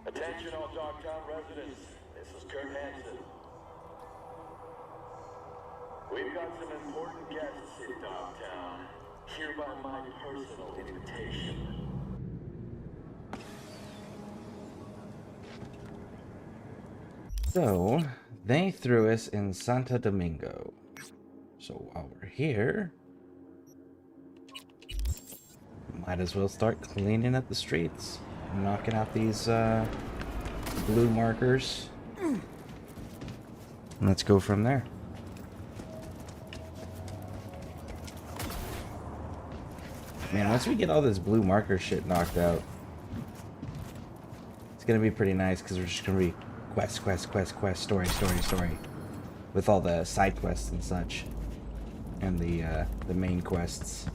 Attention all Dogtown residents, this is Kurt Hansen. We've got some important guests in Dogtown. Hereby my personal invitation. So, they threw us in Santo Domingo. So while we're here, might as well start cleaning up the streets. Knocking out these blue markers. And let's go from there. Man, once we get all this blue marker shit knocked out, it's gonna be pretty nice because we're just gonna be quest, story. With all the side quests and such. And the main quests.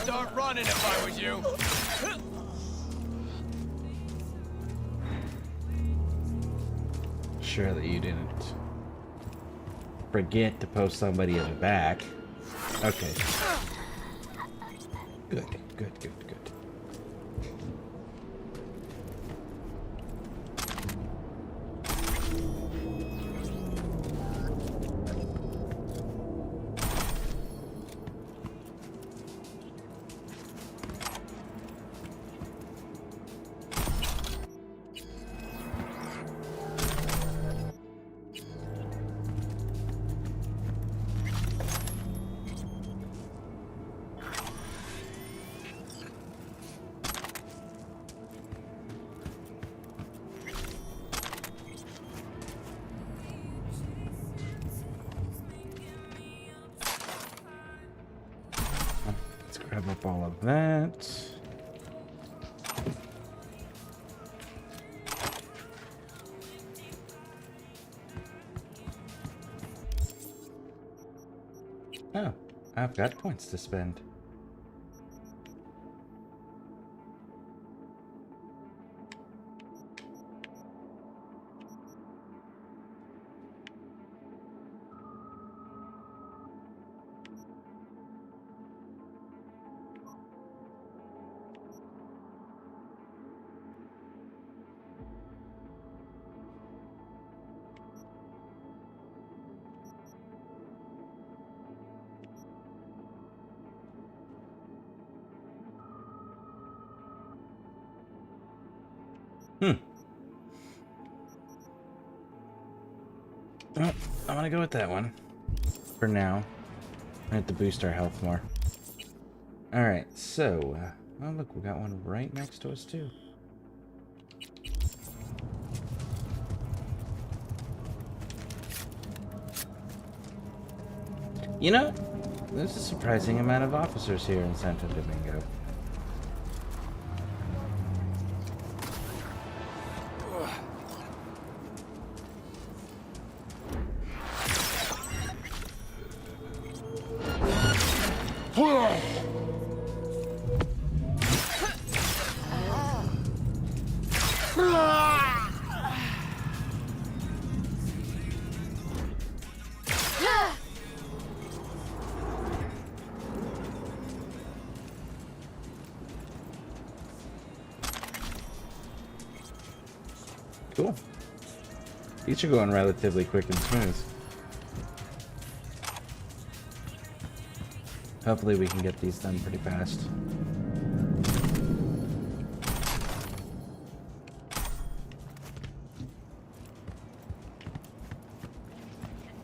Start running if I was you. Sure that you didn't forget to post somebody in the back. Okay. Good. Grab up all of that. Oh, I've got points to spend. Well, I'm gonna go with that one for now. I have to boost our health more. Alright, so, oh look, we got one right next to us too. You know, there's a surprising amount of officers here in Santo Domingo. Cool. These are going relatively quick and smooth. Hopefully we can get these done pretty fast.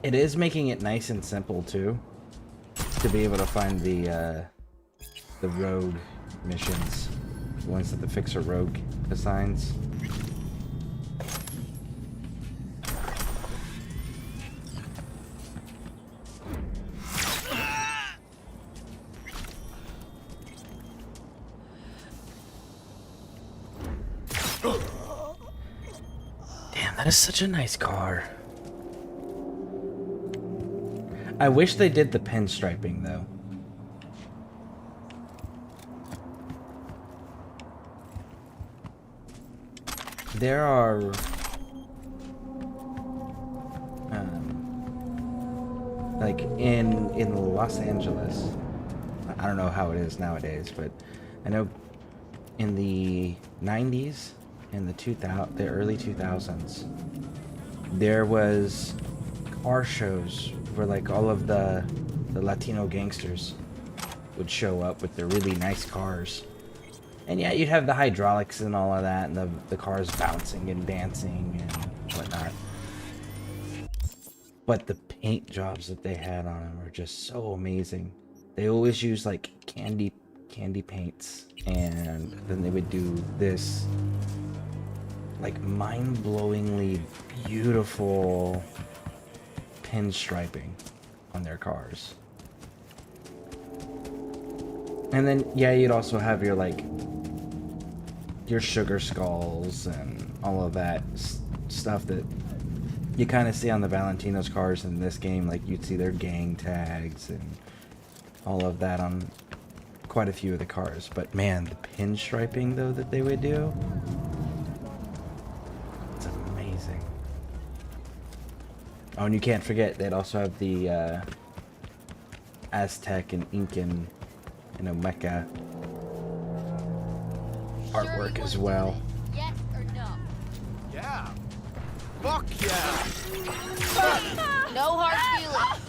It is making it nice and simple too, to be able to find the road missions, the ones that the Fixer Rogue assigns. That is such a nice car. I wish they did the pinstriping though. There are like in Los Angeles. I don't know how it is nowadays, but I know in the 90s and the early 2000s there was car shows where like all of the Latino gangsters would show up with their really nice cars. And yeah, you'd have the hydraulics and all of that, and the cars bouncing and dancing and whatnot. But the paint jobs that they had on them were just so amazing. They always used like candy paints, and then they would do this like mind-blowingly beautiful pinstriping on their cars. And then yeah, you'd also have your like your sugar skulls and all of that stuff that you kind of see on the Valentino's cars in this game. Like you'd see their gang tags and all of that on quite a few of the cars. But man, the pinstriping though that they would do, it's amazing. Oh, and you can't forget they'd also have the Aztec and Incan and Olmeca artwork as well. Yes or no? Yeah. Fuck yeah. No hard feelings.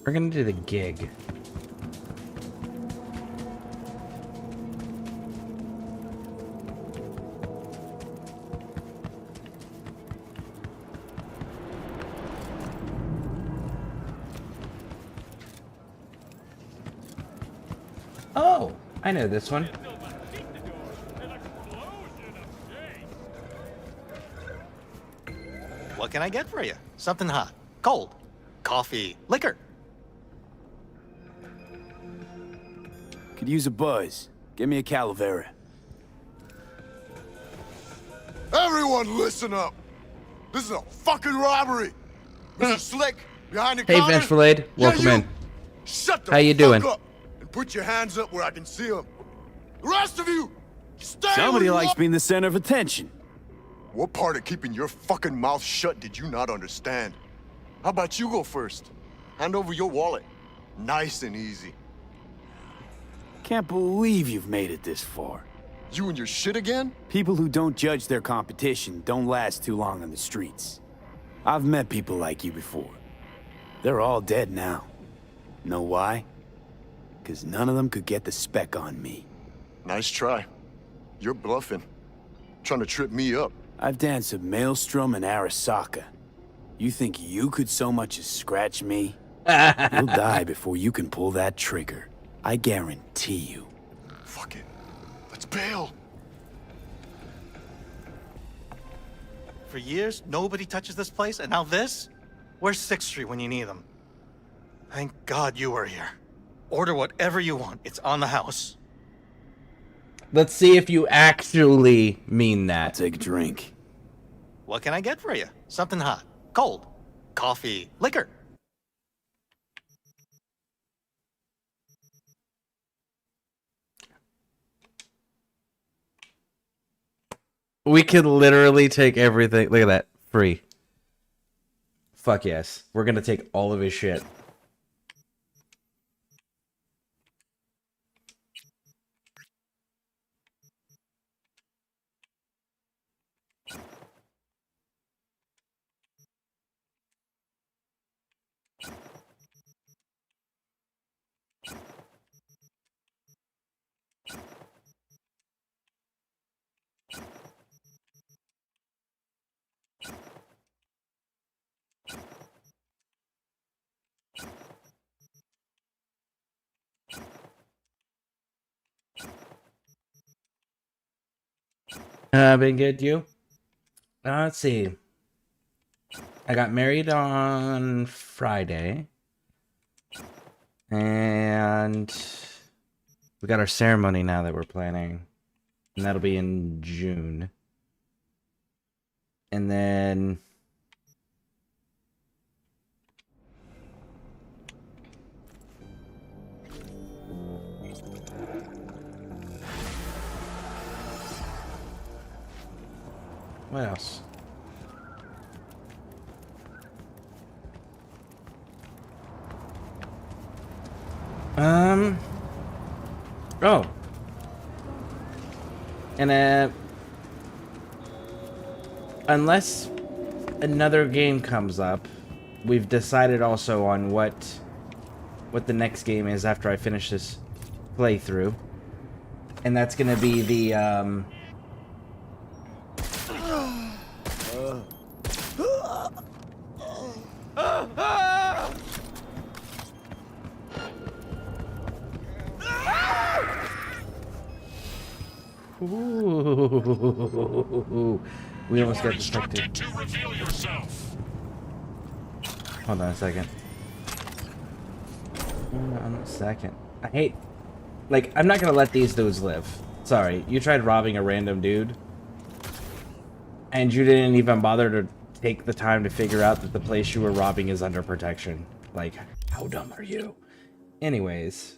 We're gonna do the gig. Oh, I know this one. What can I get for you? Something hot, cold, coffee, liquor. Could use a buzz. Give me a Calavera. Everyone listen up! This is a fucking robbery! Mr. Slick, behind the Hey, counter. Vengefulade, welcome you. in. Shut the How you fuck doing? up and put your hands up where I can see them. The rest of you, stay Somebody where you likes are. being the center of attention. What part of keeping your fucking mouth shut did you not understand? How about you go first? Hand over your wallet. Nice and easy. Can't believe you've made it this far. You and your shit again? People who don't judge their competition don't last too long on the streets. I've met people like you before. They're all dead now. Know why? Because none of them could get the spec on me. Nice try. You're bluffing. Trying to trip me up. I've danced at Maelstrom and Arasaka. You think you could so much as scratch me? You'll die before you can pull that trigger. I guarantee you. Fuck it. Let's bail. For years, nobody touches this place, and now this? Where's 6th Street when you need them? Thank God you were here. Order whatever you want. It's on the house. Let's see if you actually mean I'll that. take a drink. What can I get for you? Something hot, cold, coffee, liquor. We could literally take everything. Look at that. Free. Fuck yes. We're gonna take all of his shit. Been good, you? Let's see. I got married on Friday. And we got our ceremony now that we're planning. And that'll be in June. And then... what else? Oh. And, unless another game comes up, we've decided also on what the next game is after I finish this playthrough. And that's gonna be the, Ooh, we almost got detected. To reveal yourself. Hold on a second. Hold on a second. I hate... like, I'm not gonna let these dudes live. Sorry, you tried robbing a random dude. And you didn't even bother to take the time to figure out that the place you were robbing is under protection. Like, how dumb are you? Anyways.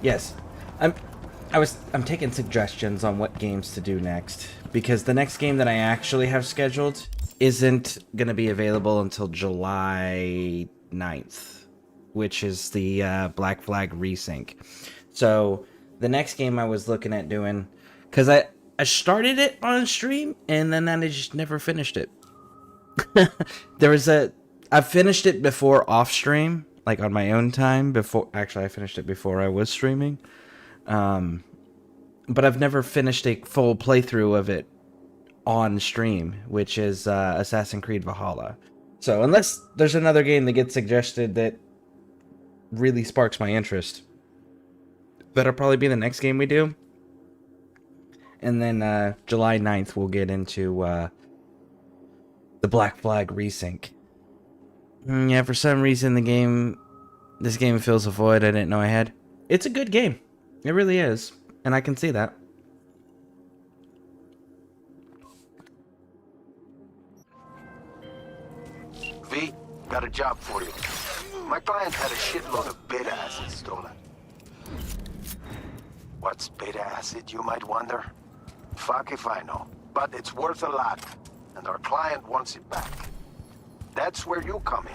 Yes. I'm taking suggestions on what games to do next, because the next game that I actually have scheduled isn't going to be available until July 9th, which is the Black Flag Resync. So the next game I was looking at doing, because I started it on stream and then I just never finished it. I finished it before off stream, like on my own time. Actually, I finished it before I was streaming. But I've never finished a full playthrough of it on stream, which is Assassin's Creed Valhalla. So unless there's another game that gets suggested that really sparks my interest, that'll probably be the next game we do. And then July 9th, we'll get into the Black Flag Resync. Yeah, for some reason this game fills a void I didn't know I had. It's a good game. It really is. And I can see that. V, got a job for you. My client had a shitload of beta acid stolen. What's beta acid, you might wonder? Fuck if I know. But it's worth a lot, and our client wants it back. That's where you come in.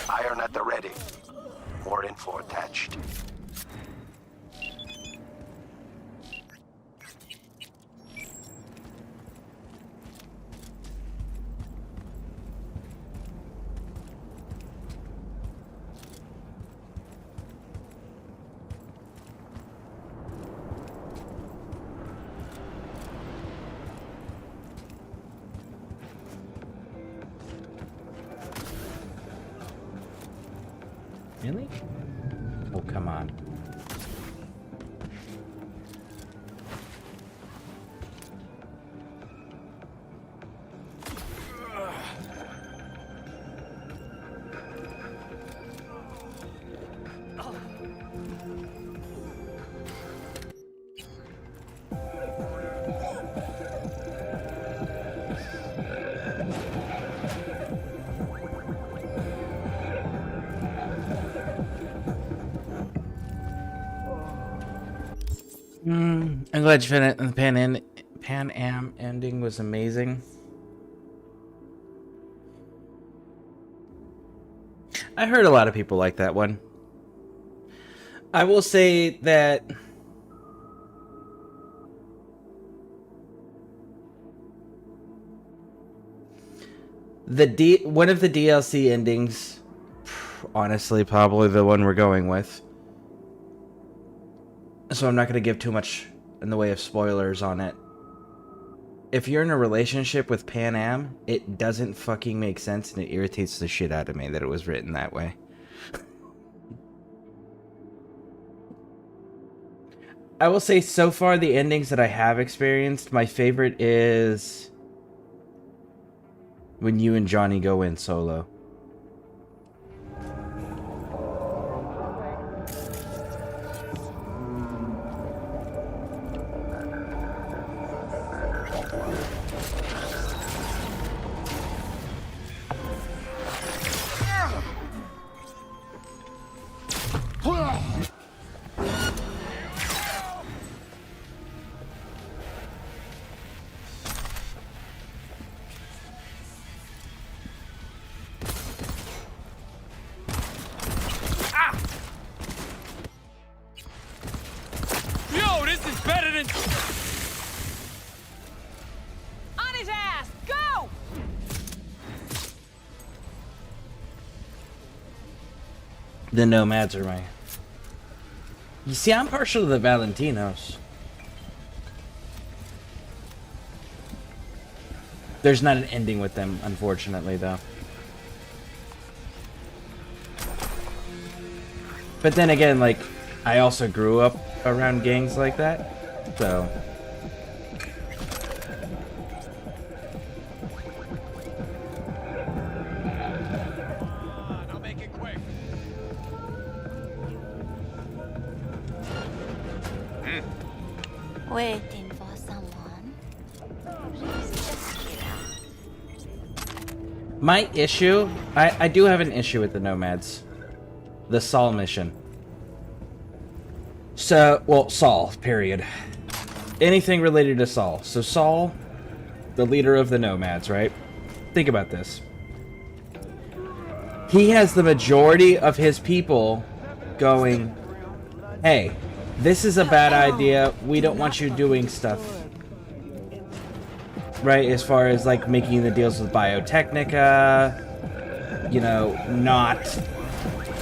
Iron at the ready. More info attached. Really? Oh, come on. I'm glad you finished. The Pan Am ending was amazing. I heard a lot of people like that one. I will say that one of the DLC endings, honestly, probably the one we're going with. So I'm not going to give too much in the way of spoilers on it. If you're in a relationship with Pan Am, it doesn't fucking make sense, and it irritates the shit out of me that it was written that way. I will say so far the endings that I have experienced, my favorite is when you and Johnny go in solo. Yo, this is better than... On his ass! Go! The Nomads are my... You see, I'm partial to the Valentinos. There's not an ending with them, unfortunately, though. But then again, like, I also grew up around gangs like that, so... I'll make it quick. Waiting for someone. Just here. My issue... I do have an issue with the Nomads. The Saul mission. So, well, Saul, period. Anything related to Saul. So Saul, the leader of the Nomads, right? Think about this. He has the majority of his people going, hey, this is a bad idea. We don't want you doing stuff. Right? As far as, like, making the deals with Biotechnica, you know, not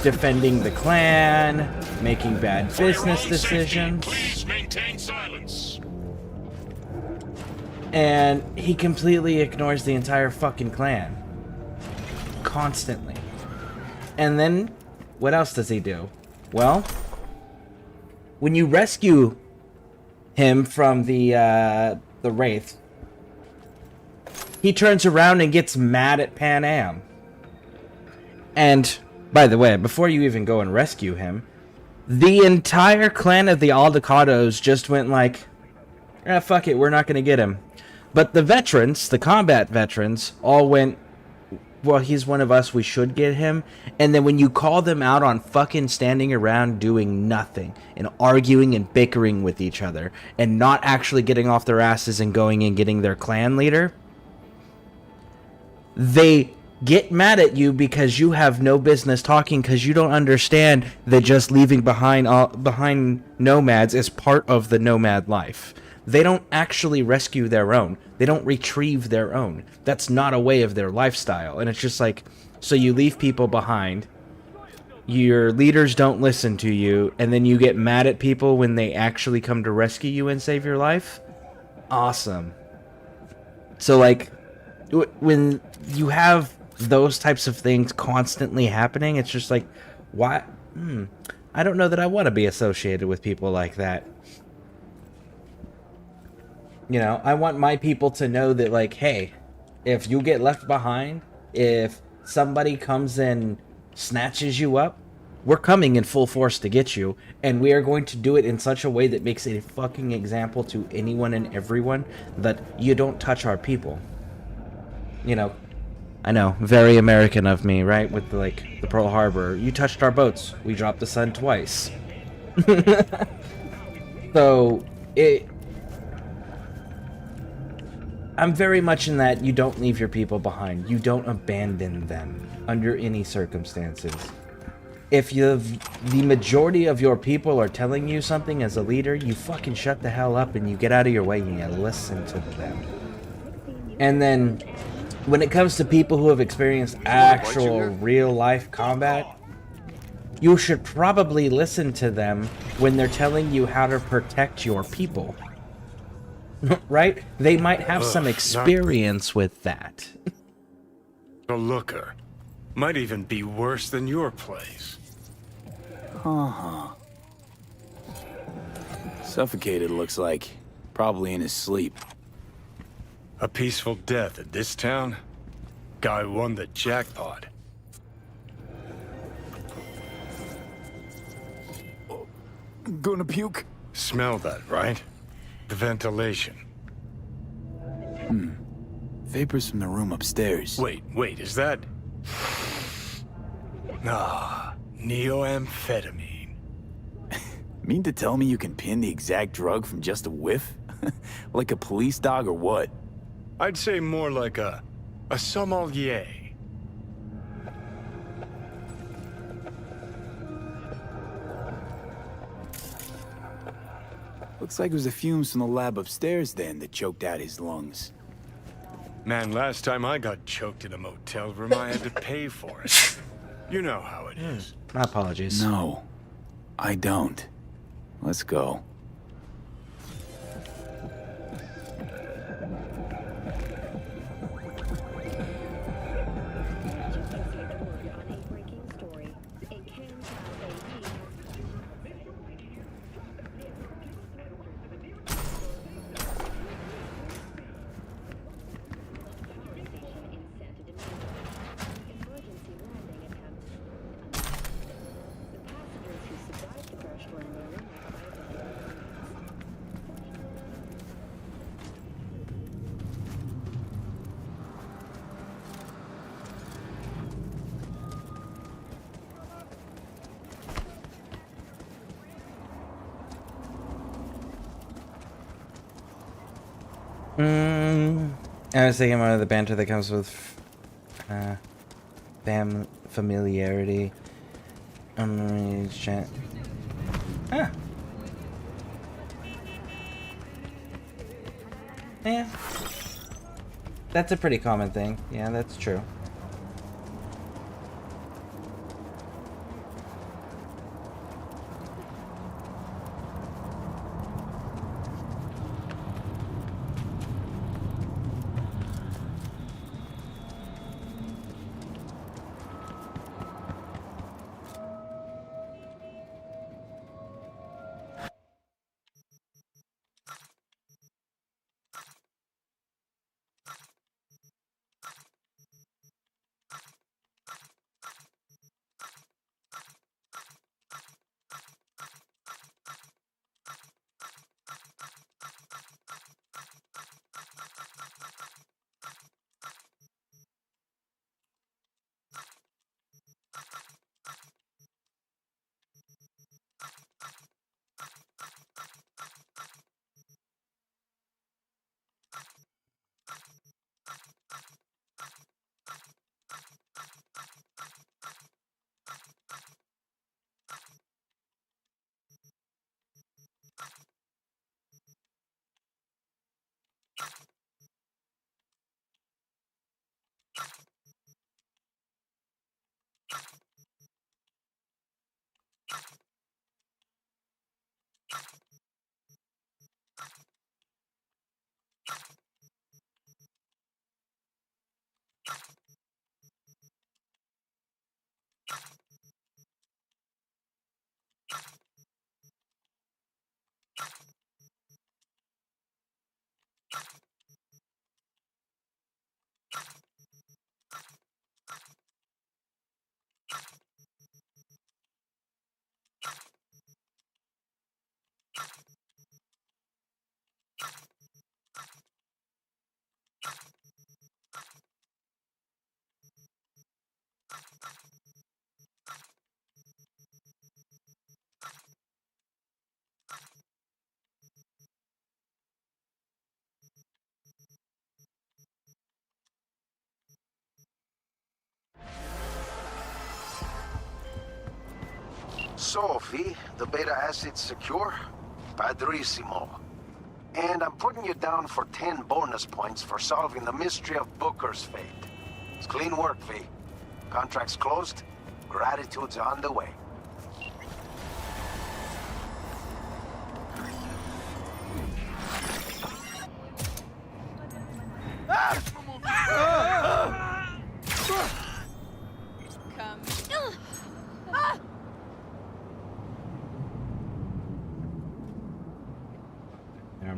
defending the clan, making bad business decisions. Please maintain silence. And he completely ignores the entire fucking clan. Constantly. And then, what else does he do? Well, when you rescue him from the Wraith, he turns around and gets mad at Pan Am. And, by the way, before you even go and rescue him, the entire clan of the Aldecados just went like, ah, fuck it, we're not gonna get him. But the veterans, the combat veterans, all went, well, he's one of us, we should get him. And then when you call them out on fucking standing around doing nothing and arguing and bickering with each other and not actually getting off their asses and going and getting their clan leader, they get mad at you because you have no business talking, because you don't understand that just leaving behind nomads is part of the nomad life. They don't actually rescue their own. They don't retrieve their own. That's not a way of their lifestyle. And it's just like, so you leave people behind, your leaders don't listen to you, and then you get mad at people when they actually come to rescue you and save your life? Awesome. So, like, when you have those types of things constantly happening, it's just like, why? I don't know that I want to be associated with people like that. You know, I want my people to know that, like, hey, if you get left behind, if somebody comes and snatches you up, we're coming in full force to get you, and we are going to do it in such a way that makes it a fucking example to anyone and everyone that you don't touch our people. You know, I know, very American of me, right? With, like, the Pearl Harbor. You touched our boats. We dropped the sun twice. So, I'm very much in that you don't leave your people behind. You don't abandon them under any circumstances. If the majority of your people are telling you something as a leader, you fucking shut the hell up and you get out of your way and you listen to them. And then, when it comes to people who have experienced actual real-life combat, you should probably listen to them when they're telling you how to protect your people. Right? They might have some experience with that. A looker. Might even be worse than your place. Suffocated, looks like. Probably in his sleep. A peaceful death in this town? Guy won the jackpot. Gonna puke? Smell that, right? The ventilation. Vapors from the room upstairs. Wait, is that... Ah, neoamphetamine. Mean to tell me you can pin the exact drug from just a whiff? Like a police dog or what? I'd say more like a sommelier. Looks like it was the fumes from the lab upstairs then that choked out his lungs. Man, last time I got choked in a motel room, I had to pay for it. You know how it is. My apologies. No, I don't. Let's go. I was thinking more of the banter that comes with familiarity. Chat. Huh. Yeah. That's a pretty common thing. Yeah, that's true. Sophie, the beta acid's secure? Padrissimo. And I'm putting you down for 10 bonus points for solving the mystery of Booker's fate. It's clean work, V. Contract's closed. Gratitude's on the way.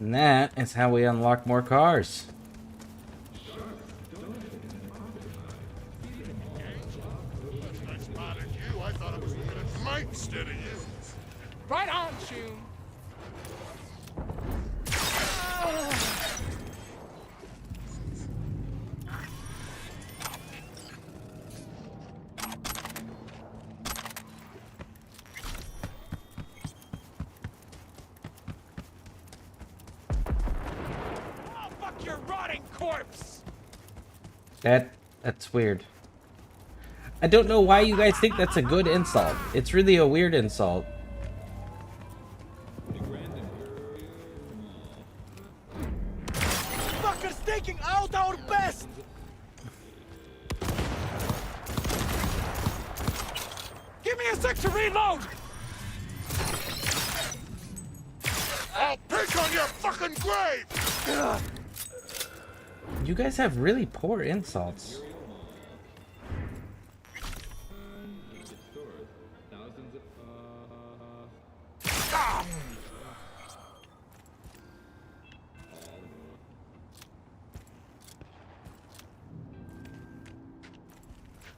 And that is how we unlock more cars. I spotted you. I thought I was looking at Mike instead of you. Right on, Shun. Oh, fuck your rotting corpse! That's weird. I don't know why you guys think that's a good insult. It's really a weird insult. Fuckers taking out our best! Give me a sec to reload! I'll piss on your fucking grave! You guys have really poor insults.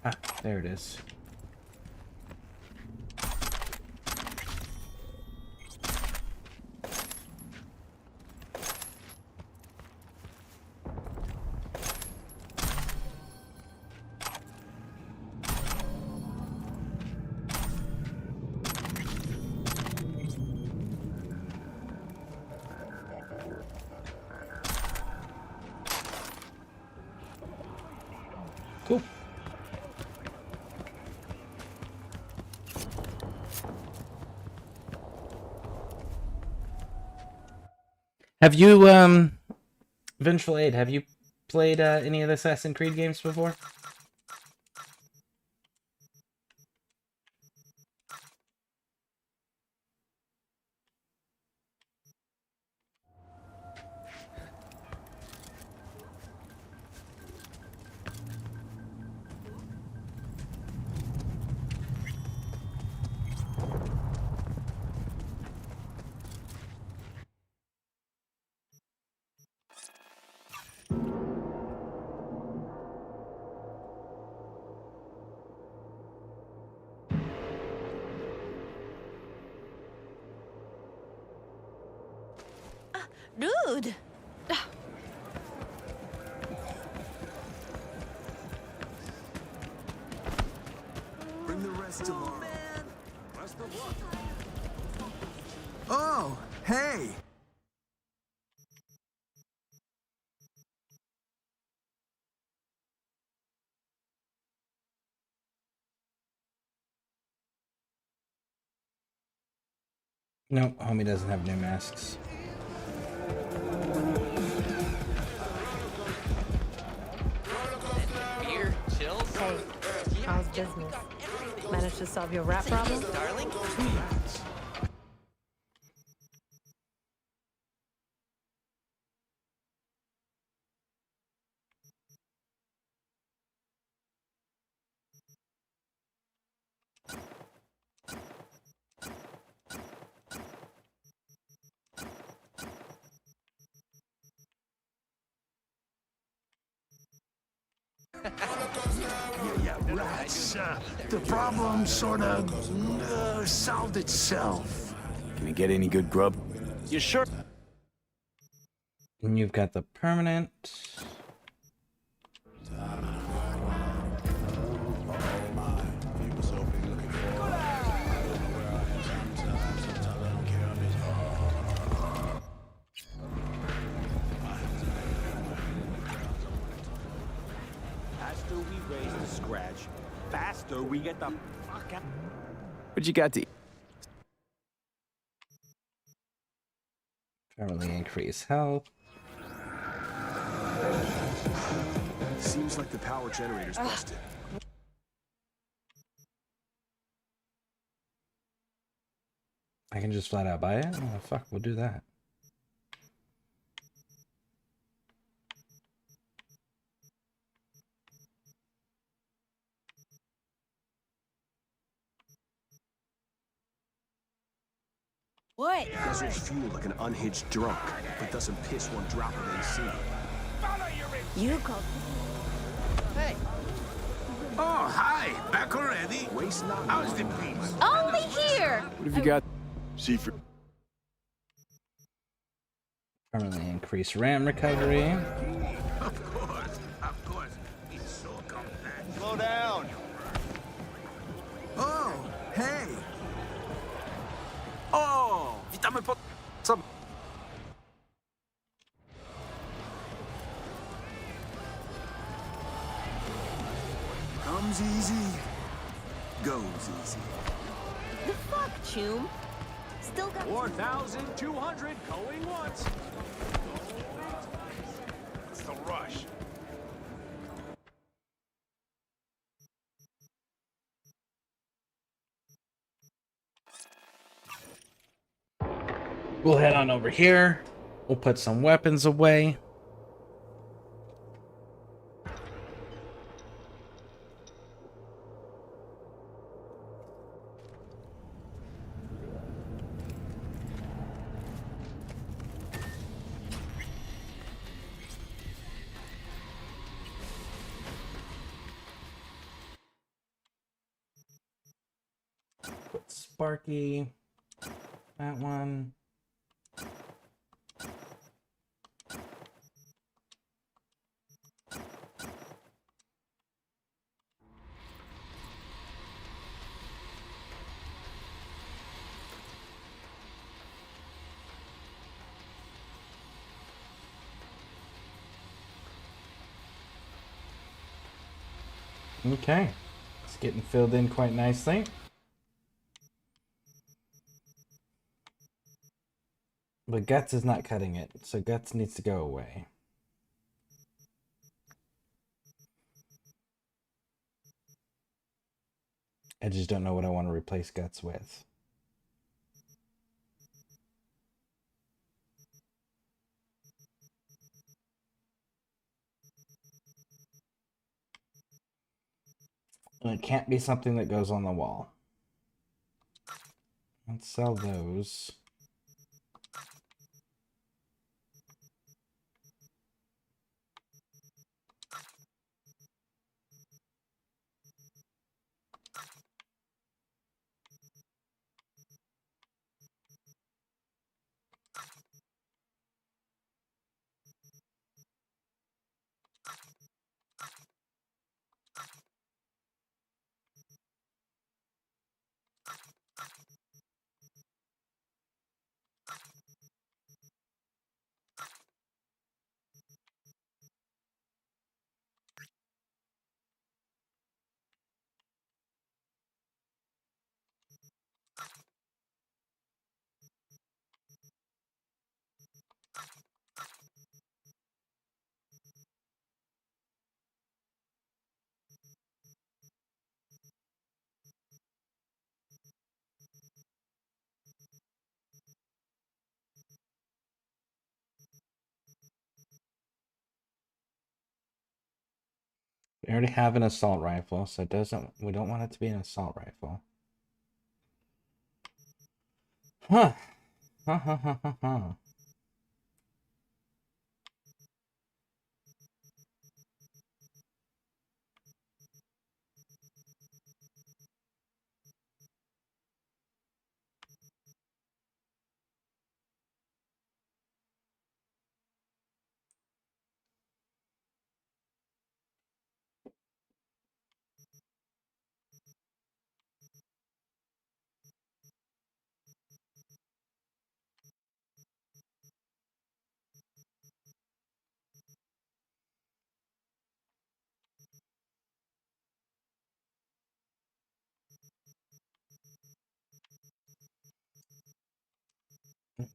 Ah, there it is. Cool. Have you, Vengeful Aid, have you played any of the Assassin's Creed games before? Rude. Bring the rest tomorrow. Oh, hey! No, homie doesn't have new masks. Beer, chills. Hey, how's business? Managed to solve your rat problem? Darling. Yeah, rats. The problem sort of solved itself. Can I get any good grub? You sure? And you've got the permanent. Faster we raise the scratch, faster we get the fuck out. What you got to eat? Permanently increase health. Seems like the power generator's busted. I can just flat out buy it? Oh, fuck, we'll do that. What? Guzzles fuel like an unhinged drunk, but doesn't piss one drop of AC. You called. Hey. Oh, hi. Back already? Waste not. How's the peace? Only here. What have you got? See for Permanently increase RAM recovery. Of course. It's so compact. Slow down. Oh, hey. Oh, witamy pod... Co? Comes easy, goes easy. The fuck, Choom? Still got 4,200 going once. It's the rush. We'll head on over here. We'll put some weapons away. Put Sparky. That one. Okay, it's getting filled in quite nicely. But Guts is not cutting it, so Guts needs to go away. I just don't know what I want to replace Guts with. And it can't be something that goes on the wall. Let's sell those. We already have an assault rifle, so we don't want it to be an assault rifle. Huh. Ha ha ha ha ha.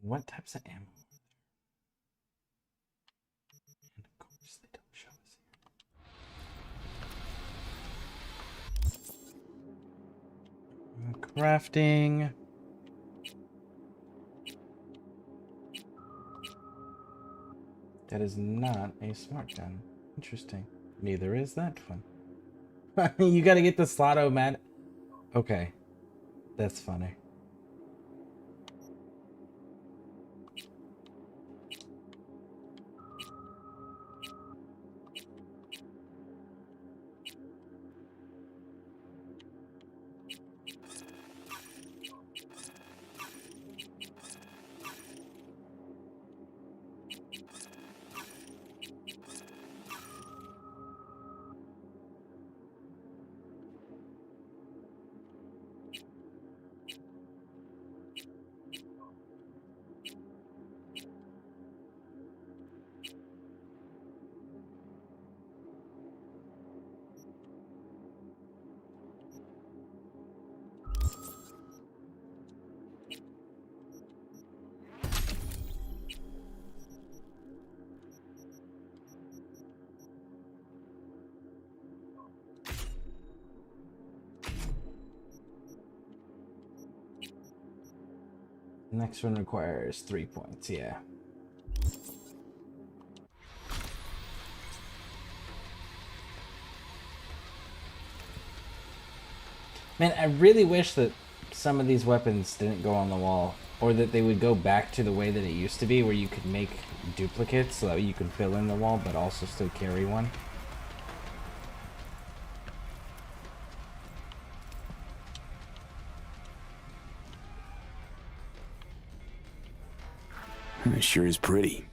What types of ammo? And of course they don't show us here. Crafting. That is not a smart gun. Interesting. Neither is that one. You gotta get the Slotto, man. Okay. That's funny. Next one requires 3 points, yeah. Man, I really wish that some of these weapons didn't go on the wall, or that they would go back to the way that it used to be, where you could make duplicates so that you could fill in the wall but also still carry one. It sure is pretty.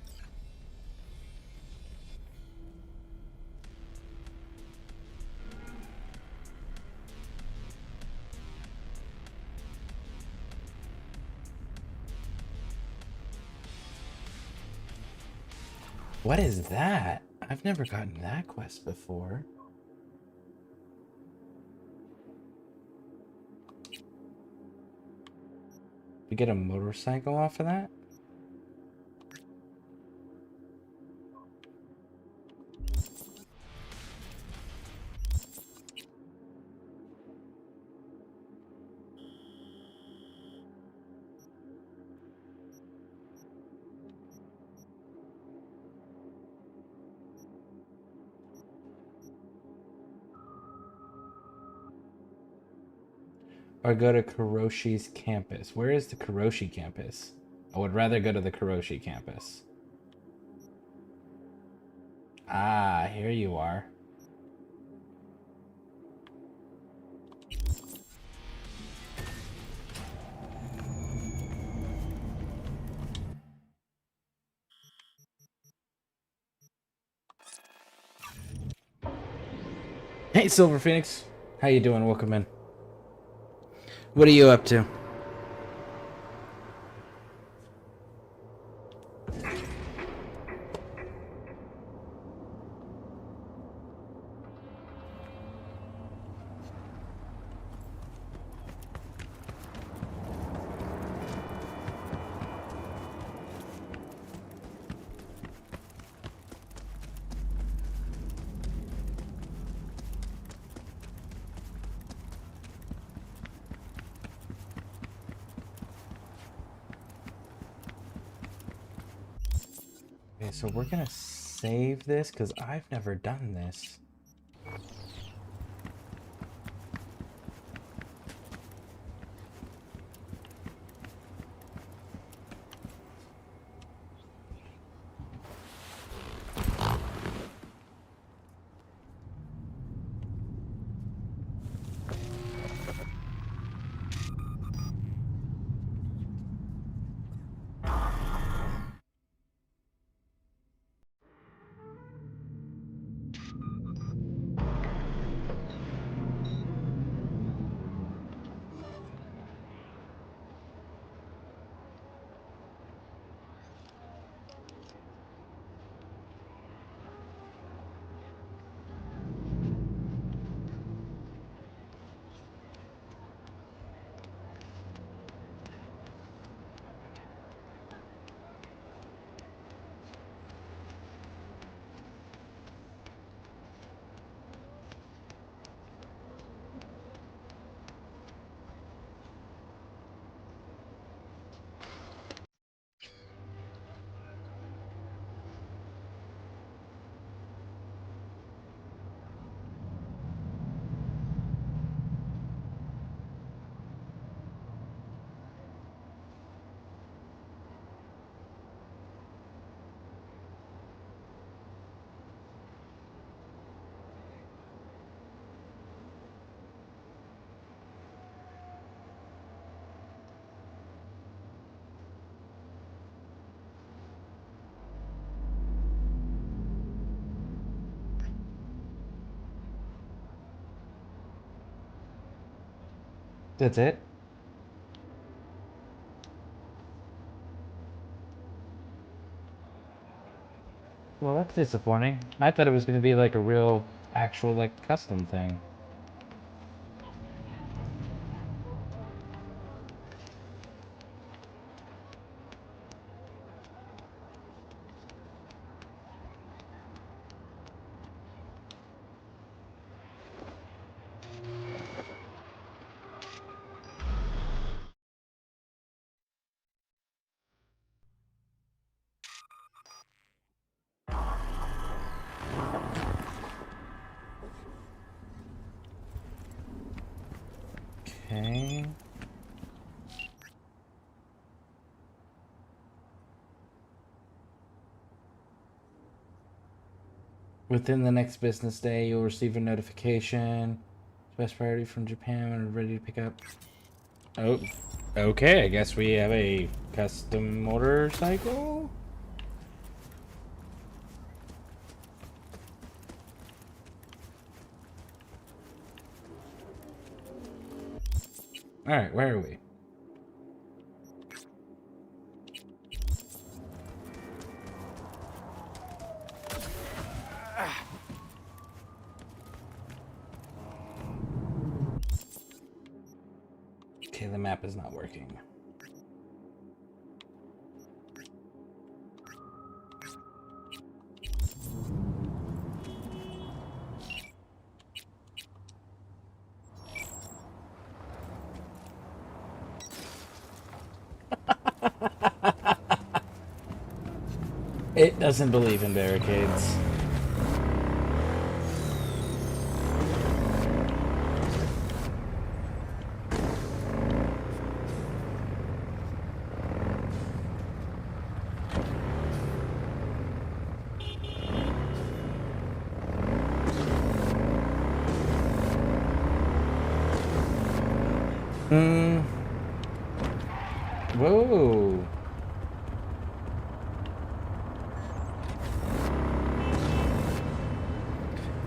What is that? I've never gotten that quest before. We get a motorcycle off of that? Or go to Kuroshi's campus. Where is the Kuroshi campus? I would rather go to the Kuroshi campus. Ah, here you are. Hey, Silver Phoenix. How you doing? Welcome in. What are you up to? Okay, so we're gonna save this because I've never done this. That's it? Well, that's disappointing. I thought it was going to be like a real, actual, like, custom thing. Okay. Within the next business day, you'll receive a notification. Best priority from Japan when we're ready to pick up. Oh, okay. I guess we have a custom motorcycle. All right, where are we? Okay, the map is not working. It doesn't believe in barricades. Whoa.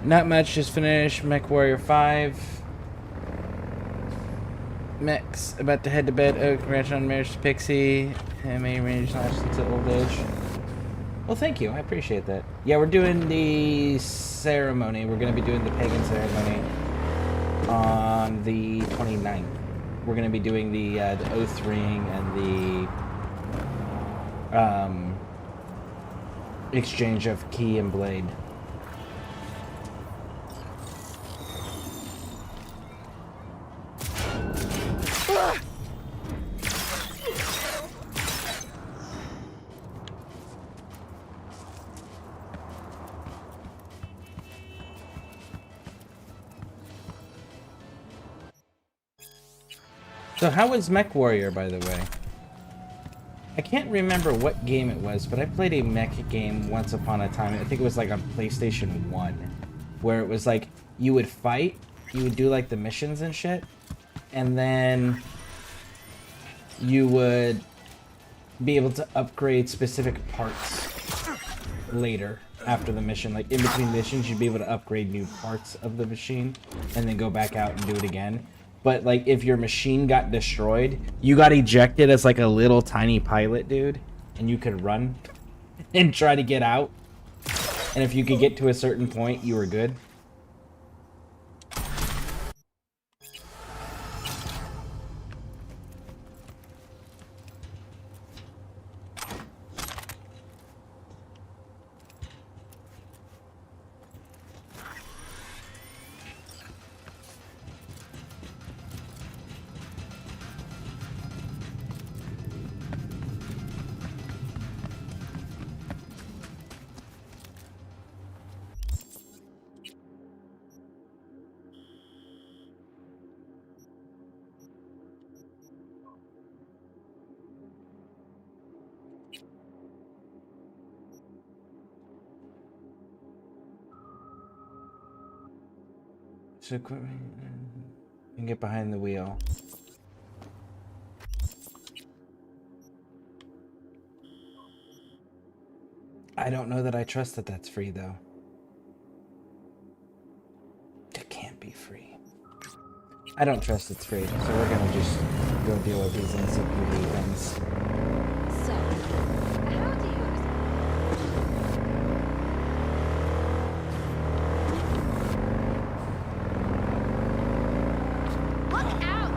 Not much, just finished Mech Warrior 5. Mech's about to head to bed. Oh, congrats on marriage to Pixie. May range last until old age. Well, thank you. I appreciate that. Yeah, we're doing the ceremony. We're going to be doing the pagan ceremony on the 29th. We're going to be doing the oath ring and the exchange of key and blade. So how was Mech Warrior, by the way? I can't remember what game it was, but I played a mech game once upon a time. I think it was like on PlayStation 1, where it was like you would fight, you would do like the missions and shit, and then you would be able to upgrade specific parts later after the mission. Like in between missions, you'd be able to upgrade new parts of the machine and then go back out and do it again. But like if your machine got destroyed, you got ejected as like a little tiny pilot dude, and you could run and try to get out. And if you could get to a certain point, you were good. So equipment and get behind the wheel. I don't know that I trust that that's free though. It can't be free. I don't trust it's free, so we're gonna just go deal with these NCPD things. So, how do you look out?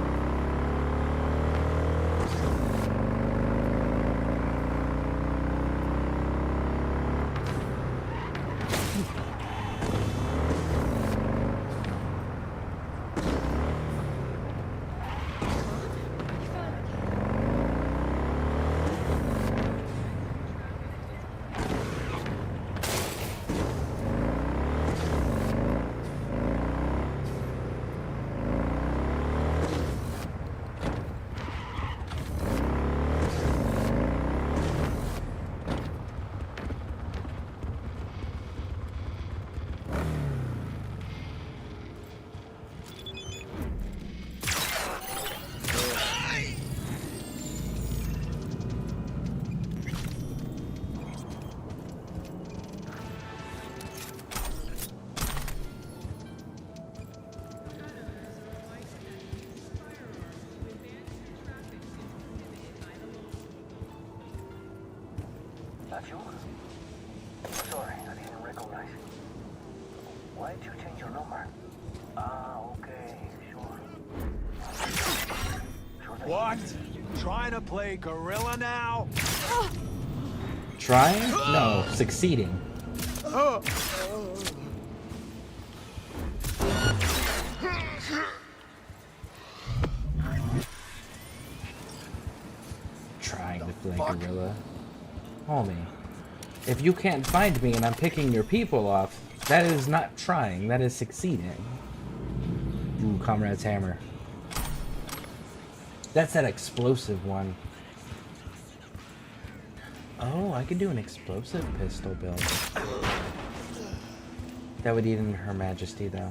That you? Sorry, I didn't recognize you. Why did you change your number? Ah, okay, sure. What? Trying to play gorilla now? Trying? No, succeeding. Trying to play gorilla. Homie, if you can't find me and I'm picking your people off, that is not trying, that is succeeding. Ooh, Comrade's hammer. That's that explosive one. Oh, I could do an explosive pistol build. That would eat into Her Majesty, though.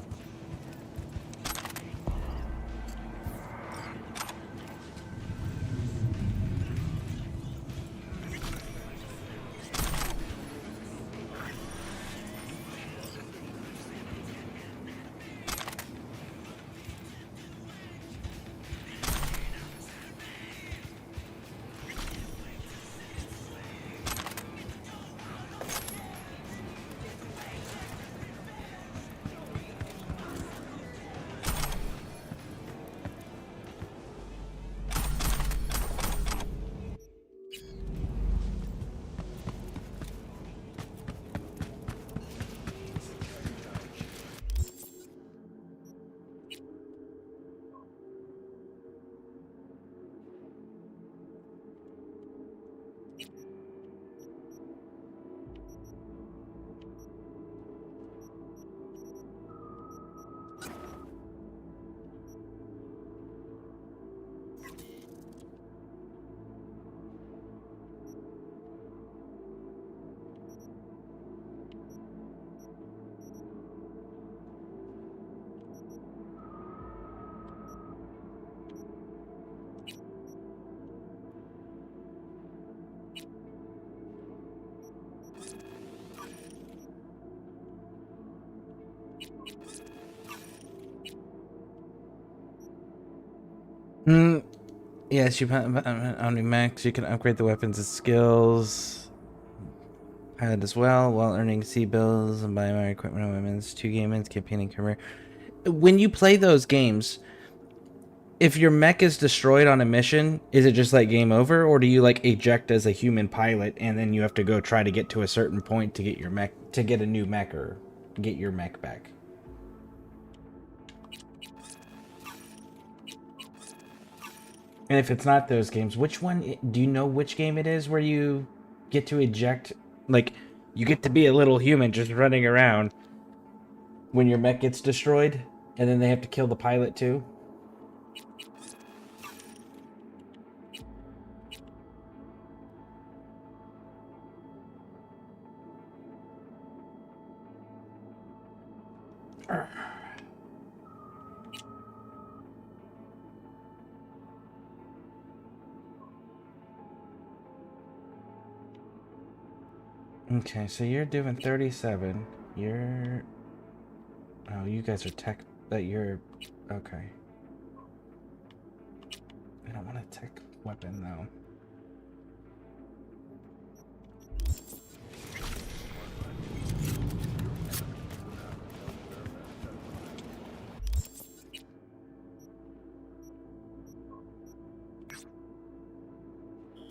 Yes, you on max. You can upgrade the weapons and skills. Pilot as well, while earning C bills and buy more equipment and weapons. 2 game ends, campaign and career. When you play those games, if your mech is destroyed on a mission, is it just like game over, or do you like eject as a human pilot and then you have to go try to get to a certain point to get your mech, to get a new mech or get your mech back? And if it's not those games, which one, do you know which game it is where you get to eject, like, you get to be a little human just running around when your mech gets destroyed, and then they have to kill the pilot too? Okay, so you're doing 37. You're... Oh, you guys are tech... That you're... Okay. I don't want a tech weapon though.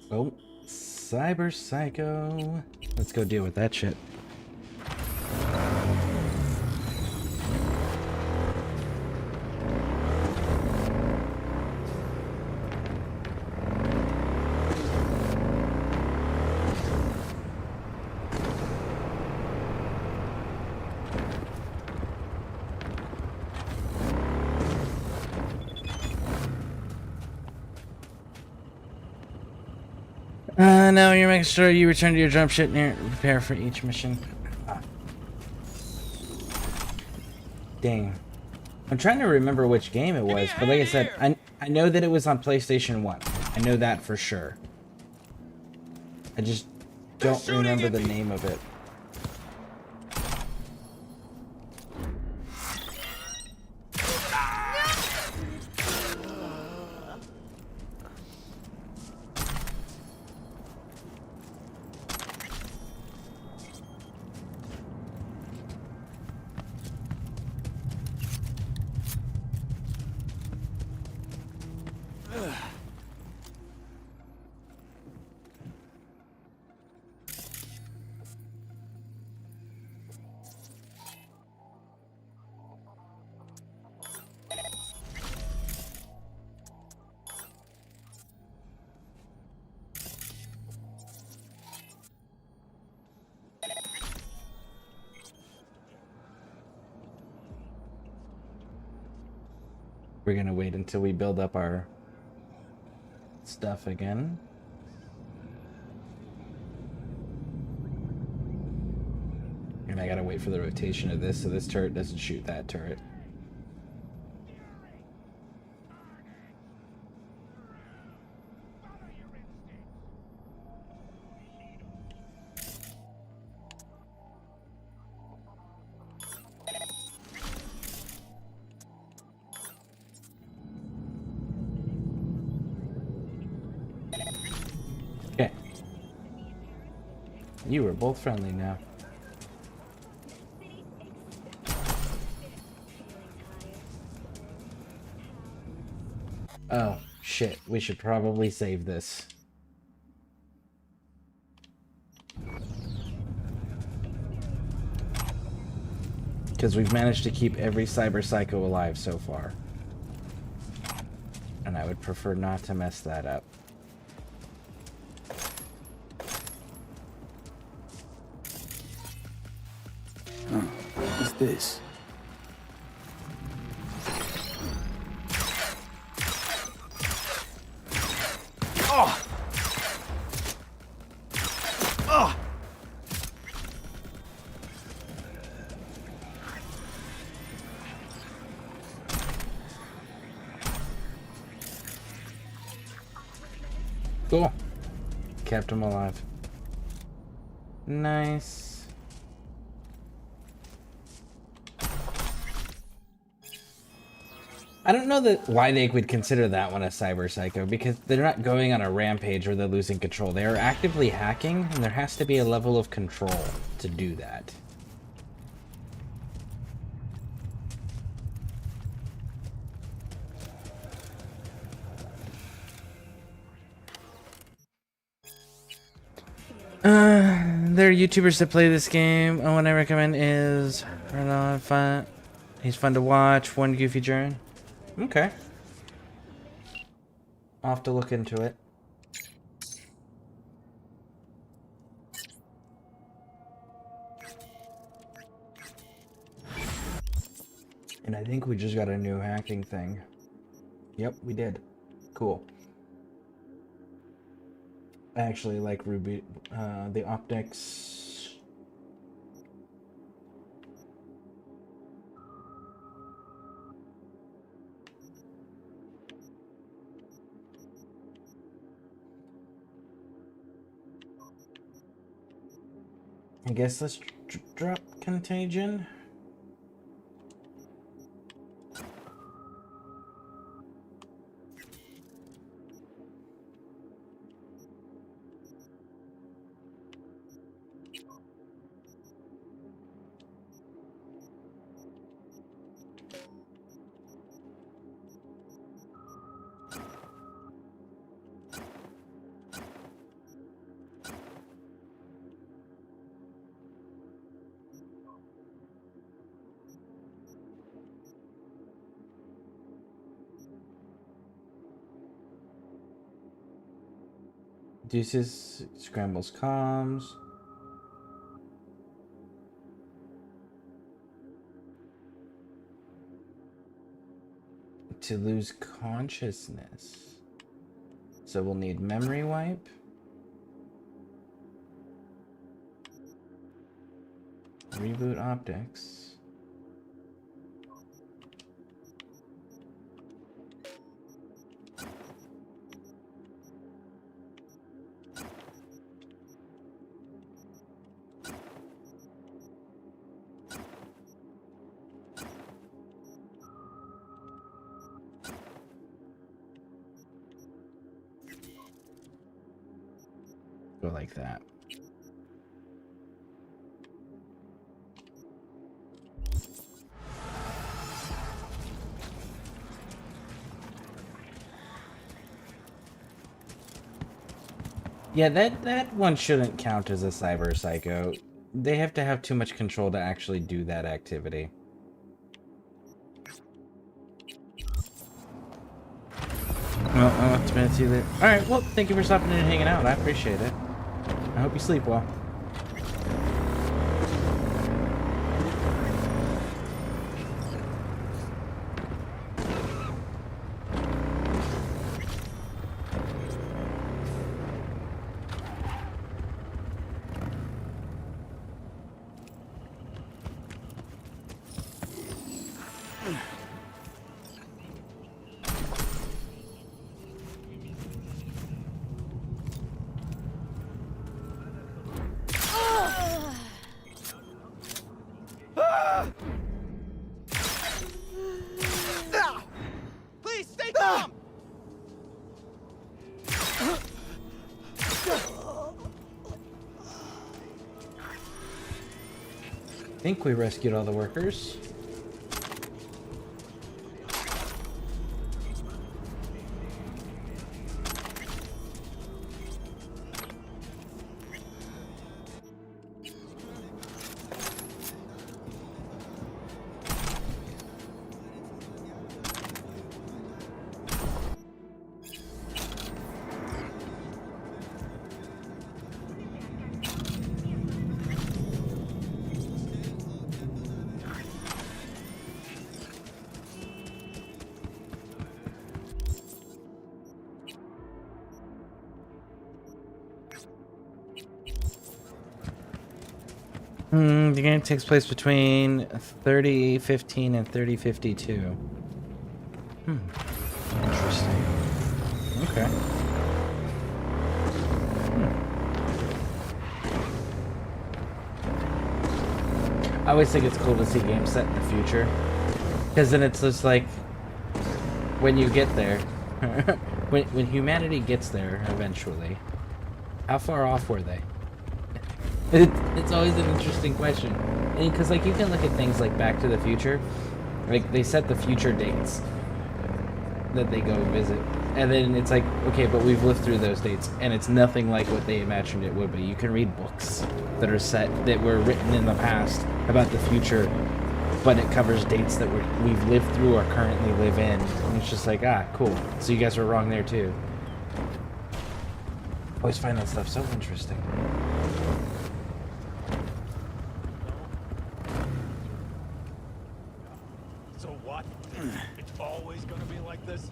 Oh, Cyber Psycho. Let's go deal with that shit. No, you're making sure you return to your jump ship near repair for each mission. Dang. I'm trying to remember which game it was, but like I said, I know that it was on PlayStation 1. I know that for sure. I just don't remember the name of it. We're gonna wait until we build up our stuff again. And I gotta wait for the rotation of this so this turret doesn't shoot that turret. Okay. You are both friendly now. Oh, shit. We should probably save this. Because we've managed to keep every Cyber Psycho alive so far. And I would prefer not to mess that up. What's this? Oh! Oh! Cool. Kept him alive. Nice. I don't know why they would consider that one a Cyber Psycho, because they're not going on a rampage where they're losing control. They are actively hacking, and there has to be a level of control to do that. There are YouTubers that play this game. One I recommend is fun. He's fun to watch. One Goofy Journey. Okay. I'll have to look into it. And I think we just got a new hacking thing. Yep, we did. Cool. I actually like Ruby, the optics. I guess let's drop Contagion. Deuces scrambles comms. To lose consciousness. So we'll need memory wipe. Reboot optics. Go like that. Yeah, that one shouldn't count as a cyber psycho. They have to have too much control to actually do that activity. Well, I'll have to see you later. Alright, well, thank you for stopping in and hanging out. I appreciate it. I hope you sleep well. Please stay calm. I think we rescued all the workers. The game takes place between 3015 and 3052. Interesting. Okay. I always think it's cool to see games set in the future, because then it's just like when you get there, when humanity gets there eventually, how far off were they? It's always an interesting question, because like you can look at things like Back to the Future, like they set the future dates that they go visit, and then it's like, okay, but we've lived through those dates and it's nothing like what they imagined it would be. You can read books that are set, that were written in the past about the future, but it covers dates that we've lived through or currently live in, and it's just like, ah, cool, so you guys were wrong there too. Always find that stuff so interesting. So what? It's always gonna be like this?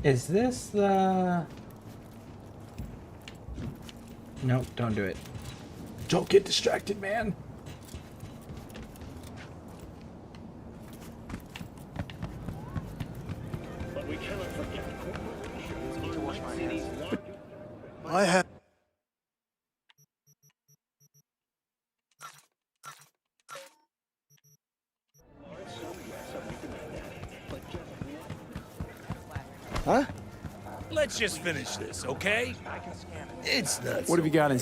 Is this the... Nope, don't do it. Don't get distracted, man. But we cannot forget corporations. I have. Huh? Let's just finish this, okay? It's nuts. What have you got in...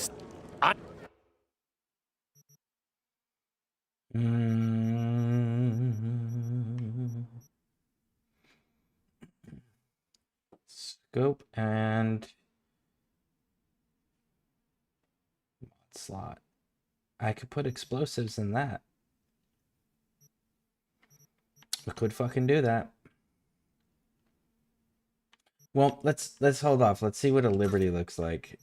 Scope and mod slot. I could put explosives in that. I could fucking do that. Well, let's hold off. Let's see what a Liberty looks like.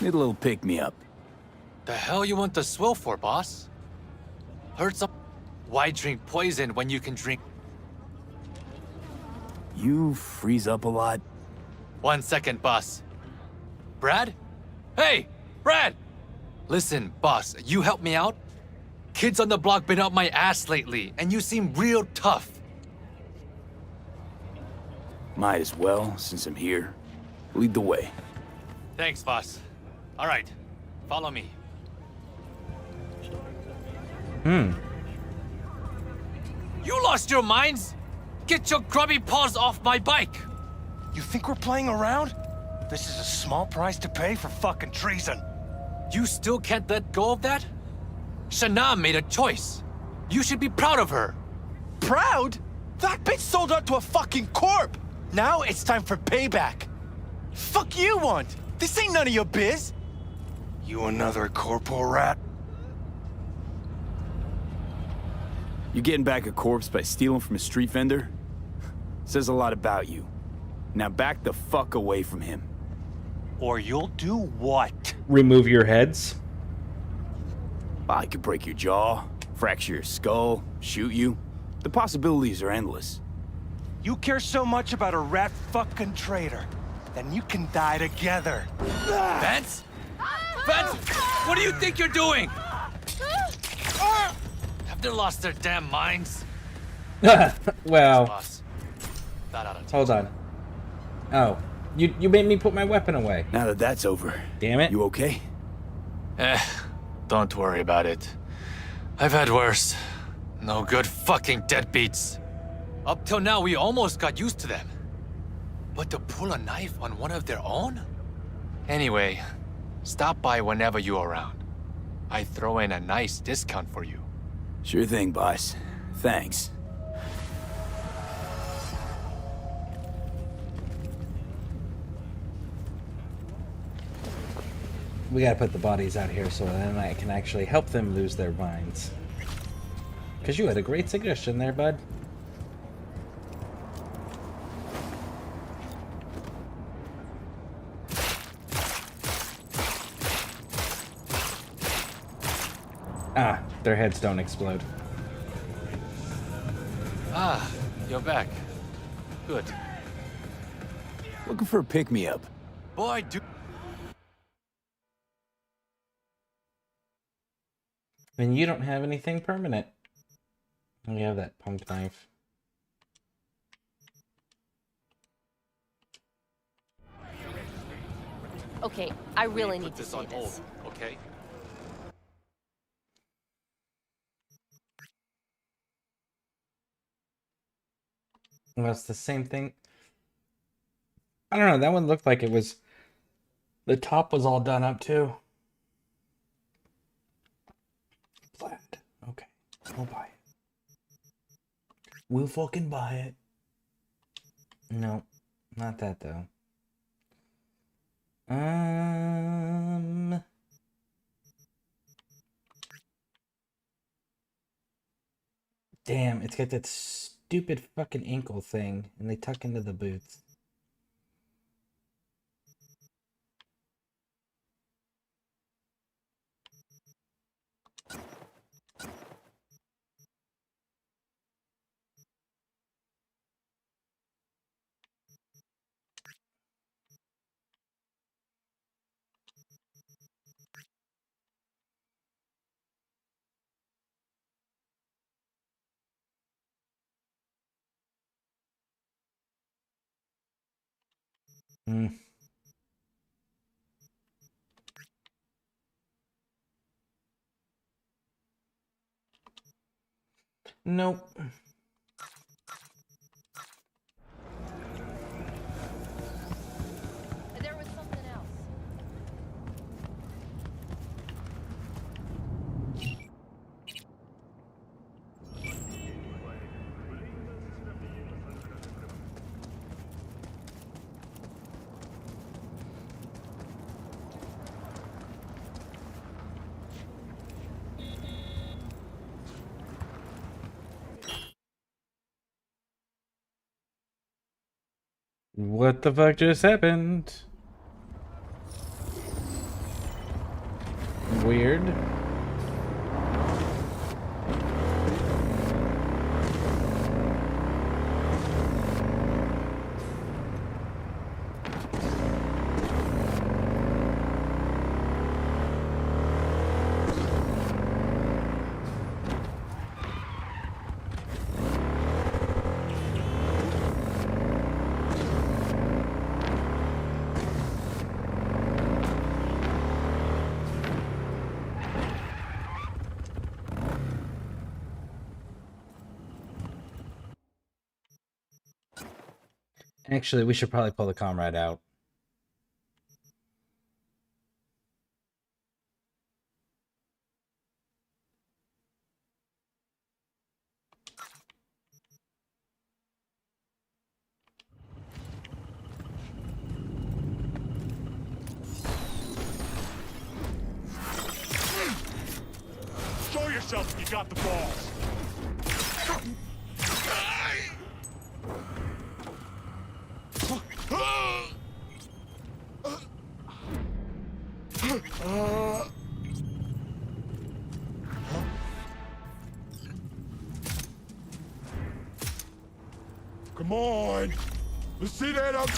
Need a little pick-me-up. The hell you want the swill for, boss? Heard some... Why drink poison when you can drink... You freeze up a lot? 1 second, boss. Brad? Hey, Brad! Listen, boss, you help me out? Kids on the block been up my ass lately, and you seem real tough. Might as well, since I'm here. Lead the way. Thanks, boss. All right, follow me. Hmm. You lost your minds? Get your grubby paws off my bike! You think we're playing around? This is a small price to pay for fucking treason. You still can't let go of that? Shana made a choice. You should be proud of her. Proud? That bitch sold out to a fucking corp! Now it's time for payback. Fuck you want? This ain't none of your biz. You another corporal rat? You getting back a corpse by stealing from a street vendor? Says a lot about you. Now back the fuck away from him. Or you'll do what? Remove your heads. I could break your jaw, fracture your skull, shoot you. The possibilities are endless. You care so much about a rat fucking traitor, then you can die together. Vance? Vance, what do you think you're doing? Have they lost their damn minds? Well, Boss. That oughta teach hold on. Oh, you made me put my weapon away. Now that that's over, damn it. You okay? Don't worry about it. I've had worse. No good fucking deadbeats. Up till now, we almost got used to them. But to pull a knife on one of their own? Anyway, stop by whenever you're around. I throw in a nice discount for you. Sure thing, boss. Thanks. We gotta put the bodies out here so then I can actually help them lose their minds. Because you had a great suggestion there, bud. Ah, their heads don't explode. Ah, you're back. Good. Looking for a pick-me-up. Boy, do... And you don't have anything permanent. You have that punk knife. Okay, I really need Put to this see on hold, this. okay? Well, it's the same thing. I don't know. That one looked like it was... The top was all done up, too. Flat. Okay. We'll buy it. We'll fucking buy it. No. Not that, though. Damn, it's got that stupid fucking ankle thing, and they tuck into the boots. Hmm. Nope. There was something else. What the fuck just happened? Weird. Actually, we should probably pull the comrade out. Show yourself if you got the balls. Come on. Let's see that up.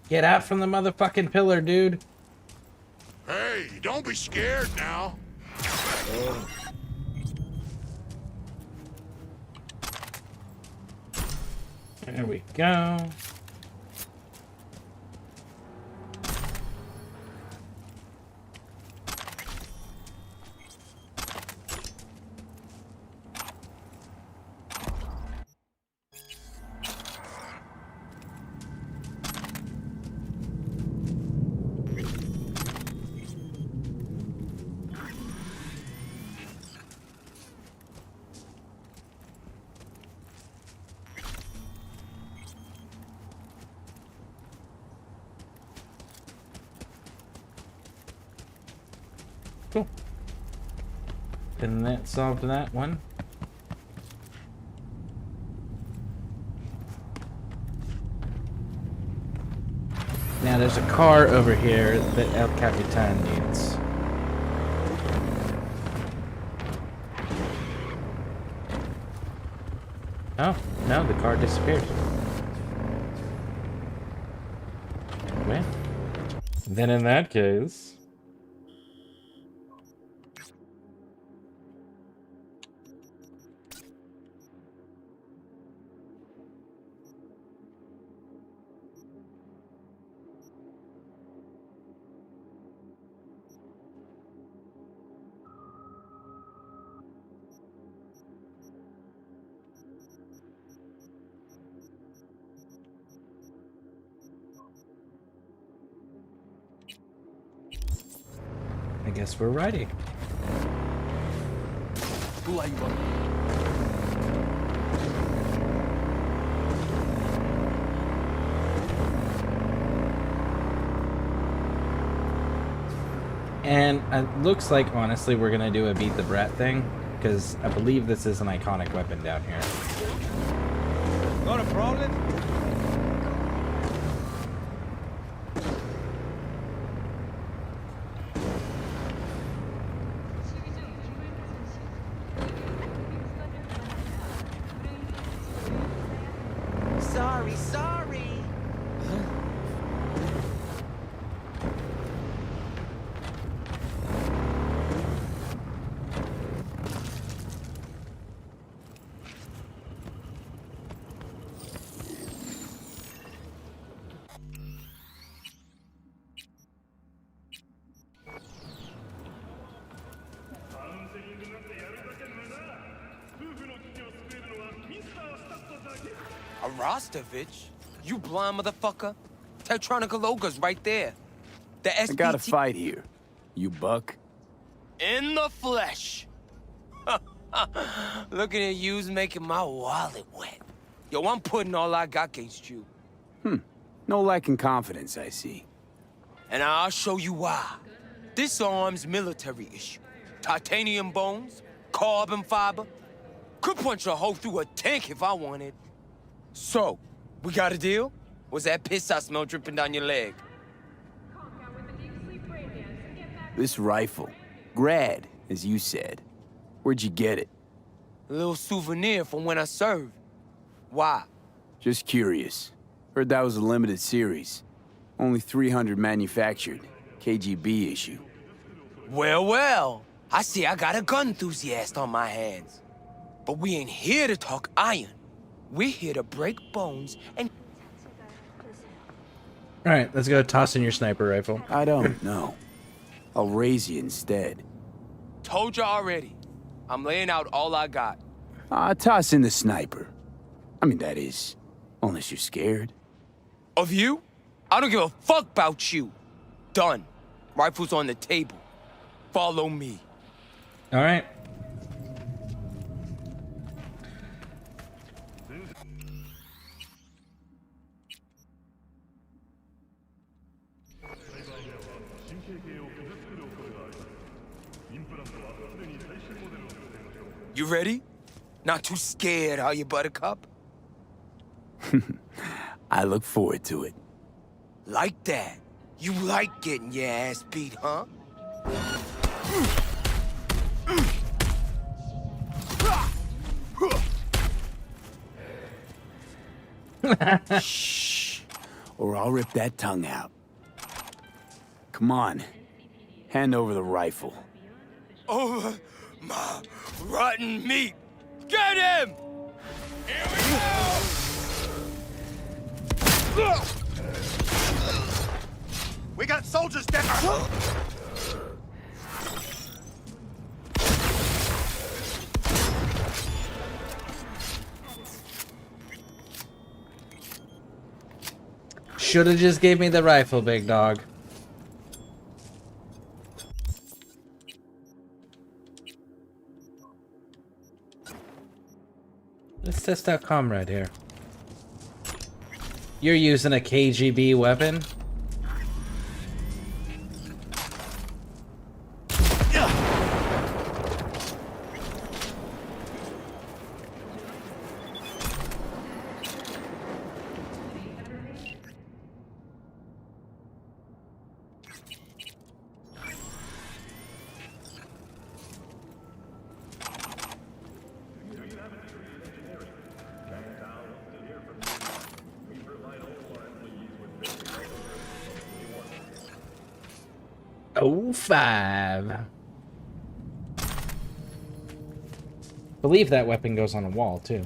Get out from the motherfucking pillar, dude. Hey, don't be scared now. There we go. Cool. And that solved that one. Now Now there's a car over here that El Capitan needs. Oh, no, the car disappeared. Well, then in that case... I guess we're ready. And it looks like, honestly, we're gonna do a beat the brat thing, because I believe this is an iconic weapon down here. Not a problem. Sorry. A Rostovich? You blind motherfucker? Tetronica Loga's right there. The SPT... I got a fight here. You buck? In the flesh. Looking at you's making my wallet wet. Yo, I'm putting all I got against you. No lack in confidence, I see. And I'll show you why. This arm's military issue. Titanium bones, carbon fiber. Could punch a hole through a tank if I wanted. So, we got a deal? Was that piss I smell dripping down your leg? This rifle. Grad, as you said. Where'd you get it? A little souvenir from when I served. Why? Just curious. Heard that was a limited series. Only 300 manufactured. KGB issue. Well. I see I got a gun enthusiast on my hands. But we ain't here to talk iron. We're here to break bones and... Alright, let's go toss in your sniper rifle. I don't know. I'll raise you instead. Told you already. I'm laying out all I got. Toss in the sniper. I mean, that is, unless you're scared. Of you? I don't give a fuck about you. Done. Rifle's on the table. Follow me. Alright. You ready? Not too scared, are you, Buttercup? I look forward to it. Like that. You like getting your ass beat, huh? Shh. Or I'll rip that tongue out. Come on. Hand over the rifle. Over my rotten meat. Get him! Here we go! We got soldiers, Decker! Shoulda just gave me the rifle, big dog. Let's test out Comrade here. You're using a KGB weapon? 05. Believe that weapon goes on a wall too.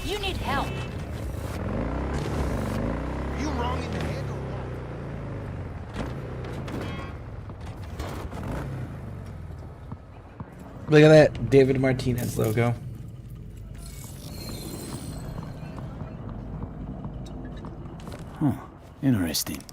You need help. You wrong in the head or what? Look at that David Martinez logo. Huh. Interesting.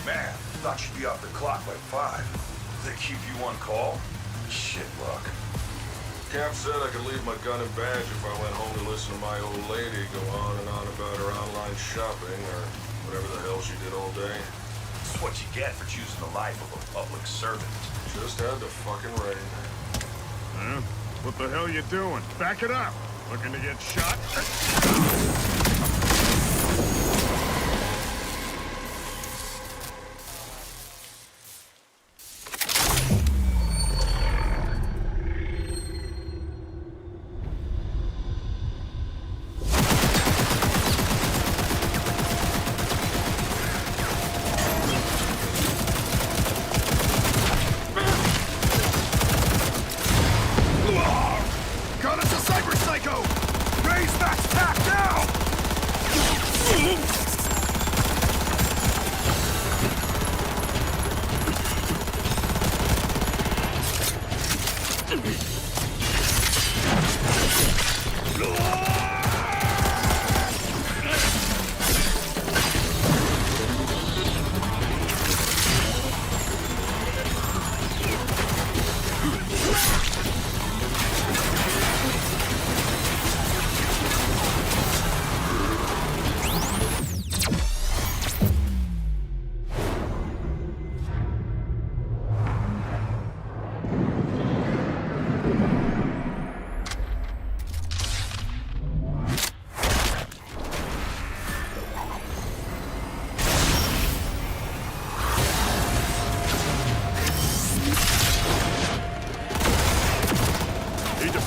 Man, thought you'd be off the clock by 5. They keep you on call? Shit luck. Camp said I could leave my gun and badge if I went home to listen to my old lady go on and on about her online shopping or whatever the hell she did all day. It's what you get for choosing the life of a public servant. Just had to fucking rain. Huh? What the hell you doing? Back it up! Looking to get shot? Got us a cyber psycho! Raise max tack now!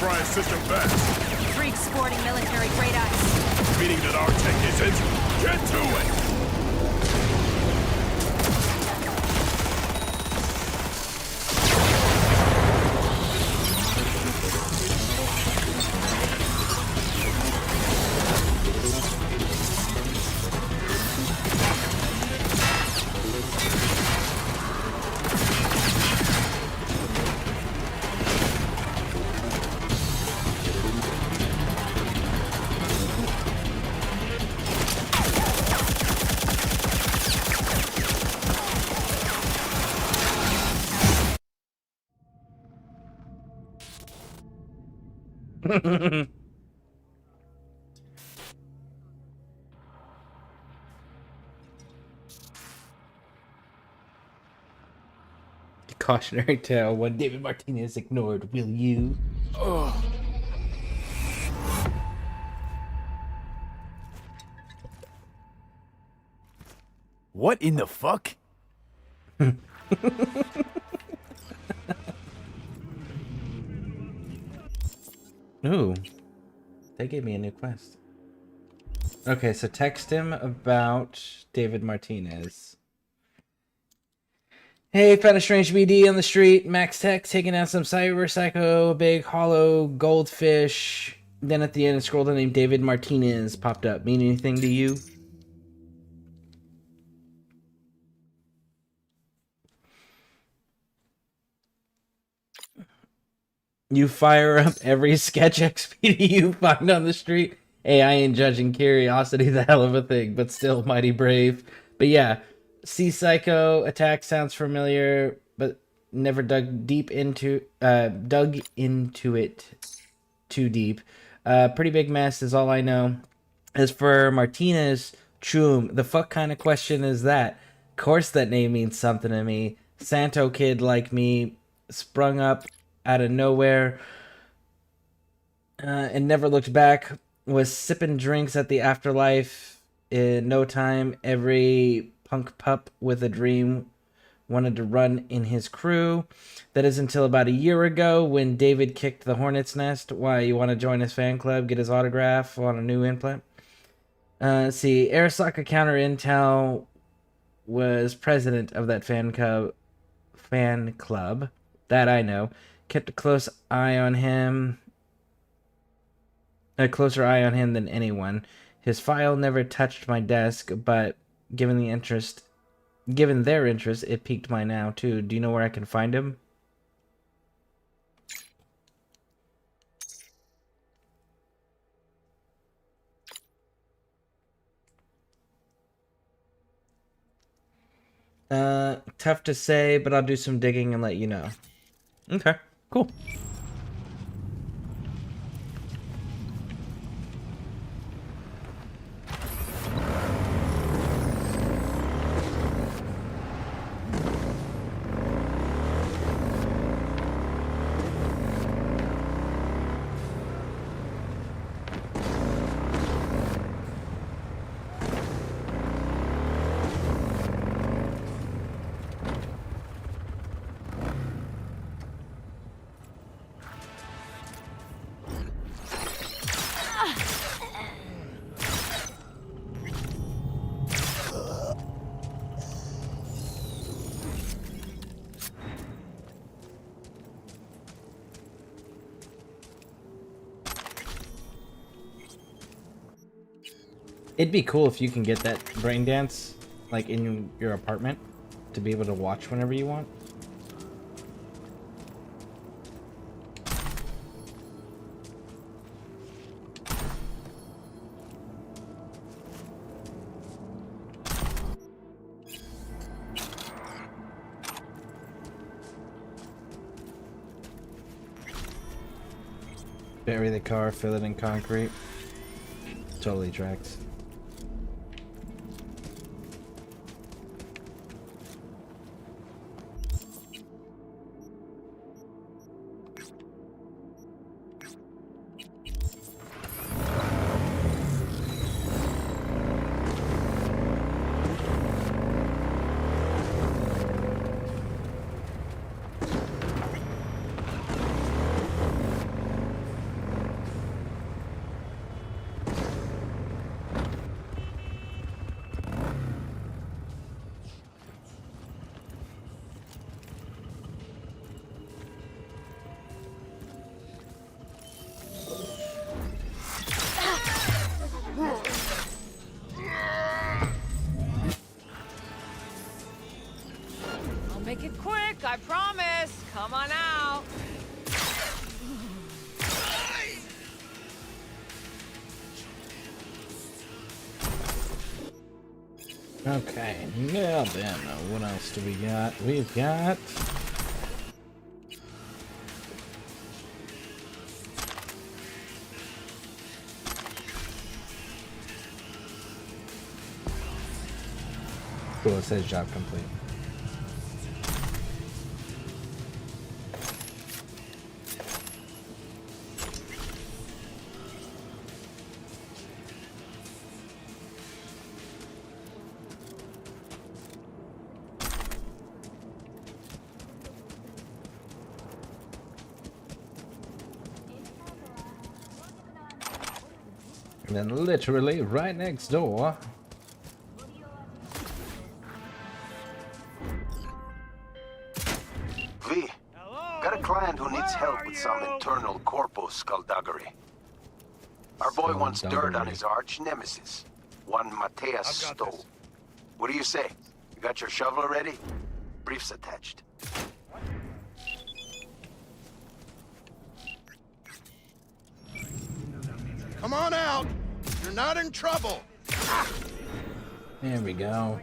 Fry a system fast. Freak sporting military grade ice. Meaning that our tech isn't. Get to it! Cautionary tale: when David Martinez ignored, will you? Ugh. What in the fuck? Ooh. They gave me a new quest. Okay, so text him about David Martinez. Hey, found a strange BD on the street. Max Tech taking out some cyber psycho, a big hollow goldfish. Then at the end, a scroll named David Martinez popped up. Mean anything to you? You fire up every sketch XPD you find on the street. Hey, I ain't judging curiosity, the hell of a thing, but still mighty brave. But yeah, Sea Psycho attack sounds familiar, but never dug into it too deep. Pretty big mess is all I know. As for Martinez, Choom, the fuck kind of question is that? Of course that name means something to me. Santo kid like me, sprung up out of nowhere and never looked back, was sipping drinks at the afterlife in no time. Every punk pup with a dream wanted to run in his crew. That is until about a year ago when David kicked the hornet's nest. Why, you want to join his fan club, get his autograph on a new implant? See, Arasaka Counter Intel was president of that fan club. That I know. Kept a closer eye on him than anyone. His file never touched my desk, but given their interest, it piqued mine now too. Do you know where I can find him? Tough to say, but I'll do some digging and let you know. Okay, cool. It'd be cool if you can get that brain dance, like, in your apartment, to be able to watch whenever you want. Bury the car, fill it in concrete. Totally tracks. Make it quick, I promise. Come on out. Okay, now then, what else do we got? We've got... Cool, it says job complete. And then literally right next door. V, got a client who needs help with some internal corpo skullduggery. Our boy wants dirt on his arch nemesis, one Mateus Stowe. What do you say? You got your shovel ready? Briefs attached. Come on out. You're not in trouble. There we go.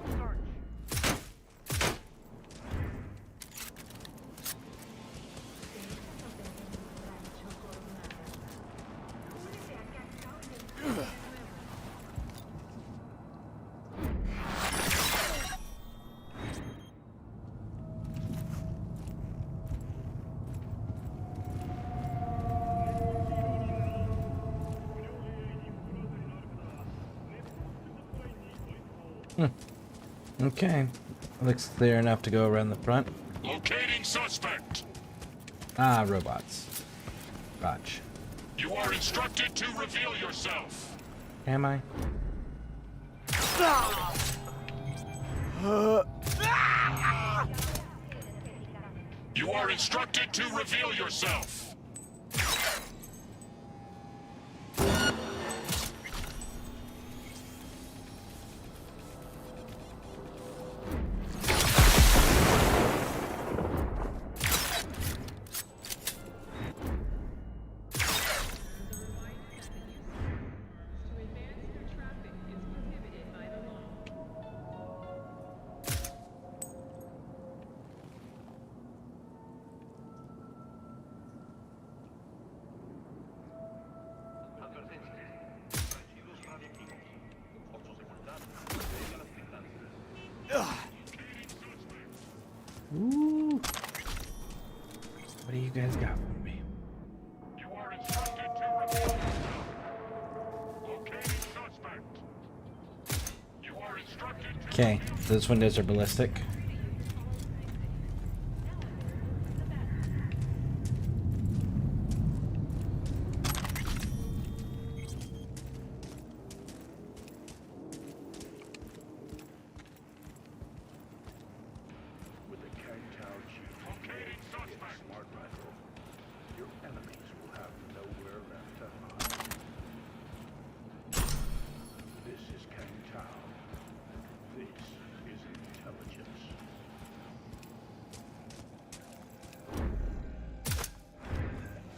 Okay. Looks clear enough to go around the front. Locating suspect. Ah, robots. Gotch. You are instructed to reveal yourself. Am I? You are instructed to reveal yourself. Ooh. What do you guys got for me? You are instructed to reveal yourself. Locating suspect. You are instructed to Okay, those windows are ballistic.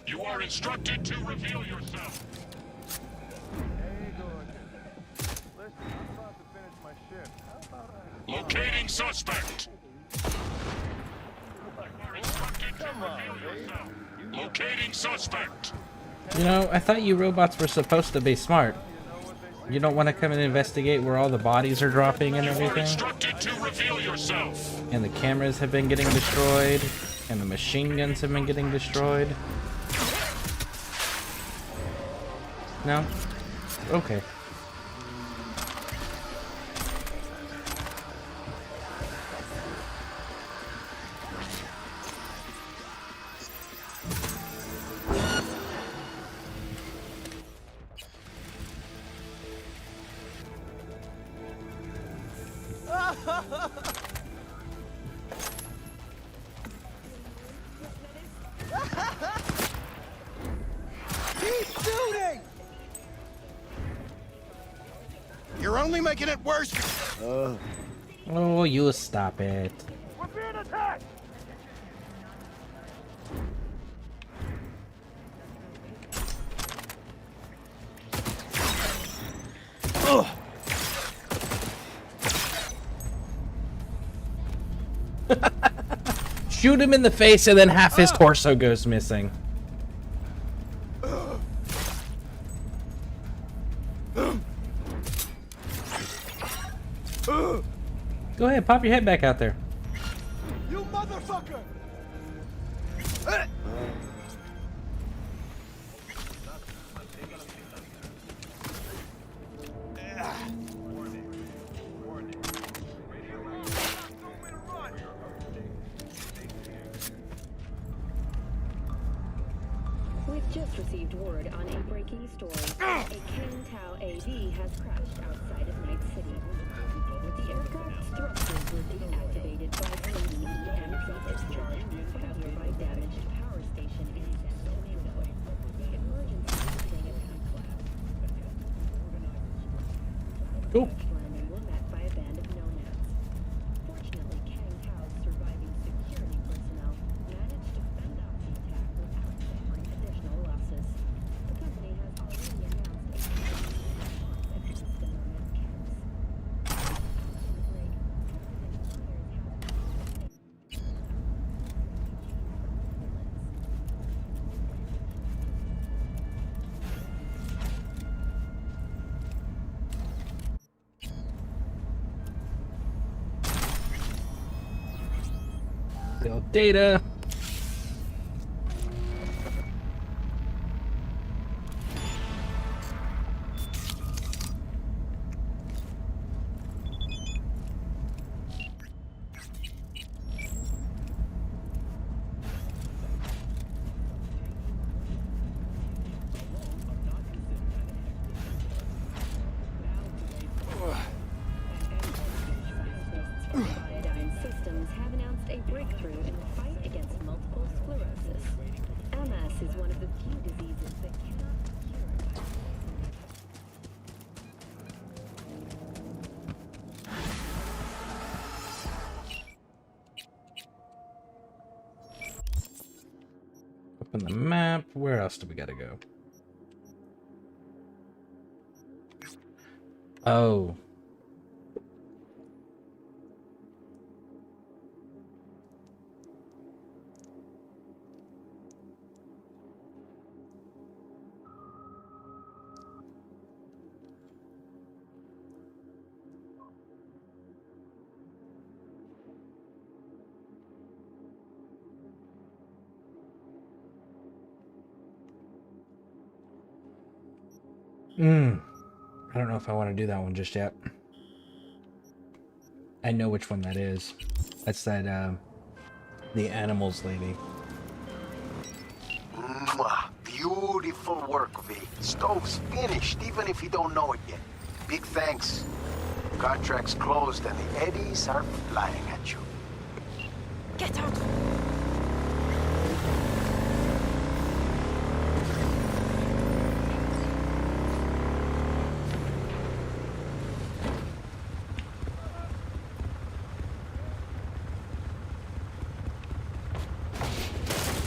You are instructed to reveal yourself. Locating suspect. You are instructed to reveal yourself. Locating suspect. You know, I thought you robots were supposed to be smart. You don't want to come and investigate where all the bodies are dropping and You are everything? instructed to reveal yourself. And the cameras have been getting destroyed, and the machine guns have been getting destroyed. No? Okay. Keep shooting! You're only making it worse. Oh, you stop it. We're being attacked! Ugh. Shoot him in the face and then half his torso goes missing. Go ahead, pop your head back out there. You motherfucker! We've just received received word on a breaking story. A Kang Tao AV has crashed outside of Night City. The aircraft's thrusters were deactivated by safety and pre-discharge from a nearby damaged power station in San Domingo. Emergency landing at Cool. landing were met by a band of nomads. Fortunately, Kang Tao's surviving security personnel managed to fend off the attack without suffering additional losses. The company has already announced a response against the nomad camps. Still data. Iodine Systems have announced a breakthrough in the fight against multiple sclerosis. MS is one of the few diseases that cannot be cured. Open the map. Where else do we gotta go? Oh. I don't know if I want to do that one just yet. I know which one that is. That's that, the animals lady. Mwah. Beautiful work, V. Stove's finished, even if you don't know it yet. Big thanks. Contract's closed and the eddies are flying at you. Get out!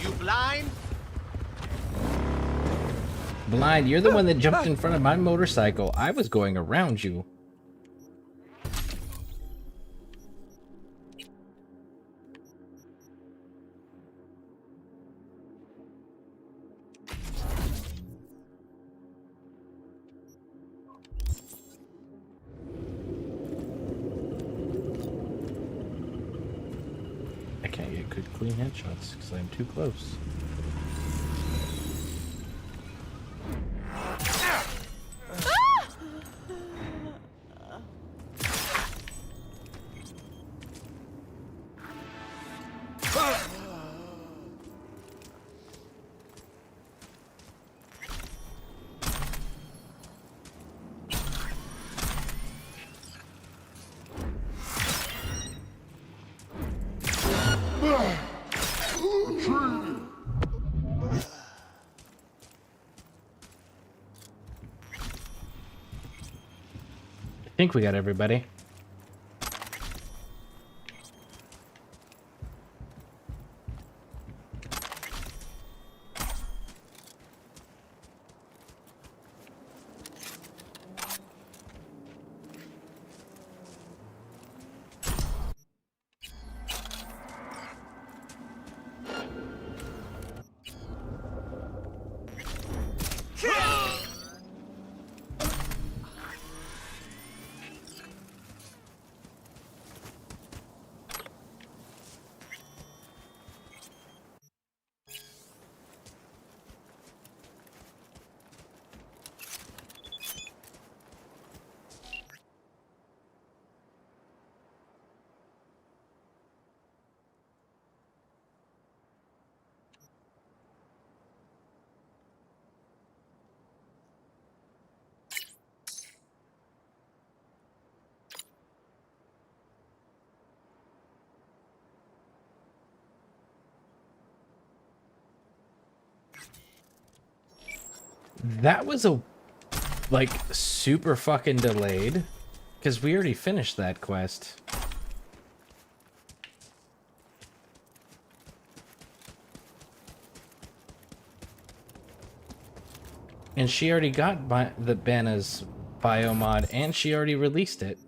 You blind? Blind, you're the one that jumped in front of my motorcycle. I was going around you. I can't get good clean headshots because I'm too close. I think we got everybody. That was like super fucking delayed because we already finished that quest. And she already got the Banna's biomod, and she already released it.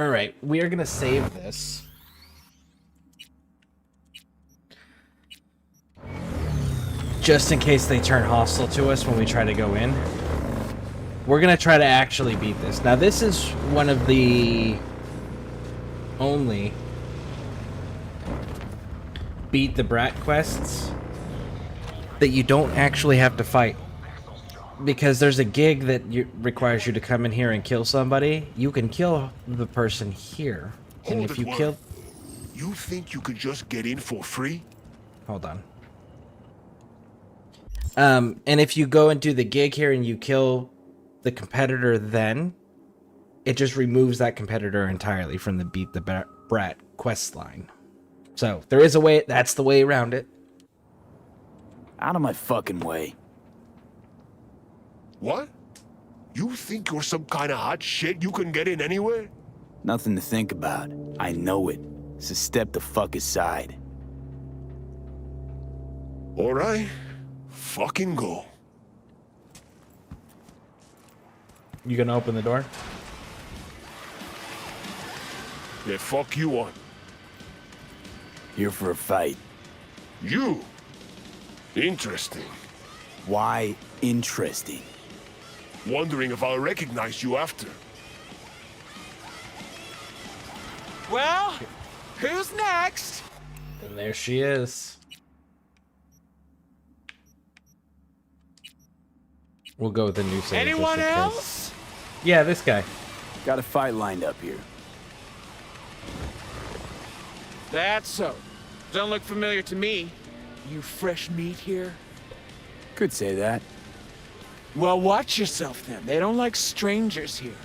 Alright, we are going to save this. Just in case they turn hostile to us when we try to go in. We're going to try to actually beat this. Now, this is one of the only beat the Brat quests that you don't actually have to fight, because there's a gig that requires you to come in here and kill somebody. You can kill the person here, and if you kill... You think you could just get in for free? Hold on. And if you go and do the gig here and you kill the competitor, then it just removes that competitor entirely from the Beat the Brat quest line. So there is a way. That's the way around it. Out of my fucking way. What? You think you're some kind of hot shit you can get in anywhere? Nothing to think about. I know it. So step the fuck aside. All right. Fucking go. You gonna open the door? Yeah, fuck you on. Here for a fight. You? Interesting. Why interesting? Wondering if I'll recognize you after. Well, who's next? And there she is. We'll go with the new save. Anyone else? Yeah, this guy. Got a fight lined up here. That's so. Don't look familiar to me. You fresh meat here? Could say that. Well, watch yourself then. They don't like strangers here.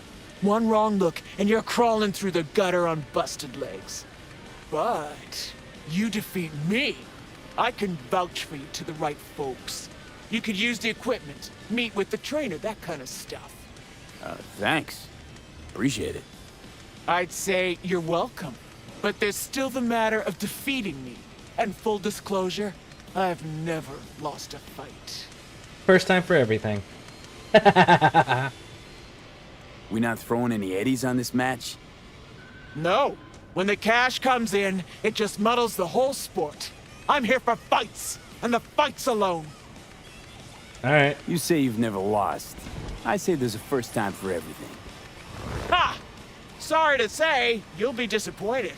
One wrong look, and you're crawling through the gutter on busted legs. But you defeat me, I can vouch for you to the right folks. You could use the equipment, meet with the trainer, that kind of stuff. Thanks. Appreciate it. I'd say you're welcome. But there's still the matter of defeating me. And full disclosure, I've never lost a fight. First time for everything. We not throwing any eddies on this match? No. When the cash comes in, it just muddles the whole sport. I'm here for fights, and the fights alone. Alright. You say you've never lost. I say there's a first time for everything. Ha! Sorry to say, you'll be disappointed.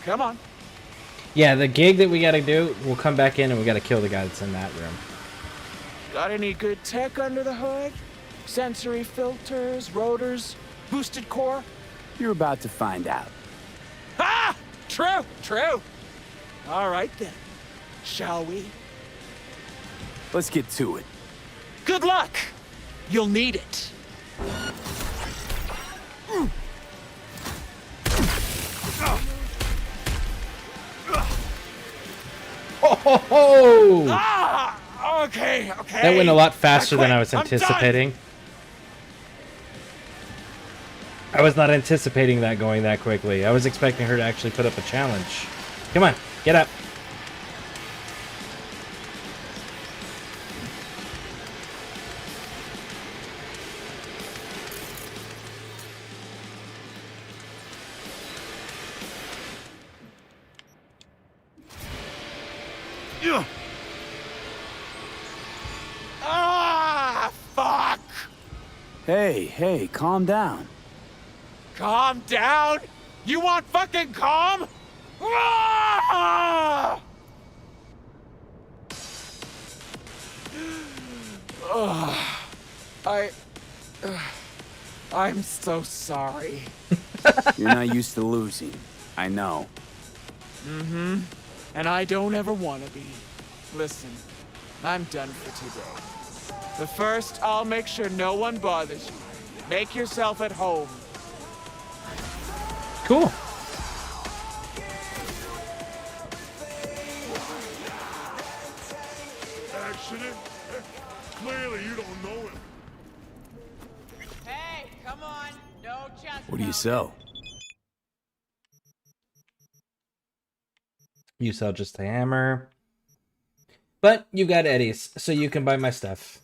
Come on. Yeah, the gig that we gotta do, we'll come back in and we gotta kill the guy that's in that room. Got any good tech under the hood? Sensory filters, rotors, boosted core? You're about to find out. Ha! True, true. All right then. Shall we? Let's get to it. Good luck! You'll need it. Ho ho ho! Ah! Okay. That went a lot faster than I was anticipating. I was not anticipating that going that quickly. I was expecting her to actually put up a challenge. Come on, get up. Ah! Fuck! Hey, calm down. Calm down? You want fucking calm? Ah! I'm so sorry. You're not used to losing. I know. Mm-hmm. And I don't ever want to be. Listen, I'm done for today. But first, I'll make sure no one bothers you. Make yourself at home. Cool. accident? Clearly you don't know him. Hey, come on. No chest. What do you sell? You sell just a hammer. But you got Eddie's, so you can buy my stuff.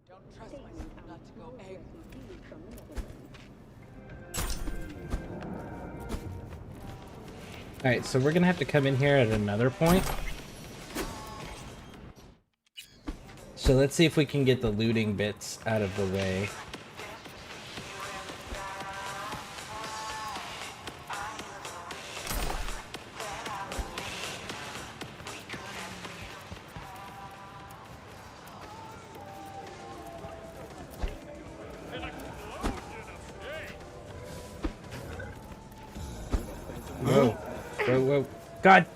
Don't trust myself not to go egg. Alright, so we're gonna have to come in here at another point. So let's see if we can get the looting bits out of the way. Whoa. Whoa, whoa. God!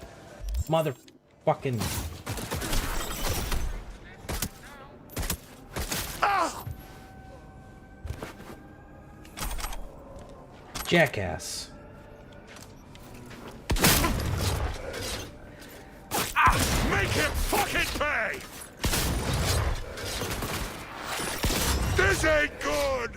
Motherfucking... Jackass. Make him fucking pay! This ain't good!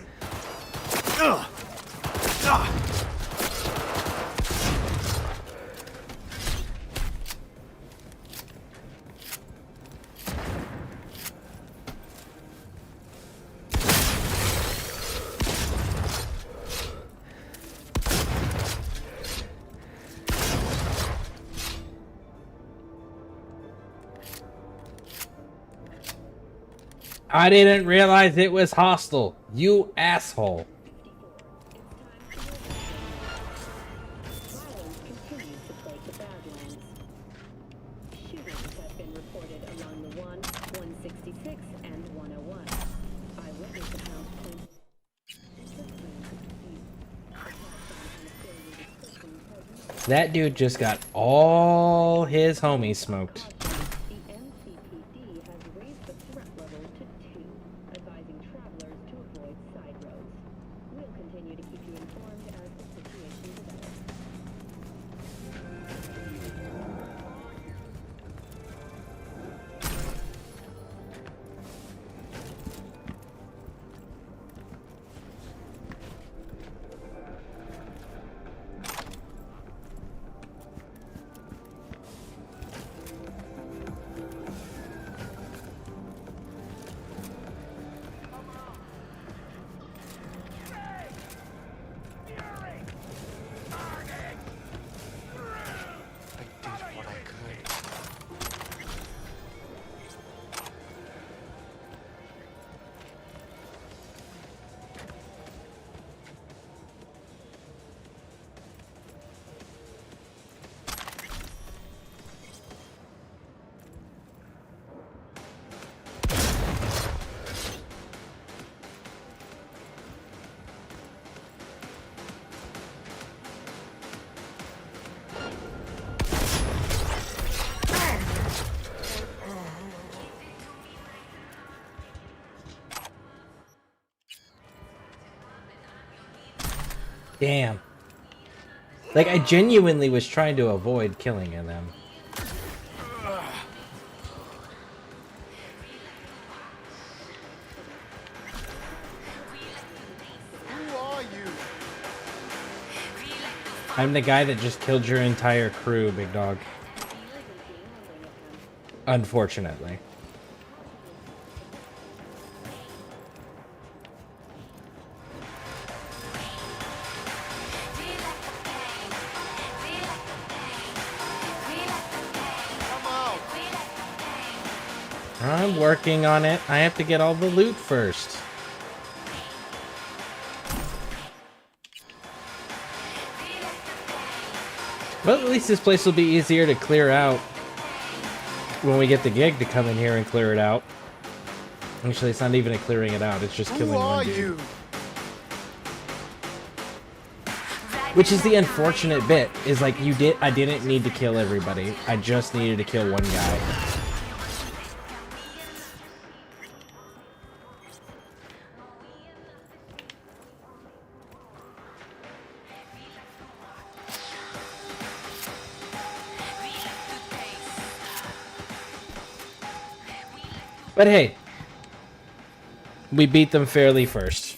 I didn't realize it was hostile. You asshole. Violence continues to plague the Badlands. Shootings have been reported along the 166, and 101. Eyewitness accounts point That dude just got all his homies smoked. the NCPD has raised the threat level to 2, advising travelers to avoid side roads. We'll continue to keep you informed as the situation develops. Damn. Like, I genuinely was trying to avoid killing them. Who are you? I'm the guy that just killed your entire crew, big dog. Unfortunately. Come out! I'm working on it. I have to get all the loot first. Well, at least this place will be easier to clear out when we get the gig to come in here and clear it out. Actually, it's not even a clearing it out. It's just killing one dude. Which is the unfortunate bit, is like I didn't need to kill everybody. I just needed to kill one guy. But hey, we beat them fairly first.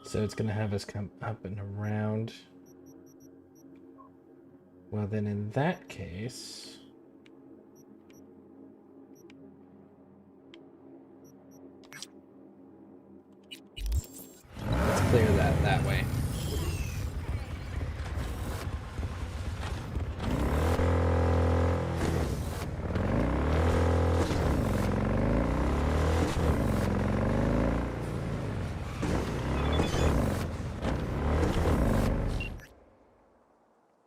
So it's gonna have us come up and around. Well, then in that case... let's clear that way.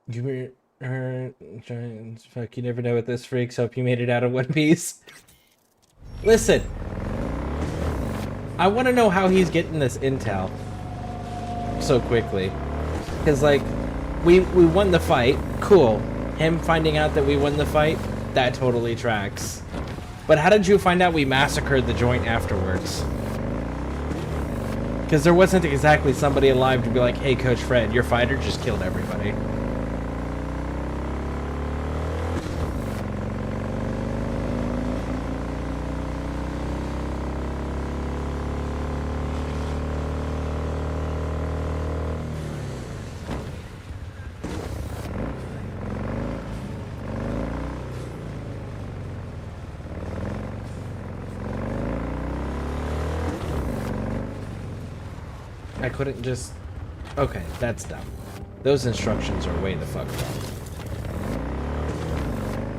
You were fuck, you never know with this freaks. Hope you made it out in one piece. Listen, I want to know how he's getting this intel so quickly. Because, like, we won the fight. Cool. Him finding out that we won the fight, that totally tracks. But how did you find out we massacred the joint afterwards? Because there wasn't exactly somebody alive to be like, hey, Coach Fred, your fighter just killed everybody. I couldn't just... Okay, that's dumb. Those instructions are way the fuck wrong.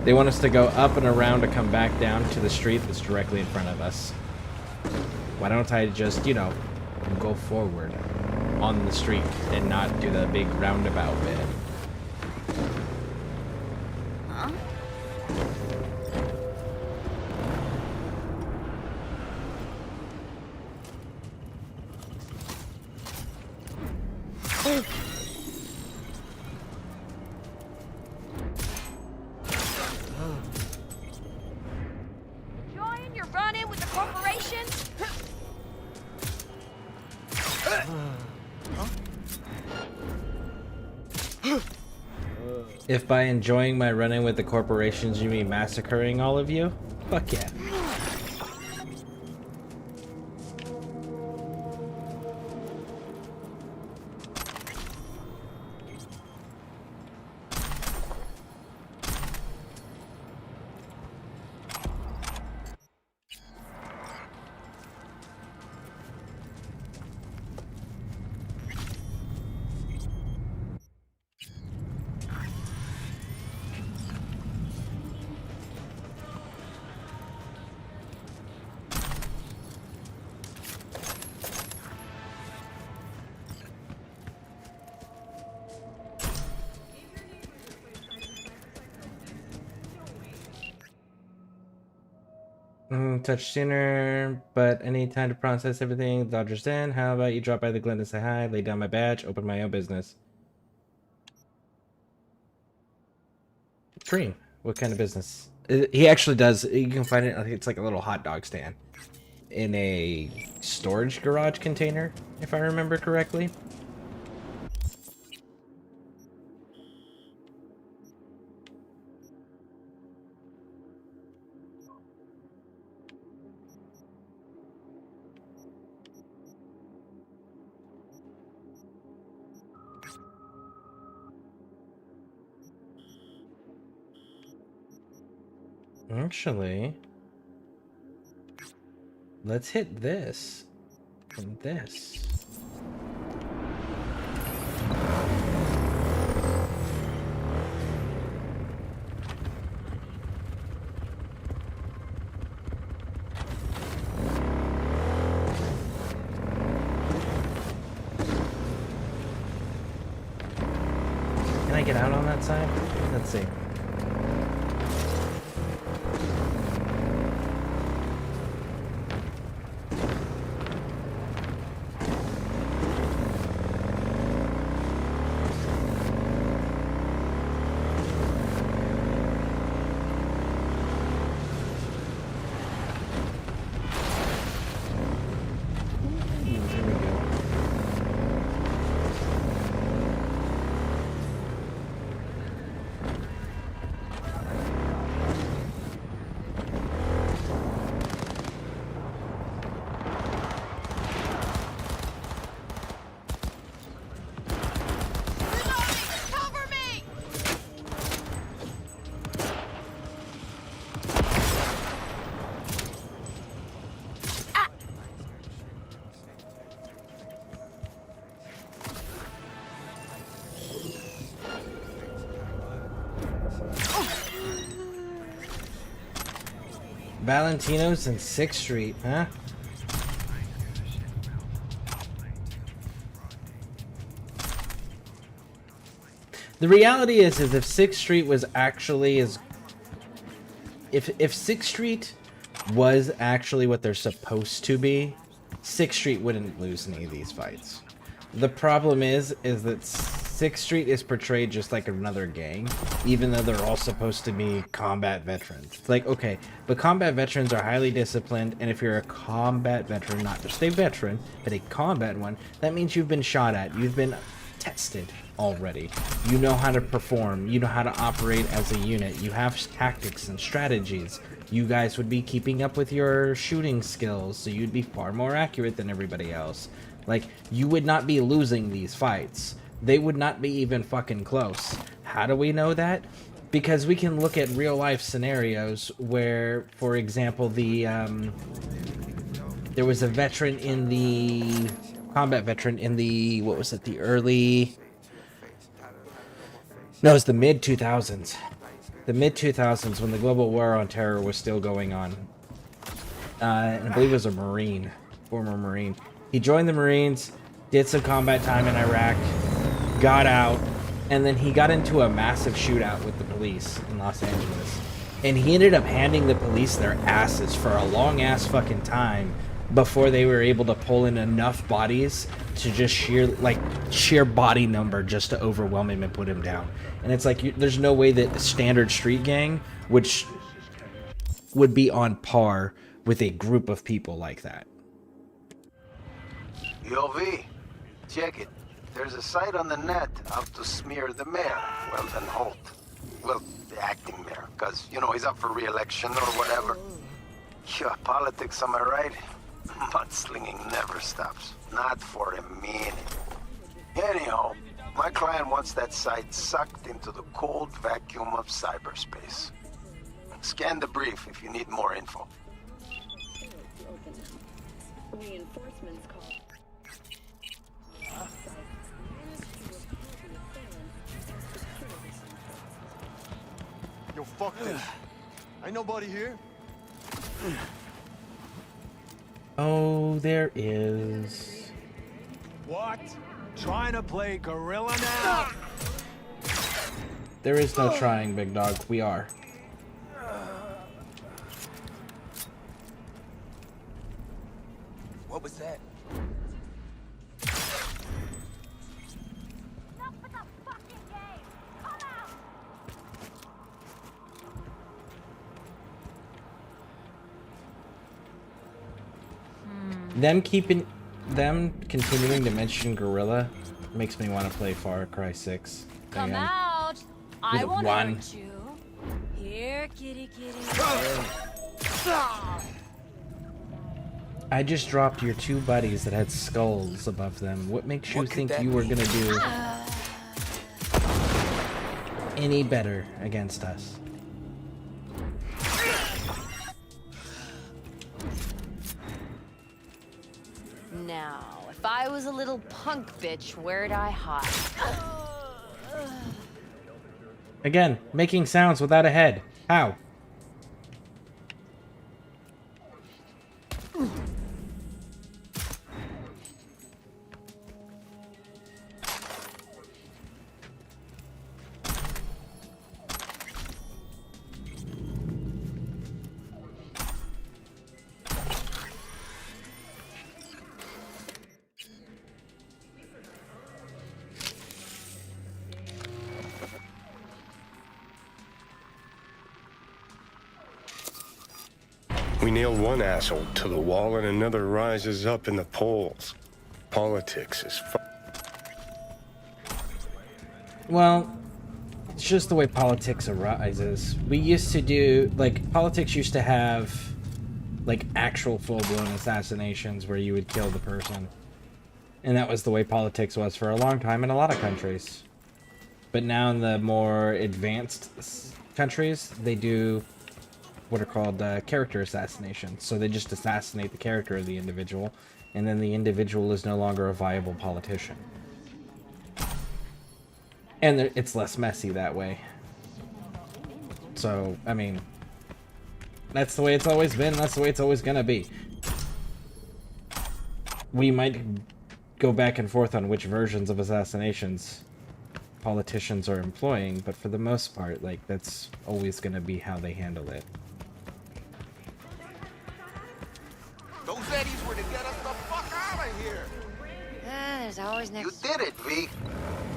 They want us to go up and around to come back down to the street that's directly in front of us. Why don't I just, you know, go forward on the street and not do the big roundabout bit? Huh? Enjoying your run-in with the corporation? If by enjoying my run-in with the corporations you mean massacring all of you, fuck yeah. Touch sooner, but I need time to process everything. Dodger's in. How about you drop by the Glen to say hi, lay down my badge, open my own business? Cream. What kind of business? He actually does. You can find it. I think it's like a little hot dog stand in a storage garage container, if I remember correctly. Actually, let's hit this and this. Can I get out on that side? Let's see. Valentino's and 6th Street, huh? The reality is if 6th Street was actually as... If 6th Street was actually what they're supposed to be, 6th Street wouldn't lose any of these fights. The problem is that 6th Street is portrayed just like another gang, even though they're all supposed to be combat veterans. It's like, okay, but combat veterans are highly disciplined, and if you're a combat veteran, not just a veteran, but a combat one, that means you've been shot at, you've been tested already. You know how to perform, you know how to operate as a unit, you have tactics and strategies. You guys would be keeping up with your shooting skills, so you'd be far more accurate than everybody else. Like, you would not be losing these fights. They would not be even fucking close. How do we know that? Because we can look at real life scenarios where, for example, there was a veteran in the combat veteran in the, what was it, the early, no, it's the mid 2000s. The mid 2000s, when the global war on terror was still going on. And I believe it was a Marine, former Marine. He joined the Marines, did some combat time in Iraq, got out, and then he got into a massive shootout with the police in Los Angeles. And he ended up handing the police their asses for a long ass fucking time before they were able to pull in enough bodies to just sheer body number just to overwhelm him and put him down. And it's like, there's no way that a standard street gang would be on par with a group of people like that. Yo, V, check it. There's a site on the net out to smear the mayor, Weldon Holt. Well, the acting mayor, because, you know, he's up for re-election or whatever. Yeah, politics, am I right? Mudslinging never stops. Not for a minute. Anyhow, my client wants that site sucked into the cold vacuum of cyberspace. Scan the brief if you need more info. Reinforcements call. Yo, fuck this. Ain't nobody here? Oh, there is. What? Trying to play gorilla now? There is no trying, big dog. We are. What was that? Them continuing to mention Gorilla makes me want to play Far Cry 6 Come again. out. I With won't one. hurt you. Here, kitty kitty. I just dropped your two buddies that had skulls above them. What makes you think you were gonna do any better against us? Now, if I was a little punk bitch, where'd I hide? Again, making sounds without a head. How? We nail one asshole to the wall and another rises up in the polls. Politics is Well, it's just the way politics arises. We used to do, like, politics used to have, like, actual full-blown assassinations where you would kill the person. And that was the way politics was for a long time in a lot of countries. But now in the more advanced countries, they do what are called character assassinations. So they just assassinate the character of the individual, and then the individual is no longer a viable politician. And it's less messy that way. So, I mean, that's the way it's always been, that's the way it's always gonna be. We might go back and forth on which versions of assassinations politicians are employing, but for the most part, like, that's always gonna be how they handle it. Those Eddies were to get us the fuck out of here. There's always next. You did it, V.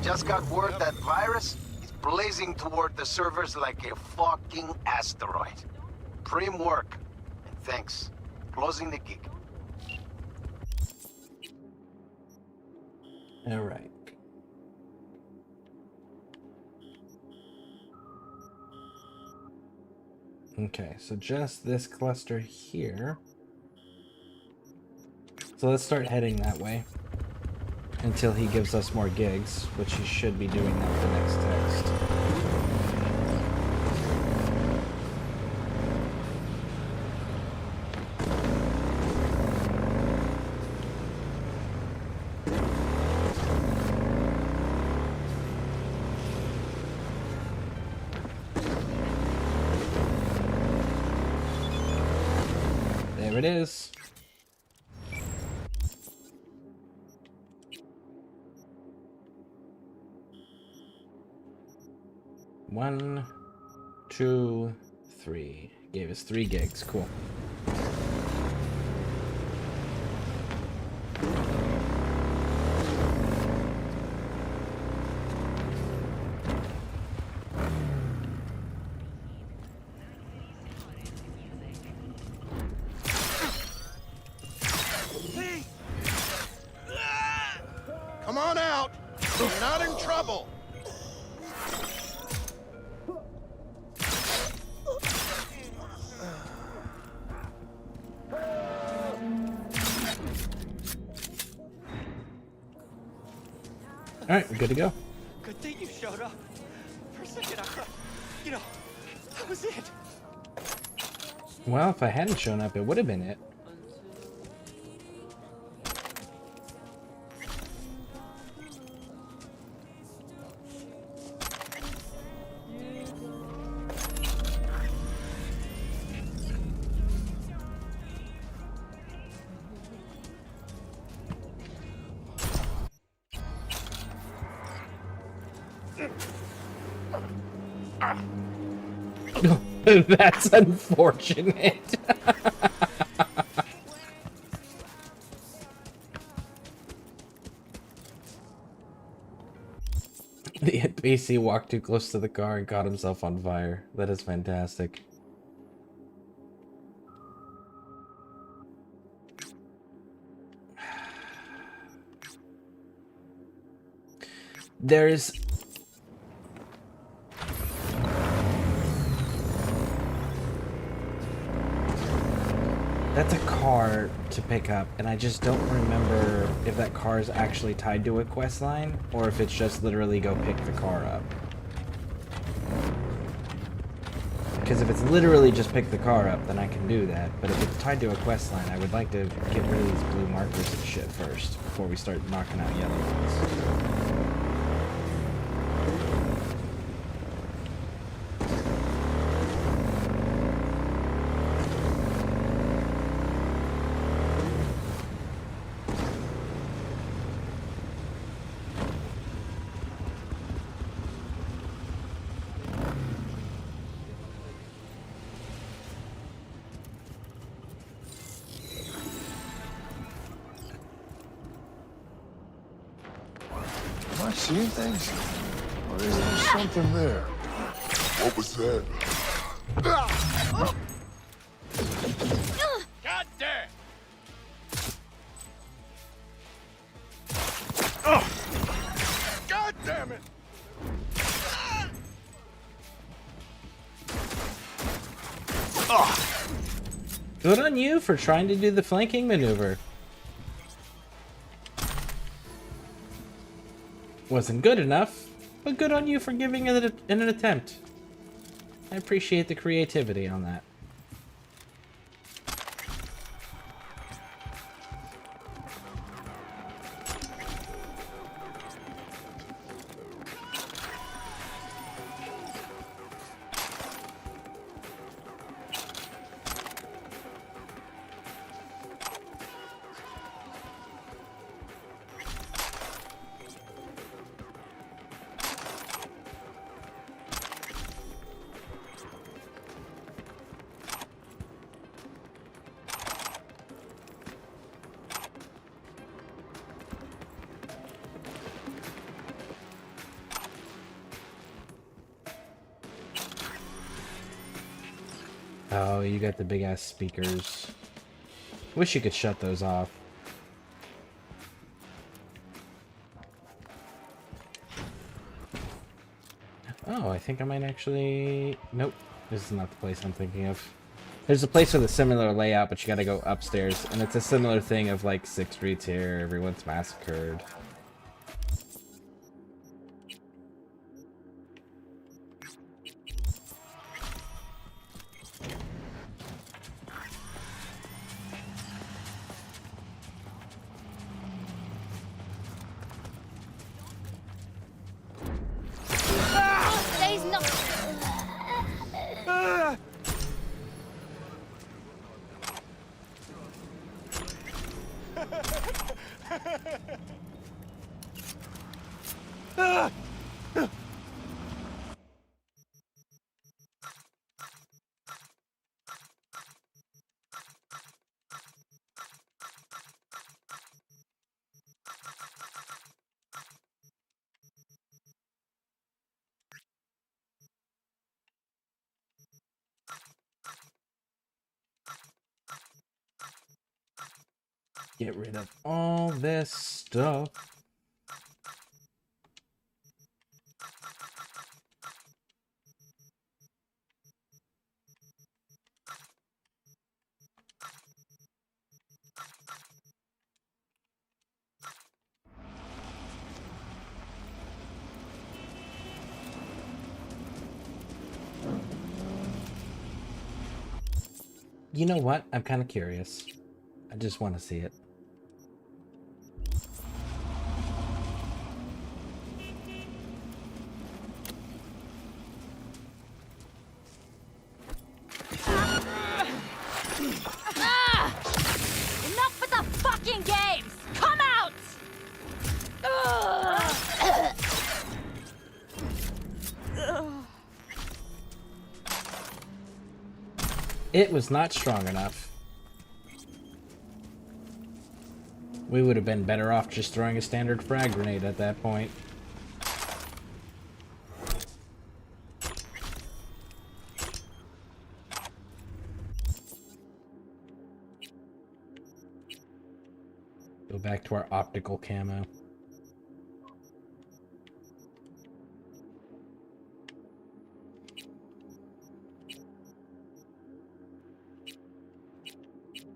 Just got word that virus is blazing toward the servers like a fucking asteroid. Prim work. And thanks. Closing the gig. All right. Okay, so just this cluster here. So let's start heading that way until he gives us more gigs, which he should be doing that with the next text. There it is. One, 2, 3. Gave us 3 gigs. Cool. Come on out. You're not in trouble. Alright, we're good to go. Good thing you showed up. For a second, I thought, you know, that was it. Well, if I hadn't shown up, it would have been it. That's unfortunate. The NPC walked too close to the car and caught himself on fire. That is fantastic. There's... That's a car to pick up, and I just don't remember if that car is actually tied to a quest line, or if it's just literally go pick the car up. Because if it's literally just pick the car up, then I can do that. But if it's tied to a quest line, I would like to get rid of these blue markers and shit first, before we start knocking out yellow ones. Am I seeing things? Or is there something there? What was that? God damn! God damn it! Good on you for trying to do the flanking maneuver. Wasn't good enough, but good on you for giving it an attempt. I appreciate the creativity on that. Oh, you got the big ass speakers. Wish you could shut those off. Oh, I think I might actually... Nope, this is not the place I'm thinking of. There's a place with a similar layout, but you gotta go upstairs, and it's a similar thing of like 6 streets here, everyone's massacred. There's no... Get rid of all this stuff. You know what? I'm kind of curious. I just want to see it. Enough with the fucking games! Come out! It was not strong enough. We would have been better off just throwing a standard frag grenade at that point. Go back to our optical camo.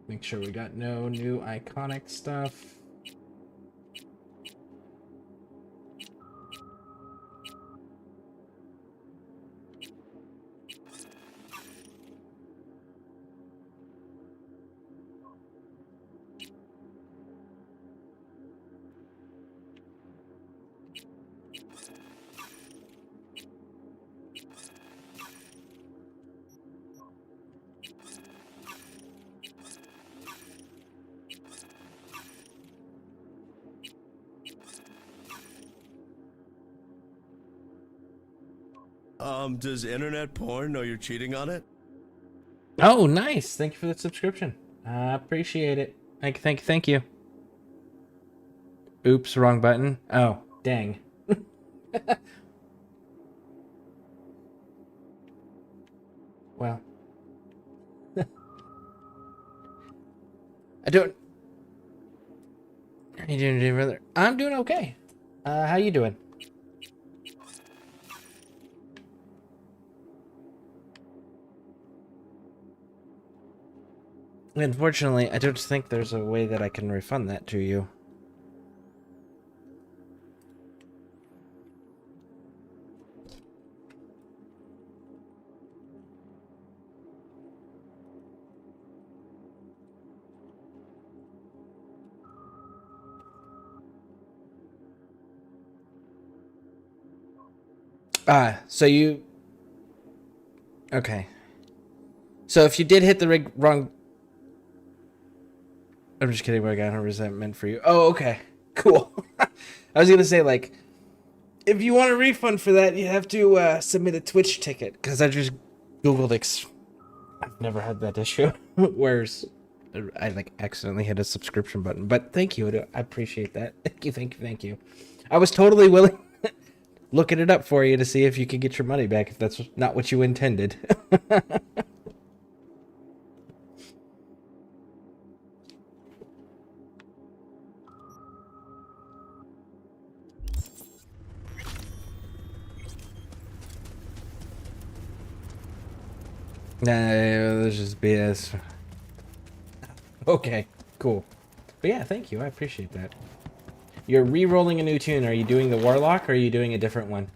Make sure we got no new iconic stuff. Does internet porn know you're cheating on it? Oh, nice. Thank you for the subscription. I appreciate it. Thank you. Oops, wrong button. Oh, dang. Well. How you doing, brother? I'm doing okay. How you doing? Unfortunately, I don't think there's a way that I can refund that to you. So you... Okay. So if you did hit the wrong... I'm just kidding, but I got no resentment for you. Oh, okay. Cool. I was gonna say, like, if you want a refund for that, you have to submit a Twitch ticket, because I just Googled I've never had that issue. Whereas I, like, accidentally hit a subscription button. But thank you. I appreciate that. Thank you. I was totally willing looking it up for you to see if you could get your money back if that's not what you intended. Nah, that's just BS. Okay, cool. But yeah, thank you. I appreciate that. You're re-rolling a new tune. Are you doing the Warlock or are you doing a different one?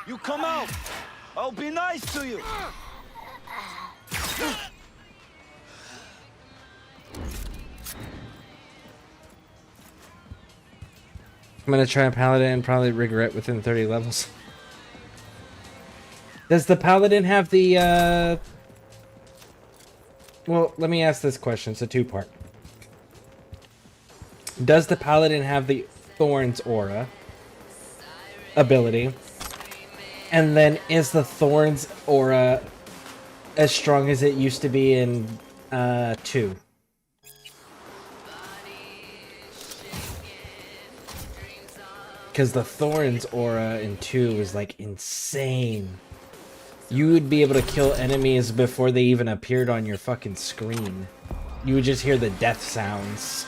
You come out! I'll be nice to you! I'm gonna try a Paladin and probably regret within 30 levels. Does the Paladin have the, Well, let me ask this question. It's a two-part. Does the Paladin have the Thorns aura ability? And then is the Thorns aura as strong as it used to be in 2? Because the Thorns aura in 2 was like insane. You would be able to kill enemies before they even appeared on your fucking screen. You would just hear the death sounds.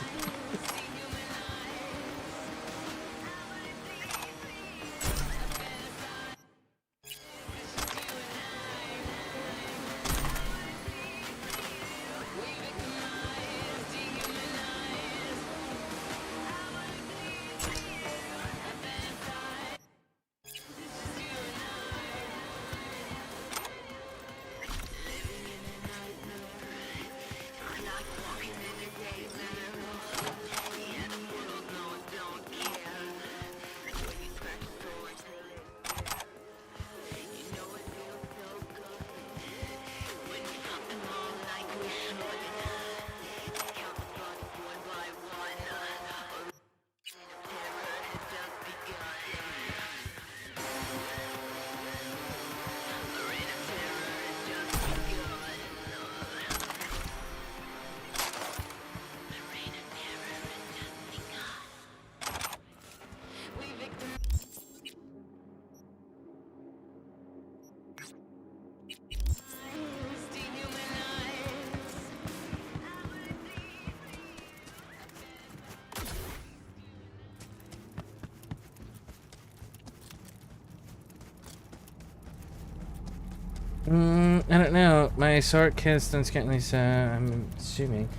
I don't know. My sword cast unskillingly, so I'm assuming.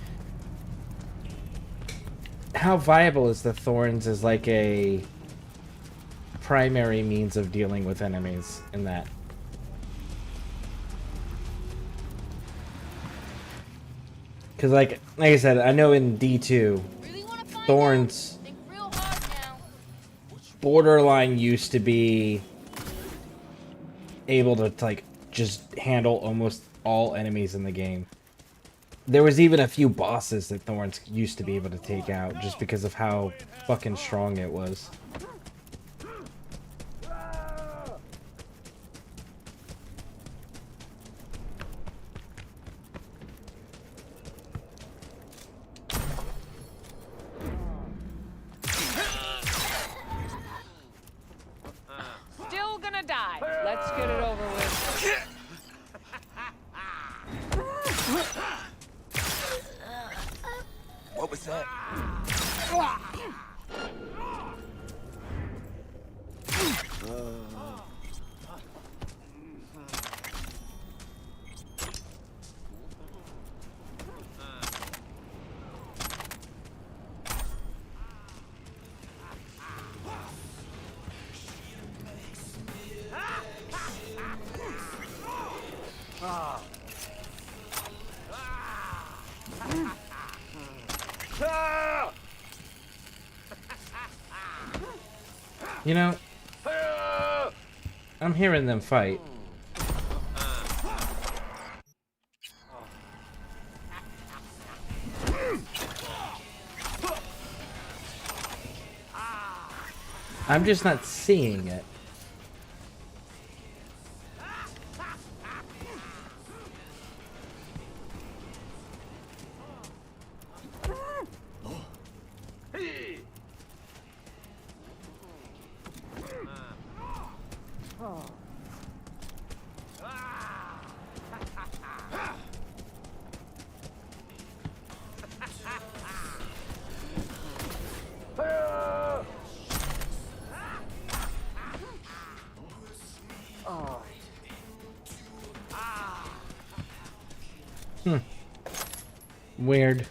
How viable is the Thorns as like a primary means of dealing with enemies in that? Because like I said, I know in D2, Thorns borderline used to be able to like just handle almost all enemies in the game. There was even a few bosses that Thorns used to be able to take out just because of how fucking strong it was. Still gonna die. Let's get it over with. What was that? You know, I'm hearing them fight. I'm just not seeing it. Weird.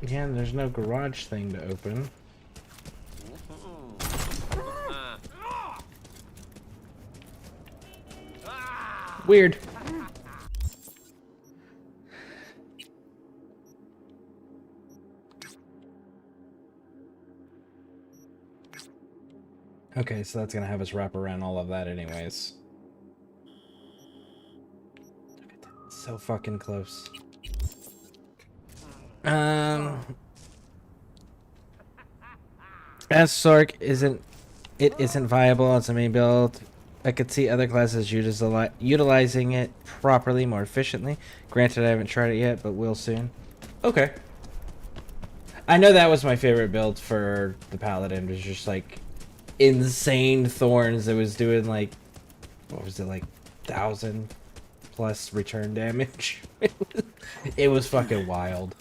Yeah, and there's no garage thing to open. Weird. Okay, so that's gonna have us wrap around all of that anyways. So fucking close. As Sork isn't viable as a main build. I could see other classes utilizing it properly, more efficiently. Granted, I haven't tried it yet, but will soon. Okay. I know that was my favorite build for the Paladin, was just like insane thorns that was doing like, what was it, like 1,000 plus return damage. It was fucking wild.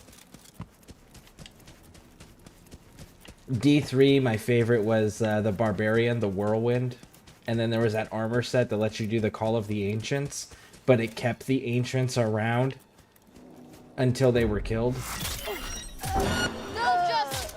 D3, my favorite was the Barbarian, the Whirlwind. And then there was that armor set that lets you do the Call of the Ancients, but it kept the Ancients around until they were killed. No, just...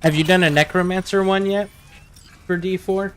Have you done a Necromancer one yet for D4?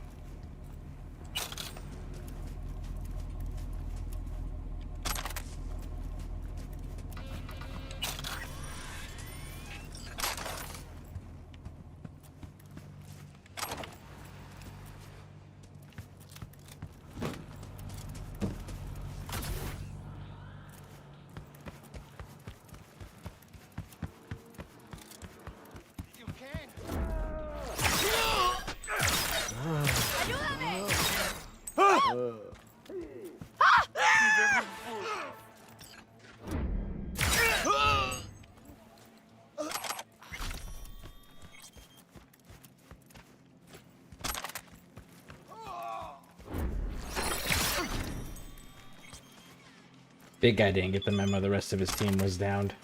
Big guy didn't get the memo. The rest of his team was downed.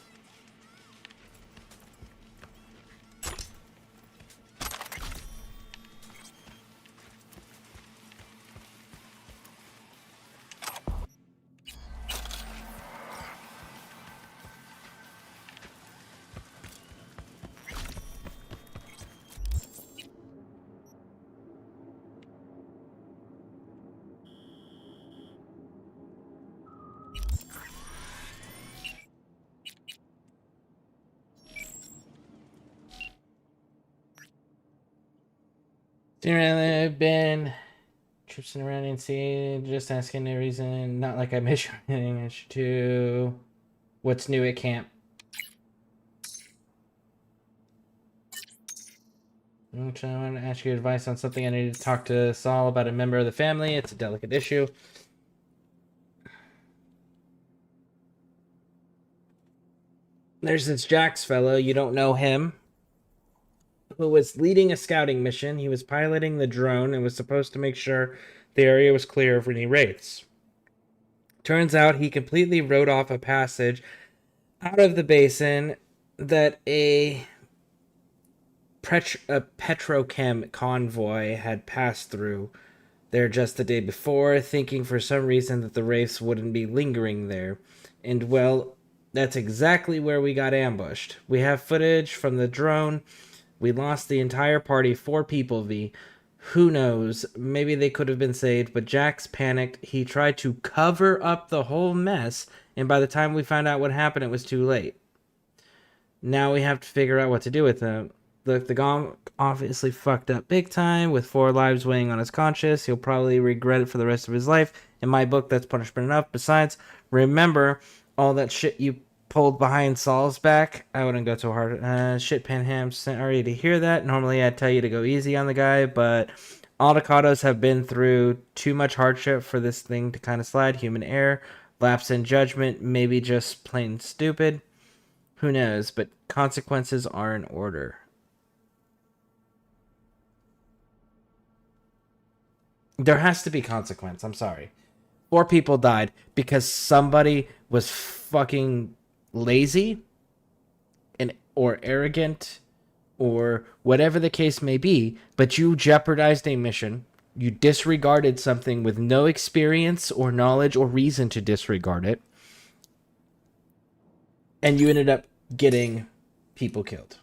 I've been tripping around and seeing, just asking no reason. Not like I miss you or anything. I should too. What's new at camp? I want to ask your advice on something. I need to talk to Saul about a member of the family. It's a delicate issue. There's this Jax fellow. You don't know him. Who was leading a scouting mission. He was piloting the drone and was supposed to make sure the area was clear of any wraiths. Turns out he completely wrote off a passage out of the basin that a petrochem convoy had passed through there just the day before, thinking for some reason that the wraiths wouldn't be lingering there. And well, that's exactly where we got ambushed. We have footage from the drone. We lost the entire party, 4 people, V. Who knows? Maybe they could have been saved, but Jax panicked. He tried to cover up the whole mess, and by the time we found out what happened, it was too late. Now we have to figure out what to do with him. Look, the Gom obviously fucked up big time, with 4 lives weighing on his conscience. He'll probably regret it for the rest of his life. In my book, that's punishment enough. Besides, remember all that shit you pulled behind Saul's back. I wouldn't go too hard. Shit, Panham, sorry to hear that. Normally I'd tell you to go easy on the guy, but Aldecados have been through too much hardship for this thing to kind of slide. Human error, lapse in judgment, maybe just plain stupid. Who knows, but consequences are in order. There has to be consequence, I'm sorry. 4 people died because somebody was fucking lazy and or arrogant or whatever the case may be, but you jeopardized a mission. You disregarded something with no experience or knowledge or reason to disregard it. And you ended up getting people killed.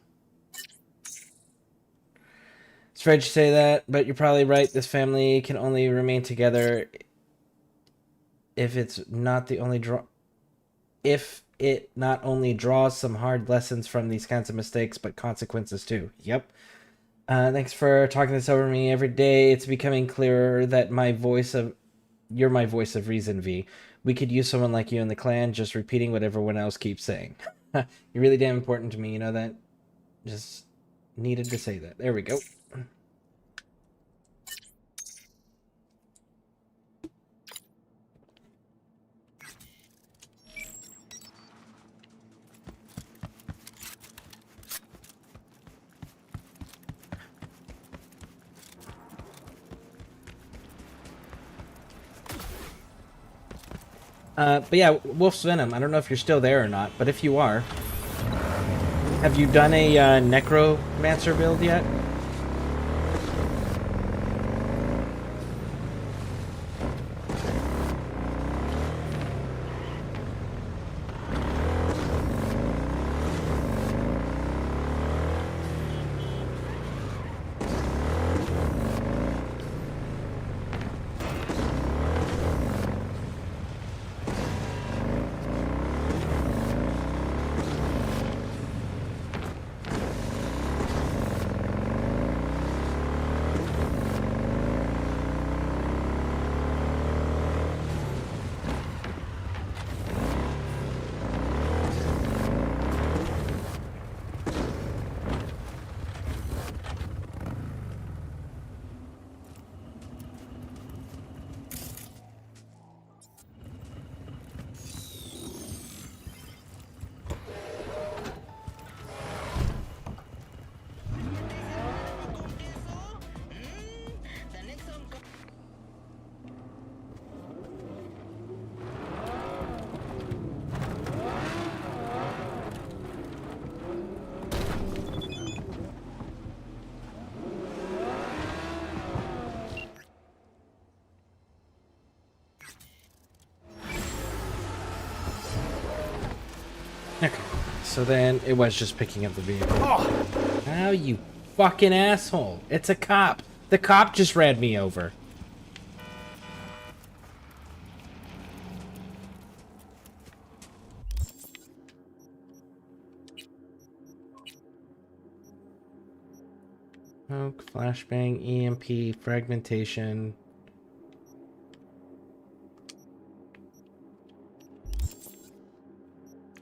It's afraid to say that, but you're probably right. This family can only remain together if it's not the only if it not only draws some hard lessons from these kinds of mistakes, but consequences too. Yep. Thanks for talking this over me every day. It's becoming clearer that you're my voice of reason, V. We could use someone like you in the clan, just repeating what everyone else keeps saying. You're really damn important to me, you know that? Just needed to say that. There we go. But yeah, Wolf's Venom, I don't know if you're still there or not, but if you are, have you done a Necromancer build yet? Okay, so then it was just picking up the vehicle. Oh, you fucking asshole. It's a cop. The cop just ran me over. Smoke, flashbang, EMP, fragmentation.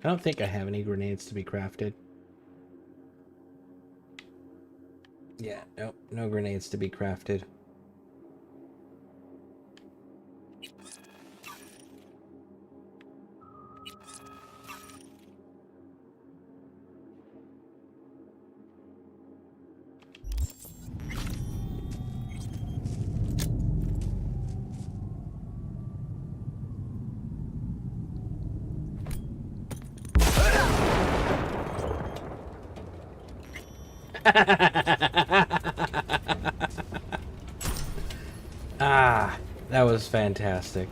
I don't think I have any grenades to be crafted. Yeah, nope, no grenades to be crafted. Ah, that was fantastic.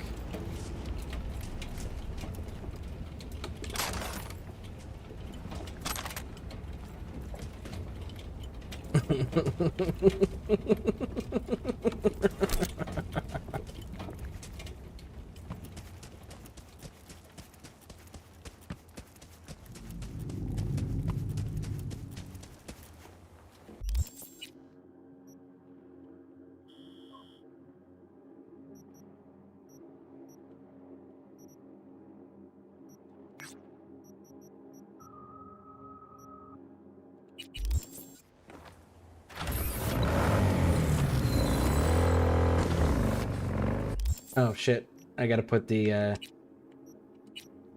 Oh shit, I gotta put the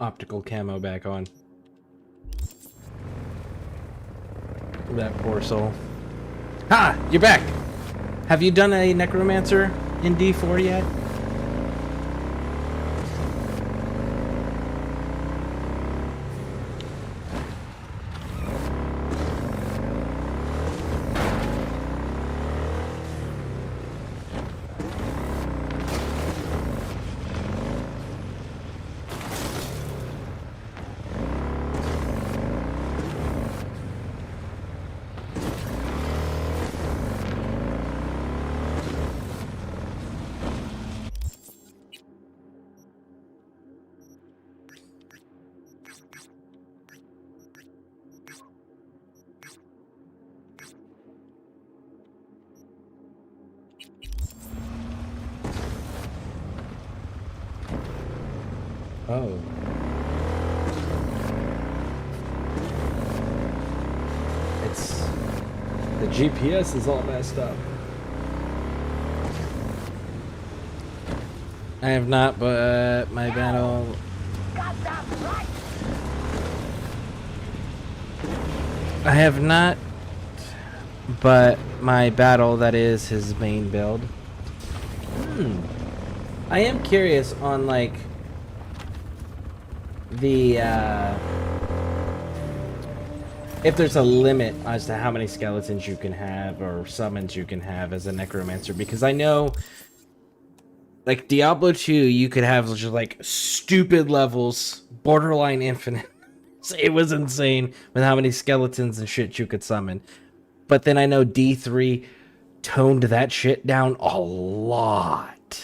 optical camo back on. That poor soul. Ha! You're back! Have you done a necromancer in D4 yet? Oh. It's... the GPS is all messed up. I have not, but my battle... I have not, but my battle, that is his main build. I am curious on, like, the, if there's a limit as to how many skeletons you can have or summons you can have as a necromancer, because I know, like, Diablo 2, you could have just, like, stupid levels, borderline infinite. It was insane with how many skeletons and shit you could summon. But then I know D3 toned that shit down a lot.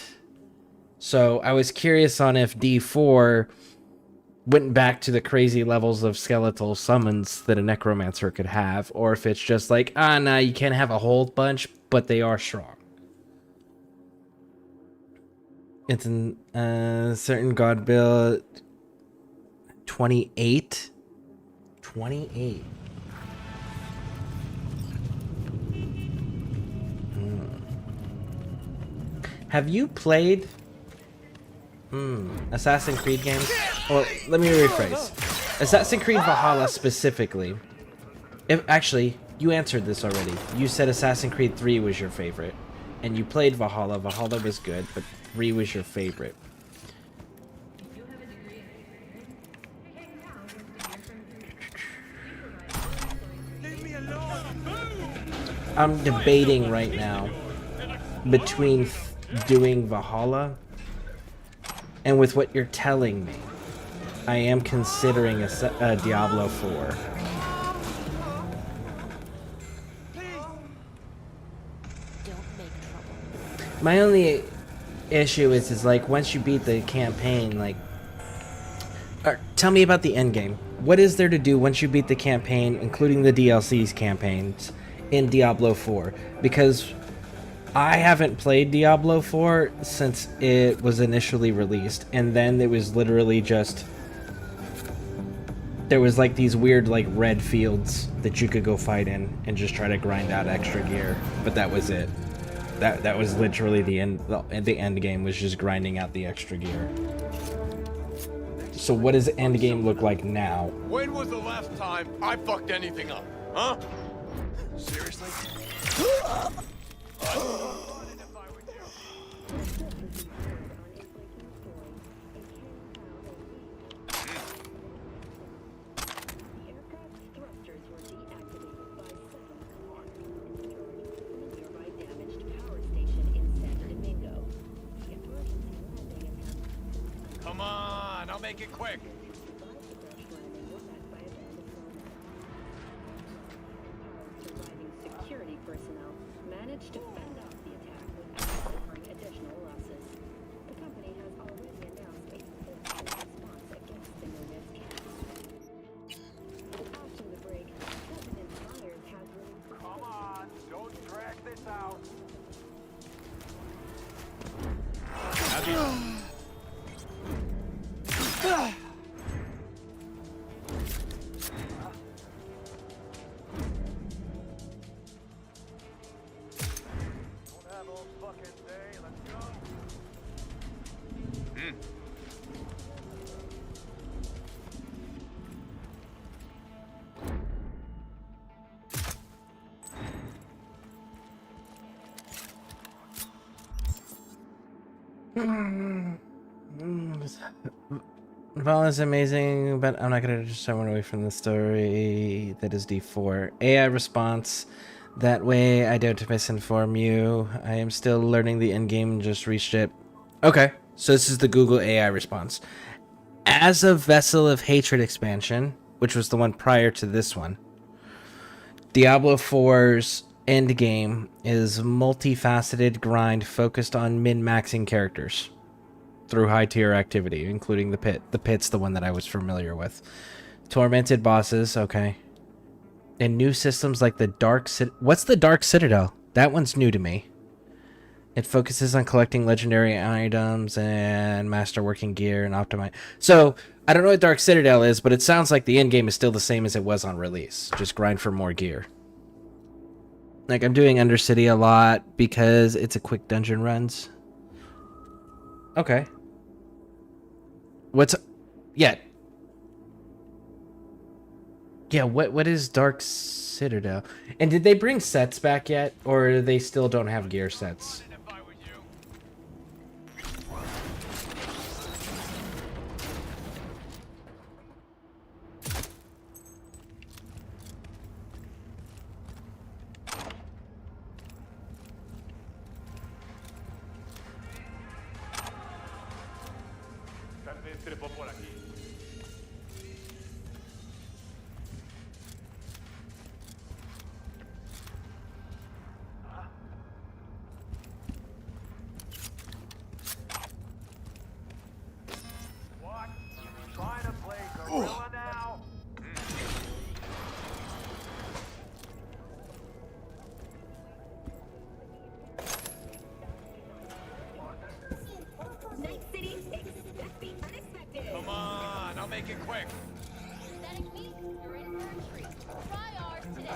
So I was curious on if D4 went back to the crazy levels of skeletal summons that a necromancer could have, or if it's just like, nah, you can't have a whole bunch, but they are strong. It's in certain god build 28. 28. Have you played Assassin's Creed games? Well, let me rephrase. Assassin's Creed Valhalla specifically. If actually, you answered this already. You said Assassin's Creed 3 was your favorite. And you played Valhalla. Valhalla was good, but 3 was your favorite. I'm debating right now between doing Valhalla and with what you're telling me. I am considering a Diablo 4. My only issue is like once you beat the campaign, like, tell me about the end game. What is there to do once you beat the campaign, including the DLC's campaigns, in Diablo 4? Because I haven't played Diablo 4 since it was initially released, and then it was literally just... There was like these weird like red fields that you could go fight in and just try to grind out extra gear, but that was it. That was literally the end. The end game was just grinding out the extra gear. So what does the end game look like now? When was the last time I fucked anything up? Huh? Seriously? Come on, I'll make it quick. Security personnel managed to fend off the attack without suffering additional losses. The company has already announced a full response against the Nunez case. After the break, President Myers has released... Come on, don't drag this out. Val is amazing, but I'm not gonna just run away from the story. That is D4. AI response. That way I don't misinform you. I am still learning the endgame and just reached it. Okay, so this is the Google AI response. As a Vessel of Hatred expansion, which was the one prior to this one, Diablo 4's endgame is multifaceted grind focused on min-maxing characters through high-tier activity, including the pit. The pit's the one that I was familiar with. Tormented bosses, okay. And new systems like the Dark Citadel. What's the Dark Citadel? That one's new to me. It focuses on collecting legendary items and masterworking gear and optimize. So, I don't know what Dark Citadel is, but it sounds like the endgame is still the same as it was on release. Just grind for more gear. Like, I'm doing Undercity a lot because it's a quick dungeon runs. Okay. What's... Yeah. Yeah, what is Dark Citadel? And did they bring sets back yet? Or they still don't have gear sets? Come on, I'll make it quick. You're in for a treat. Try ours today.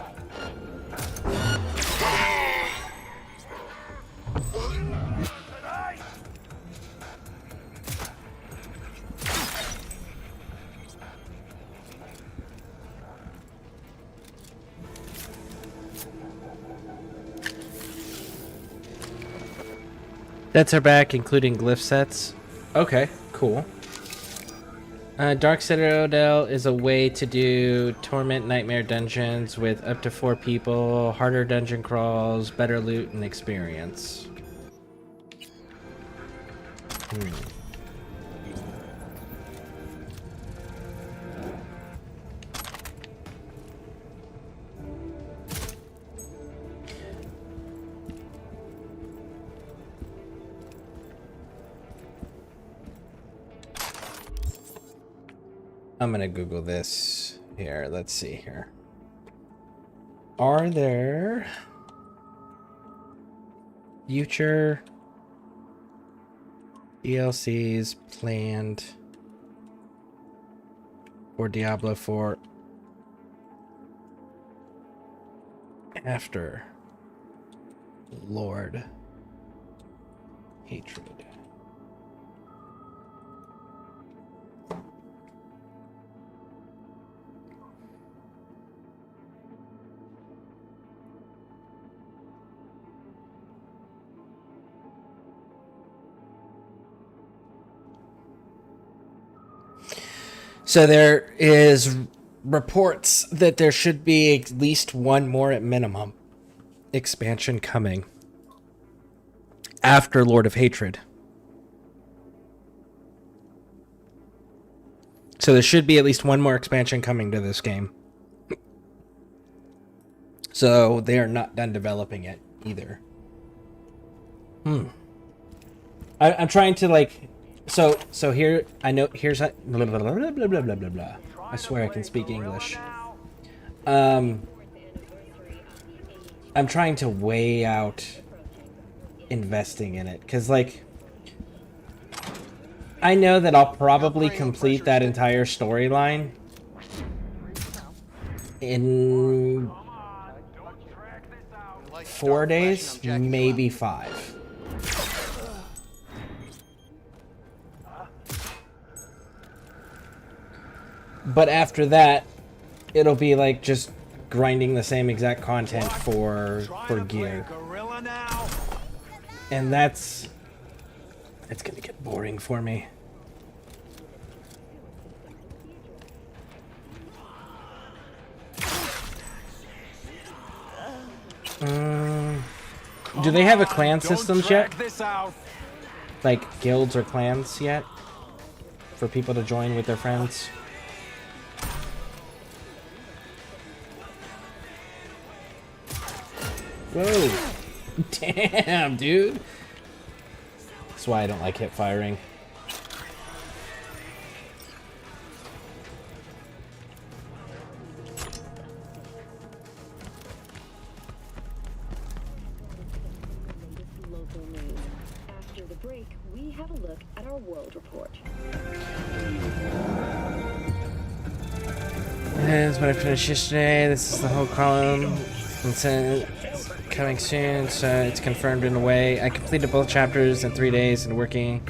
Sets are back, including glyph sets. Okay, cool. Dark Citadel is a way to do Torment Nightmare dungeons with up to 4 people, harder dungeon crawls, better loot, and experience. I'm gonna Google this here. Let's see here. Are there future DLCs planned for Diablo 4 after Lord Hatred? So there is reports that there should be at least one more at minimum expansion coming after Lord of Hatred. So there should be at least one more expansion coming to this game. So they are not done developing it either. I'm trying to like, so here I know here's a blah blah blah blah blah blah blah blah. I swear I can speak English. I'm trying to weigh out investing in it because like I know that I'll probably complete that entire storyline in 4 days, maybe 5. But after that, it'll be like just grinding the same exact content for gear. And that's gonna get boring for me. Do they have a clan systems yet? Like guilds or clans yet? For people to join with their friends? Whoa! Damn, dude! That's why I don't like hip firing. After the break, we have a look at our world report. That's what I finished yesterday. This is the whole column. It's coming soon, so it's confirmed in a way. I completed both chapters in 3 days and working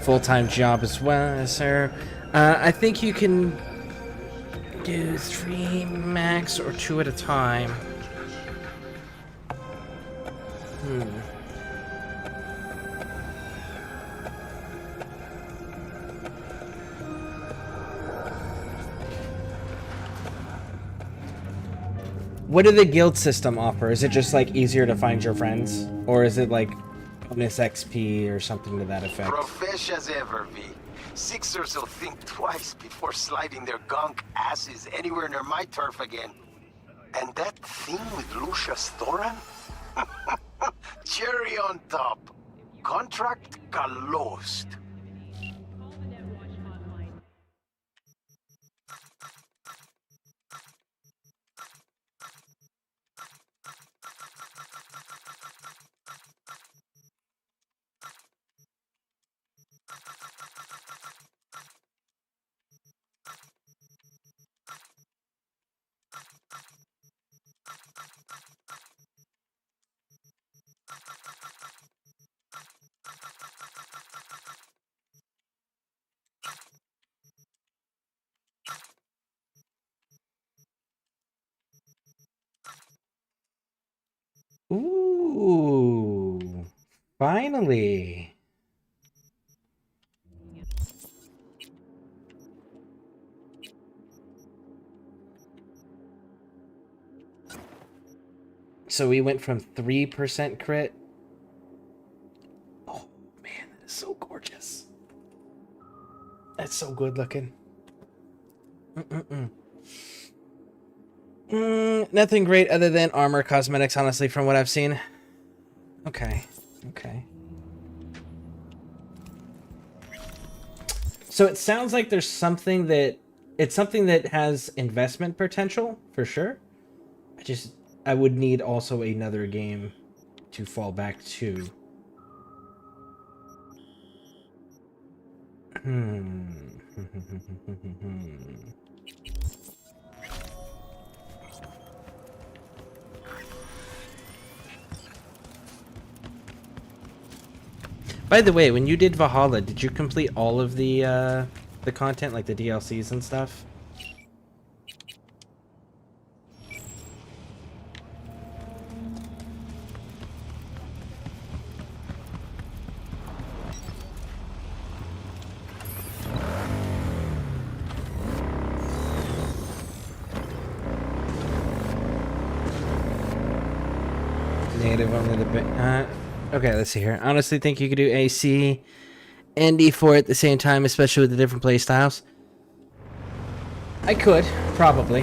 full-time job as well, sir. I think you can do 3 max or 2 at a time. What did the guild system offer? Is it just like easier to find your friends? Or is it like bonus XP or something to that effect? Profesh as ever, V. Sixers will think twice before sliding their gunk asses anywhere near my turf again. And that thing with Lucius Thoran? Cherry on top. Contract closed. Ooh, finally. So we went from 3% crit. Oh man, that is so gorgeous. That's so good looking. Nothing great other than armor cosmetics, honestly, from what I've seen. Okay. So it sounds like there's something that it's something that has investment potential for sure. I would need also another game to fall back to. By the way, when you did Valhalla, did you complete all of the content, like the DLCs and stuff? Negative only the bit. Okay, let's see here. Honestly, think you could do AC and D4 at the same time, especially with the different play styles. I could, probably.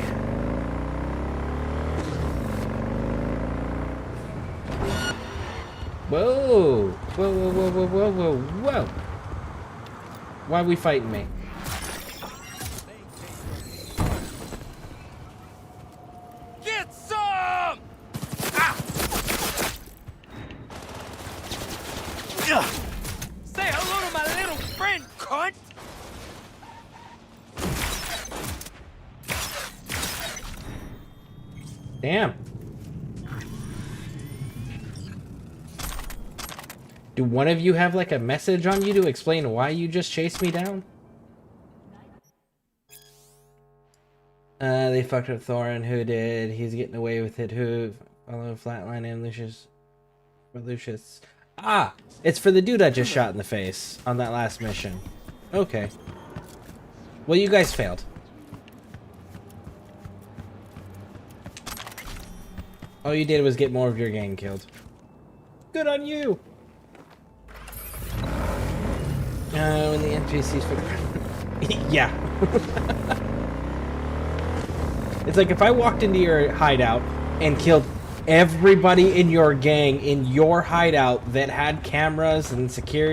Whoa! Whoa, whoa, whoa, whoa, whoa, whoa, whoa! Why are we fighting me? Get some! Say hello to my little friend, cunt! Damn. Do one of you have like a message on you to explain why you just chased me down? They fucked up Thorin. Who did? He's getting away with it. Who? Follow Flatline and Lucius. For Lucius. Ah! It's for the dude I just shot in the face on that last mission. Okay. Well, you guys failed. All you did was get more of your gang killed. Good on you! When the NPCs... yeah. It's like if I walked into your hideout and killed everybody in your gang in your hideout that had cameras and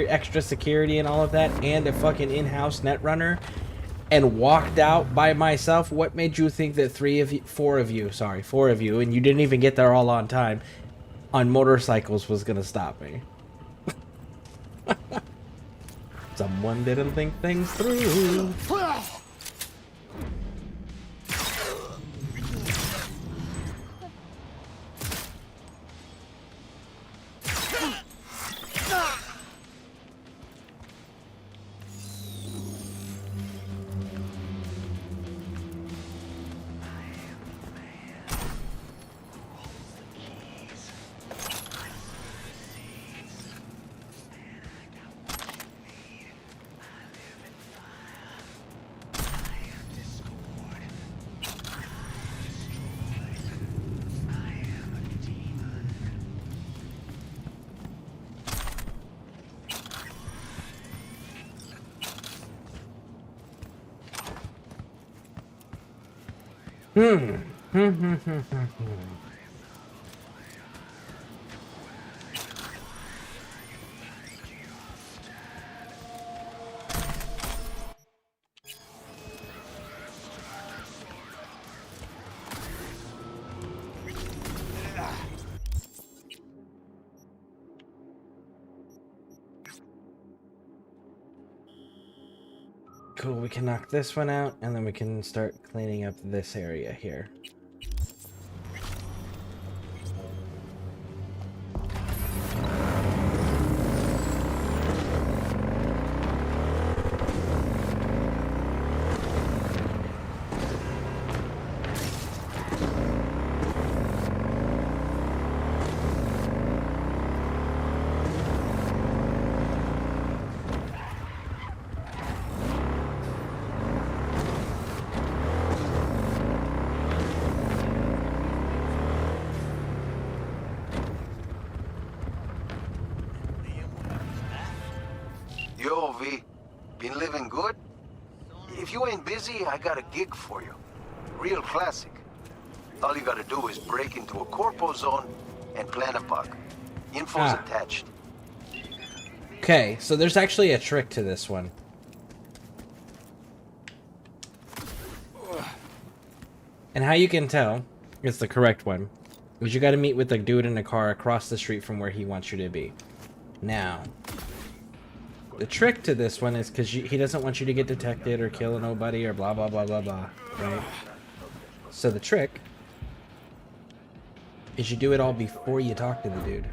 extra security and all of that, and a fucking in-house netrunner, and walked out by myself, what made you think that four of you, and you didn't even get there all on time, on motorcycles was gonna stop me? Someone didn't think things through. Cool, we can knock this one out, and then we can start cleaning up this area here. Yo, V, been living good? If you ain't busy, I got a gig for you. Real classic. All you gotta do is break into a corpo zone and plant a bug. Info's attached. Okay, so there's actually a trick to this one. And how you can tell it's the correct one is you got to meet with the dude in a car across the street from where he wants you to be. Now, the trick to this one is because he doesn't want you to get detected or kill nobody or blah, blah, blah, blah, blah, right? So the trick is you do it all before you talk to the dude.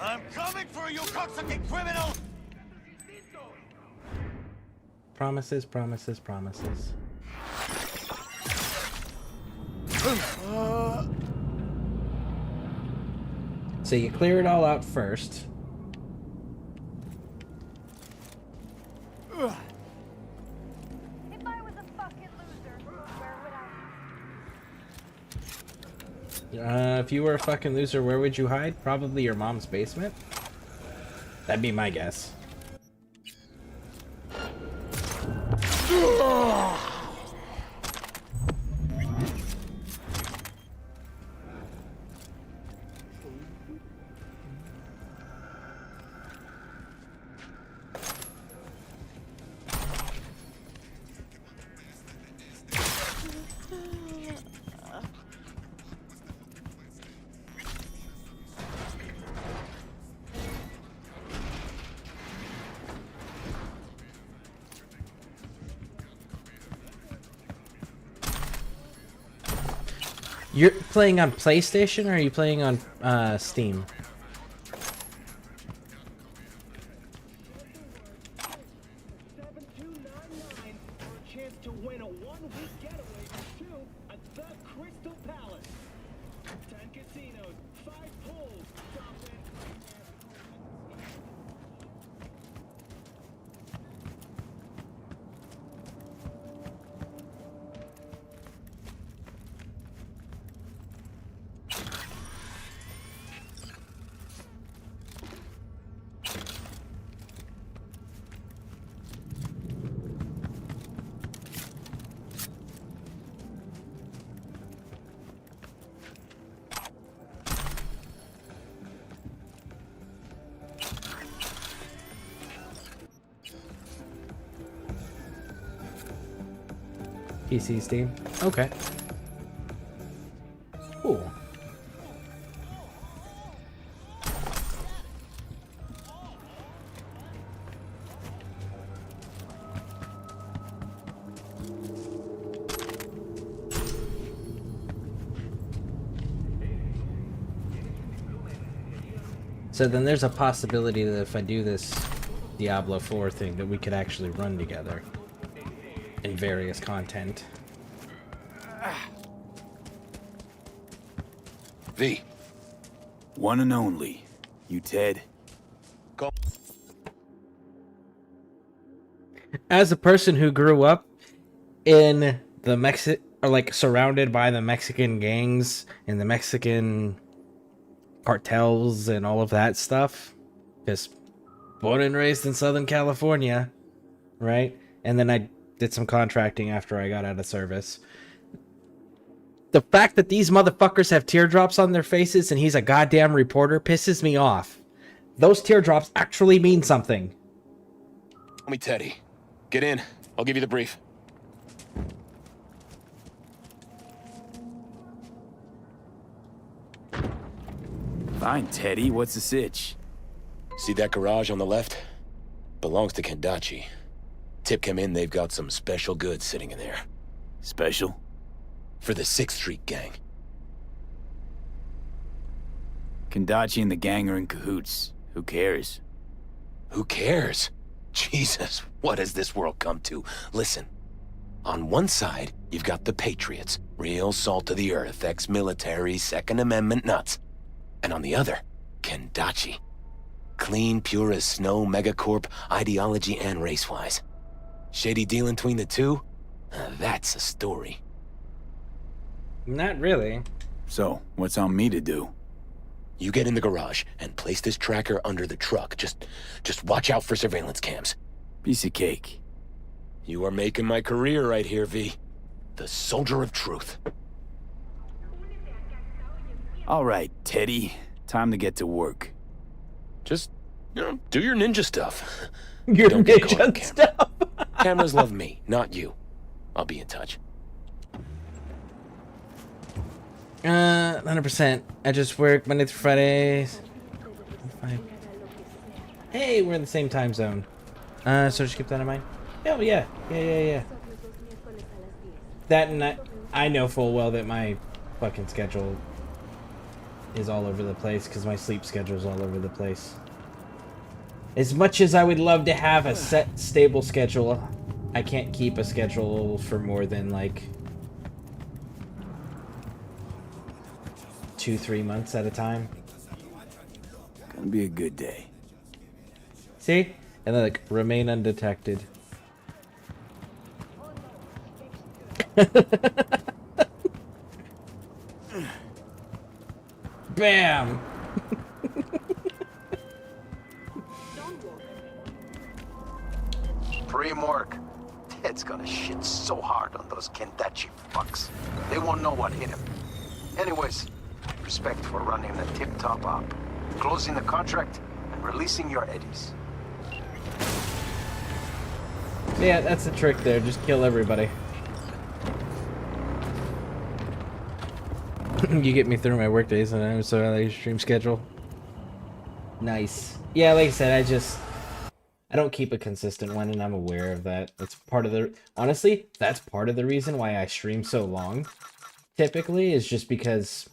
I'm coming for you, cocksucking criminal! Promises, promises, promises. So you clear it all out first. If I was a fucking loser, where would I? If you were a fucking loser, where would you hide? Probably your mom's basement. That'd be my guess. You're playing on PlayStation or are you playing on Steam? PC Steam. Okay. Cool. So then there's a possibility that if I do this Diablo 4 thing that we could actually run together in various content. V. One and only. You Ted. Go. As a person who grew up in the surrounded by the Mexican gangs and the Mexican cartels and all of that stuff, just born and raised in Southern California, right? And then I did some contracting after I got out of service. The fact that these motherfuckers have teardrops on their faces and he's a goddamn reporter pisses me off. Those teardrops actually mean something. Call me Teddy. Get in. I'll give you the brief. Fine, Teddy. What's the sitch? See that garage on the left? Belongs to Kendachi. Tip came in, they've got some special goods sitting in there. Special? For the 6th Street gang. Kendachi and the gang are in cahoots. Who cares? Who cares? Jesus, what has this world come to? Listen, on one side, you've got the Patriots, real salt of the earth, ex-military, Second Amendment nuts. And on the other, Kendachi. Clean, pure as snow, megacorp, ideology and race-wise. Shady dealing between the two? That's a story. Not really. So, what's on me to do? You get in the garage and place this tracker under the truck. Just watch out for surveillance cams. Piece of cake. You are making my career right here, V. the soldier of truth. All right, Teddy. Time to get to work. Just, do your ninja stuff. Your Don't get caught on ninja camera. stuff. Cameras love me, not you. I'll be in touch. 100%. I just work Monday through Fridays. Fine. Hey, we're in the same time zone. So just keep that in mind. Oh yeah. That and I know full well that my fucking schedule is all over the place because my sleep schedule is all over the place. As much as I would love to have a set, stable schedule, I can't keep a schedule for more than like 2-3 months at a time. Gonna be a good day. See? And then like remain undetected. Bam! Pre-morgue. Ted's gonna shit so hard on those Kendachi fucks. They won't know what hit him. Anyways, respect for running the tip-top up, closing the contract, and releasing your eddies. Yeah, that's the trick there. Just kill everybody. You get me through my work days and I'm so early stream schedule. Nice. Yeah, like I said, I don't keep a consistent one, and I'm aware of that. That's part of the... Honestly, that's part of the reason why I stream so long, typically, is just because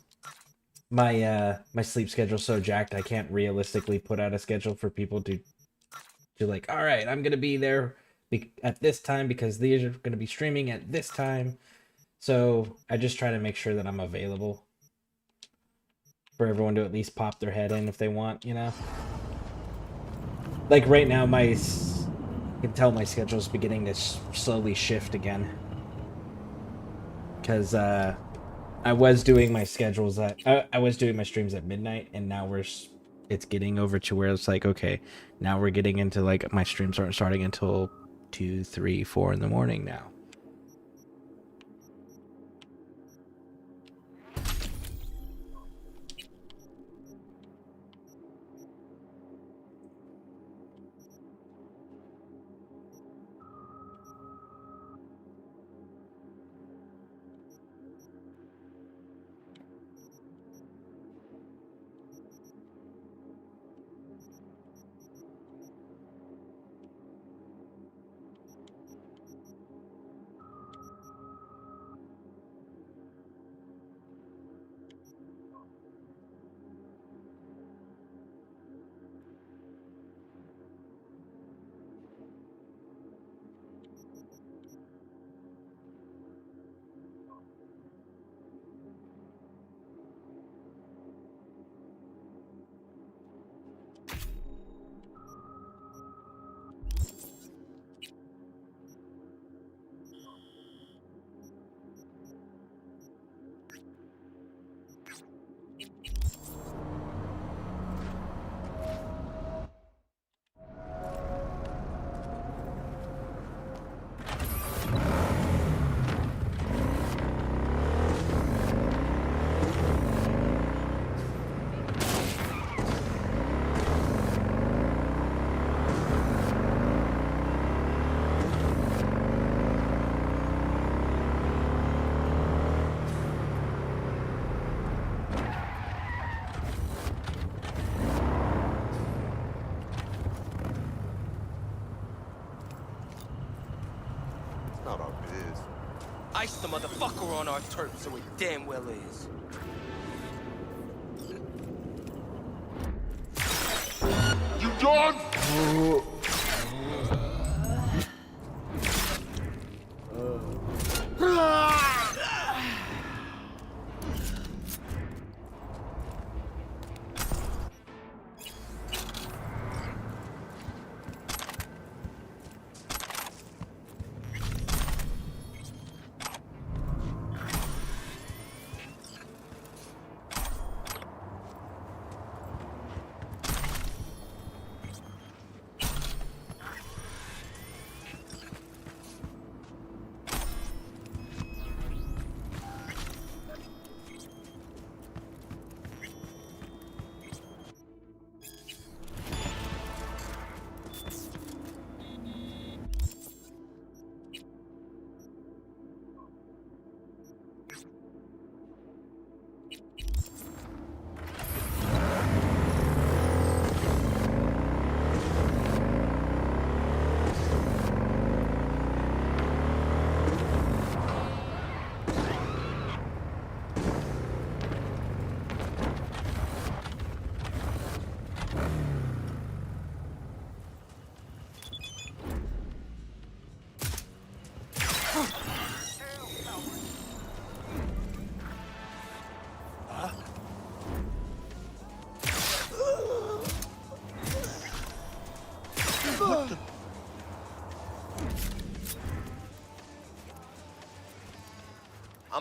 my my sleep schedule's so jacked, I can't realistically put out a schedule for people to like, alright, I'm gonna be there at this time because these are gonna be streaming at this time. So I just try to make sure that I'm available for everyone to at least pop their head in if they want, you know? Like right now, I can tell my schedule's beginning to slowly shift again. Because I was doing my schedules I was doing my streams at midnight, and now it's getting over to where it's like, okay, now we're getting into like my streams aren't starting until 2, 3, 4 in the morning now. Ice the motherfucker on our turf, so it damn well is. You done?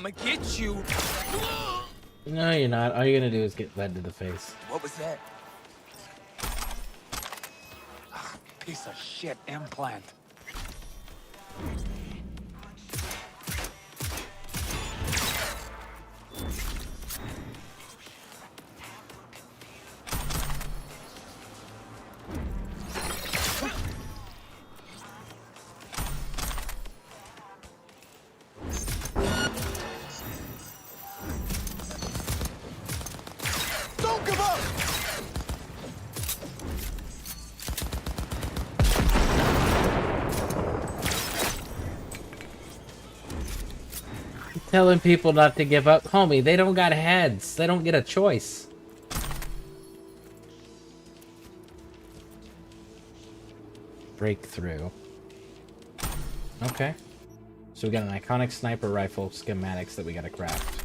I'ma get you. No, you're not. All you're gonna do is get led to the face. What was that? Piece of shit implant. Don't give up! Telling people not to give up. Homie, they don't got heads. They don't get a choice. Breakthrough. Okay. So we got an iconic sniper rifle schematics that we gotta craft.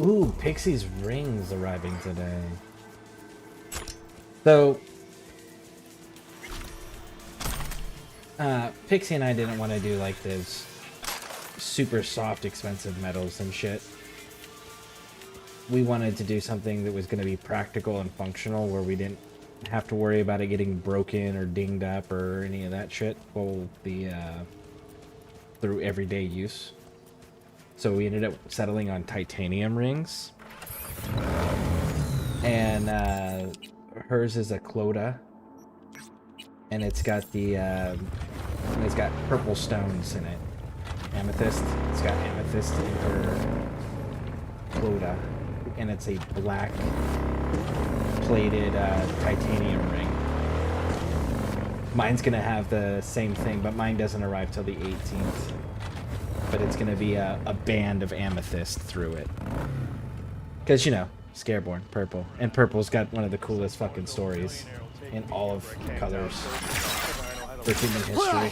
Ooh, Pixie's rings arriving today. So, Pixie and I didn't want to do like those super soft, expensive metals and shit. We wanted to do something that was going to be practical and functional, where we didn't have to worry about it getting broken or dinged up or any of that shit while through everyday use. So we ended up settling on titanium rings. And hers is a Clota. And it's got it's got purple stones in it. Amethyst. It's got amethyst in her Clota. And it's a black plated titanium ring. Mine's gonna have the same thing, but mine doesn't arrive till the 18th. But it's gonna be a band of amethyst through it. Because, you know, Scareborne, purple. And purple's got one of the coolest fucking stories in all of colors for human history.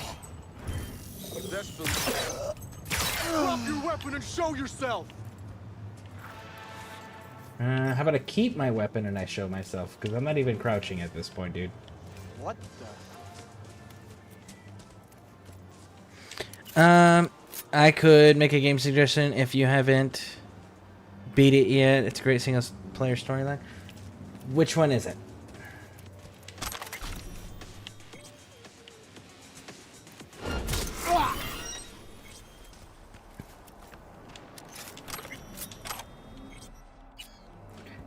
Drop your weapon and show yourself! How about I keep my weapon and I show myself? Because I'm not even crouching at this point, dude. What the? I could make a game suggestion if you haven't beat it yet. It's a great single player storyline. Which one is it?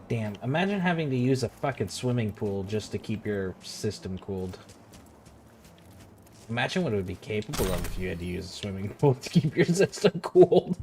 Damn, imagine having to use a fucking swimming pool just to keep your system cooled. Imagine what it would be capable of if you had to use a swimming pool to keep your system cooled.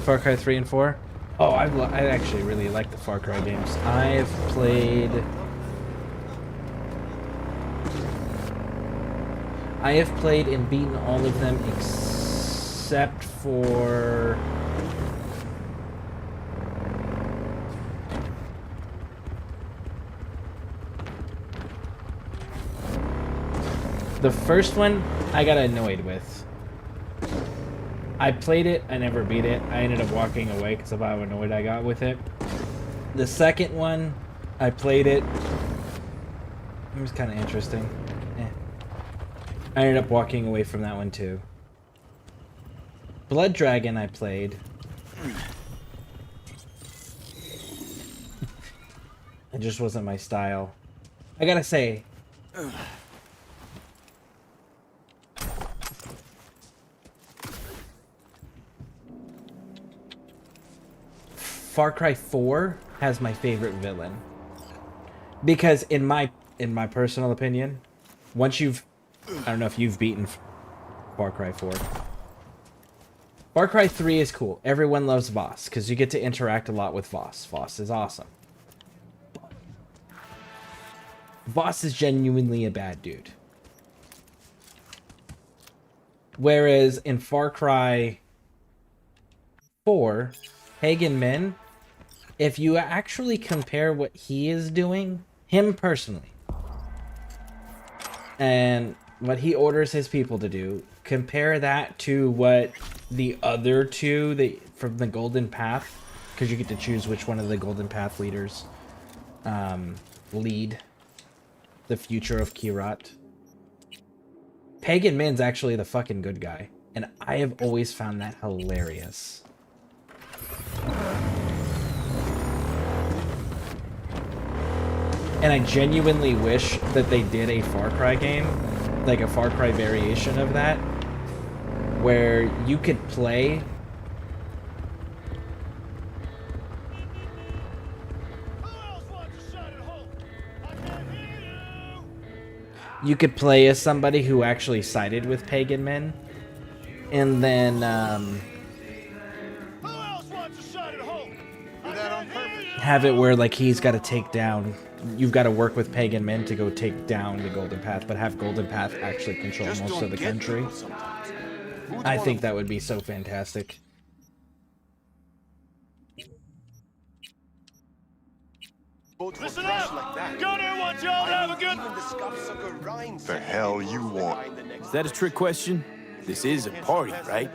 Far Cry 3 and 4? Oh, I actually really like the Far Cry games. I've played and beaten all of them except for The first one, I got annoyed with. I played it, I never beat it. I ended up walking away because of how annoyed I got with it. The second one, I played it. It was kind of interesting. I ended up walking away from that one too. Blood Dragon I played. It just wasn't my style. I gotta say, Far Cry 4 has my favorite villain. Because in my personal opinion, once you've, I don't know if you've beaten Far Cry 4. Far Cry 3 is cool. Everyone loves Voss because you get to interact a lot with Voss. Voss is awesome. Voss is genuinely a bad dude. Whereas in Far Cry 4, Pagan Min, if you actually compare what he is doing, him personally, and what he orders his people to do, compare that to what the other two from the Golden Path, because you get to choose which one of the Golden Path leaders lead the future of Kirat. Pagan Min's actually the fucking good guy, and I have always found that hilarious. And I genuinely wish that they did a Far Cry game, like a Far Cry variation of that, where you could play as somebody who actually sided with Pagan Min, and then have it where like he's got to take down, you've got to work with Pagan Min to go take down the Golden Path, but have Golden Path actually control most of the country. I think that would be so fantastic. Listen up! Gunner wants y'all to have a good... The hell you want? Is that a trick question? This is a party, right?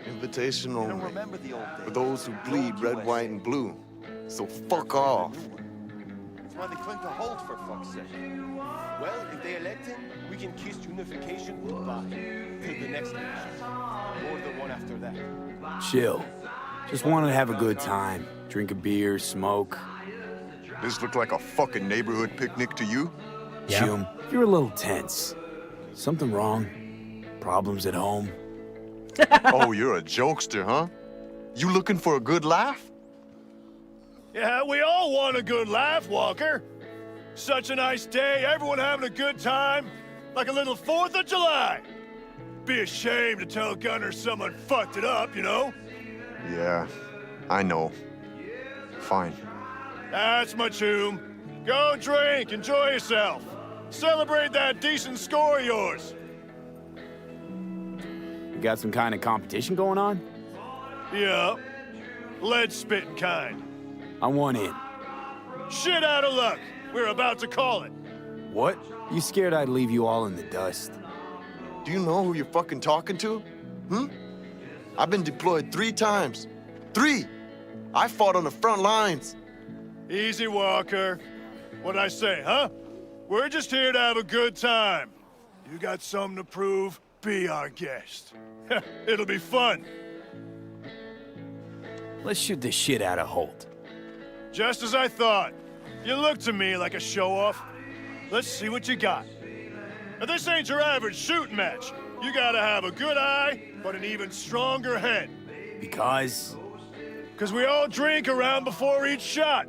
Invitation only. For those who bleed red, white, and blue. So fuck off. That's why they cling to Holt, for fuck's sake. Well, if they elect him, we can kiss unification goodbye. Till the next election. Or the one after that. Chill. Just wanted to have a good time. Drink a beer, smoke. This looked like a fucking neighborhood picnic to you? Yeah. Jim, you're a little tense. Something wrong? Problems at home? Oh, you're a jokester, huh? You looking for a good laugh? Yeah, we all want a good laugh, Walker. Such a nice day, everyone having a good time. Like a little 4th of July. Be a shame to tell Gunner someone fucked it up, you know? Yeah, I know. Fine. That's my tune. Go drink, enjoy yourself. Celebrate that decent score of yours. You got some kind of competition going on? Yeah. Lead spitting kind. I want in. Shit out of luck. We're about to call it. What? You scared I'd leave you all in the dust? Do you know who you're fucking talking to? I've been deployed 3 times. 3! I fought on the front lines. Easy, Walker. What'd I say, huh? We're just here to have a good time. You got something to prove? Be our guest. It'll be fun. Let's shoot the shit out of Holt. Just as I thought. You look to me like a show-off. Let's see what you got. Now, this ain't your average shooting match. You gotta have a good eye, but an even stronger head. Because? Because we all drink around before each shot.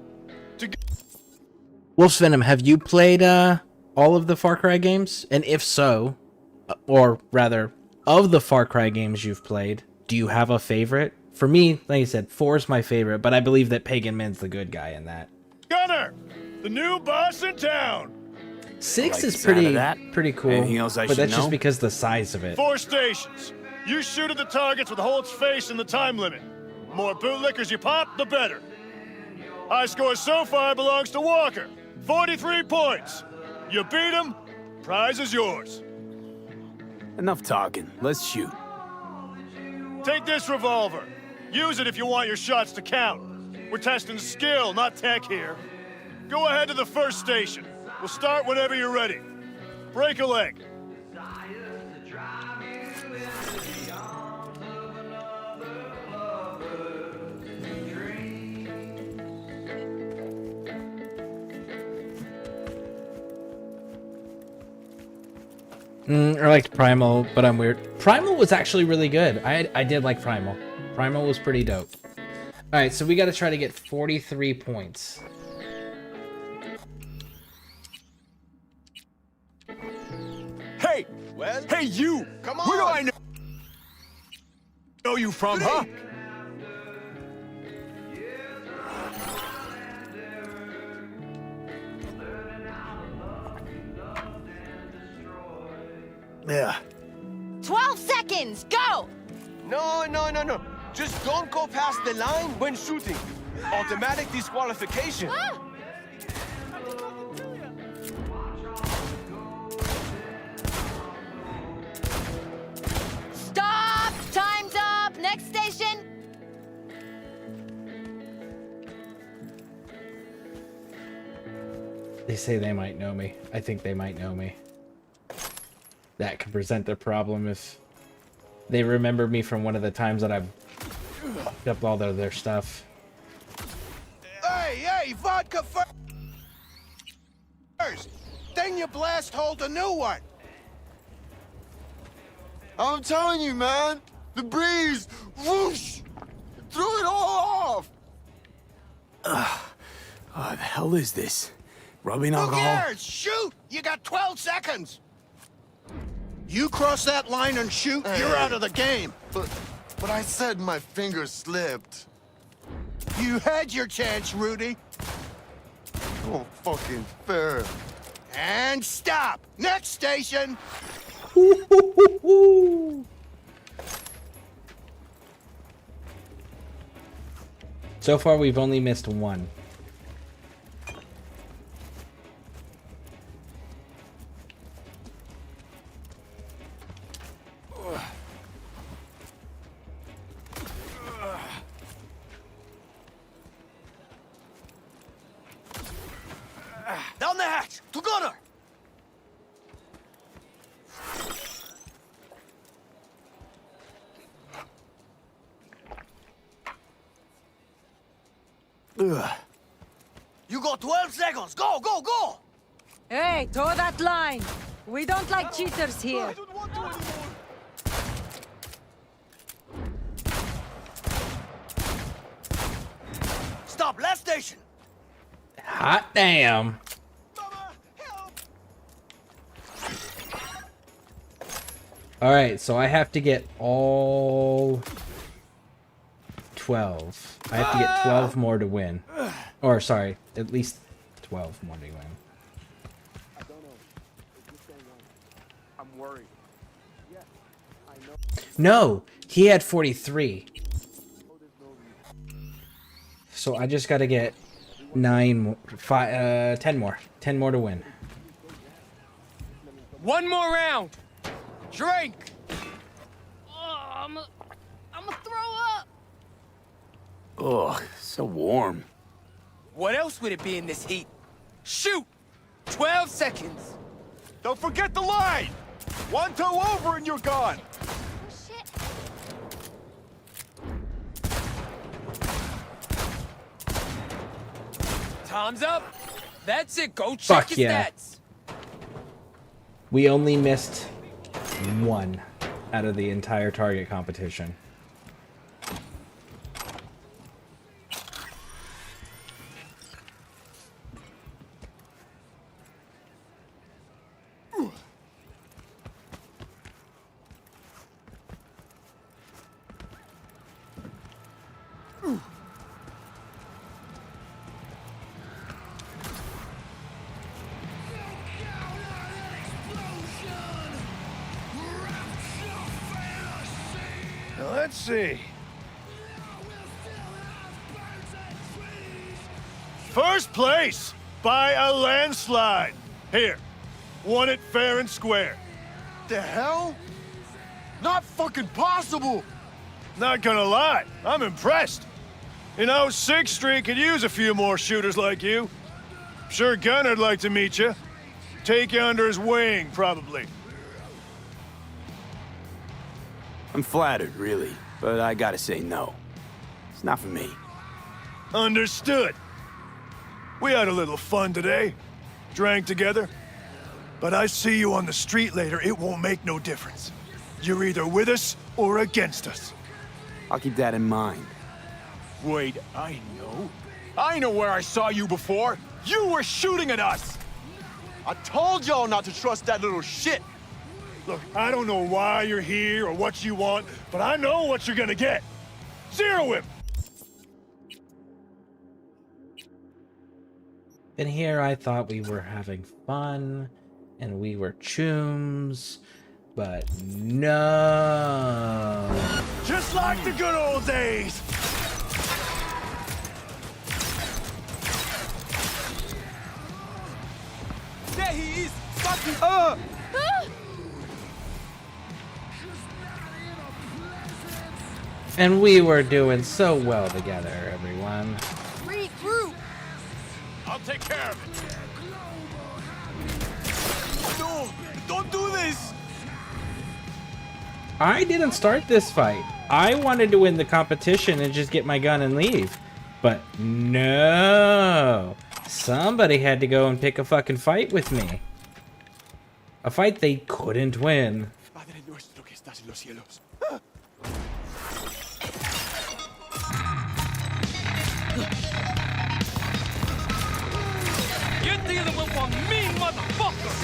Wolf's Venom, have you played all of the Far Cry games? And if so, or rather, of the Far Cry games you've played, do you have a favorite? For me, like I said, 4 is my favorite, but I believe that Pagan Min's the good guy in that. Gunner, the new boss in town. 6 like is pretty cool, Anything else I but that's should just know? because the size of it. 4 stations. You shoot at the targets with Holt's face in the time limit. The more bootlickers you pop, the better. High score so far belongs to Walker. 43 points. You beat him, prize is yours. Enough talking. Let's shoot. Take this revolver. Use it if you want your shots to count. We're testing skill, not tech here. Go ahead to the first station. We'll start whenever you're ready. Break a leg. I liked Primal, but I'm weird. Primal was actually really good. I did like Primal. Primal was pretty dope. Alright, so we gotta try to get 43 points. Hey! Well? Hey, you! Come on! Where do I know you from, huh? Yeah. 12 seconds, go! No. Just don't go past the line when shooting. Automatic disqualification. Ah! Stop! Time's up! Next station! They say they might know me. I think they might know me. That could present a problem if they remember me from one of the times that I've fucked up all their stuff. Hey, vodka first! Then you blast hold a new one! I'm telling you, man. The breeze, whoosh, threw it all off. What the hell is this? Rubbing Who alcohol? cares? Shoot! You got 12 seconds! You cross that line and shoot, you're out of the game. But I said my finger slipped. You had your chance, Rudy. Oh, fucking fair. And stop! Next station! So far, we've only missed one. Down the hatch! To gunner! You got 12 seconds! Go, go, go! Hey, toe that line! We don't like cheaters here. Stop, last station! Hot damn. Alright, so I have to get all 12. I have to get 12 more to win. Or, sorry, at least 12 more to win. I don't know. Is this going on? I'm worried. Yeah, I know. No, he had 43. So I just gotta get 10 more. 10 more to win. One more round. Drink. Oh, I'm gonna throw up! Ugh, so warm. What else would it be in this heat? Shoot! 12 seconds. Don't forget the line! One toe over and you're gone! Time's up. That's it. Go check Fuck your yeah. stats. We only missed one out of the entire target competition. Now, let's see. First place by a landslide. Here, won it fair and square. The hell? Not fucking possible! Not gonna lie, I'm impressed. You know, 6th Street could use a few more shooters like you. Sure Gunner'd like to meet you. Take you under his wing, probably. I'm flattered, really, but I gotta say no. It's not for me. Understood. We had a little fun today. Drank together. But I see you on the street later, it won't make no difference. You're either with us or against us. I'll keep that in mind. Wait, I know where I saw you before. You were shooting at us! I told y'all not to trust that little shit! Look, I don't know why you're here or what you want, but I know what you're gonna get. Zero him! And here I thought we were having fun, and we were chooms, but no. Just like the good old days! There he is! Fucking And we were doing so well together, everyone. Regroup! I'll take care of it. No! Don't do this! I didn't start this fight. I wanted to win the competition and just get my gun and leave. But no. Somebody had to go and pick a fucking fight with me. A fight they couldn't win. Padre nuestro que estás en los cielos. You're dealing with one mean motherfucker!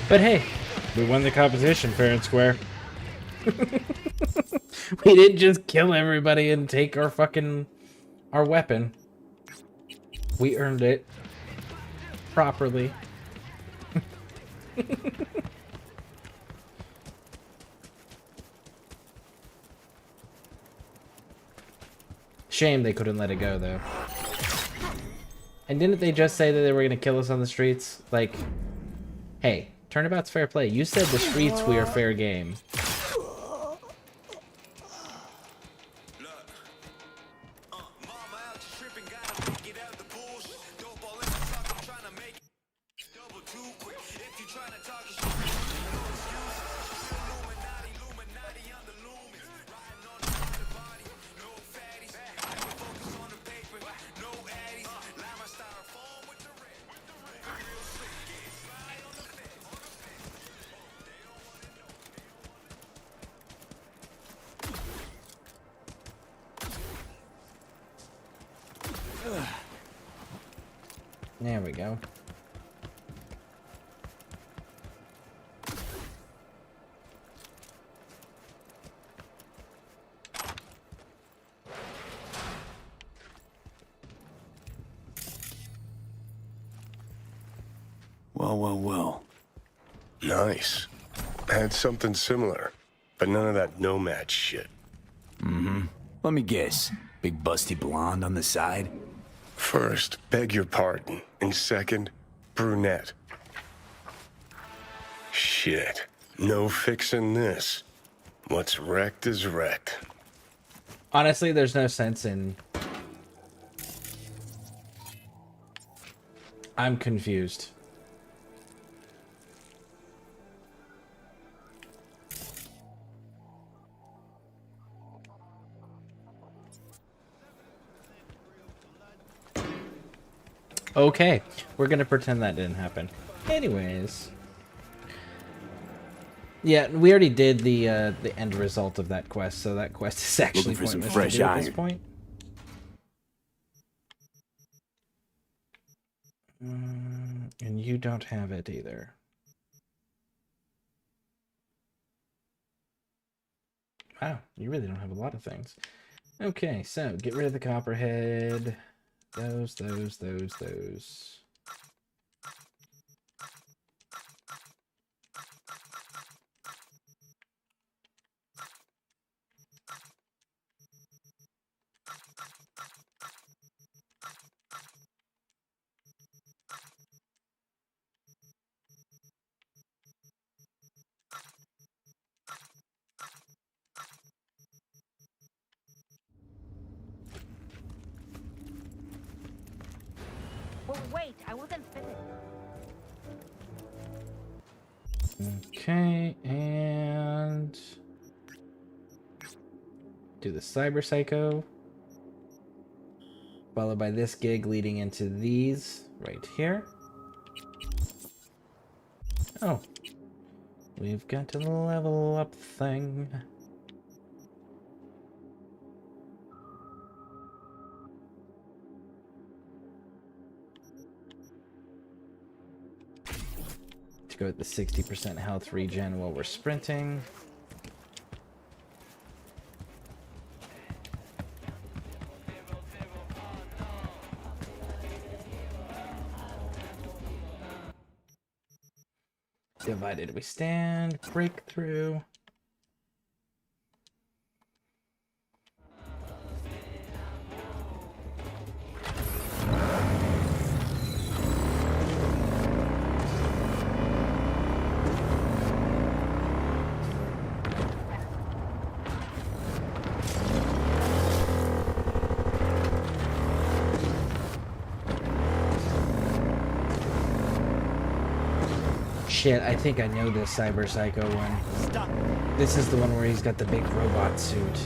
But hey, we won the competition fair and square. We didn't just kill everybody and take our weapon. We earned it properly. Shame they couldn't let it go though. And didn't they just say that they were gonna kill us on the streets? Like, hey, turnabout's fair play. You said the streets we are fair game. There we go. Well. Nice. I had something similar, but none of that nomad shit. Mm-hmm. Let me guess. Big busty blonde on the side? First, beg your pardon. And second, brunette. Shit. No fixing this. What's wrecked is wrecked. Honestly, there's no sense in... I'm confused. Okay, we're gonna pretend that didn't happen. Anyways. Yeah, we already did the end result of that quest, so that quest is actually Looking for some pointless fresh to do at iron. this point. you don't have it either. Wow, you really don't have a lot of things. Okay, so get rid of the copperhead. Those. Well, wait, I wasn't finished. Okay, and do the Cyber Psycho. Followed by this gig leading into these right here. Oh, we've got to level up thing. To go with the 60% health regen while we're sprinting. Divided we stand, breakthrough. Shit, I think I know this Cyber Psycho one. Stop. This is the one where he's got the big robot suit.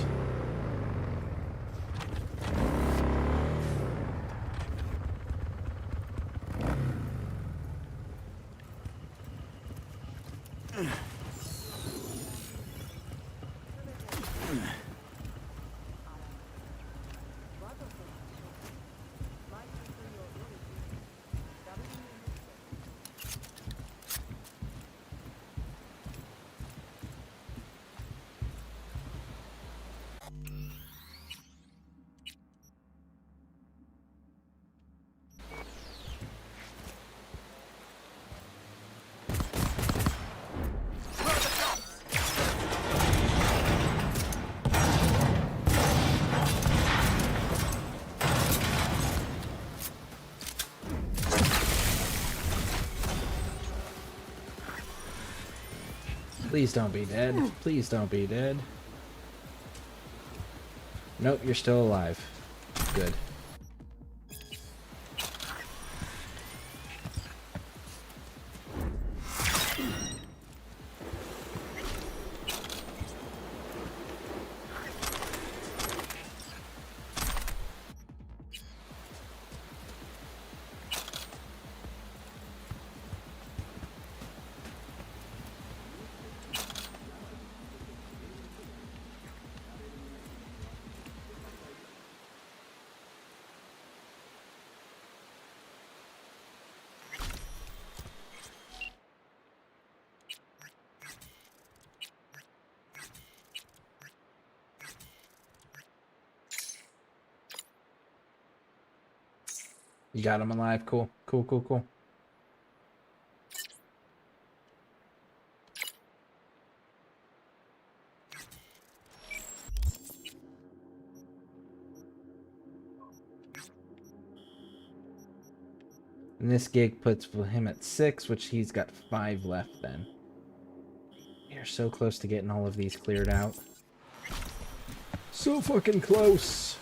Please don't be dead. Please don't be dead. Nope, you're still alive. Good. You got him alive. Cool. Cool, cool, cool. And this gig puts him at 6, which he's got 5 left then. You're so close to getting all of these cleared out. So fucking close.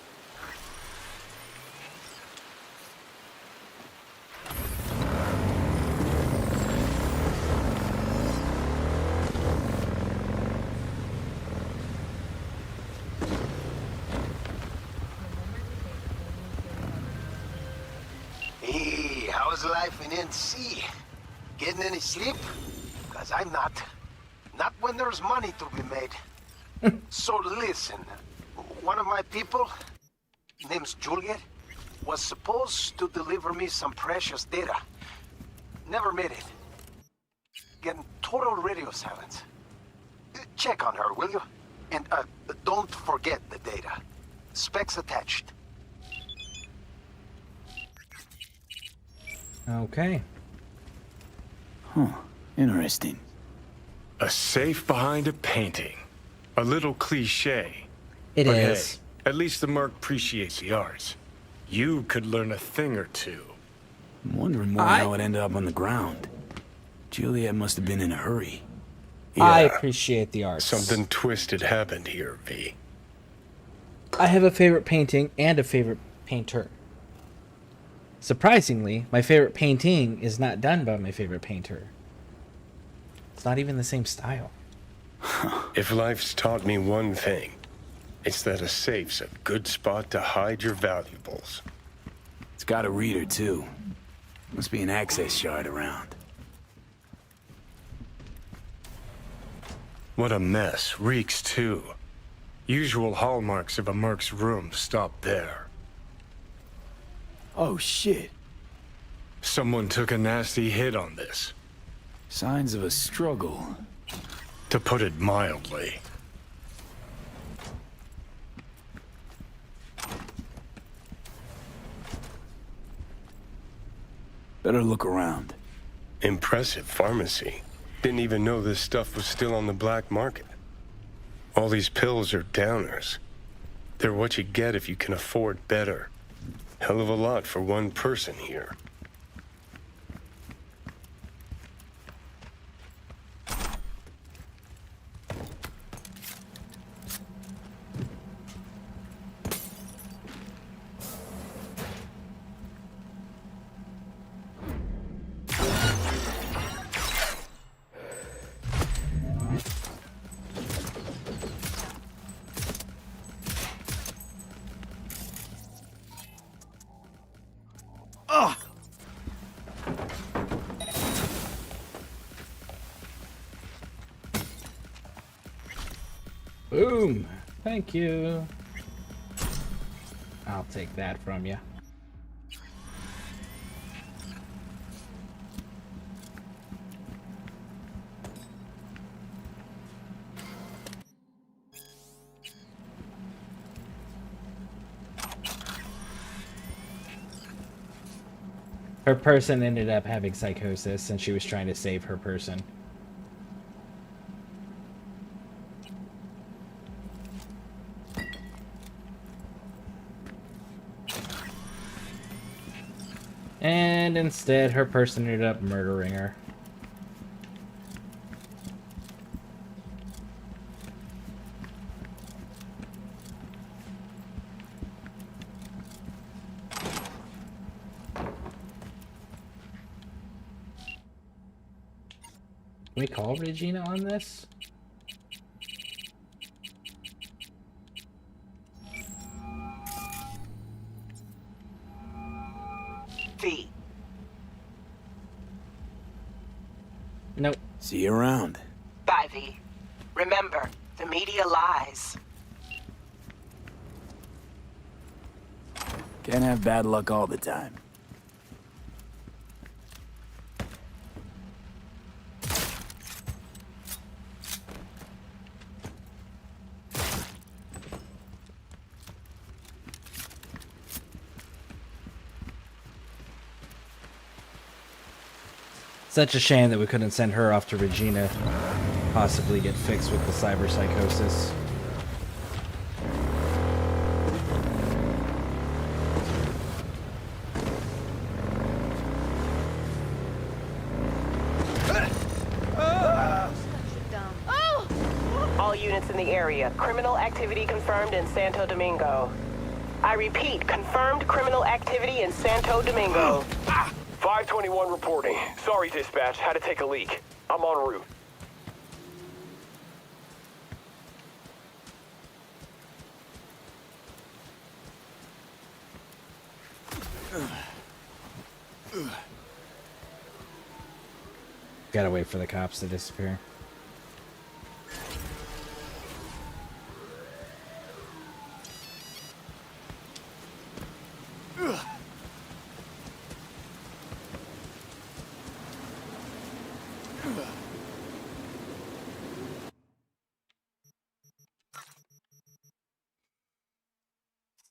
Hey, how's life in NC? Getting any sleep? Because I'm not. Not when there's money to be made. So listen, one of my people, name's Juliet, was supposed to deliver me some precious data. Never made it. Getting total radio silence. Check on her, will you? And don't forget the data. Specs attached. Okay. Huh. Interesting. A safe behind a painting. A little cliche. It but is. Hey, at least the merc appreciates the arts. You could learn a thing or two. I'm wondering more how it ended up on the ground. Juliet must have been in a hurry. I appreciate the arts. Something twisted happened here, V. I have a favorite painting and a favorite painter. Surprisingly, my favorite painting is not done by my favorite painter. It's not even the same style. If life's taught me one thing, it's that a safe's a good spot to hide your valuables. It's got a reader, too. Must be an access shard around. What a mess. Reeks, too. Usual hallmarks of a merc's room stop there. Oh, shit. Someone took a nasty hit on this. Signs of a struggle. To put it mildly. Better look around. Impressive pharmacy. Didn't even know this stuff was still on the black market. All these pills are downers. They're what you get if you can afford better. Hell of a lot for one person here. Boom! Thank you. I'll take that from you. Her person ended up having psychosis and she was trying to save her person. And instead, her person ended up murdering her. Can we call Regina on this? V. Nope. See you around. Bye, V. Remember, the media lies. Can't have bad luck all the time. Such a shame that we couldn't send her off to Regina, possibly get fixed with the cyber psychosis. All units in the area. Criminal activity confirmed in Santo Domingo. I repeat, confirmed criminal activity in Santo Domingo. 521 reporting. Sorry, dispatch. Had to take a leak. I'm en route. Gotta wait for the cops to disappear.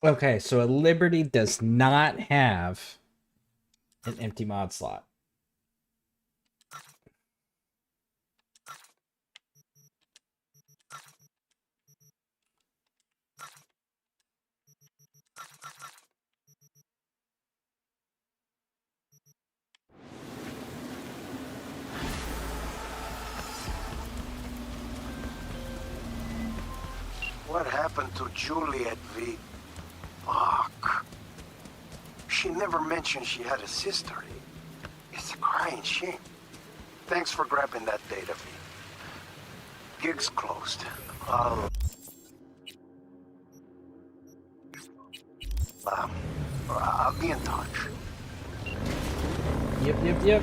Okay, so a Liberty does not have an empty mod slot. What happened to Juliet V? Fuck. She never mentioned she had a sister. It's a crying shame. Thanks for grabbing that data, V. Gig's closed. I'll be in touch. Yep.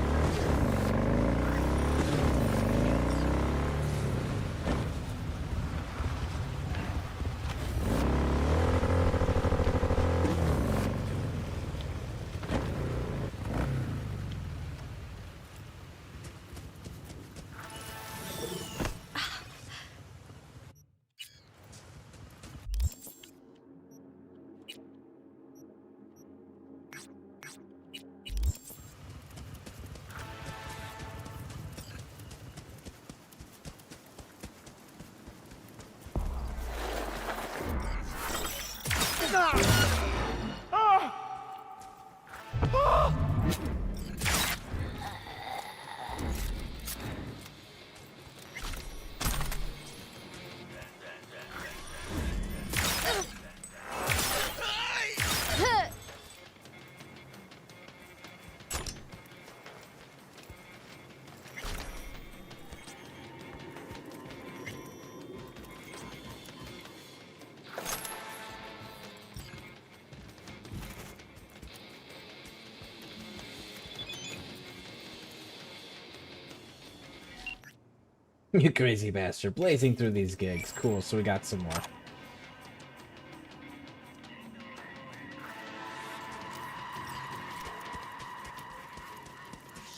You crazy bastard. Blazing through these gigs. Cool, so we got some more.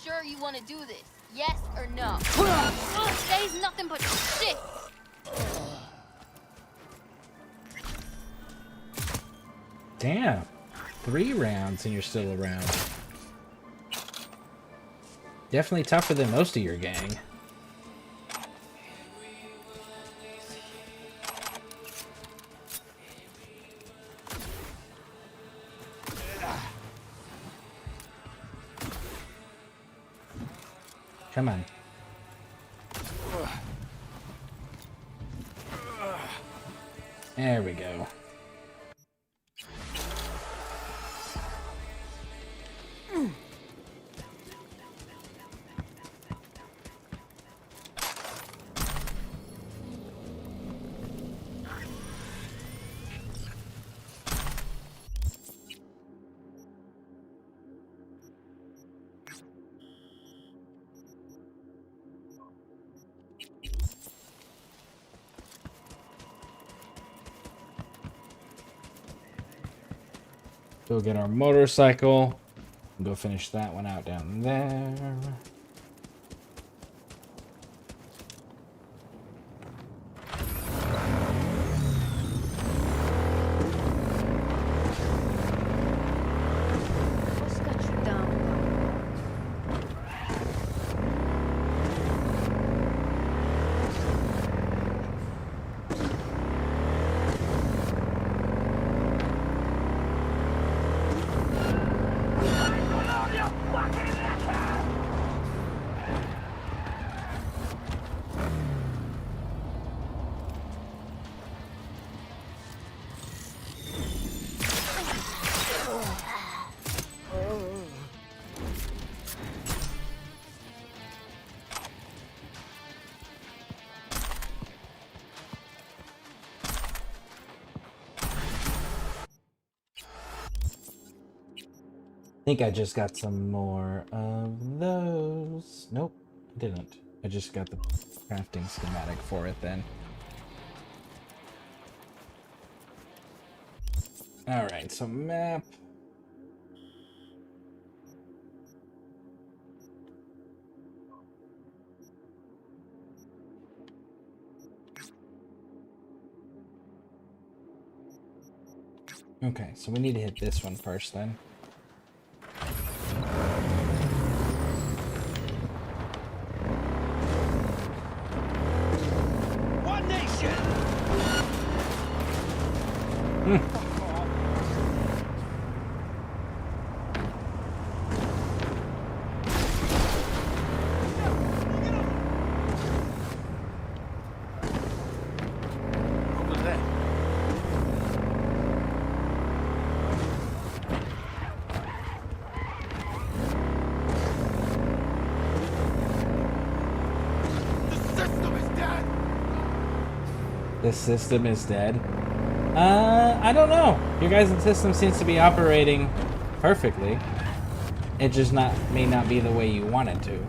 Sure you want to do this? Yes or no? Today's nothing but shit! Damn. 3 rounds and you're still around. Definitely tougher than most of your gang. Come on. There we go. Go get our motorcycle. Go finish that one out down there. What's got you down? I think I just got some more of those. Nope, I didn't. I just got the crafting schematic for it then. Alright, so map. Okay, so we need to hit this one first then. One nation! Over there. This system is dead. I don't know. Your guys' system seems to be operating perfectly. It just may not be the way you want it to.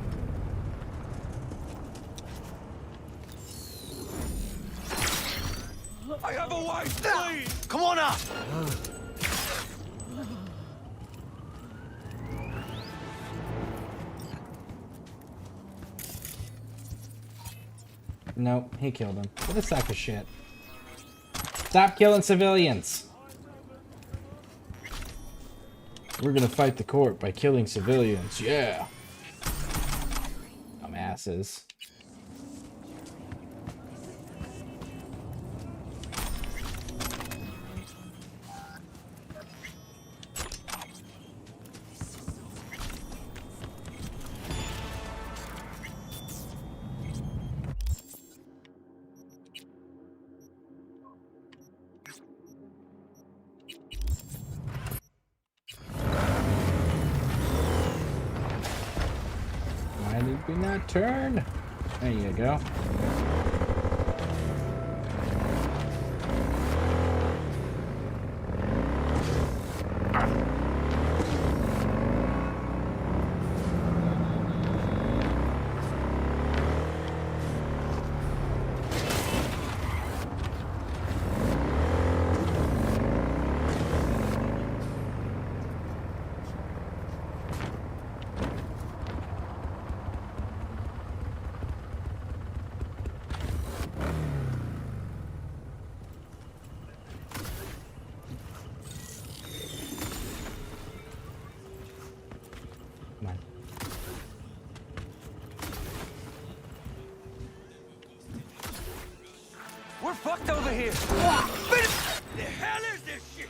I have a wife, please! Come on up. Nope, he killed him. What a sack of shit. Stop killing civilians! We're gonna fight the court by killing civilians, yeah! Dumbasses. Why did we not turn? There you go. We're fucked over here! The hell is this shit?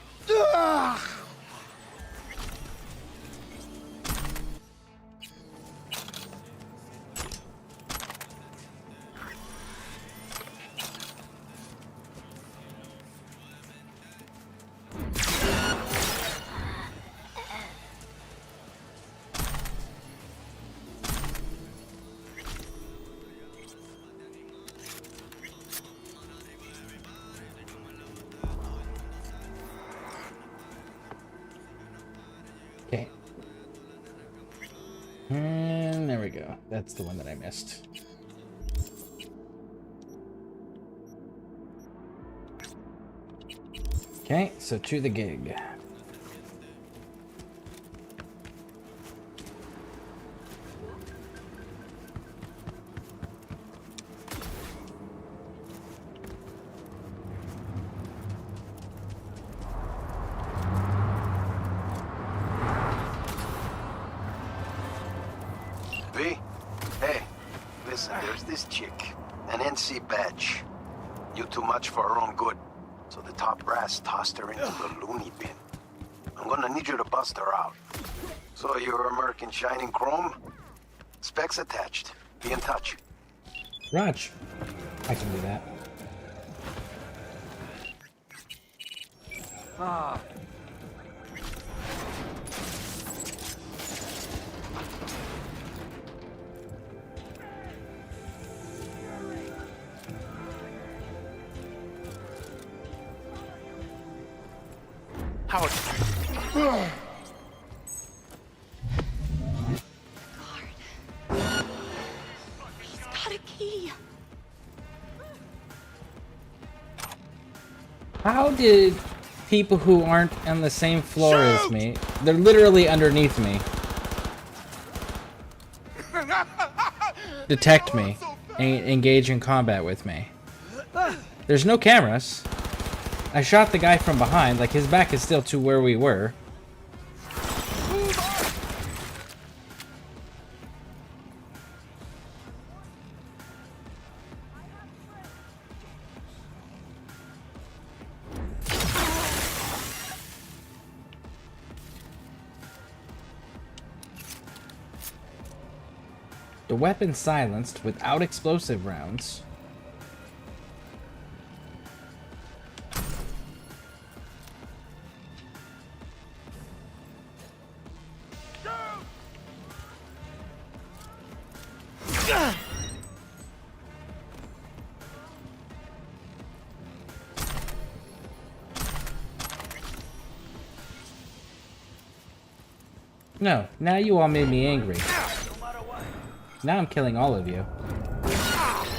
Okay. And there we go. That's the one that I missed. Okay, so to the gig. V? Hey, listen, there's this chick, an NC badge. You too much for her own good, so the top brass tossed her into the loony bin. I'm gonna need you to bust her out. So you're American Shining Chrome? Specs attached. Be in touch. Raj, I can do that. Ah. Howard. He's got a key. How did people who aren't on the same floor as me, they're literally underneath me, detect me and engage in combat with me? There's no cameras. I shot the guy from behind. Like, his back is still to where we were. The weapon silenced without explosive rounds. No, now you all made me angry. Now I'm killing all of you.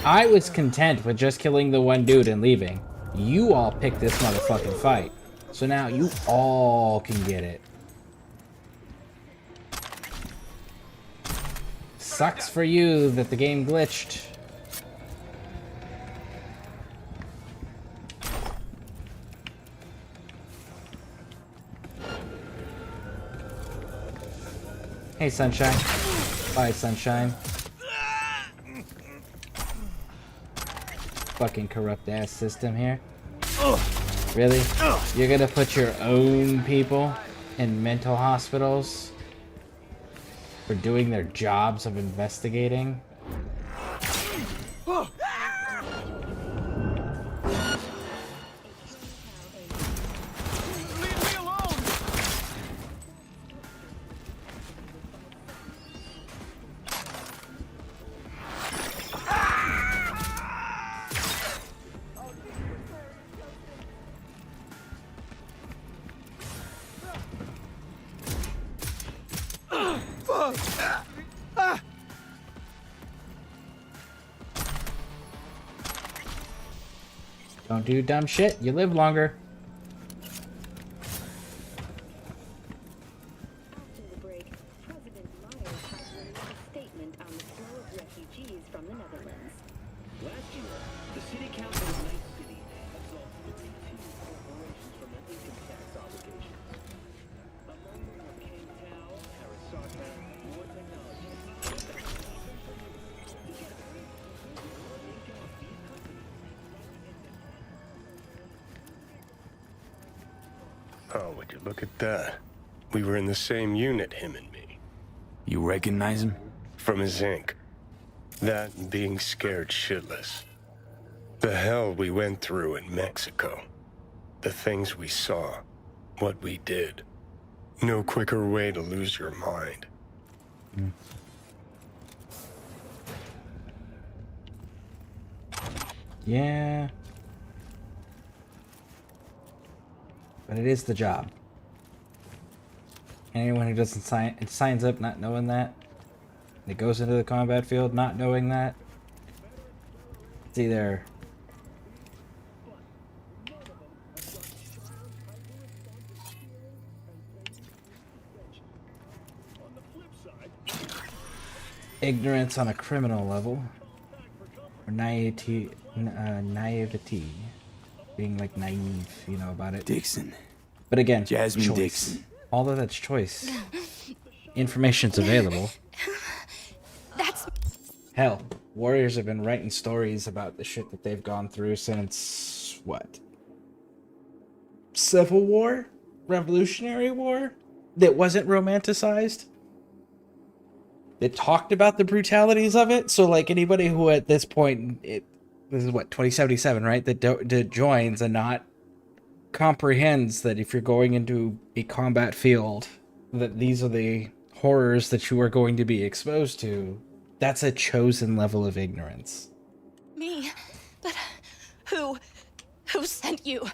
I was content with just killing the one dude and leaving. You all picked this motherfucking fight. So now you all can get it. Sucks for you that the game glitched. Hey, Sunshine. Bye, Sunshine. Fucking corrupt ass system here. Really? You're gonna put your own people in mental hospitals for doing their jobs of investigating? Don't do dumb shit, you live longer. Oh, would you look at that? We were in the same unit, him and me. You recognize him? From his ink. That and being scared shitless. The hell we went through in Mexico. The things we saw. What we did. No quicker way to lose your mind. Yeah. But it is the job. Anyone who doesn't signs up not knowing that, that goes into the combat field not knowing that, it's either ignorance on a criminal level, or naivety, being like naive, you know, about it. Dixon. But again, Jasmine choice. Dixon. All of that's choice. Information's available. That's... Hell, Warriors have been writing stories about the shit that they've gone through since, what? Civil War? Revolutionary War? That wasn't romanticized? That talked about the brutalities of it? So, like, anybody who at this point, this is what, 2077, right? That joins and not comprehends that if you're going into a combat field, that these are the horrors that you are going to be exposed to. That's a chosen level of ignorance. Me? But who sent you?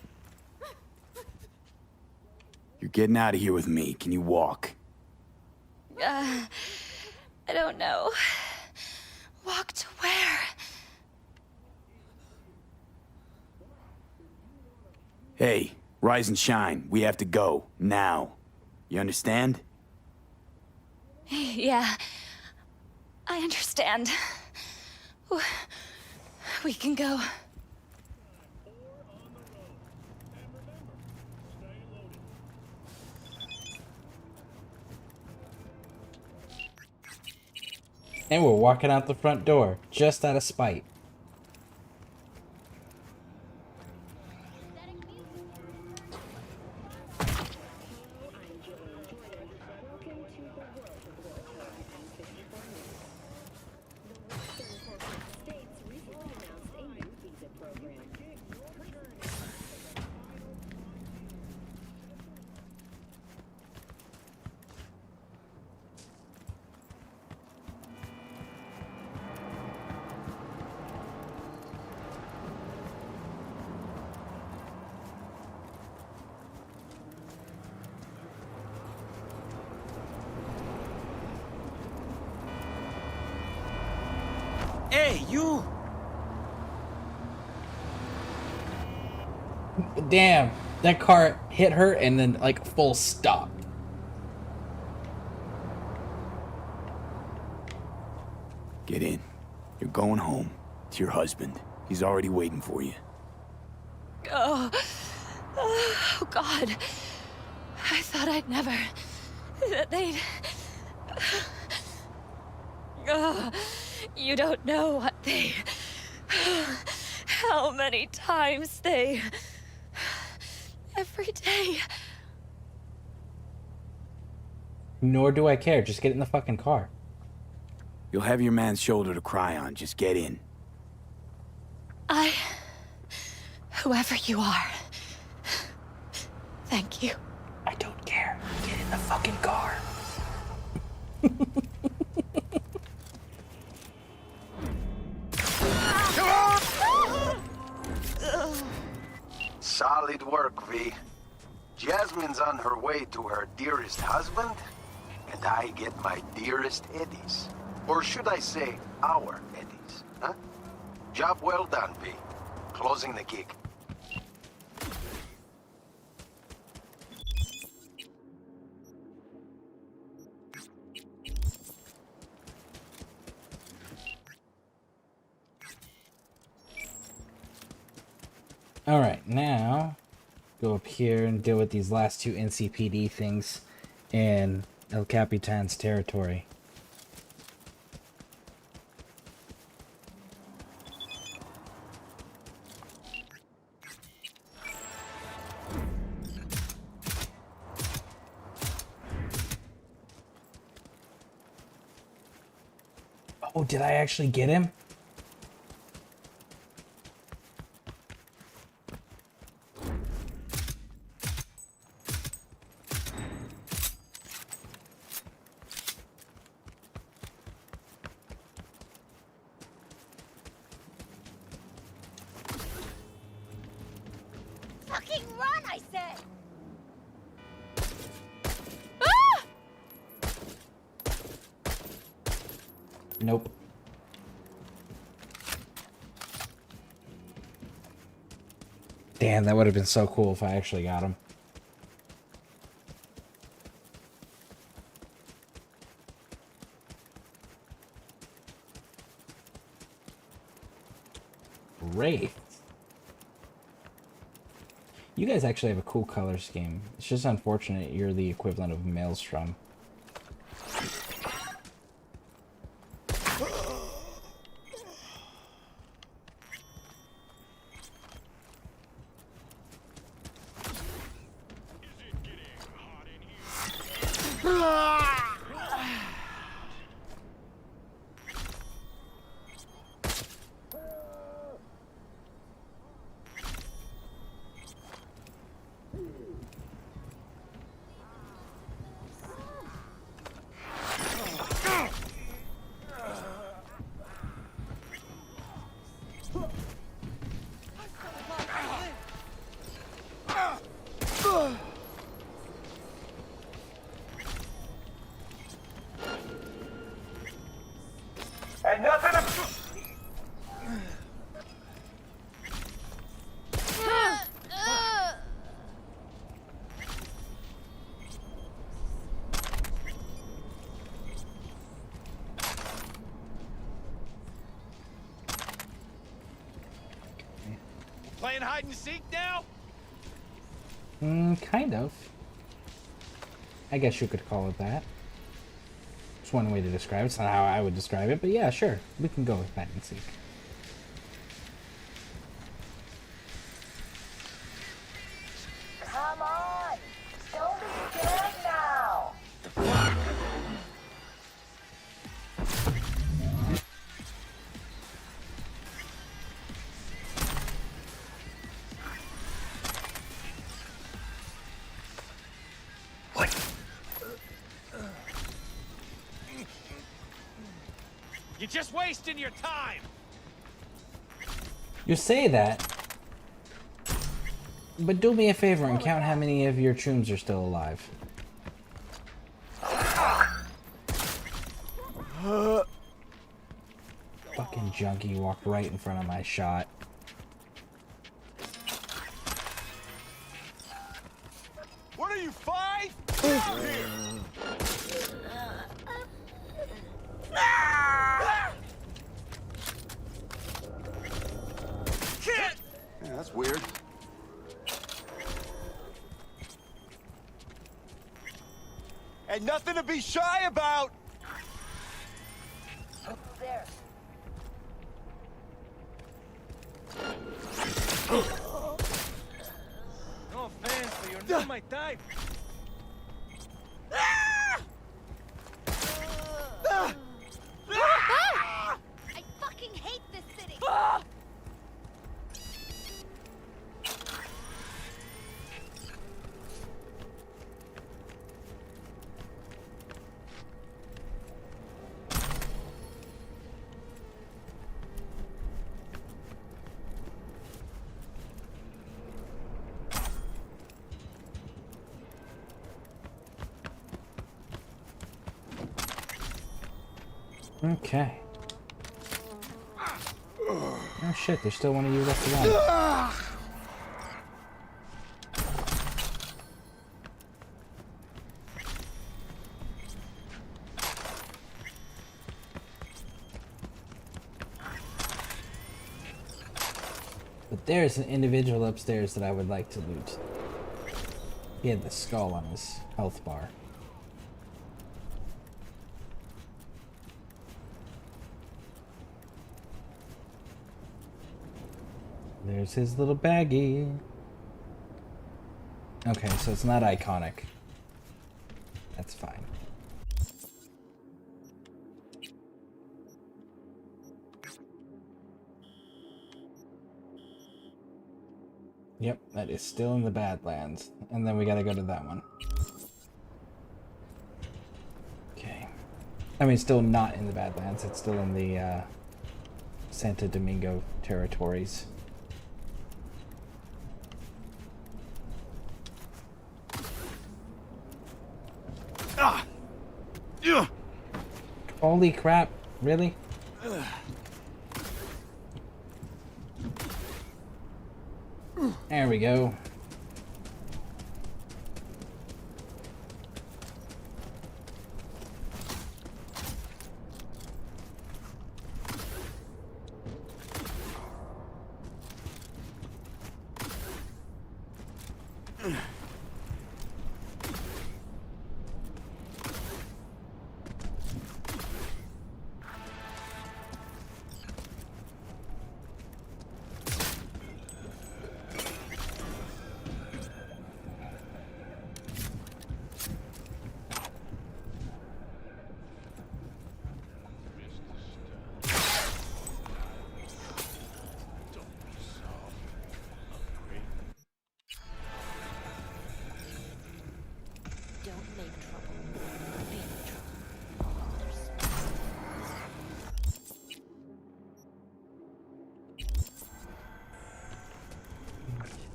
You're getting out of here with me. Can you walk? I don't know. Walk to where? Hey, rise and shine. We have to go. Now. You understand? Yeah. I understand. We can go. And we're walking out the front door, just out of spite. Hey, you! Damn, that car hit her and then like full stop. Get in. You're going home to your husband. He's already waiting for you. Oh, oh God. I thought I'd never... that they'd... Oh, you don't know what they... how many times they... every day... Nor do I care. Just get in the fucking car. You'll have your man's shoulder to cry on. Just get in. Whoever you are, thank you. I don't care. Get in the fucking car. Solid work, V. Jasmine's on her way to her dearest husband, and I get my dearest Eddies. Or should I say, our Eddies, huh? Job well done, V. Closing the gig. Alright, now go up here and deal with these last two NCPD things in El Capitan's territory. Oh, did I actually get him? Fucking run, I said! Ah! Nope. Damn, that would have been so cool if I actually got him. Wraith. You guys actually have a cool color scheme. It's just unfortunate you're the equivalent of Maelstrom. And nothing to... Playing hide and seek now? Kind of. I guess you could call it that. It's one way to describe it. It's not how I would describe it, but yeah, sure. We can go with hide and seek. Come on! Don't be scared now! You're just wasting your time! You say that, but do me a favor and count how many of your trooms are still alive. Fucking junkie walked right in front of my shot. What are you, 5? Yeah, that's weird. And nothing to be shy about! There. No offense, but you're not my type. I fucking hate this city! Okay. Oh shit, there's still one of you left alive. But there's an individual upstairs that I would like to loot. He had the skull on his health bar. There's his little baggie. Okay, so it's not iconic. That's fine. Yep, that is still in the Badlands. And then we gotta go to that one. Okay. I mean, still not in the Badlands. It's still in the Santo Domingo territories. Holy crap, really? There we go.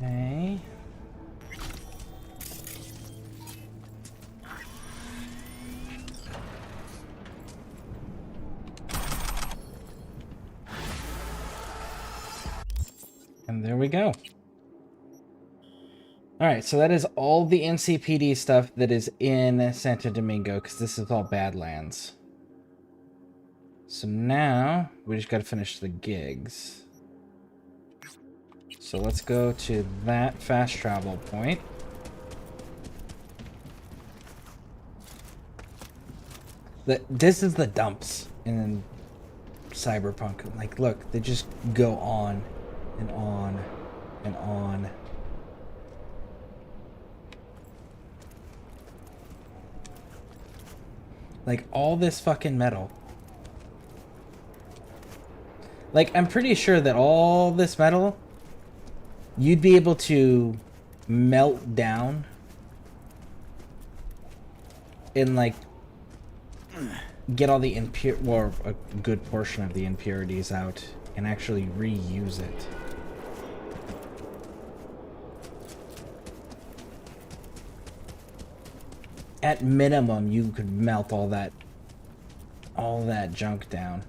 Okay. And there we go. Alright, so that is all the NCPD stuff that is in Santo Domingo, because this is all Badlands. So now, we just gotta finish the gigs. So let's go to that fast travel point. This is the dumps in Cyberpunk. Like, look, they just go on and on and on. Like, all this fucking metal. Like, I'm pretty sure that all this metal, you'd be able to melt down and, like, get all the or a good portion of the impurities out and actually reuse it. At minimum, you could melt all that junk down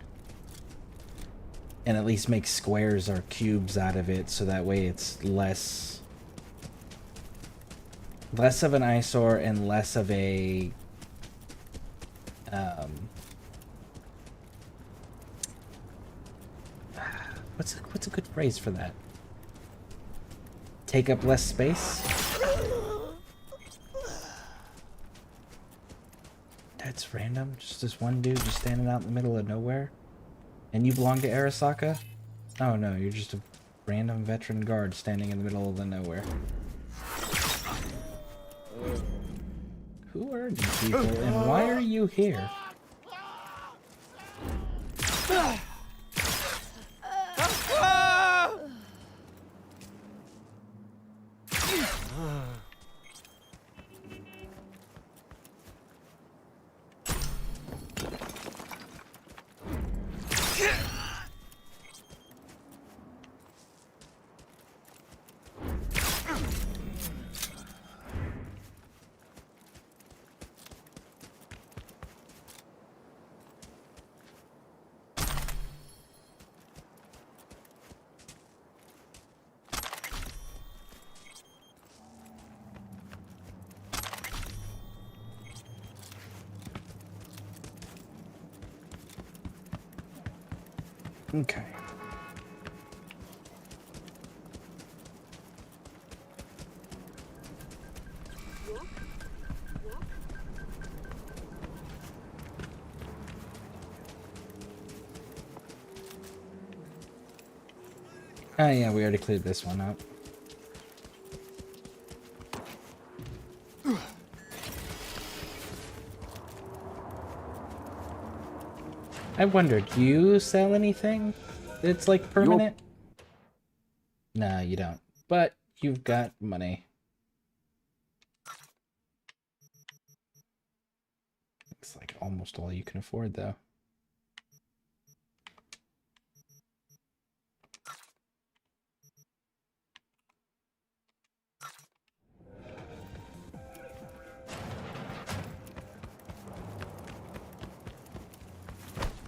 and at least make squares or cubes out of it, so that way it's less of an eyesore and less of a what's a good phrase for that? Take up less space? That's random. Just this one dude just standing out in the middle of nowhere. And you belong to Arasaka? Oh no, you're just a random veteran guard standing in the middle of the nowhere. Who are these people and why are you here? Okay. Oh yeah, we already cleared this one up. I wonder, do you sell anything that's like permanent? No, you don't. But you've got money. Looks like almost all you can afford, though.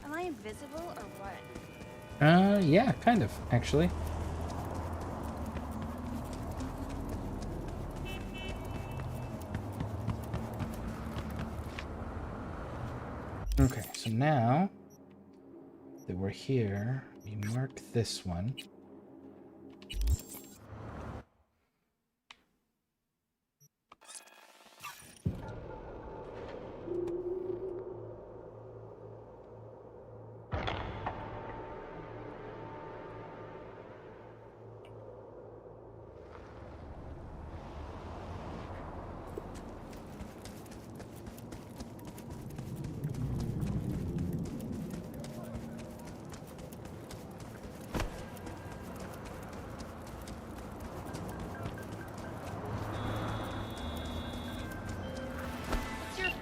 Am I invisible or what? Yeah, kind of, actually. Okay, so now that we're here, we mark this one.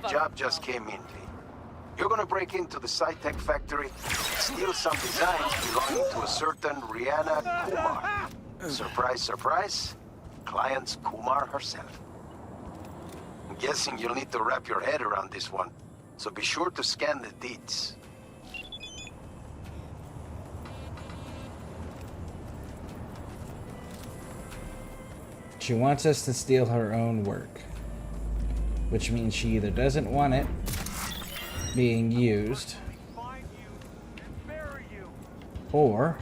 Job just came in, Lee. You're gonna break into the SciTech factory, steal some designs belonging to a certain Rihanna Kumar. Surprise, surprise. Client's Kumar herself. I'm guessing you'll need to wrap your head around this one, so be sure to scan the deeds. She wants us to steal her own work. Which means she either doesn't want it being used, or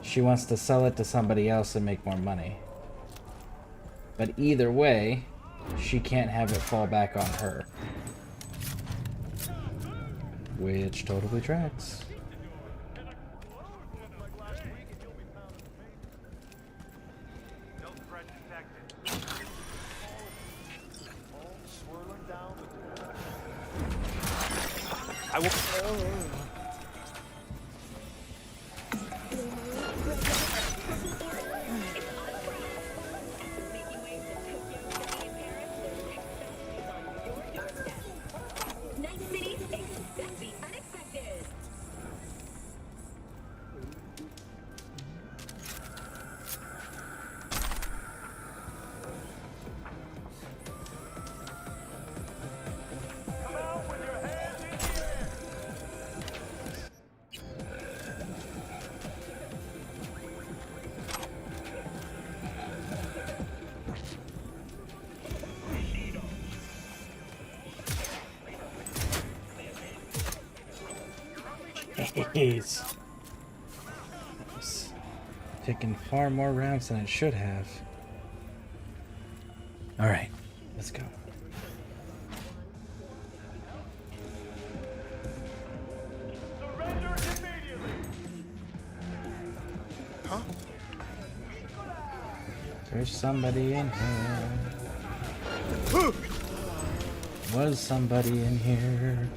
she wants to sell it to somebody else and make more money. But either way, she can't have it fall back on her. Which totally tracks. I will. Jeez. It's taking far more rounds than it should have. Alright, let's go. Huh? There's somebody in here. Was somebody in here?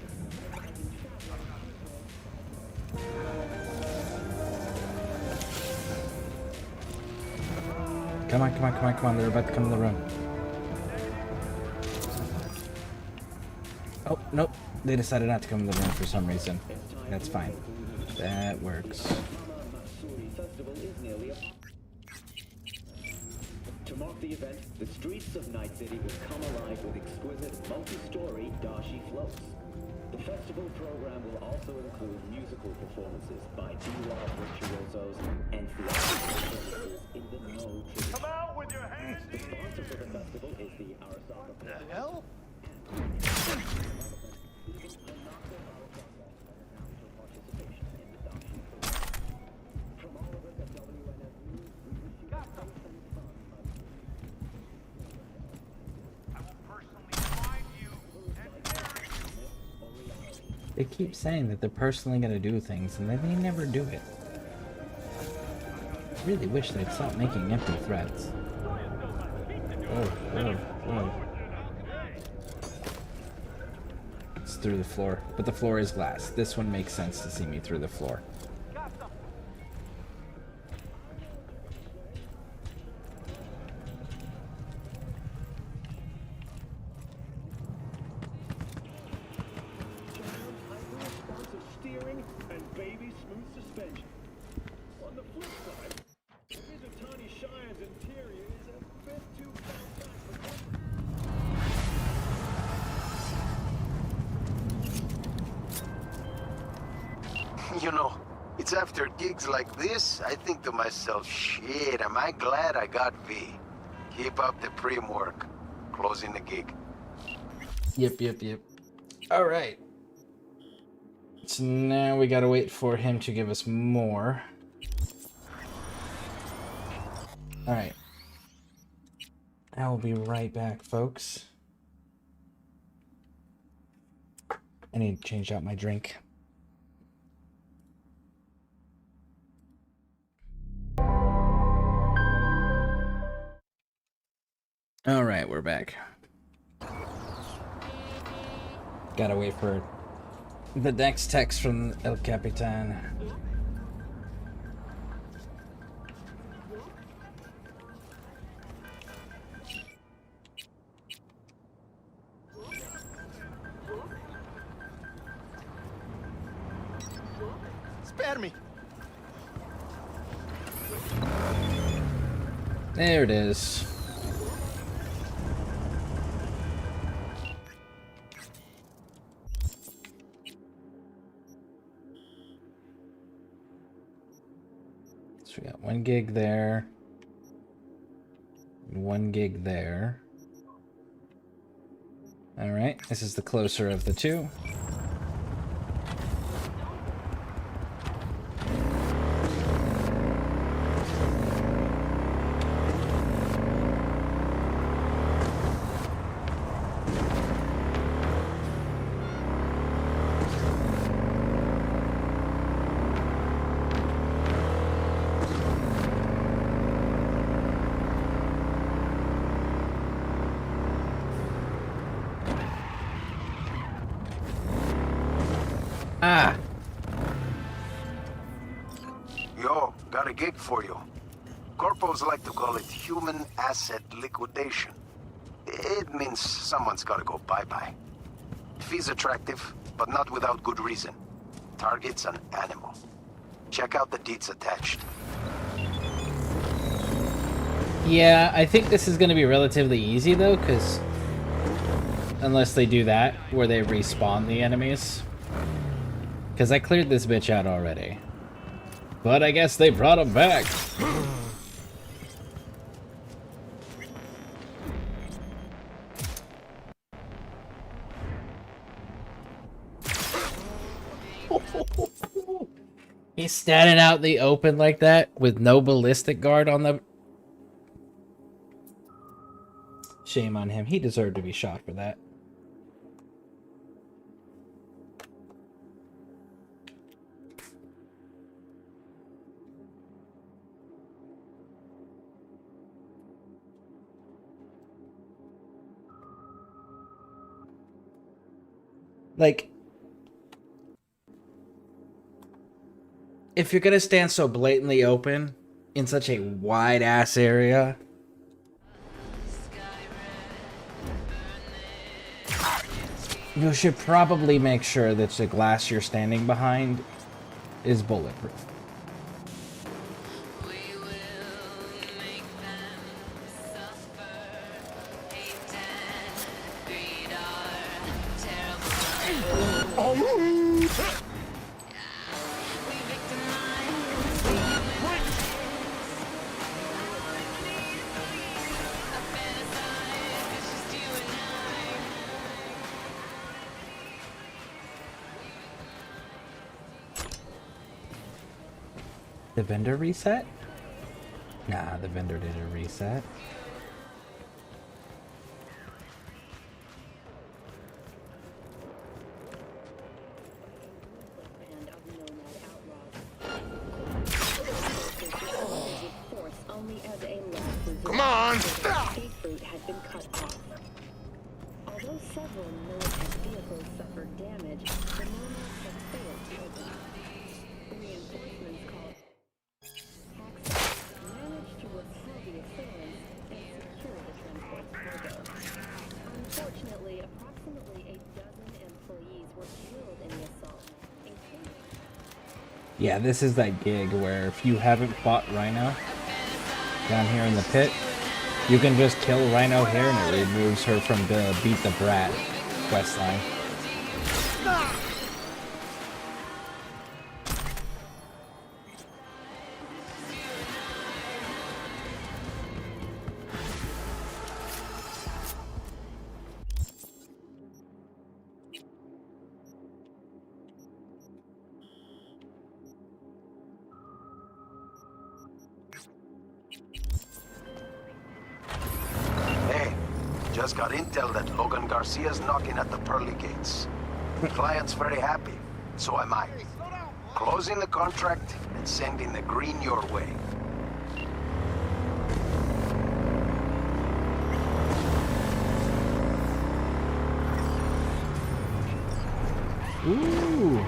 Come on, come on, come on, come on. They're about to come in the room. Oh, nope. They decided not to come in the room for some reason. That's fine. That works. To mark the event, the streets of Night City will come alive with exquisite multi-story dashi floats. The festival program will also include musical performances by D-Law virtuosos and theatrical performances in the No tradition. Come out with your hands The sponsor for the festival is the Arasaka. The hell? They keep saying that they're personally going to do things, and then they never do it. I really wish they'd stop making empty threats. Whoa, whoa, whoa. It's through the floor, but the floor is glass. This one makes sense to see me through the floor. You know, it's after gigs like this, I think to myself, shit, am I glad I got V. Keep up the prim work. Closing the gig. Yep. Alright. So now we gotta wait for him to give us more. Alright. I will be right back, folks. I need to change out my drink. Alright, we're back. Gotta wait for the next text from El Capitan. Spare me. There it is. So we got 1 gig there, 1 gig there. All right, this is the closer of the two. Got a gig for you. Corpos like to call it human asset liquidation. It means someone's gotta go bye-bye. Fee's attractive, but not without good reason. Target's an animal. Check out the deeds attached. Yeah, I think this is going to be relatively easy, though, because... Unless they do that, where they respawn the enemies. Because I cleared this bitch out already. But I guess they brought him back. He's standing out in the open like that with no ballistic guard on the... Shame on him. He deserved to be shot for that. Like, if you're gonna stand so blatantly open in such a wide-ass area, you should probably make sure that the glass you're standing behind is bulletproof. The vendor reset? Nah, the vendor did a reset. Come on! Fruit had been cut off. Although several militant vehicles suffered damage, the Nomads had failed to open. Reinforcements called Hacksaw managed to repel the assailants and secure the transport cargo. Unfortunately, approximately a dozen employees were killed in the assault, including... Yeah, this is that gig where if you haven't fought Rhino down here in the pit, you can just kill Rhino here and it removes her from the Beat the Brat questline. Just got intel that Logan Garcia's knocking at the pearly gates. The client's very happy, so am I. Closing the contract and sending the green your way. Ooh.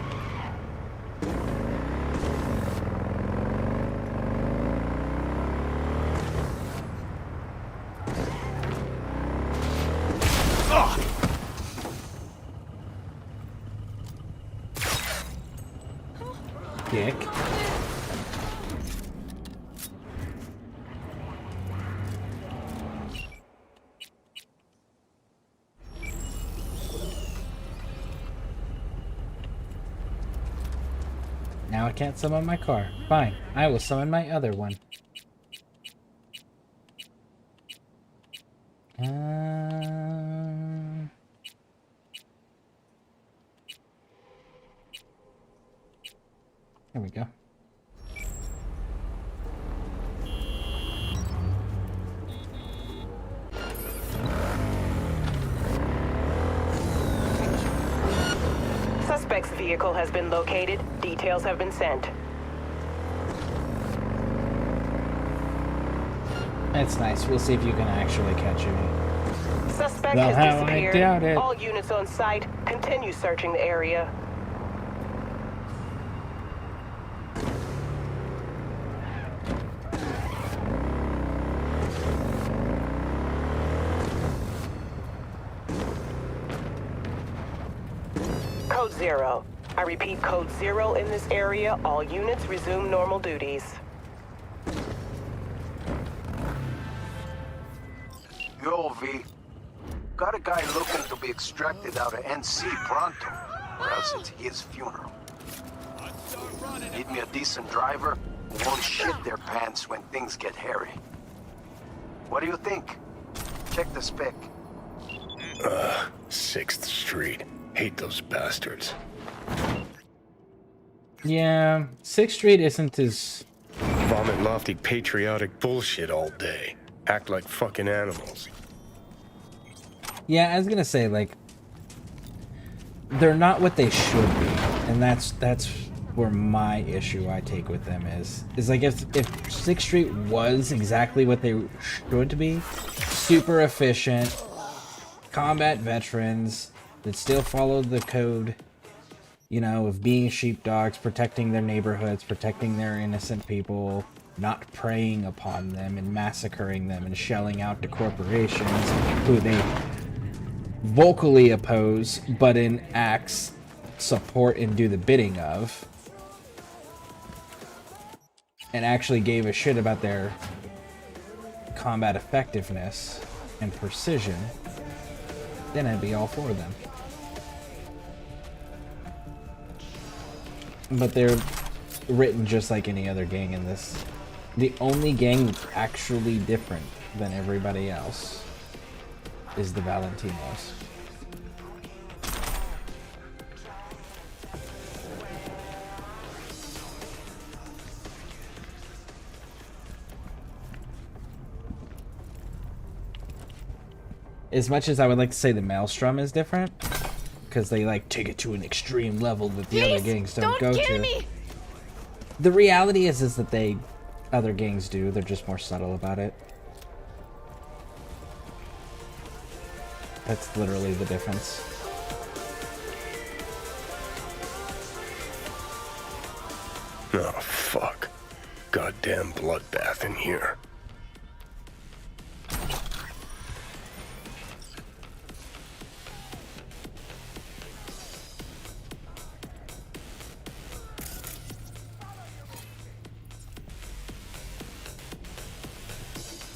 Dick. Now I can't summon my car. Fine, I will summon my other one. There we go. Suspect's vehicle has been located. Details have been sent. That's nice. We'll see if you can actually catch me. Suspect Well, has how I disappeared. doubt it. All units on site continue searching the area. 0. I repeat, code 0 in this area. All units resume normal duties. Yo, V. Got a guy looking to be extracted out of NC pronto, or else it's his funeral. Need me a decent driver who won't shit their pants when things get hairy. What do you think? Check the spec. 6th Street. Hate those bastards. Yeah, 6th Street isn't as... Vomit lofty patriotic bullshit all day. Act like fucking animals. Yeah, I was gonna say, like, they're not what they should be, and that's where my issue I take with them is like if 6th Street was exactly what they should be, super efficient, combat veterans that still followed the code, you know, of being sheepdogs, protecting their neighborhoods, protecting their innocent people, not preying upon them and massacring them and shelling out to corporations who they vocally oppose, but in acts support and do the bidding of, and actually gave a shit about their combat effectiveness and precision, then I'd be all for them. But they're written just like any other gang in this. The only gang that's actually different than everybody else is the Valentinos. As much as I would like to say the Maelstrom is different, because they like take it to an extreme level that the other gangs don't go to. Me. The reality is that other gangs do. They're just more subtle about it. That's literally the difference. Oh, fuck. Goddamn bloodbath in here.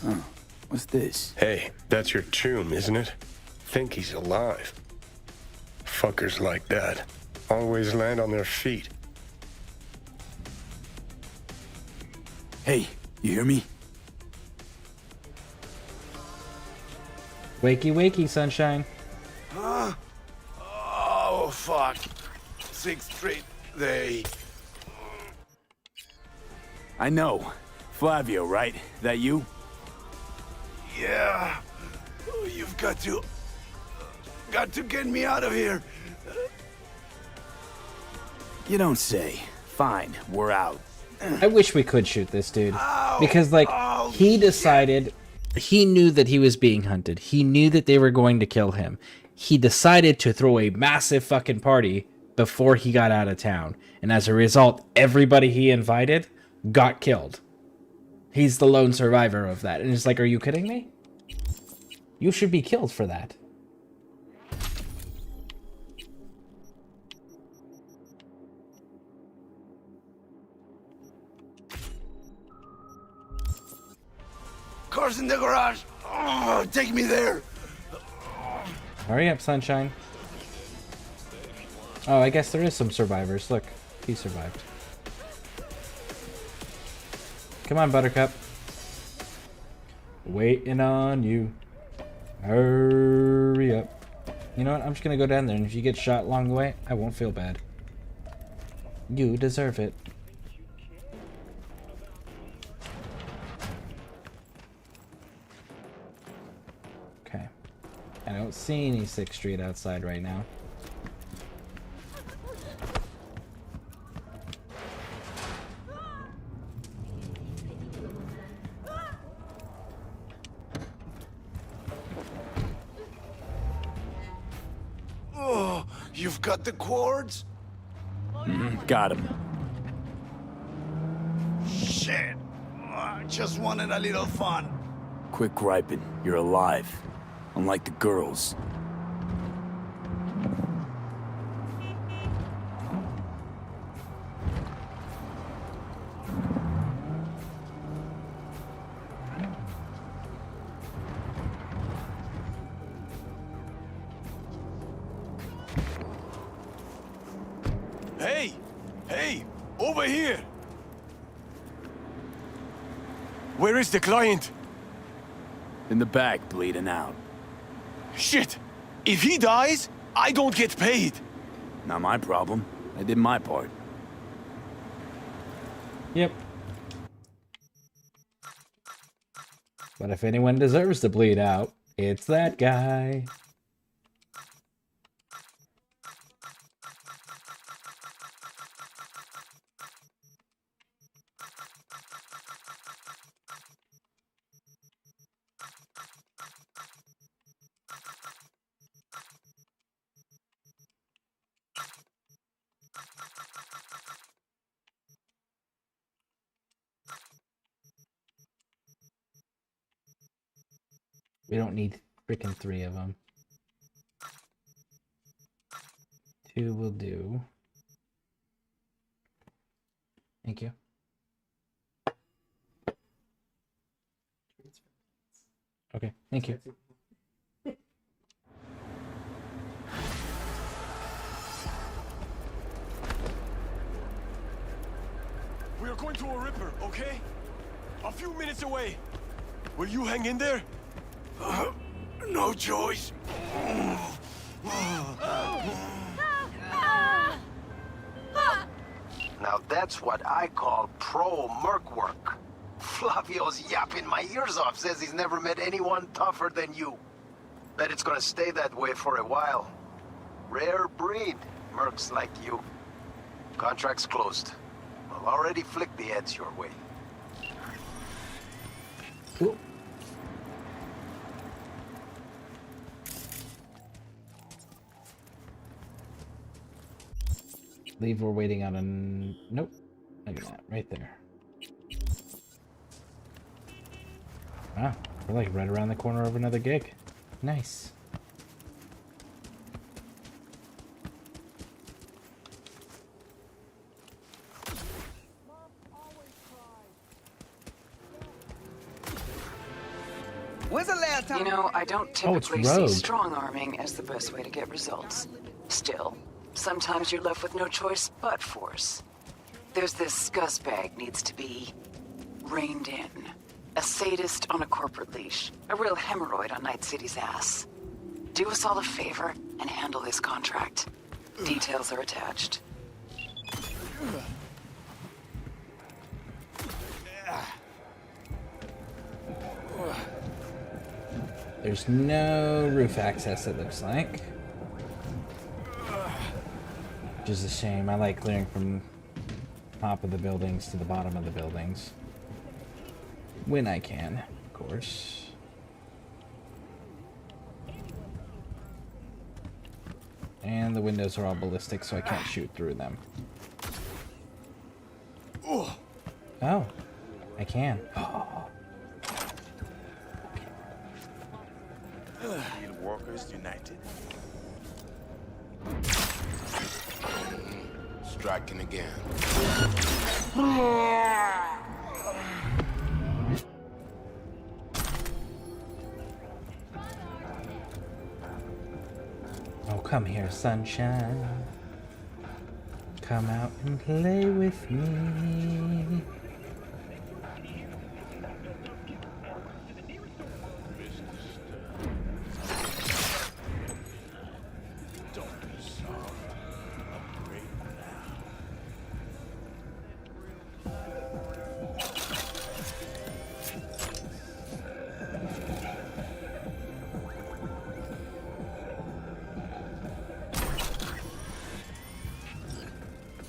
Huh. What's this? Hey, that's your tomb, isn't it? Think he's alive. Fuckers like that always land on their feet. Hey, you hear me? Wakey, wakey, sunshine. Huh? Oh, fuck. 6th Street, they... I know. Flavio, right? That you? Yeah. You've got to get me out of here. You don't say. Fine, we're out. I wish we could shoot this dude. Because, like, he decided... He knew that he was being hunted. He knew that they were going to kill him. He decided to throw a massive fucking party before he got out of town. And as a result, everybody he invited got killed. He's the lone survivor of that. And it's like, are you kidding me? You should be killed for that. Car's in the garage. Oh, take me there. Hurry up, sunshine. Oh, I guess there is some survivors. Look, he survived. Come on, Buttercup. Waiting on you. Hurry up. You know what? I'm just gonna go down there, and if you get shot along the way, I won't feel bad. You deserve it. Okay. I don't see any 6th Street outside right now. Oh, you've got the cords? Got him. Shit. I just wanted a little fun. Quit griping. You're alive. Unlike the girls. Over here! Where is the client? In the back, bleeding out. Shit! If he dies, I don't get paid! Not my problem. I did my part. Yep. But if anyone deserves to bleed out, it's that guy. We don't need freaking 3 of them. 2 will do. Thank you. Okay, thank you. We are going to a Ripper, okay? A few minutes away. Will you hang in there? No choice. Now that's what I call pro-merc work. Flavio's yapping my ears off, says he's never met anyone tougher than you. Bet it's gonna stay that way for a while. Rare breed, mercs like you. Contract's closed. I'll already flick the ads your way. Cool. Leave, we're waiting on a... Nope. Look at that, right there. Wow, we're like right around the corner of another gig. Nice. When's the last time? You know, I don't Oh, it's typically see Rogue. strong-arming as the best way to get results. Still, sometimes you're left with no choice but force. There's this scuzzbag needs to be reined in. A sadist on a corporate leash. A real hemorrhoid on Night City's ass. Do us all a favor and handle this contract. Details are attached. There's no roof access, it looks like. Which is a shame. I like clearing from top of the buildings to the bottom of the buildings. When I can, of course. And the windows are all ballistic, so I can't shoot through them. Oh, I can. Field Workers United. Striking again. Oh, come here, sunshine. Come out and play with me.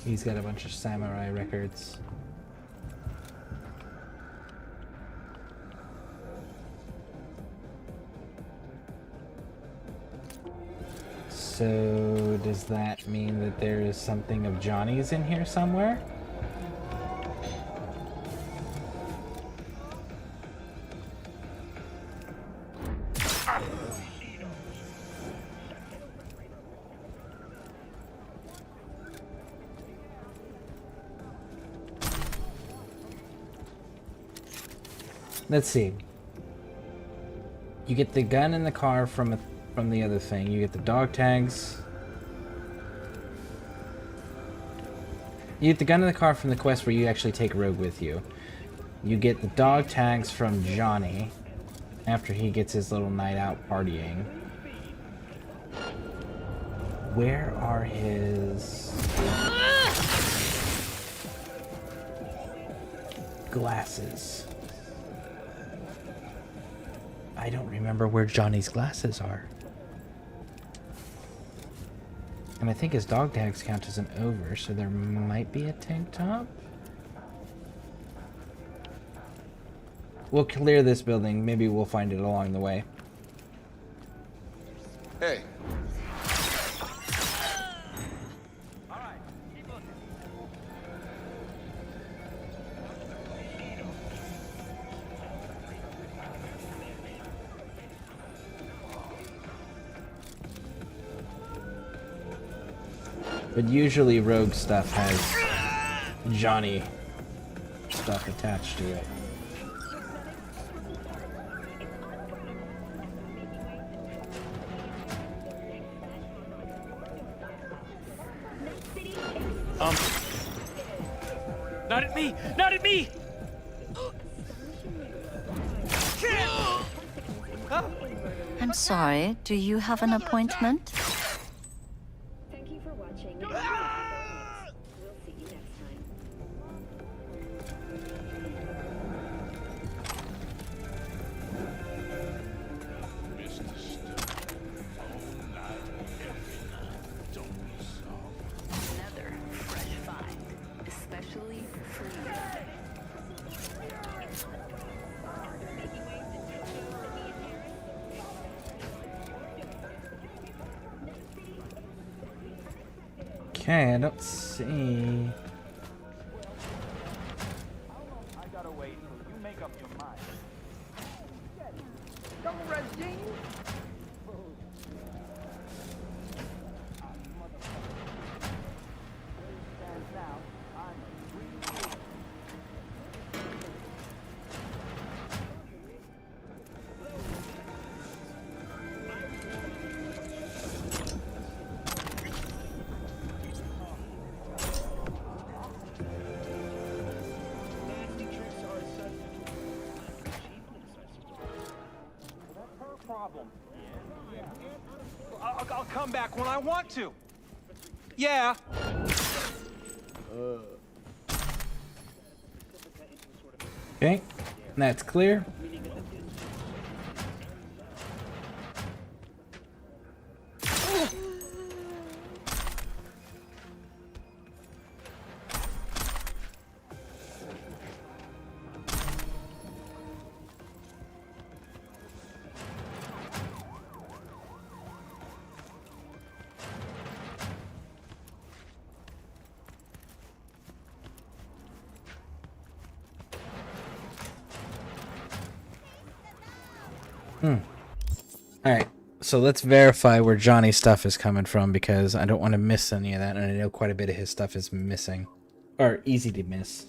He's got a bunch of samurai records. So, does that mean that there is something of Johnny's in here somewhere? Let's see. You get the gun in the car from the other thing. You get the dog tags. You get the gun in the car from the quest where you actually take Rogue with you. You get the dog tags from Johnny after he gets his little night out partying. Where are his glasses? I don't remember where Johnny's glasses are. And I think his dog tags count as an over, so there might be a tank top? We'll clear this building. Maybe we'll find it along the way. Hey. But usually Rogue stuff has Johnny stuff attached to it. Not at me! Not at me! I'm sorry, do you have an appointment? Thank you for watching. We'll see you next time. Another fresh find, especially for you. Okay, I don't see. I gotta wait till you make up your mind. Problem. I'll come back when I want to. Yeah. Okay, that's clear. Alright, so let's verify where Johnny's stuff is coming from because I don't want to miss any of that, and I know quite a bit of his stuff is missing. Or easy to miss.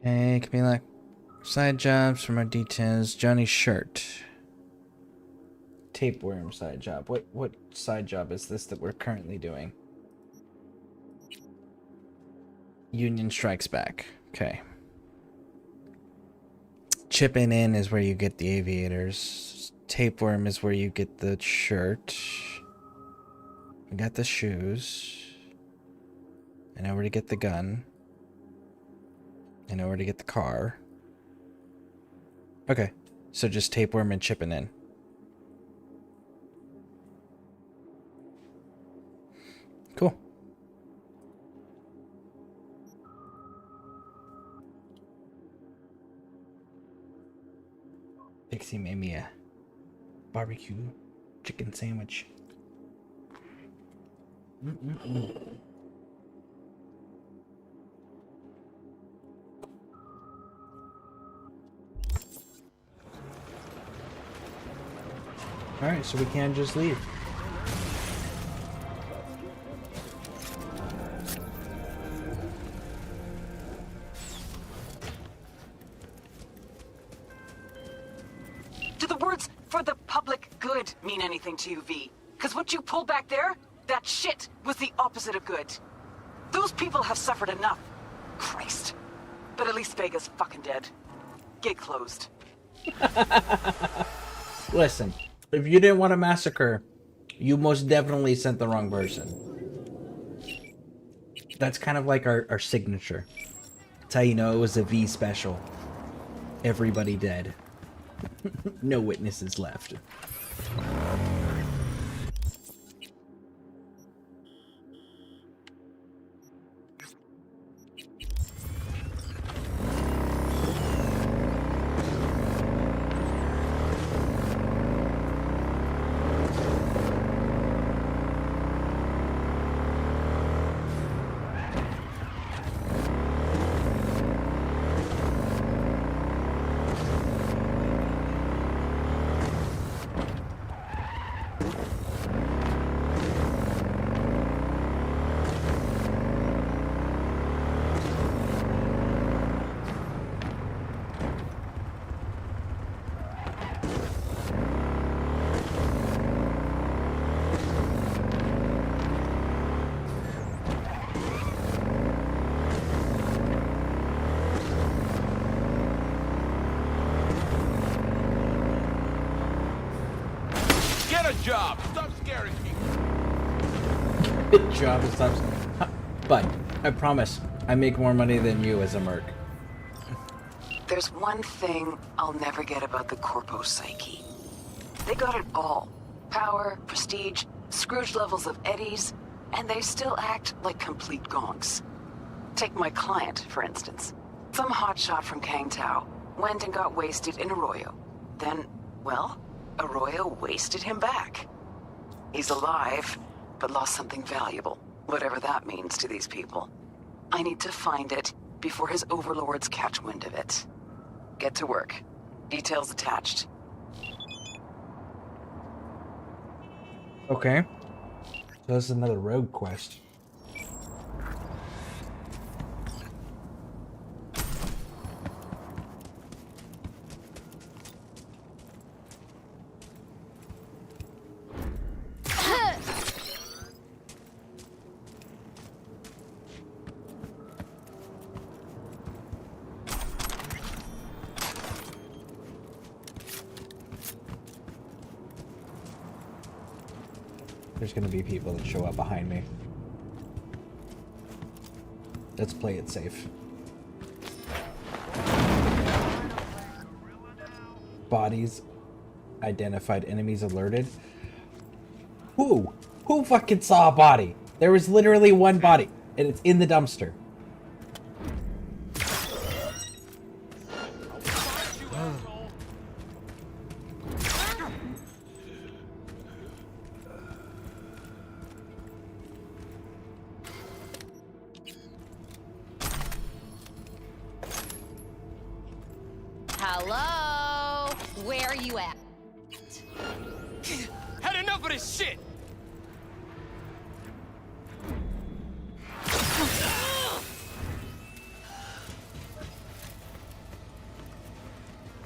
Okay, Camila. Side jobs for more details. Johnny's shirt. Tapeworm side job. What side job is this that we're currently doing? Union Strikes Back. Okay. Chipping in is where you get the aviators. Tapeworm is where you get the shirt. We got the shoes. I know where to get the gun. I know where to get the car. Okay, so just tapeworm and chipping in. Cool. Pixie made me a barbecue chicken sandwich. Alright, so we can just leave. Do the words "for the public good" mean anything to you, V? Because what you pulled back there, that shit was the opposite of good. Those people have suffered enough. Christ. But at least Vega's fucking dead. Gate closed. Listen, if you didn't want a massacre, you most definitely sent the wrong person. That's kind of like our signature. That's how you know it was a V special. Everybody dead. No witnesses left. Get a job. Stop scaring people. Good job, it stops. But I promise, I make more money than you as a merc. There's one thing I'll never get about the Corpo psyche. They got it all. Power, prestige, Scrooge levels of eddies, and they still act like complete gonks. Take my client, for instance. Some hotshot from Kang Tao went and got wasted in Arroyo. Then, well, Arroyo wasted him back. He's alive, but lost something valuable, whatever that means to these people. I need to find it before his overlords catch wind of it. Get to work. Details attached. Okay. So this is another rogue quest. There's gonna be people that show up behind me. Let's play it safe. Bodies identified, enemies alerted. Who? Who fucking saw a body? There was literally one body, and it's in the dumpster. Hello? Where are you at? Had enough of this shit!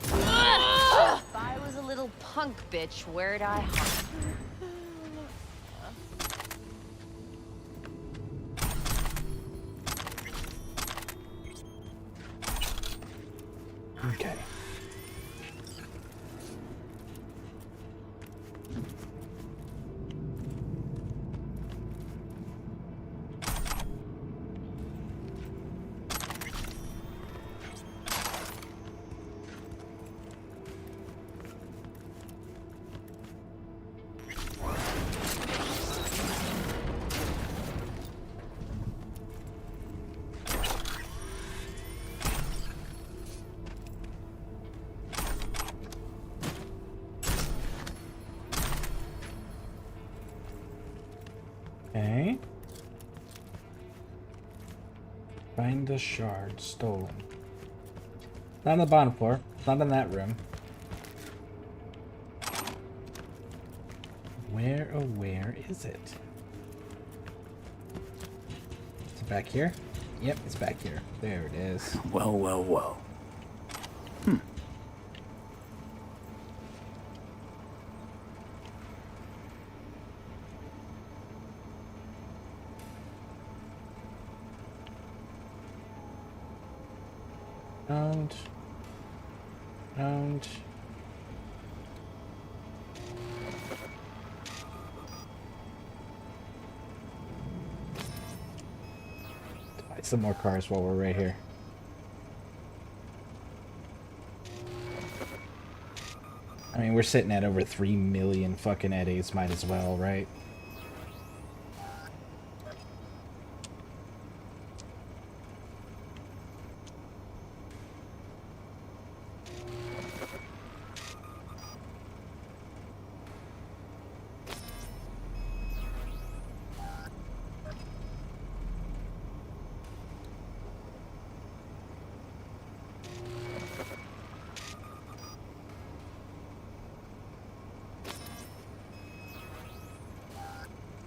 If I was a little punk bitch, where'd I hide? Okay. Okay. Find the shard stolen. Not on the bottom floor. It's not in that room. Where, oh, where is it? Is it back here? Yep, it's back here. There it is. Well, well, well. Round. Buy some more cars while we're right here. I mean, we're sitting at over 3 million fucking eddies. Might as well, right?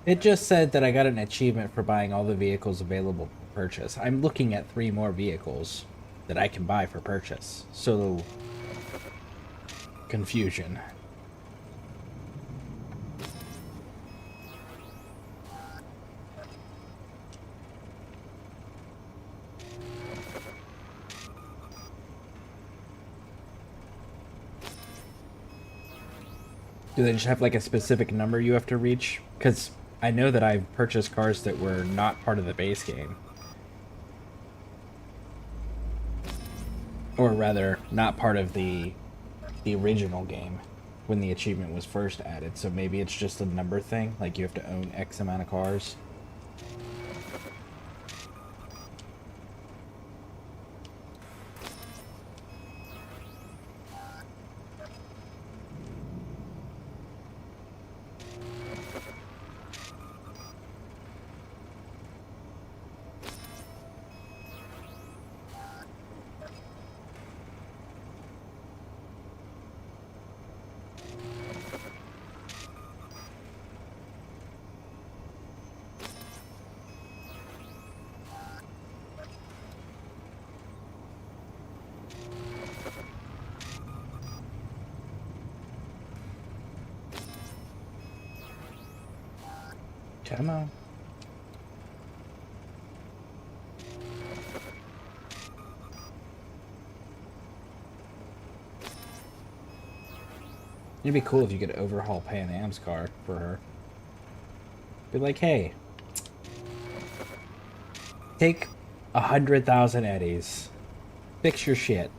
It just said that I got an achievement for buying all the vehicles available for purchase. I'm looking at 3 more vehicles that I can buy for purchase. So, confusion. Do they just have like a specific number you have to reach? Because I know that I've purchased cars that were not part of the base game. Or rather, not part of the original game when the achievement was first added. So maybe it's just a number thing, like you have to own X amount of cars. Come on. It'd be cool if you could overhaul Pan Am's car for her. Be like, hey, take 100,000 eddies, fix your shit.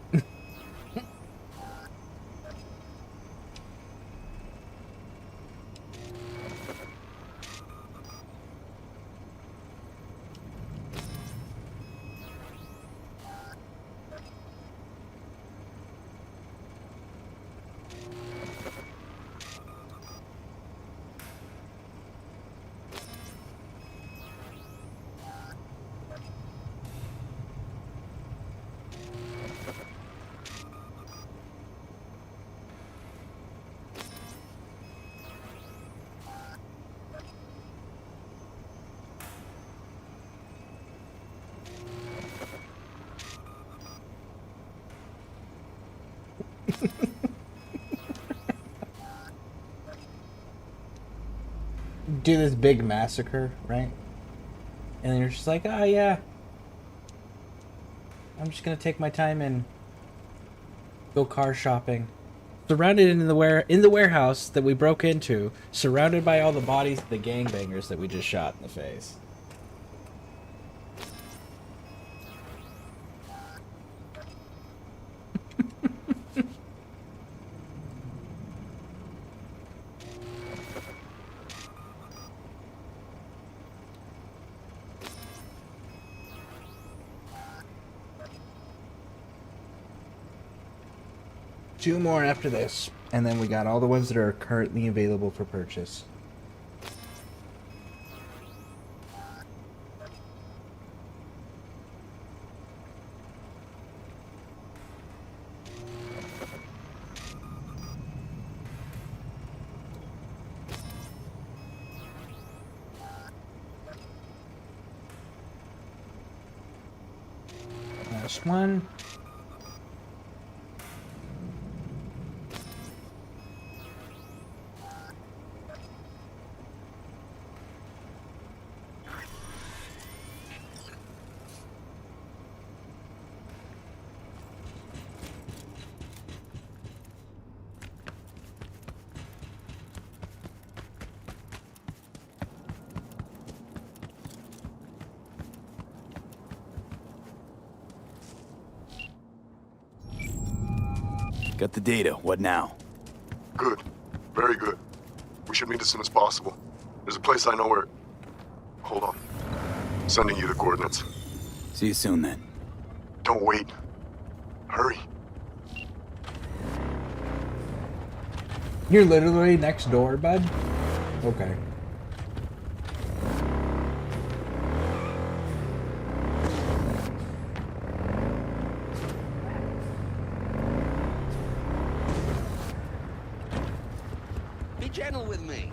Do this big massacre, right? And then you're just like, oh yeah, I'm just gonna take my time and go car shopping. Surrounded in the warehouse that we broke into, surrounded by all the bodies of the gangbangers that we just shot in the face. Two more after this, and then we got all the ones that are currently available for purchase. last one. Got the data. What now? Good. Very good. We should meet as soon as possible. There's a place I know where... Hold on. Sending you the coordinates. See you soon, then. Don't wait. Hurry. You're literally next door, bud? Okay. Be gentle with me.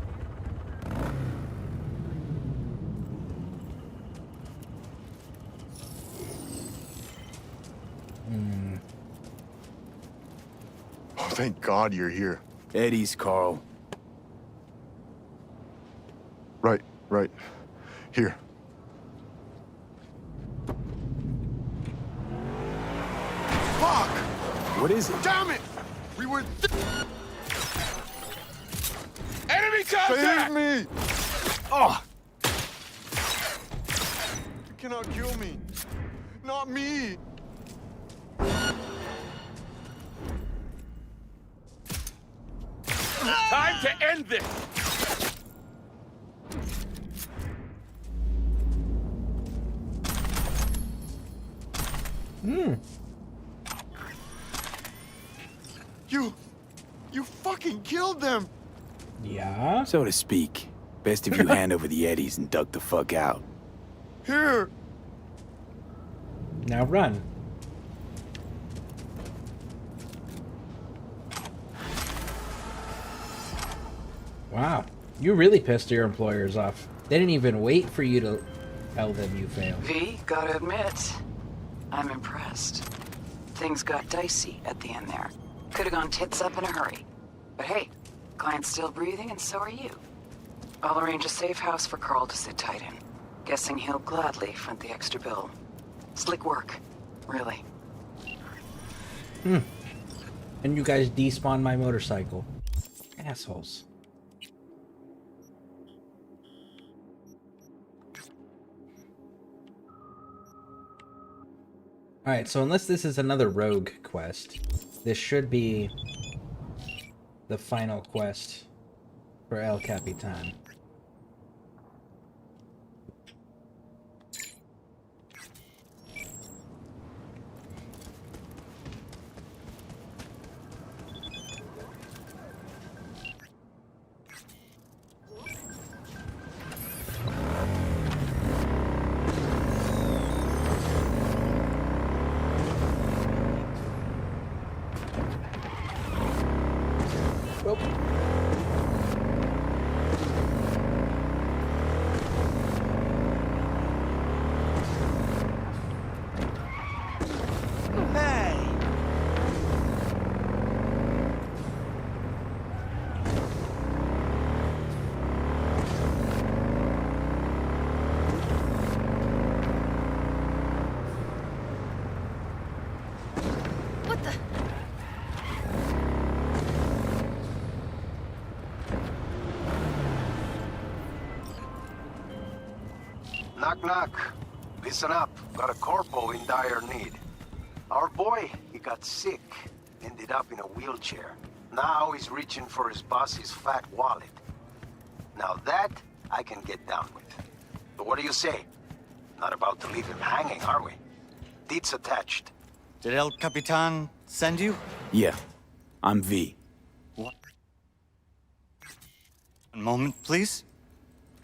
Oh, thank God you're here. Eddie's, Carl. Right. Here. Fuck! What is it? Damn it! We were... Enemy contact! Save me! Oh! You cannot kill me. Not me. Time to end this! You fucking killed them! Yeah? So to speak. Best if you hand over the Eddies and duck the fuck out. Here! Now run. Wow. You really pissed your employers off. They didn't even wait for you to tell them you failed. V, gotta admit, I'm impressed. Things got dicey at the end there. Could've gone tits up in a hurry. But hey, client's still breathing and so are you. I'll arrange a safe house for Carl to sit tight in. Guessing he'll gladly front the extra bill. Slick work, really. And you guys despawned my motorcycle. Assholes. Alright, so unless this is another rogue quest, this should be the final quest for El Capitan. What the? Knock, knock. Listen up. Got a corpo in dire need. Our boy, he got sick. Ended up in a wheelchair. Now he's reaching for his boss's fat wallet. Now that, I can get down with. But what do you say? Not about to leave him hanging, are we? Deeds attached. Did El Capitan send you? Yeah. I'm V. What? One moment, please.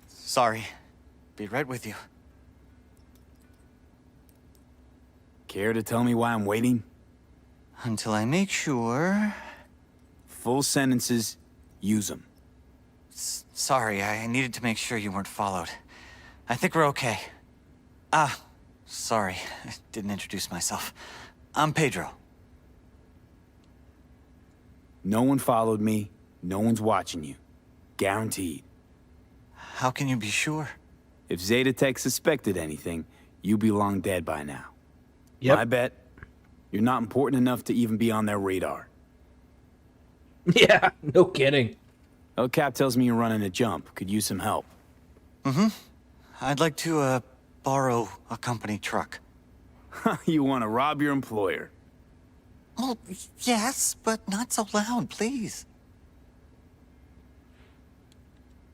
Sorry. Be right with you. Care to tell me why I'm waiting? Until I make sure... Full sentences, use them. Sorry, I needed to make sure you weren't followed. I think we're okay. sorry. I didn't introduce myself. I'm Pedro. No one followed me. No one's watching you. Guaranteed. How can you be sure? If Zeta Tech suspected anything, you'd be long dead by now. Yep. I bet you're not important enough to even be on their radar. Yeah, no kidding. El Cap tells me you're running a jump. Could use some help. Mm-hmm. I'd like to, borrow a company truck. You want to rob your employer? Well, yes, but not so loud, please.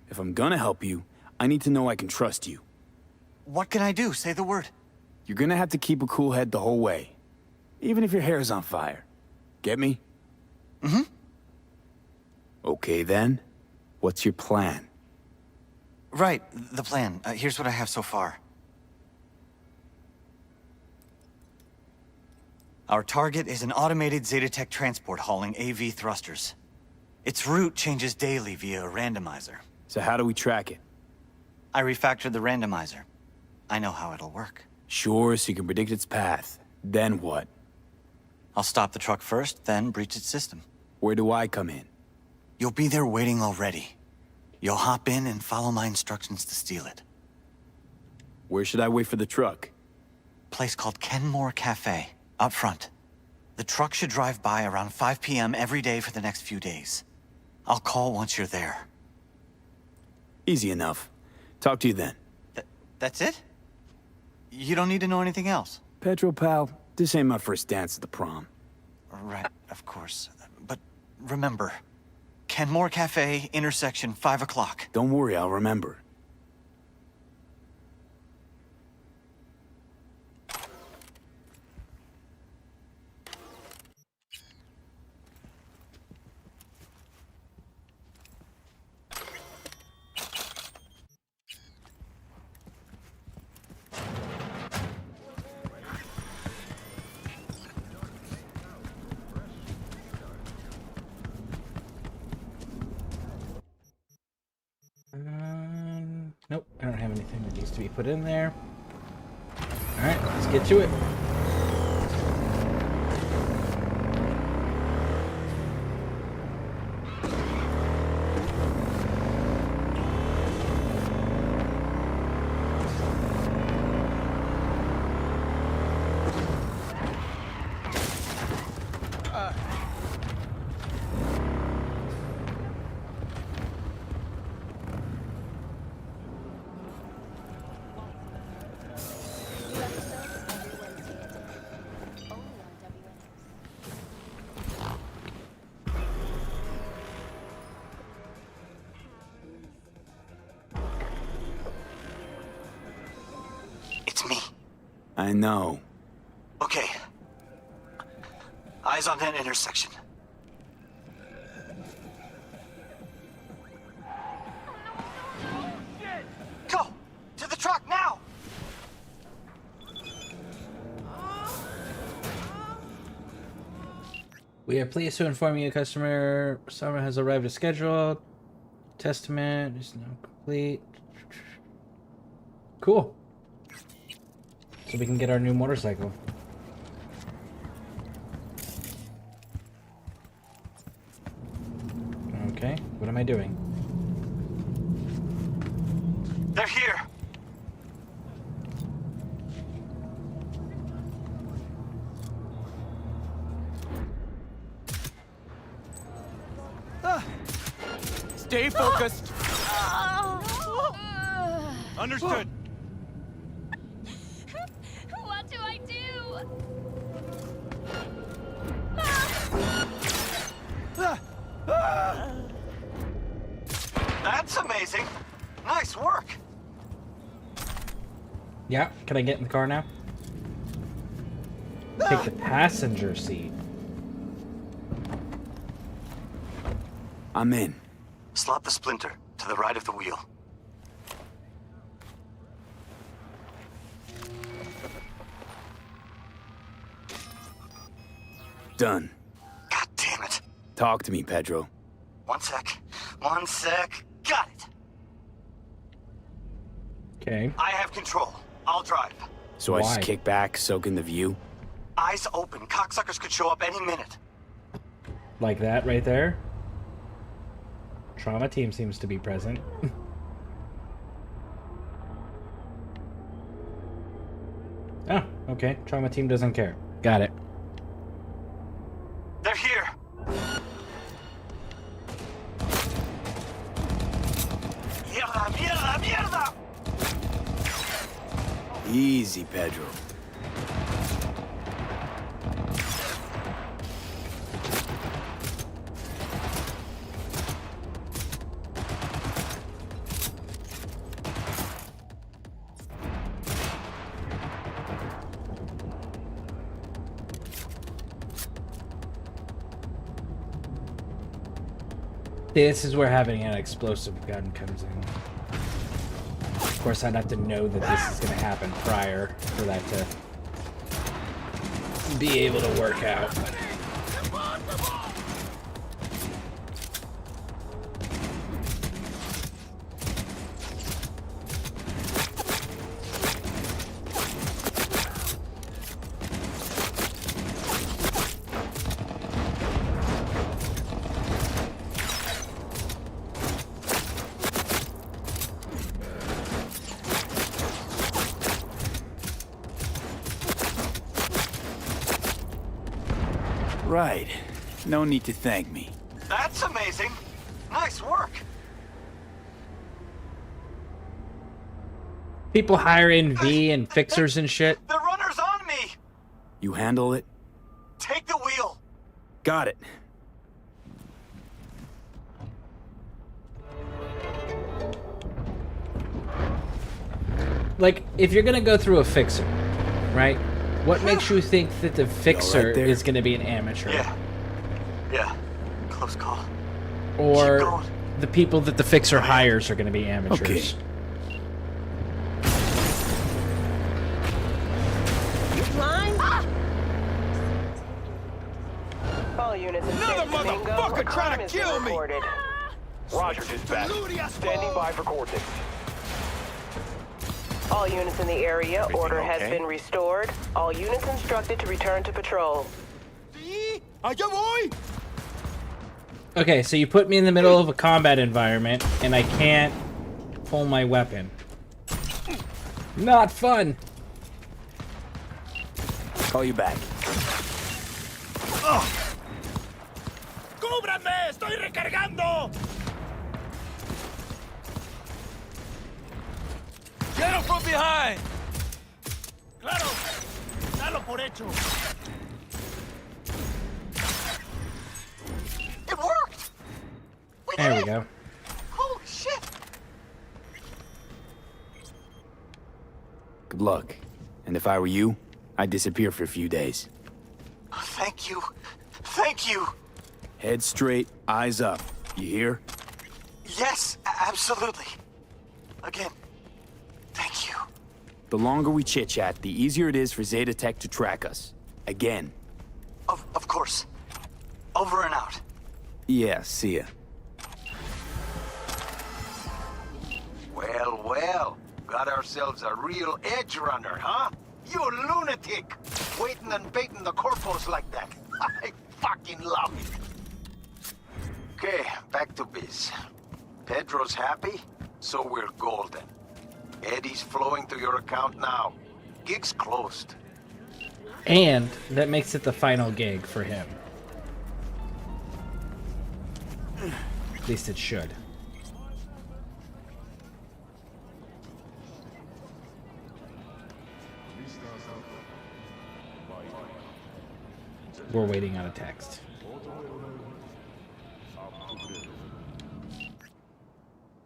If I'm gonna help you, I need to know I can trust you. What can I do? Say the word. You're gonna have to keep a cool head the whole way. Even if your hair's on fire. Get me? Mm-hmm. Okay then. What's your plan? Right, the plan. Here's what I have so far. Our target is an automated Zetatech transport hauling AV thrusters. Its route changes daily via a randomizer. So how do we track it? I refactored the randomizer. I know how it'll work. Sure, so you can predict its path. Then what? I'll stop the truck first, then breach its system. Where do I come in? You'll be there waiting already. You'll hop in and follow my instructions to steal it. Where should I wait for the truck? Place called Kenmore Cafe, up front. The truck should drive by around 5 p.m. every day for the next few days. I'll call once you're there. Easy enough. Talk to you then. That's it? You don't need to know anything else? Pedro, pal, this ain't my first dance at the prom. Right, of course. But remember, Kenmore Cafe, intersection, 5 o'clock. Don't worry, I'll remember. Nope, I don't have anything that needs to be put in there. Alright, let's get to it. I know. Okay. Eyes on that intersection. Go! To the truck, now! We are pleased to inform you, customer summer has arrived as scheduled. Testament is now complete. Cool. So we can get our new motorcycle. Okay, what am I doing? They're here! Stay focused. Understood. What do I do? That's amazing. Nice work. Yeah, can I get in the car now? Take the passenger seat. I'm in. Slot the splinter to the right of the wheel. Done. God damn it. Talk to me, Pedro. One sec. One sec. Got it. Okay. I have control. I'll drive. So I just kick back, soak in the view. Eyes open. Cocksuckers could show up any minute. Like that right there. Trauma team seems to be present. Oh, okay. Trauma team doesn't care. Got it. They're here. Mierda, mierda, mierda! Easy, Pedro. This is where having an explosive gun comes in. Of course, I'd have to know that this is going to happen prior for that to be able to work out. Right. No need to thank me. That's amazing. Nice work. People hire in V and fixers and shit. The runner's on me. You handle it? Take the wheel. Got it. Like, if you're gonna go through a fixer, right? What makes you think that the fixer is gonna be an amateur? Yeah. Close call. Or the people that the fixer hires are gonna be amateurs? Okay. All units in Another Santo Domingo, motherfucker a trying crime to has been kill me. reported. Roger, dispatch. Standing by for coordinates. All units in the area, order has okay? been restored. All units instructed to return to patrol. Allá voy. Okay, so you put me in the middle of a combat environment, and I can't pull my weapon. Not fun! Call you back. ¡Cúbranme! ¡Estoy recargando! Get him from behind! ¡Claro! ¡Dalo por hecho! It worked! There we go. Holy shit! Good luck. And if I were you, I'd disappear for a few days. Thank you. Thank you. Head straight, eyes up. You hear? Yes, absolutely. Again, thank you. The longer we chit-chat, the easier it is for Zeta Tech to track us. Again. Of course. Over and out. Yeah, see ya. Well, well. Got ourselves a real edge runner, huh? You lunatic! Waiting and baiting the corpos like that. I fucking love it. Okay, back to biz. Pedro's happy, so we're golden. Eddie's flowing to your account now. Gig's closed. And that makes it the final gig for him. At least it should. We're waiting on a text.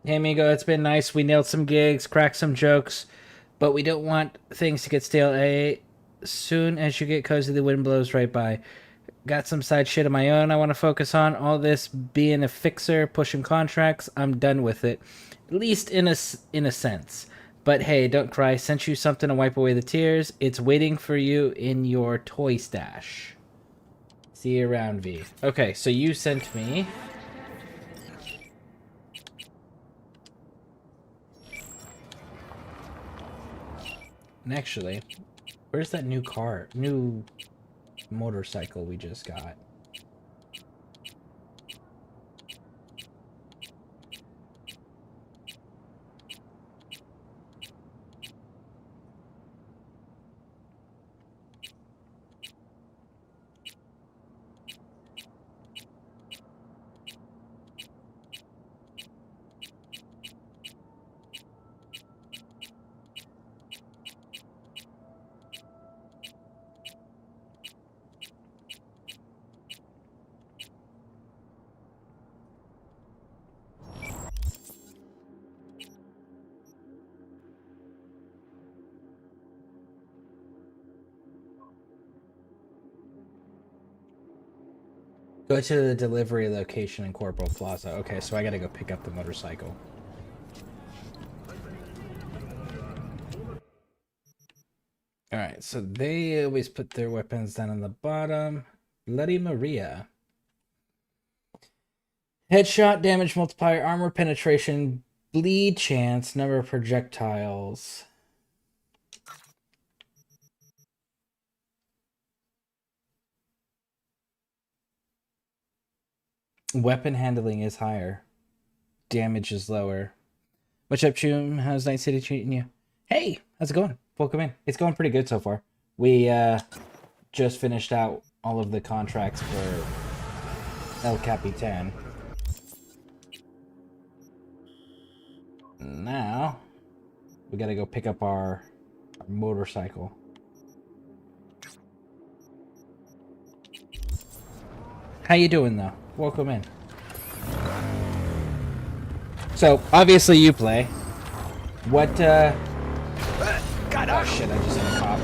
Hey, amigo, it's been nice. We nailed some gigs, cracked some jokes, but we don't want things to get stale. As soon as you get cozy, the wind blows right by. Got some side shit of my own I want to focus on. All this being a fixer, pushing contracts, I'm done with it. At least in a sense. But hey, don't cry. Sent you something to wipe away the tears. It's waiting for you in your toy stash. See you around, V. Okay, so you sent me... And actually, where's that new motorcycle we just got? Go to the delivery location in Corporal Plaza. Okay, so I gotta go pick up the motorcycle. Alright, so they always put their weapons down on the bottom. Bloody Maria. Headshot, damage multiplier, armor penetration, bleed chance, number of projectiles. Weapon handling is higher. Damage is lower. What's up, Choom? How's Night City treating you? Hey, how's it going? Welcome in. It's going pretty good so far. We just finished out all of the contracts for El Capitan. Now, we gotta go pick up our motorcycle. How you doing, though? Welcome in. So, obviously you play. What, oh shit, I just hit a cop.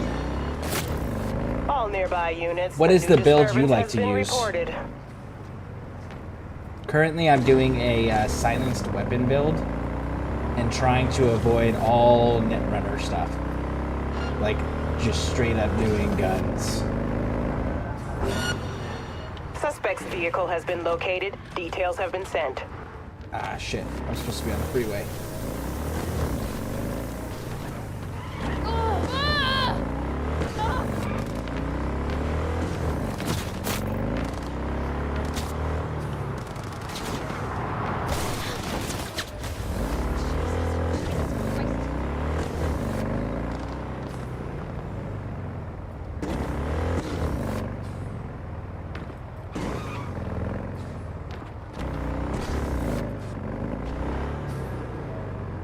All nearby units. What is the build you like to use? Reported. Currently, I'm doing a silenced weapon build and trying to avoid all Netrunner stuff. Like, just straight up doing guns. Suspect's vehicle has been located. Details have been sent. Ah, shit. I'm supposed to be on the freeway.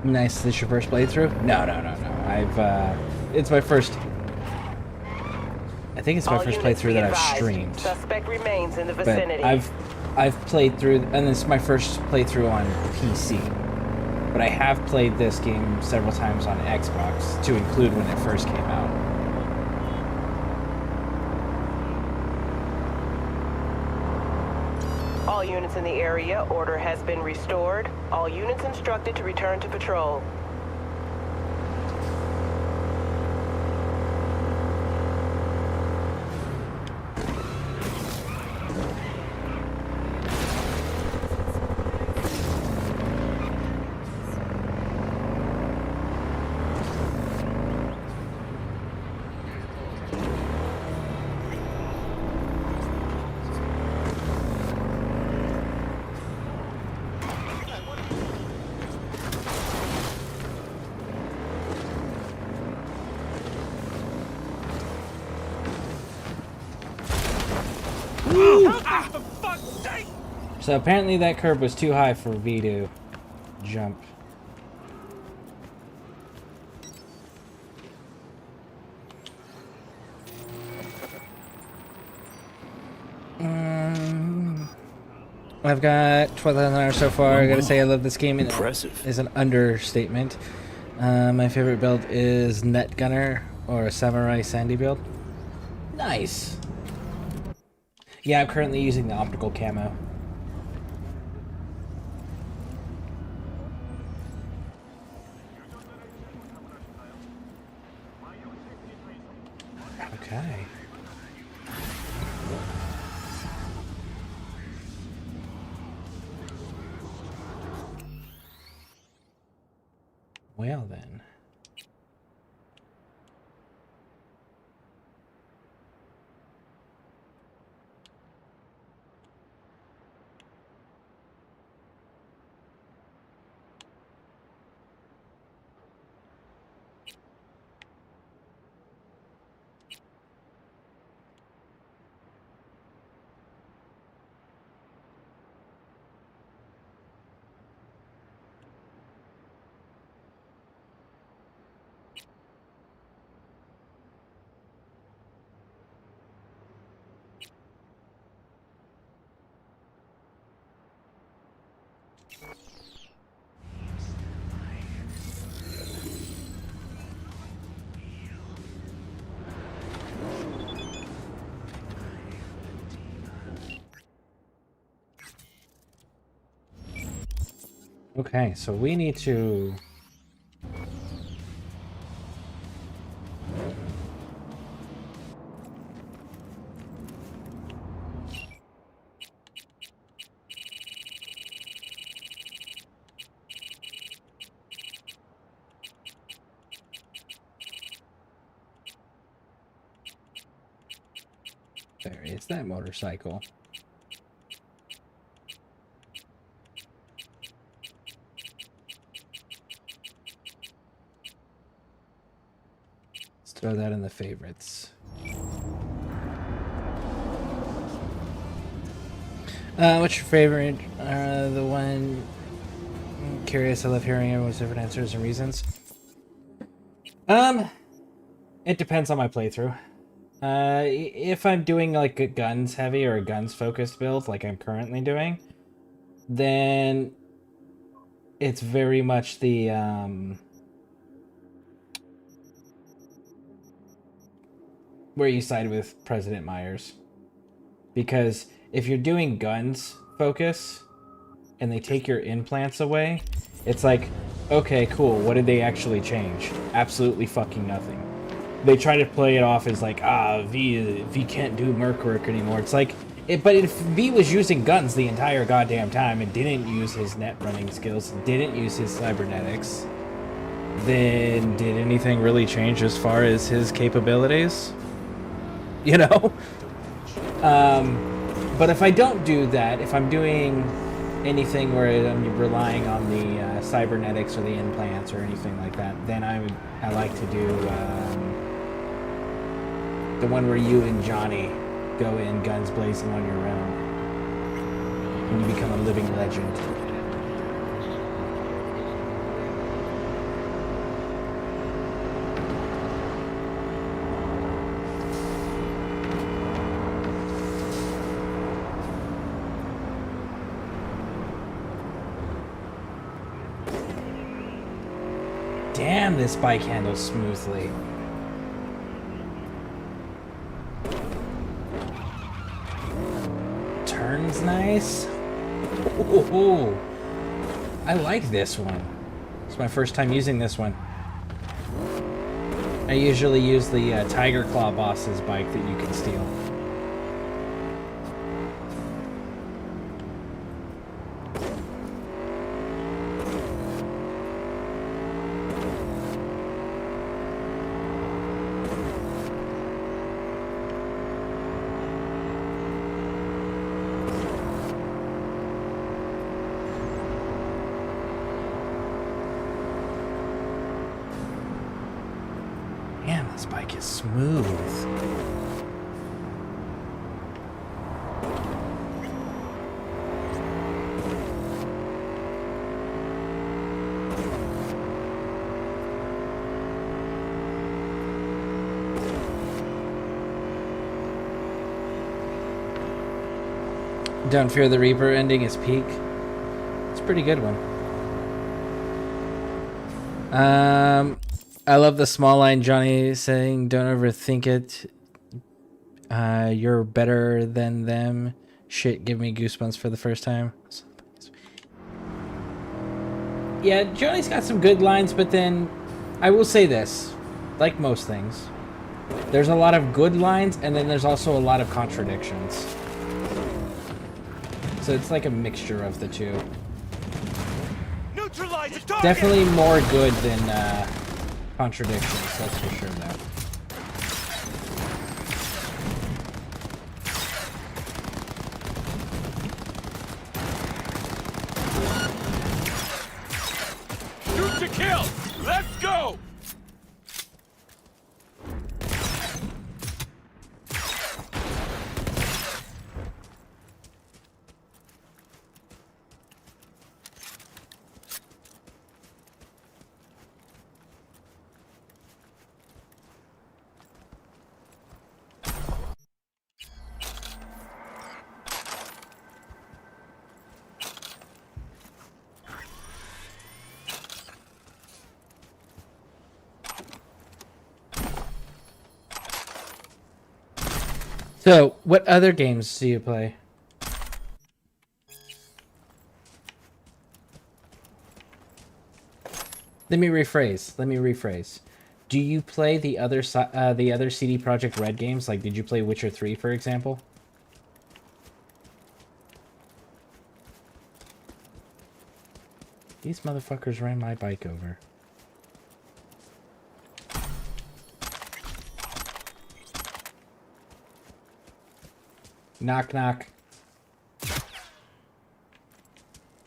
Nice. This is your first playthrough? No. It's my first. I think it's my first playthrough that I've streamed. Suspect remains in the vicinity. But I've played through, and this is my first playthrough on PC. But I have played this game several times on Xbox, to include when it first came out. All units in the area, order has been restored. All units instructed to return to patrol. So apparently that curb was too high for V to jump. I've got 12,000 hours so far. I gotta say I love this game. Impressive. Is an understatement. My favorite build is Net Gunner or a Samurai Sandy build. Nice. Yeah, I'm currently using the optical camo. Okay. Well then. Okay, so we need to... There is that motorcycle. Let's throw that in the favorites. What's your favorite? The one... I'm curious, I love hearing everyone's different answers and reasons. It depends on my playthrough. If I'm doing like a guns heavy or a guns focused build like I'm currently doing, then it's very much the where you side with President Myers. Because if you're doing guns focus and they take your implants away, it's like, okay, cool, what did they actually change? Absolutely fucking nothing. They try to play it off as like, V can't do merc work anymore. It's like, but if V was using guns the entire goddamn time and didn't use his net running skills, didn't use his cybernetics, then did anything really change as far as his capabilities? You know? But if I don't do that, if I'm doing anything where I'm relying on the cybernetics or the implants or anything like that, then I like to do the one where you and Johnny go in guns blazing on your own and you become a living legend. Damn, this bike handles smoothly. Turns nice. Ooh, I like this one. It's my first time using this one. I usually use the Tiger Claw boss's bike that you can steal. Damn, this bike is smooth. Don't Fear the Reaper ending is peak. It's a pretty good one. I love the small line Johnny saying, "Don't overthink it. You're better than them." Shit, give me goosebumps for the first time. Yeah, Johnny's got some good lines, but then I will say this, like most things, there's a lot of good lines, and then there's also a lot of contradictions. So it's like a mixture of the two. Neutralize the target! Definitely more good than contradictions, that's for sure, though. Shoot to kill! Let's go! So, what other games do you play? Let me rephrase. Do you play the other CD Projekt Red games? Like, did you play Witcher 3, for example? These motherfuckers ran my bike over. Knock, knock.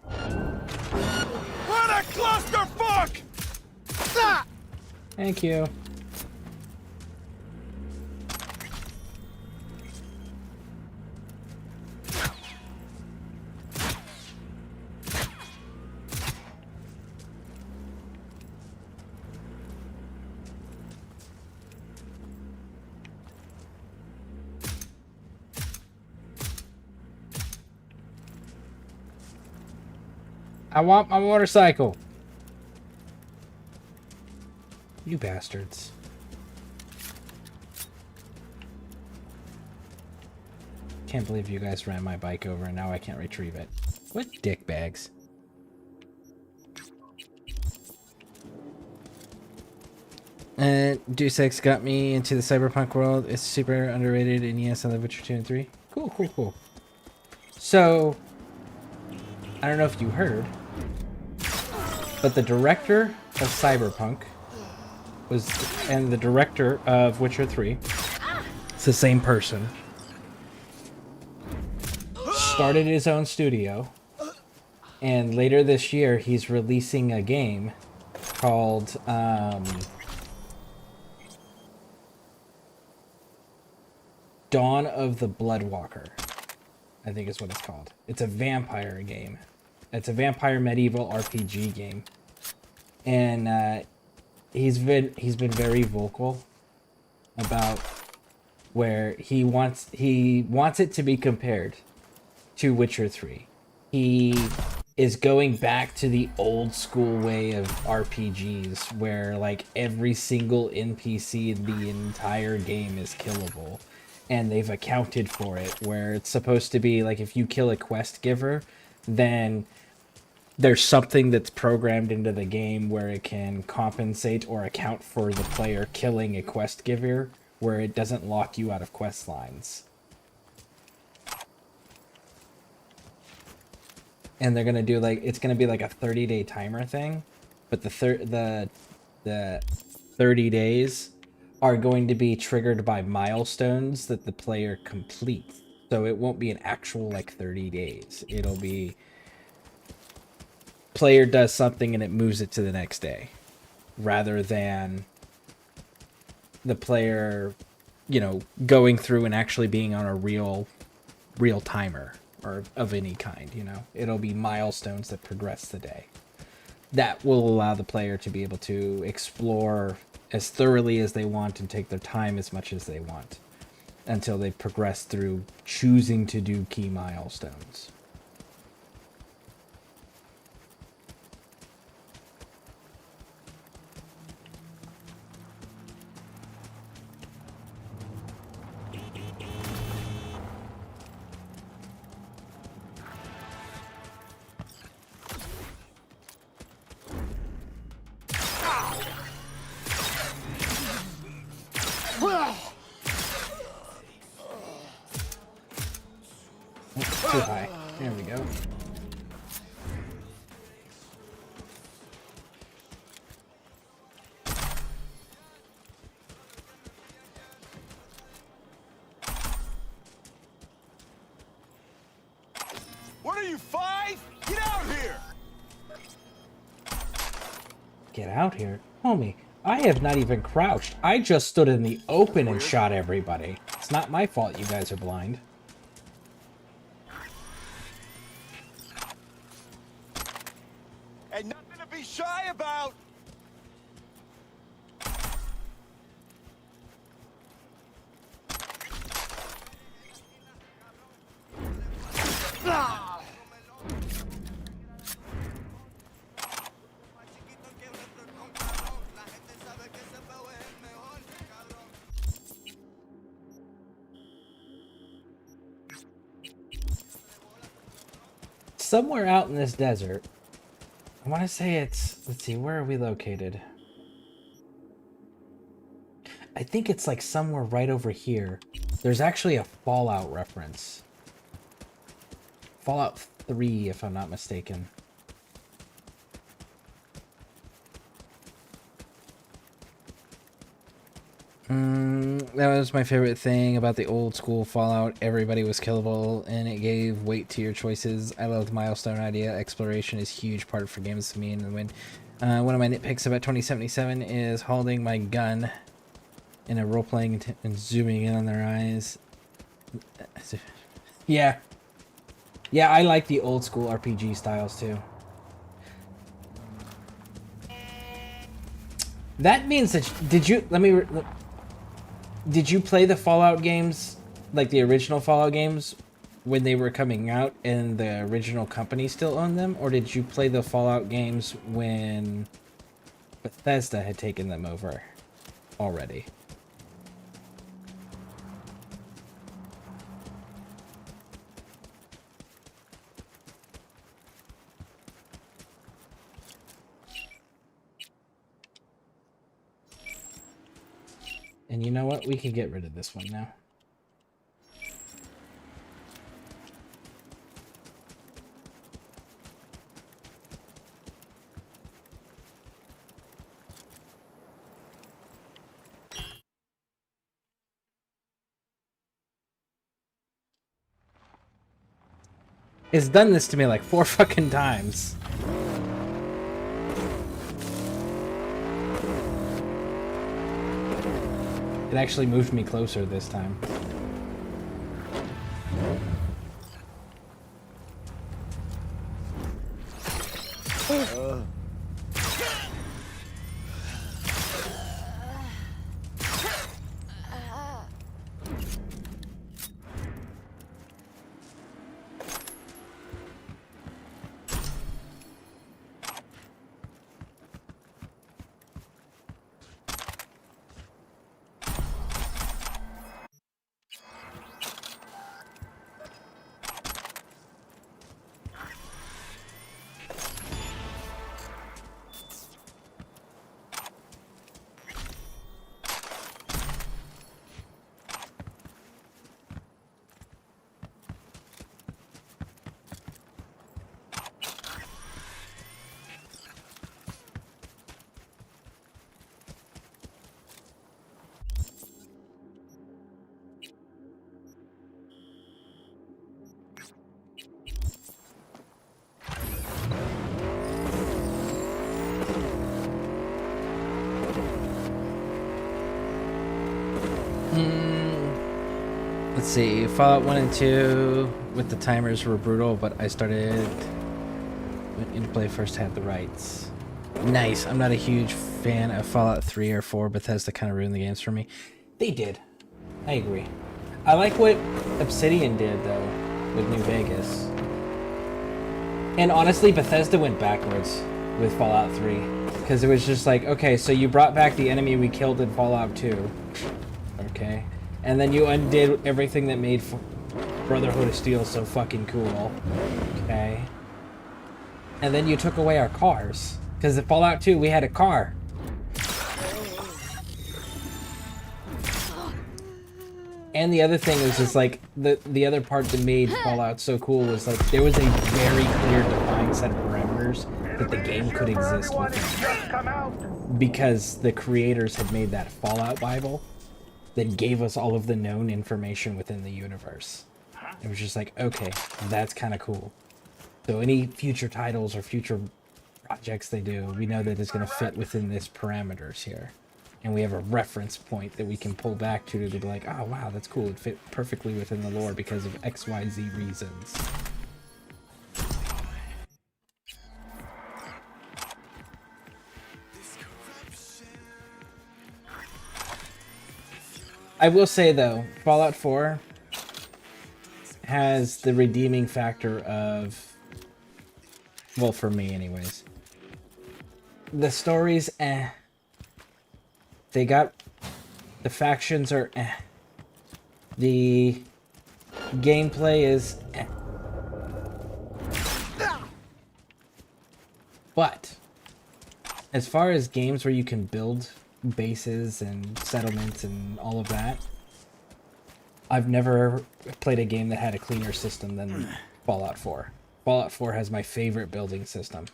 What a clusterfuck! Ah! Thank you. I want my motorcycle. You bastards. Can't believe you guys ran my bike over and now I can't retrieve it. What dickbags. Deus Ex got me into the Cyberpunk world. It's super underrated, and yes, I love Witcher 2 and 3. Cool, cool, cool. So, I don't know if you heard, but the director of Cyberpunk and the director of Witcher 3, it's the same person, started his own studio, and later this year he's releasing a game called Dawn of the Bloodwalker, I think is what it's called. It's a vampire game. It's a vampire medieval RPG game, and he's been very vocal about where he wants it to be compared to Witcher 3. He is going back to the old school way of RPGs where like every single NPC in the entire game is killable, and they've accounted for it where it's supposed to be like if you kill a quest giver, then there's something that's programmed into the game where it can compensate or account for the player killing a quest giver, where it doesn't lock you out of quest lines. And they're gonna do like, it's gonna be like a 30-day timer thing, but the 30 days are going to be triggered by milestones that the player completes. So it won't be an actual like 30 days. It'll be player does something and it moves it to the next day, rather than the player, you know, going through and actually being on a real timer or of any kind. You know, it'll be milestones that progress the day. That will allow the player to be able to explore as thoroughly as they want and take their time as much as they want until they progress through choosing to do key milestones. Too high. There we go. What are you, 5? Get out here! Get out here? Homie, I have not even crouched. I just stood in the open and shot everybody. It's not my fault you guys are blind. And nothing to be shy about! somewhere out in this desert. I want to say it's... Let's see, where are we located? I think it's like somewhere right over here. There's actually a Fallout reference. Fallout 3, if I'm not mistaken. That was my favorite thing about the old school Fallout. Everybody was killable, and it gave weight to your choices. I love the milestone idea. Exploration is a huge part for games to me and win. One of my nitpicks about 2077 is holding my gun in a role-playing and zooming in on their eyes. Yeah. Yeah, I like the old school RPG styles too. That means that did you play the Fallout games, like the original Fallout games, when they were coming out and the original company still owned them, or did you play the Fallout games when Bethesda had taken them over already? And you know what? We can get rid of this one now. It's done this to me like 4 fucking times. It actually moved me closer this time. Let's see, Fallout 1 and 2 with the timers were brutal, but I started into play first had the rights. Nice. I'm not a huge fan of Fallout 3 or 4. Bethesda kind of ruined the games for me. They did. I agree. I like what Obsidian did, though, with New Vegas. And honestly, Bethesda went backwards with Fallout 3. Because it was just like, okay, so you brought back the enemy we killed in Fallout 2. Okay. And then you undid everything that made Brotherhood of Steel so fucking cool. Okay. And then you took away our cars. Because in Fallout 2, we had a car. And the other thing was just like, the other part that made Fallout so cool was like, there was a very clear defined set of parameters that the game could exist within. Because the creators had made that Fallout Bible that gave us all of the known information within the universe. It was just like, okay, that's kind of cool. So any future titles or future projects they do, we know that it's going to fit within this parameters here. And we have a reference point that we can pull back to be like, oh wow, that's cool. It fit perfectly within the lore because of XYZ reasons. I will say though, Fallout 4 has the redeeming factor of, well, for me anyways, the stories, they got, the factions are, the gameplay is, But as far as games where you can build bases and settlements and all of that, I've never played a game that had a cleaner system than Fallout 4. Fallout 4 has my favorite building system.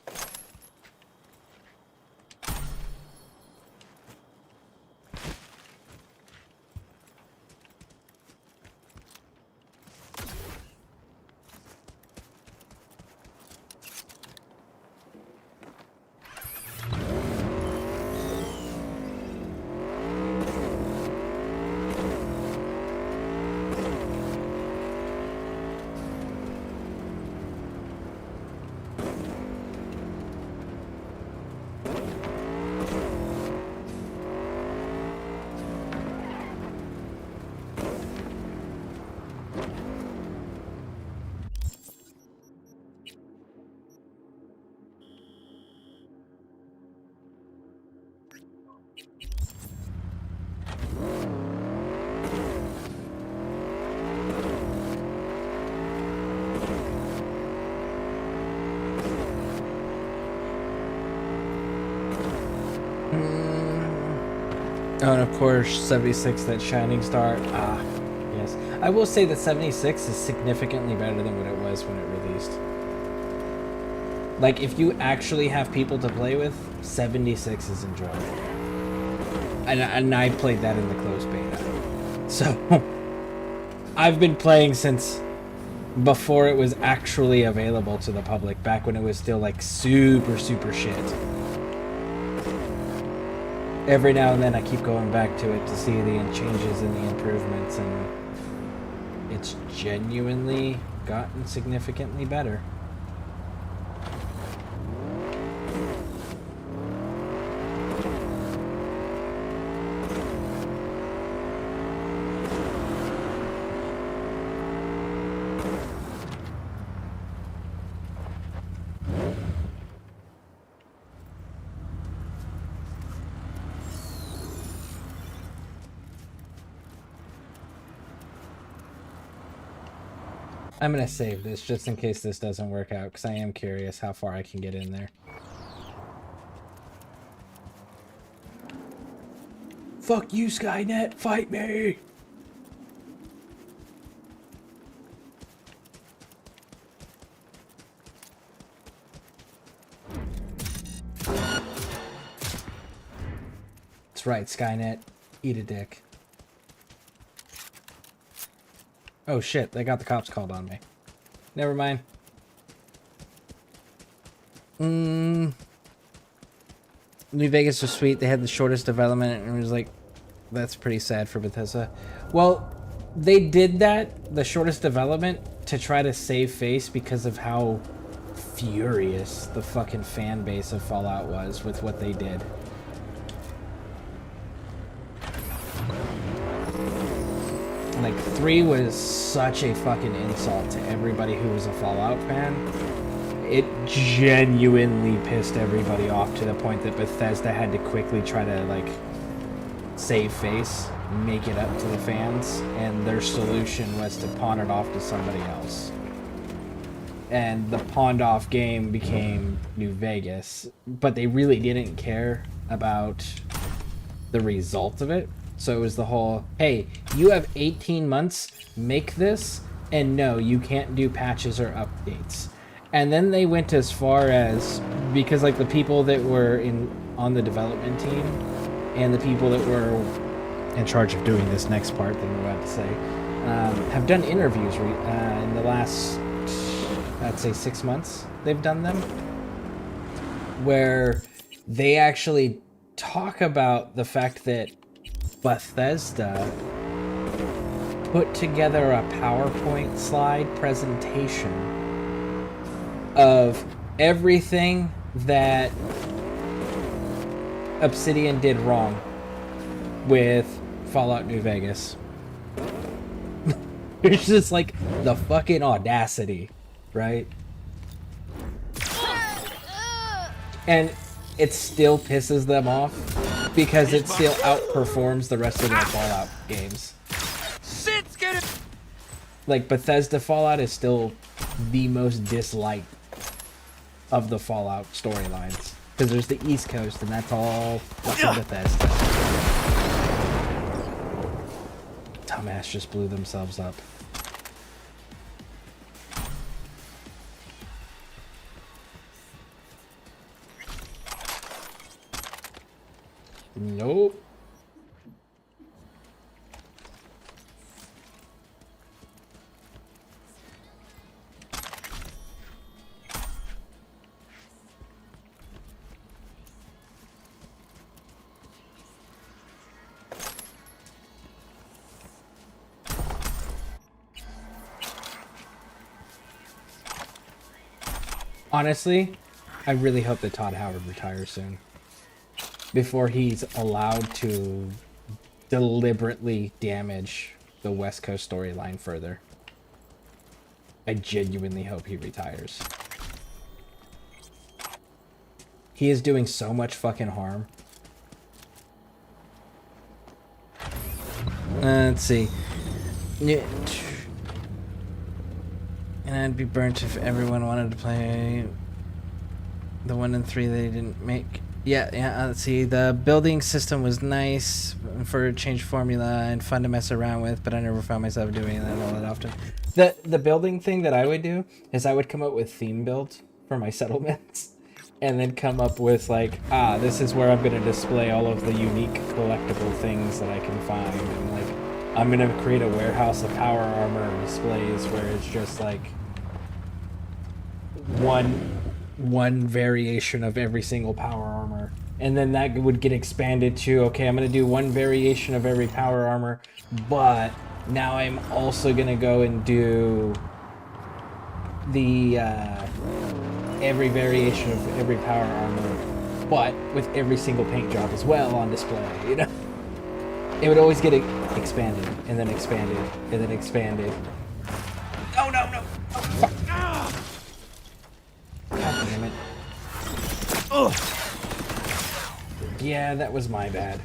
Oh, and of course, 76, that shining star. Ah, yes. I will say that 76 is significantly better than what it was when it released. Like, if you actually have people to play with, 76 is enjoyable. And I played that in the closed beta. So, I've been playing since before it was actually available to the public, back when it was still, like, super, super shit. Every now and then I keep going back to it to see the changes and the improvements, and it's genuinely gotten significantly better. I'm gonna save this just in case this doesn't work out, because I am curious how far I can get in there. Fuck you, Skynet! Fight me! That's right, Skynet. Eat a dick. Oh shit, they got the cops called on me. Never mind. New Vegas was sweet. They had the shortest development, and it was like, that's pretty sad for Bethesda. Well, they did that, the shortest development, to try to save face because of how furious the fucking fan base of Fallout was with what they did. Like, 3 was such a fucking insult to everybody who was a Fallout fan. It genuinely pissed everybody off to the point that Bethesda had to quickly try to, like, save face, make it up to the fans, and their solution was to pawn it off to somebody else. And the pawned off game became New Vegas, but they really didn't care about the result of it. So it was the whole, hey, you have 18 months, make this, and no, you can't do patches or updates. And then they went as far as, because like the people that were on the development team and the people that were in charge of doing this next part that I'm about to say, have done interviews in the last, I'd say 6 months, they've done them, where they actually talk about the fact that Bethesda put together a PowerPoint slide presentation of everything that Obsidian did wrong with Fallout New Vegas. It's just like the fucking audacity, right? And it still pisses them off because it still outperforms the rest of their Fallout games. Shit's gonna... Like, Bethesda Fallout is still the most disliked of the Fallout storylines. Because there's the East Coast, and that's all fucking Bethesda. Dumbass just blew themselves up. Nope. Honestly, I really hope that Todd Howard retires soon. Before he's allowed to deliberately damage the West Coast storyline further. I genuinely hope he retires. He is doing so much fucking harm. Let's see. Yeah. And I'd be burnt if everyone wanted to play the 1 and 3 they didn't make. Yeah, let's see. The building system was nice for a change formula and fun to mess around with, but I never found myself doing that all that often. The building thing that I would do is I would come up with theme builds for my settlements and then come up with like, this is where I'm going to display all of the unique collectible things that I can find, and like I'm going to create a warehouse of power armor displays where it's just like one variation of every single power armor, and then that would get expanded to, okay, I'm going to do one variation of every power armor, but now I'm also going to go and do the every variation of every power armor, but with every single paint job as well on display, you know? It would always get expanded, and then expanded, and then expanded. Oh, no, no! Oh, fuck. God damn it. Ugh. Yeah, that was my bad.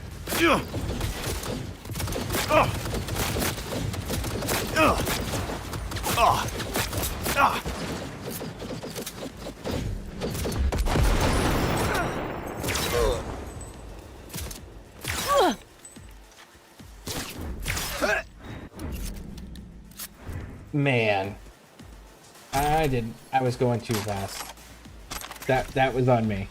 Man, I was going too fast. That was on me.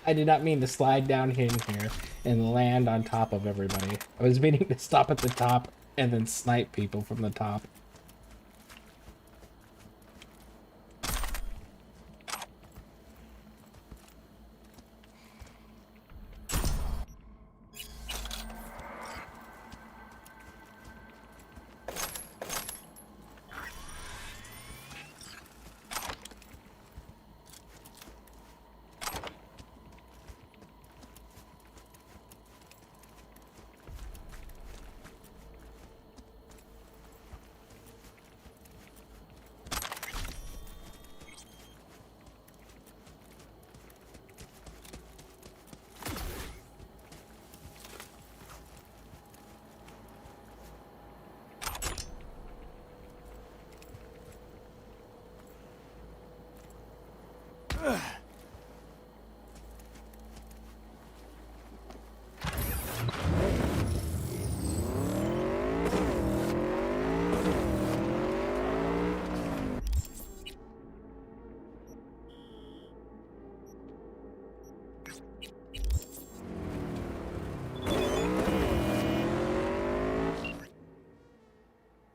I did not mean to slide down in here and land on top of everybody. I was meaning to stop at the top and then snipe people from the top.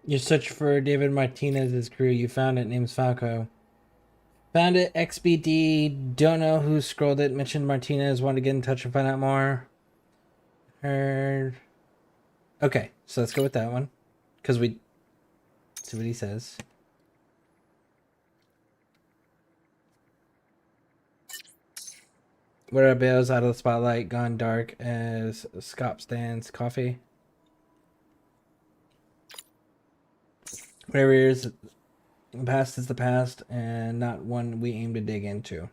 You search for David Martinez's crew. You found it. Name's Falco. Found it. XBD. Don't know who scrolled it. Mentioned Martinez. Want to get in touch and find out more. Heard. Okay, so let's go with that one. Because we... see what he says. Where are bills out of the spotlight? Gone dark as Scop stands. Coffee. Whatever it is, the past is the past, and not one we aim to dig into.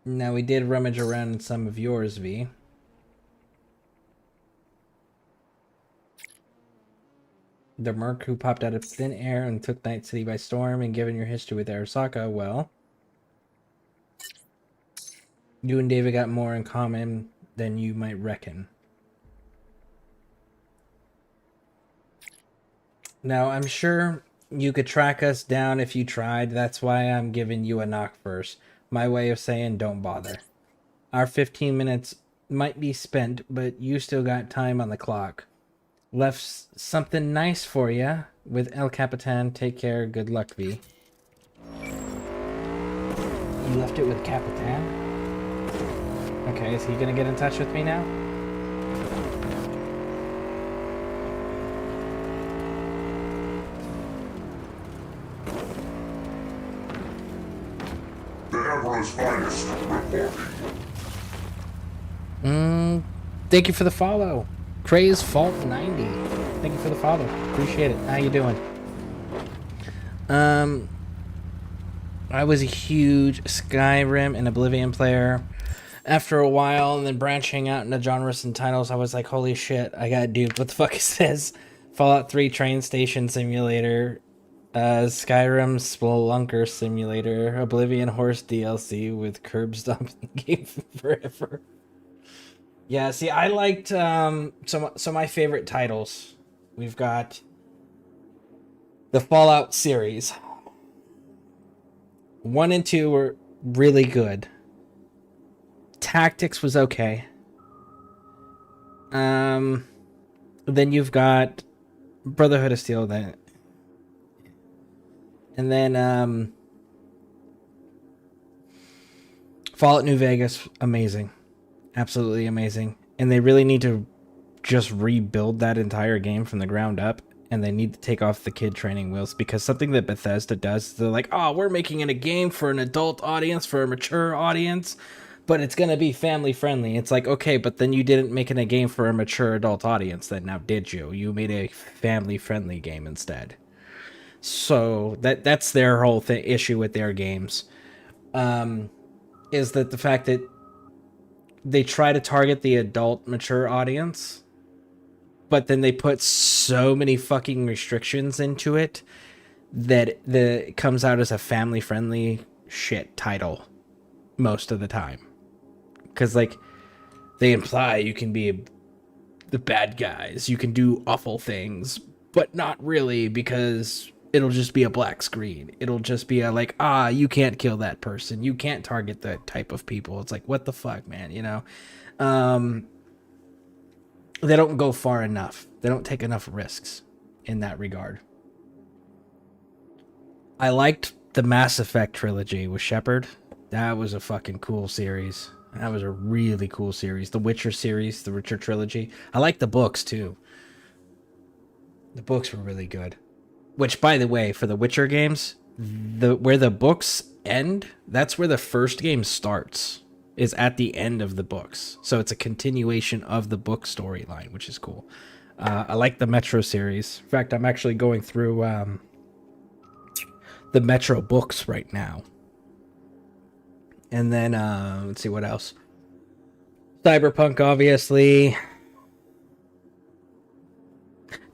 Now, we did rummage around in some of yours, V. The merc who popped out of thin air and took Night City by storm, and given your history with Arasaka, well, you and David got more in common than you might reckon. Now, I'm sure you could track us down if you tried. That's why I'm giving you a knock first. My way of saying don't bother. Our 15 minutes might be spent, but you still got time on the clock. Left something nice for you with El Capitan. Take care. Good luck, V. You left it with Capitan? Okay, is he gonna get in touch with me now? The Emperor's finest reporting. Thank you for the follow. Craze Fault 90. Thank you for the follow. Appreciate it. How you doing? I was a huge Skyrim and Oblivion player. After a while, and then branching out into genres and titles, I was like, holy shit, I got duped. What the fuck is this? Fallout 3 Train Station Simulator, Skyrim Spelunker Simulator, Oblivion Horse DLC with curb stomping game forever. Yeah, see, I liked so my favorite titles. We've got the Fallout series. 1 and 2 were really good. Tactics was okay. Then you've got Brotherhood of Steel, then, and then Fallout New Vegas, amazing, absolutely amazing. And they really need to just rebuild that entire game from the ground up, and they need to take off the kid training wheels, because something that Bethesda does, they're like, oh, we're making it a game for an adult audience, for a mature audience, but it's going to be family friendly. It's like, okay, but then you didn't make it a game for a mature adult audience then, now did you? You made a family friendly game instead. So that's their whole issue with their games. Is that the fact that they try to target the adult mature audience, but then they put so many fucking restrictions into it that it comes out as a family friendly shit title most of the time. Because, like, they imply you can be the bad guys, you can do awful things, but not really, because it'll just be a black screen. It'll just be a, like, you can't kill that person, you can't target that type of people. It's like, what the fuck, man, you know? They don't go far enough. They don't take enough risks in that regard. I liked the Mass Effect trilogy with Shepard. That was a fucking cool series. That was a really cool series. The Witcher series, the Witcher trilogy. I like the books too. The books were really good. Which, by the way, for the Witcher games, where the books end, that's where the first game starts. Is at the end of the books. So it's a continuation of the book storyline, which is cool. I like the Metro series. In fact, I'm actually going through the Metro books right now. And then, let's see what else. Cyberpunk, obviously.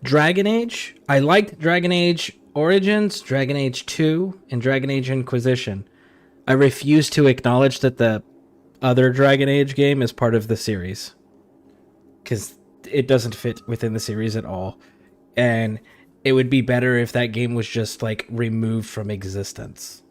Dragon Age. I liked Dragon Age Origins, Dragon Age 2, and Dragon Age Inquisition. I refuse to acknowledge that the other Dragon Age game is part of the series, because it doesn't fit within the series at all, and it would be better if that game was just, like, removed from existence.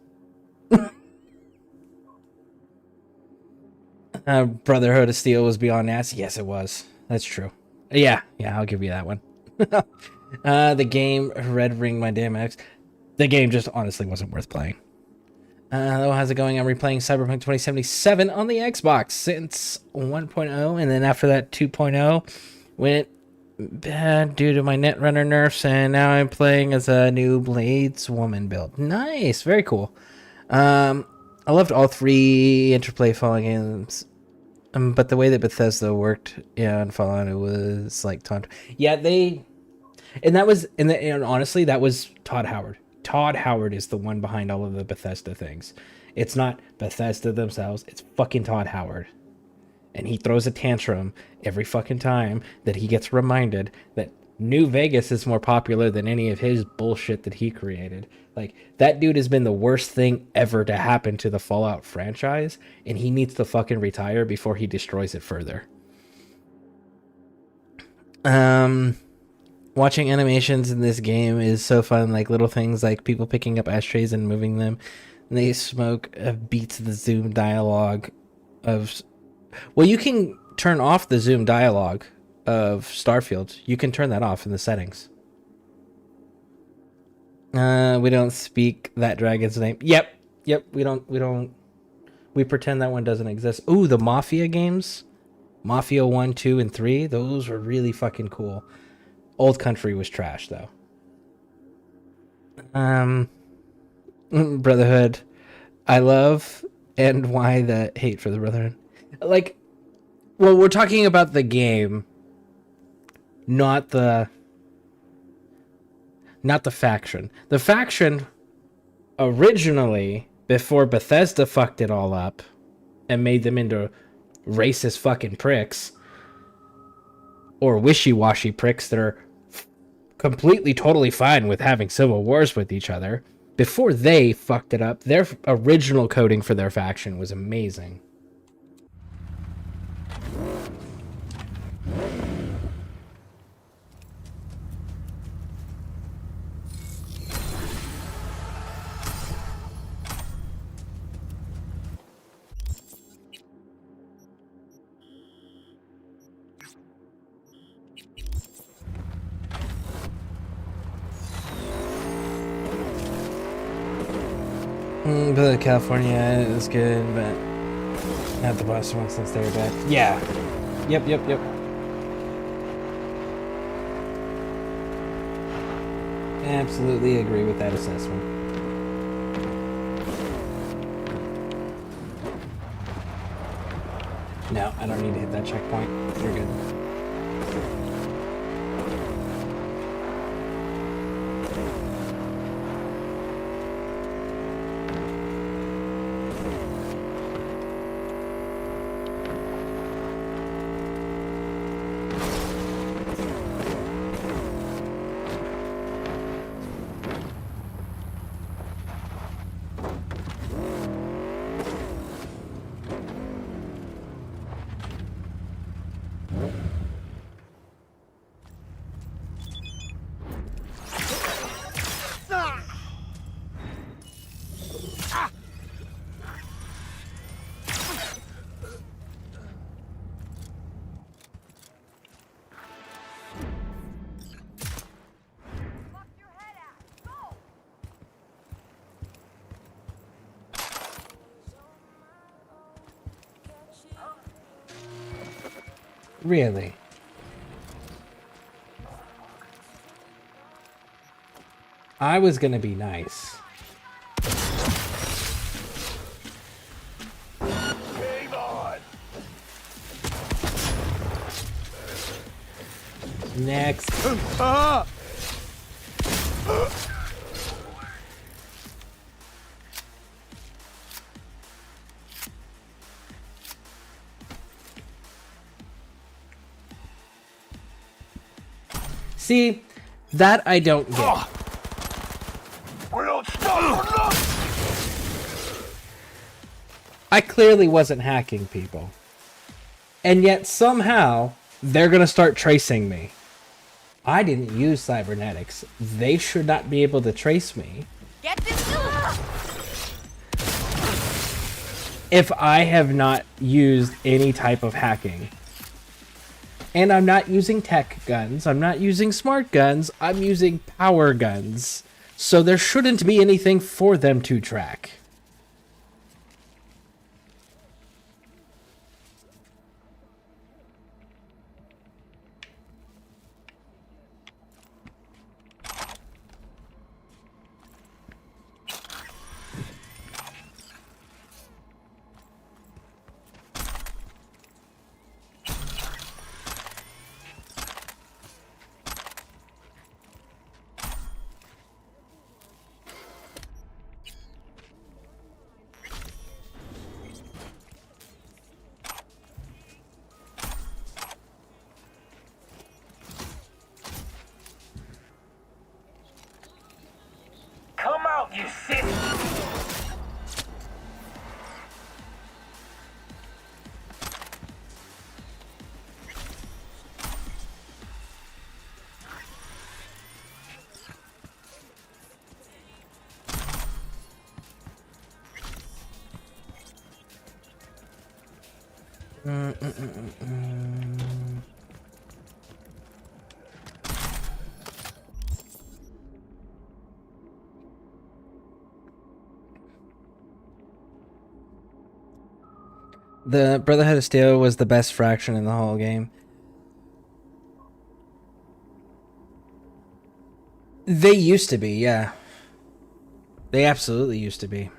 Brotherhood of Steel was beyond nasty. Yes, it was. That's true. Yeah, I'll give you that one. The game Red Ring My Damn Ex. The game just honestly wasn't worth playing. Hello, how's it going? I'm replaying Cyberpunk 2077 on the Xbox since 1.0, and then after that 2.0 went bad due to my Netrunner nerfs, and now I'm playing as a new Blades Woman build. Nice, very cool. I loved all 3 Interplay Fallout games, but the way that Bethesda worked on Fallout, it was like taunt. Yeah, and honestly, that was Todd Howard. Todd Howard is the one behind all of the Bethesda things. It's not Bethesda themselves. It's fucking Todd Howard. And he throws a tantrum every fucking time that he gets reminded that New Vegas is more popular than any of his bullshit that he created. Like, that dude has been the worst thing ever to happen to the Fallout franchise, and he needs to fucking retire before he destroys it further. Watching animations in this game is so fun, like little things like people picking up ashtrays and moving them. And they smoke beats the Zoom dialogue of... Well, you can turn off the Zoom dialogue of Starfield. You can turn that off in the settings. We don't speak that dragon's name. Yep, we don't. We pretend that one doesn't exist. Ooh, the Mafia games. Mafia 1, 2, and 3. Those were really fucking cool. Old Country was trash, though. Brotherhood. I love and why the hate for the Brotherhood. Like, well, we're talking about the game, not the faction. The faction originally, before Bethesda fucked it all up and made them into racist fucking pricks or wishy-washy pricks that are completely totally fine with having civil wars with each other. Before they fucked it up, their original coding for their faction was amazing. But California is good, but not the Boston one since they were bad. Yeah. Yep. Absolutely agree with that assessment. No, I don't need to hit that checkpoint. You're good. Really? I was gonna be nice. Game on. Next. See, that I don't get. We don't stop. I clearly wasn't hacking people. And yet somehow they're going to start tracing me. I didn't use cybernetics. They should not be able to trace me. Get this. If I have not used any type of hacking. And I'm not using tech guns. I'm not using smart guns. I'm using power guns. So there shouldn't be anything for them to track. you sick! The Brotherhood of Steel was the best fraction in the whole game. They used to be, yeah. They absolutely used to be.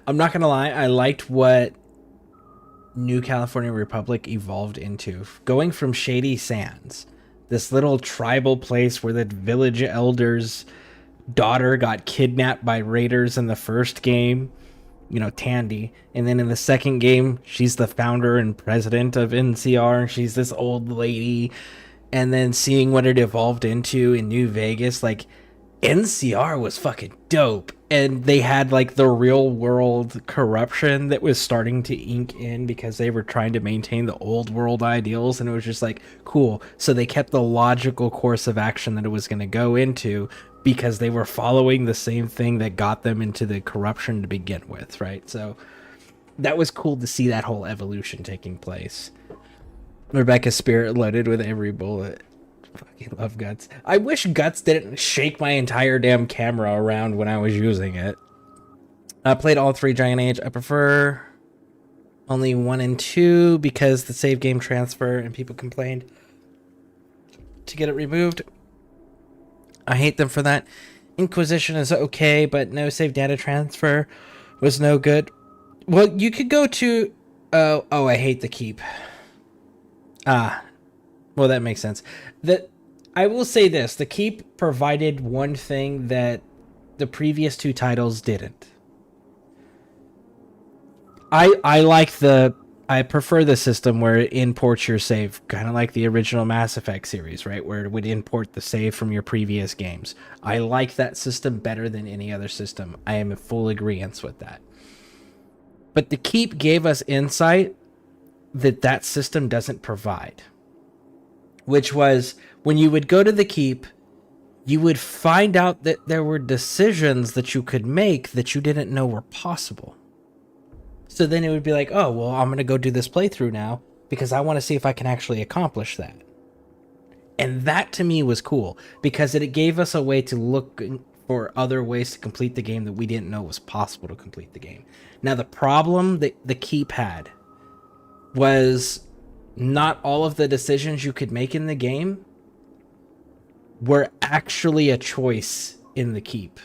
I'm not gonna lie, I liked what New California Republic evolved into. Going from Shady Sands, this little tribal place where the village elder's daughter got kidnapped by raiders in the first game, you know, Tandy, and then in the second game she's the founder and president of NCR, and she's this old lady, and then seeing what it evolved into in New Vegas, like NCR was fucking dope. And they had like the real world corruption that was starting to ink in because they were trying to maintain the old world ideals, and it was just like cool. So they kept the logical course of action that it was going to go into because they were following the same thing that got them into the corruption to begin with, right? So that was cool to see that whole evolution taking place. Rebecca's spirit loaded with every bullet. Fucking love Guts. I wish Guts didn't shake my entire damn camera around when I was using it. I played all 3 Dragon Age. I prefer only 1 and 2 because the save game transfer and people complained to get it removed. I hate them for that. Inquisition is okay, but no save data transfer was no good. Well, you could go to... Oh, I hate the keep. Well, that makes sense. I will say this. The Keep provided one thing that the previous 2 titles didn't. I prefer the system where it imports your save, kind of like the original Mass Effect series, right? Where it would import the save from your previous games. I like that system better than any other system. I am in full agreement with that. But the Keep gave us insight that system doesn't provide. Which was, when you would go to the Keep, you would find out that there were decisions that you could make that you didn't know were possible. So then it would be like, oh, well, I'm going to go do this playthrough now because I want to see if I can actually accomplish that. And that to me was cool because it gave us a way to look for other ways to complete the game that we didn't know was possible to complete the game. Now, the problem that the Keep had was... not all of the decisions you could make in the game were actually a choice in the Keep.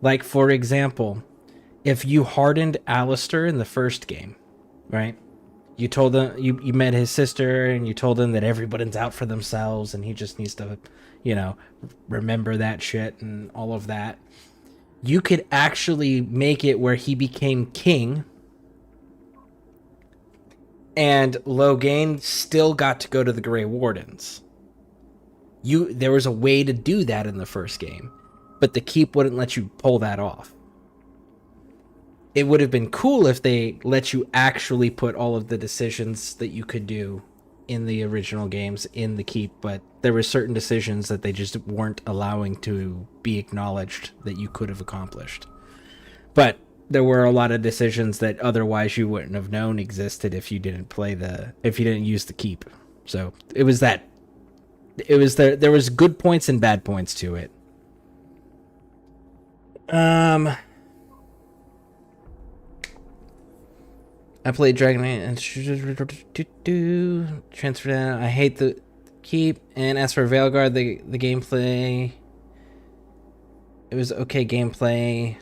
Like, for example, if you hardened Alistair in the first game, right? You told him, you met his sister and you told him that everybody's out for themselves and he just needs to, you know, remember that shit and all of that. You could actually make it where he became king, and Loghain still got to go to the Grey Wardens. There was a way to do that in the first game, but the Keep wouldn't let you pull that off. It would have been cool if they let you actually put all of the decisions that you could do in the original games in the Keep, but there were certain decisions that they just weren't allowing to be acknowledged that you could have accomplished. But there were a lot of decisions that otherwise you wouldn't have known existed if you didn't use the Keep. So it was that. There was good points and bad points to it. I played Dragon Age and transferred out. I hate the Keep. And as for Veilguard, the gameplay, it was okay gameplay.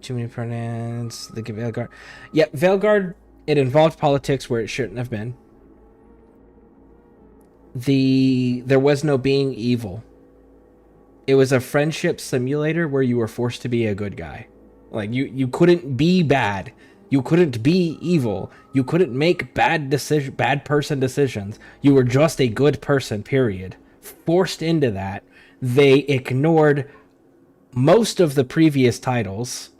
Too many pronouns. The Veilguard. Yeah, Veilguard, it involved politics where it shouldn't have been. There was no being evil. It was a friendship simulator where you were forced to be a good guy. Like, you couldn't be bad. You couldn't be evil. You couldn't make bad person decisions. You were just a good person, period. Forced into that. They ignored most of the previous titles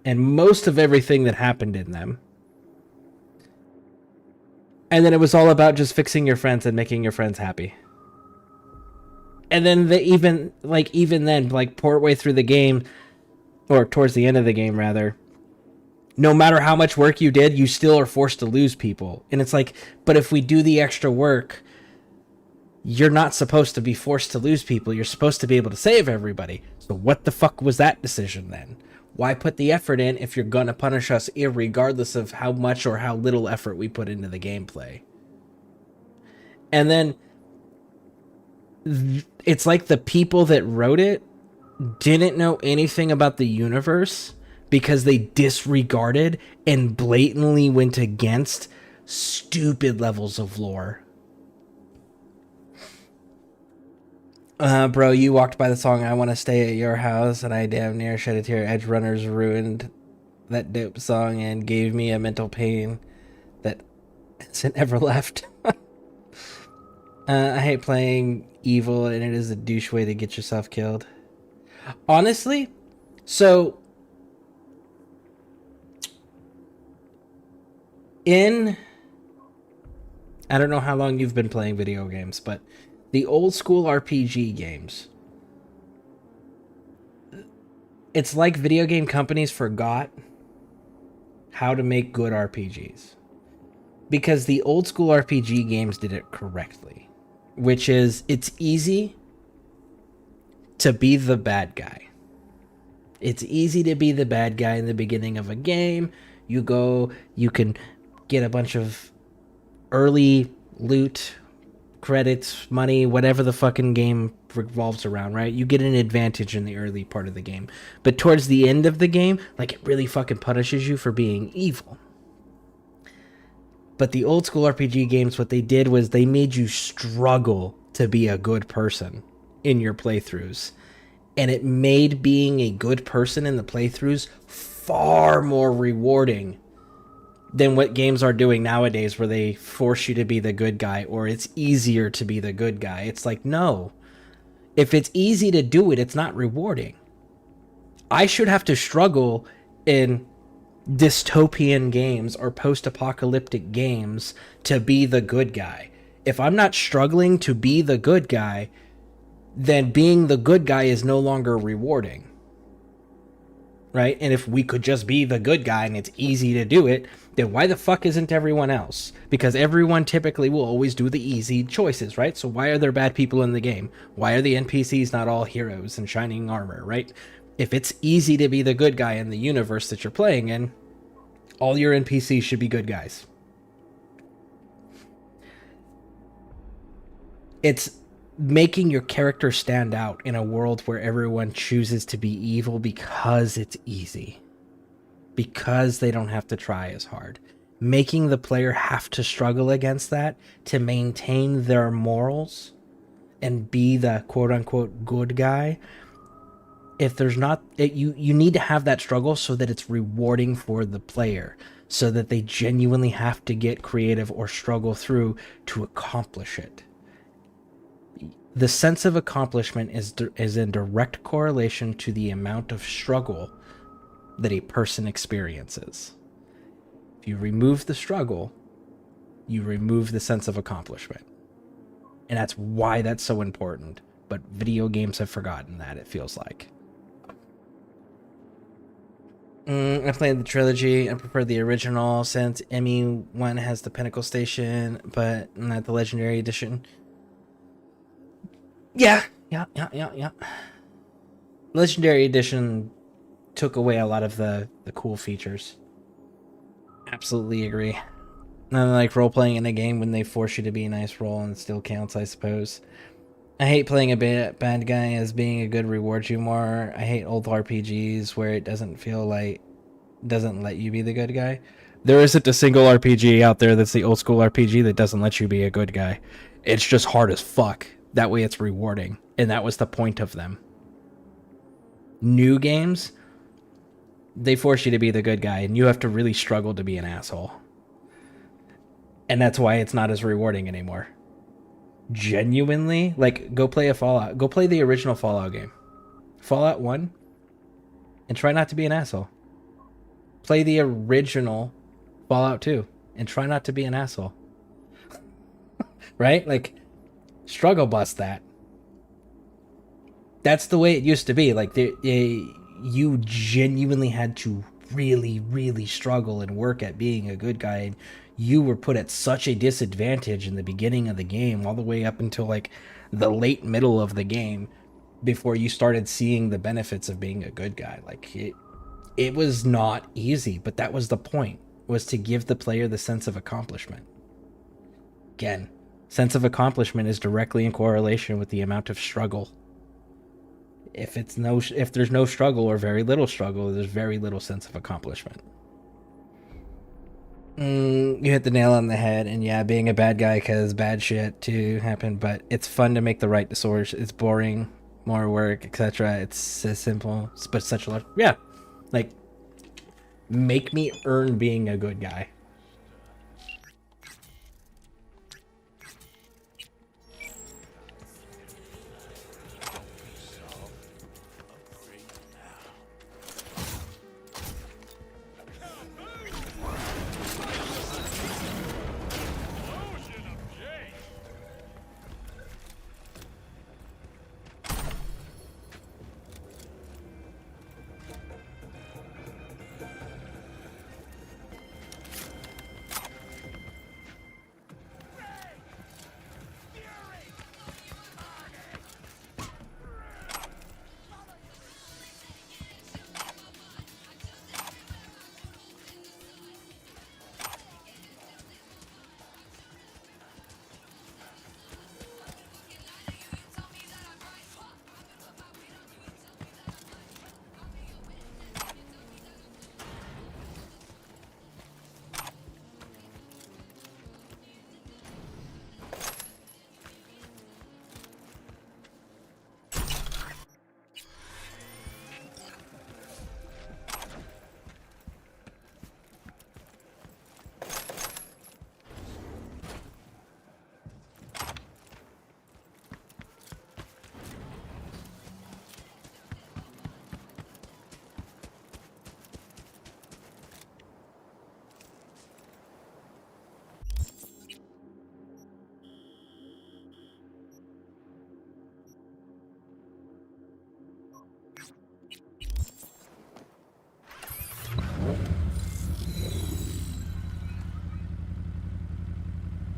and most of everything that happened in them. And then it was all about just fixing your friends and making your friends happy. And then they even then, partway through the game, or towards the end of the game rather, no matter how much work you did, you still are forced to lose people. And it's like, but if we do the extra work, you're not supposed to be forced to lose people. You're supposed to be able to save everybody. So what the fuck was that decision then? Why put the effort in if you're gonna punish us irregardless of how much or how little effort we put into the gameplay? And then it's like the people that wrote it didn't know anything about the universe because they disregarded and blatantly went against stupid levels of lore. Bro, you walked by the song I Want to Stay at Your House and I damn near shed a tear. Edge Runners ruined that dope song and gave me a mental pain that hasn't ever left. I hate playing evil and it is a douche way to get yourself killed. Honestly, so I don't know how long you've been playing video games, but the old school RPG games, it's like video game companies forgot how to make good RPGs. Because the old school RPG games did it correctly. Which is, it's easy to be the bad guy. It's easy to be the bad guy in the beginning of a game. You can get a bunch of early loot, credits, money, whatever the fucking game revolves around, right? You get an advantage in the early part of the game. But towards the end of the game, it really fucking punishes you for being evil. But the old school RPG games, what they did was they made you struggle to be a good person in your playthroughs. And it made being a good person in the playthroughs far more rewarding than what games are doing nowadays, where they force you to be the good guy, or it's easier to be the good guy. It's like, no. If it's easy to do it, it's not rewarding. I should have to struggle in dystopian games or post-apocalyptic games to be the good guy. If I'm not struggling to be the good guy, then being the good guy is no longer rewarding. Right? And if we could just be the good guy and it's easy to do it, then why the fuck isn't everyone else? Because everyone typically will always do the easy choices, right? So why are there bad people in the game? Why are the NPCs not all heroes in shining armor, right? If it's easy to be the good guy in the universe that you're playing in, all your NPCs should be good guys. It's making your character stand out in a world where everyone chooses to be evil because it's easy. Because they don't have to try as hard. Making the player have to struggle against that to maintain their morals and be the quote-unquote good guy. If there's not, you need to have that struggle so that it's rewarding for the player, so that they genuinely have to get creative or struggle through to accomplish it. The sense of accomplishment is in direct correlation to the amount of struggle that a person experiences. If you remove the struggle, you remove the sense of accomplishment. And that's why that's so important. But video games have forgotten that, it feels like. I played the trilogy. I prefer the original since ME1 has the Pinnacle Station, but not the Legendary Edition. Yeah. Legendary Edition took away a lot of the cool features. Absolutely agree. Nothing like role-playing in a game when they force you to be a nice role and it still counts, I suppose. I hate playing a bad guy as being a good rewards you more. I hate old RPGs where it doesn't let you be the good guy. There isn't a single RPG out there that's the old school RPG that doesn't let you be a good guy. It's just hard as fuck. That way it's rewarding. And that was the point of them. New games, they force you to be the good guy and you have to really struggle to be an asshole. And that's why it's not as rewarding anymore. Genuinely, like, go play a Fallout. Go play the original Fallout game. Fallout 1 and try not to be an asshole. Play the original Fallout 2 and try not to be an asshole. Right? Like, struggle bus that. That's the way it used to be. Like, you genuinely had to really, really struggle and work at being a good guy. And you were put at such a disadvantage in the beginning of the game, all the way up until, like, the late middle of the game, before you started seeing the benefits of being a good guy. Like, it was not easy, but that was the point, was to give the player the sense of accomplishment. Again, sense of accomplishment is directly in correlation with the amount of struggle. If there's no struggle or very little struggle, there's very little sense of accomplishment. You hit the nail on the head, and yeah, being a bad guy because bad shit too happened, but it's fun to make the right decisions. It's boring, more work, etc. It's as simple, but such a lot. Yeah, like, make me earn being a good guy.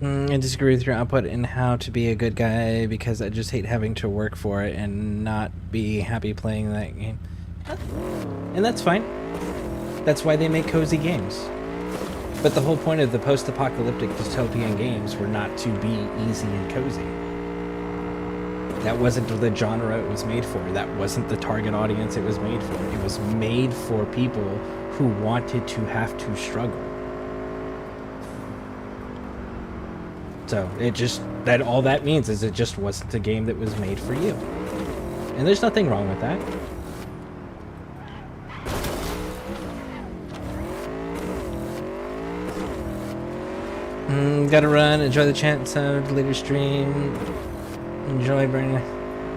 I disagree with your output in how to be a good guy, because I just hate having to work for it and not be happy playing that game. And that's fine. That's why they make cozy games. But the whole point of the post-apocalyptic dystopian games were not to be easy and cozy. That wasn't the genre it was made for. That wasn't the target audience it was made for. It was made for people who wanted to have to struggle. So all that means is it just wasn't a game that was made for you. And there's nothing wrong with that. Gotta run. Enjoy the chat sound later stream. Enjoy burning.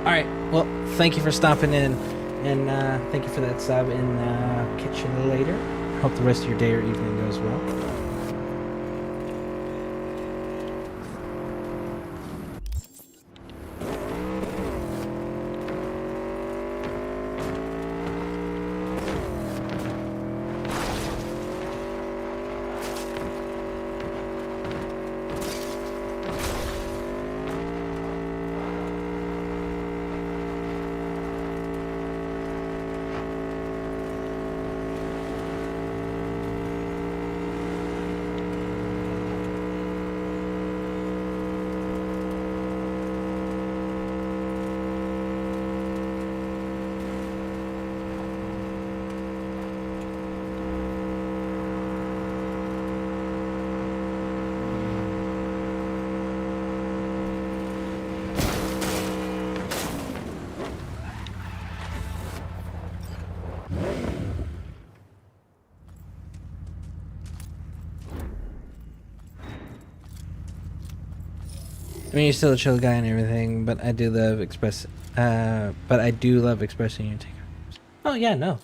Alright, well, thank you for stopping in. And thank you for that sub. And catch you later. Hope the rest of your day or evening goes well. I mean, you're still a chill guy and everything, but I do love But I do love expressing your take. Oh yeah, no,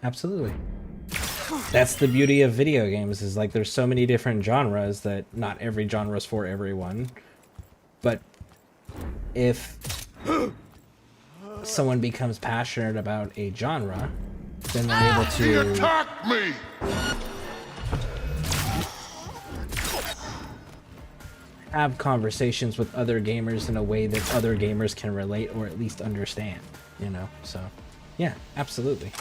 absolutely. That's the beauty of video games, is like there's so many different genres that not every genre is for everyone. But if someone becomes passionate about a genre, then they're able to... He attacked me! have conversations with other gamers in a way that other gamers can relate or at least understand, you know? So, yeah, absolutely.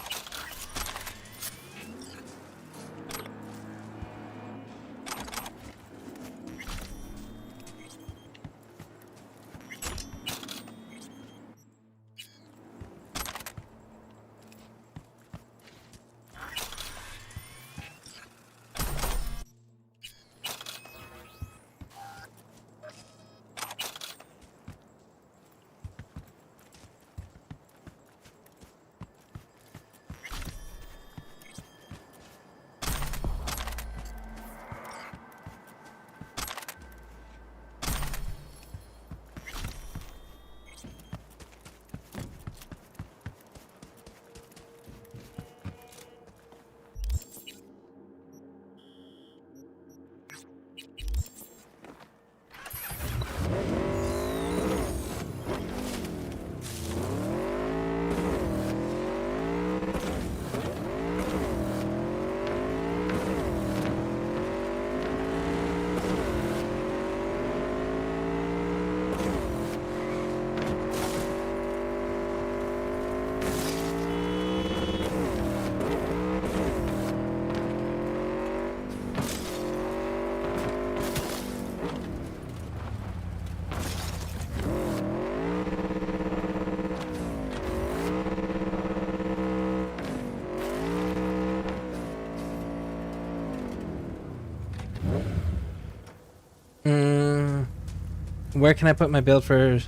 Where can I put my build for...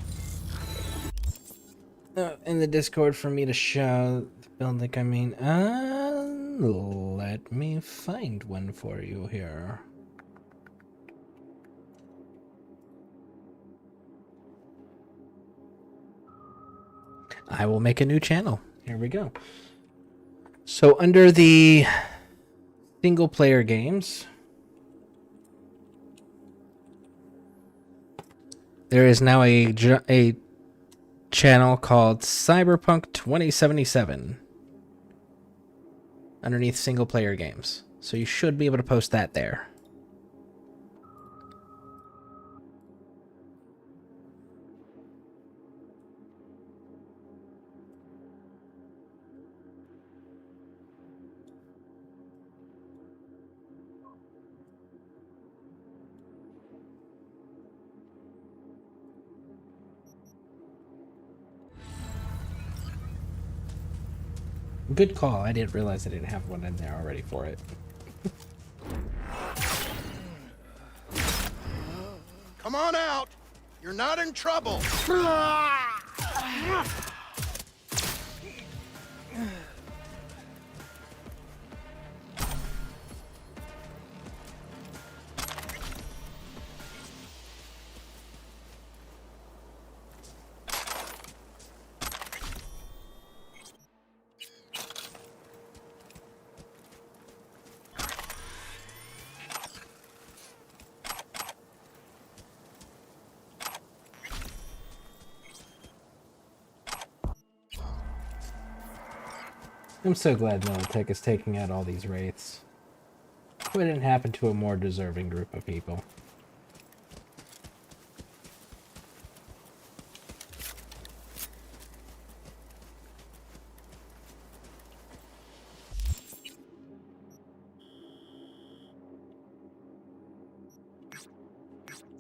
in the Discord for me to show the build link, I mean... let me find one for you here. I will make a new channel. Here we go. So under the single player games, there is now a channel called Cyberpunk 2077 underneath single player games. So you should be able to post that there. Good call. I didn't realize I didn't have one in there already for it. Come on out. You're not in trouble. I'm so glad Militech is taking out all these wraiths. Wouldn't happen to a more deserving group of people.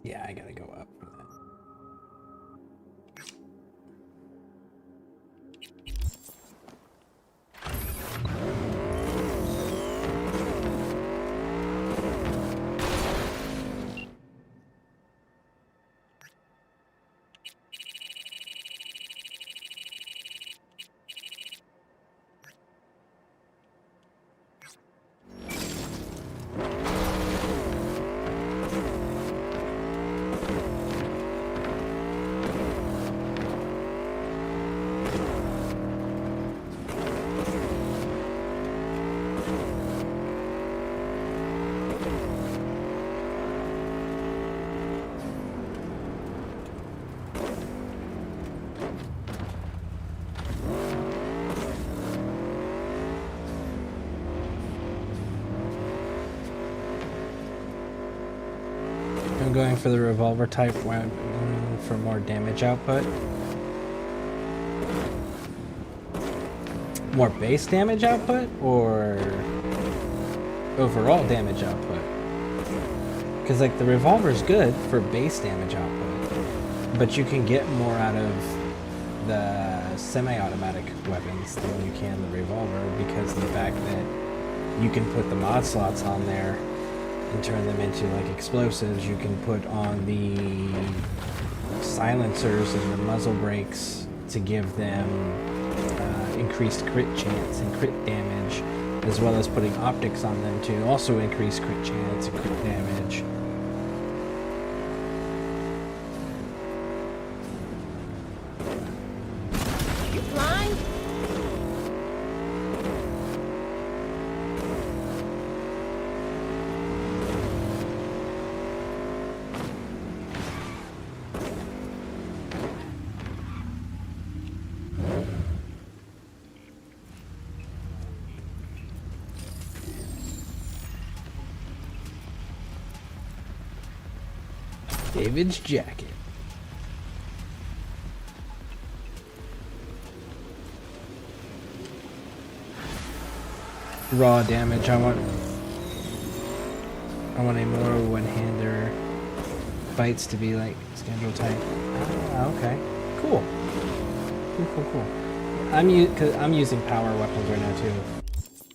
Yeah, I gotta go up for that. I'm going for the revolver type weapon for more damage output. More base damage output or overall damage output? Because like the revolver's good for base damage output, but you can get more out of the semi-automatic weapons than you can the revolver because of the fact that you can put the mod slots on there and turn them into like explosives. You can put on the silencers and the muzzle brakes to give them increased crit chance and crit damage, as well as putting optics on them to also increase crit chance and crit damage. You blind? David's jacket. Raw damage. I want a more one-hander fights to be like schedule type. Ah, okay. Cool. Cool. I'm using power weapons right now too.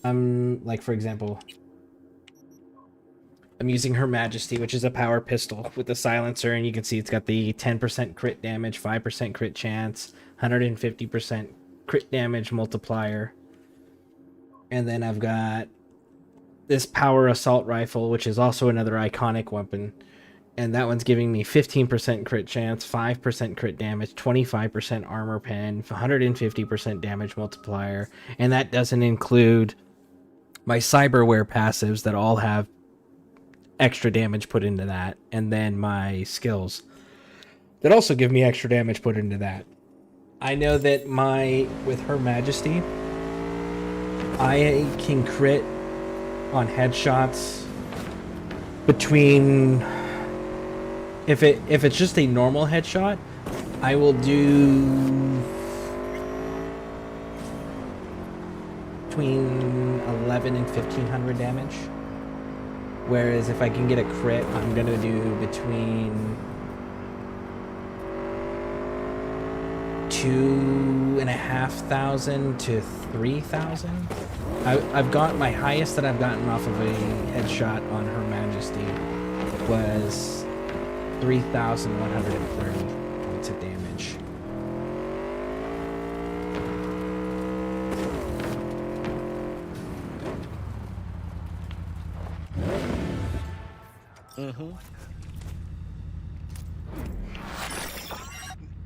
I'm like, for example, I'm using Her Majesty, which is a power pistol with the silencer, and you can see it's got the 10% crit damage, 5% crit chance, 150% crit damage multiplier. And then I've got this power assault rifle, which is also another iconic weapon. And that one's giving me 15% crit chance, 5% crit damage, 25% armor pen, 150% damage multiplier. And that doesn't include my cyberware passives that all have extra damage put into that, and then my skills that also give me extra damage put into that. I know that with Her Majesty, I can crit on headshots between, if it's just a normal headshot, I will do between 11 and 1500 damage. Whereas if I can get a crit, I'm gonna do between 2,500 to 3,000. I've got my highest that I've gotten off of a headshot on Her Majesty was 3,130 points of damage.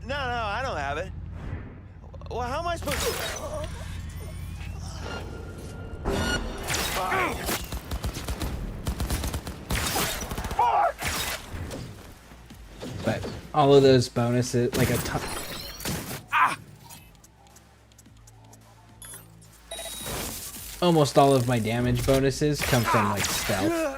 No, I don't have it. Well, how am I supposed to... Fine. But all of those bonuses, like a ton... Almost all of my damage bonuses come from like stealth.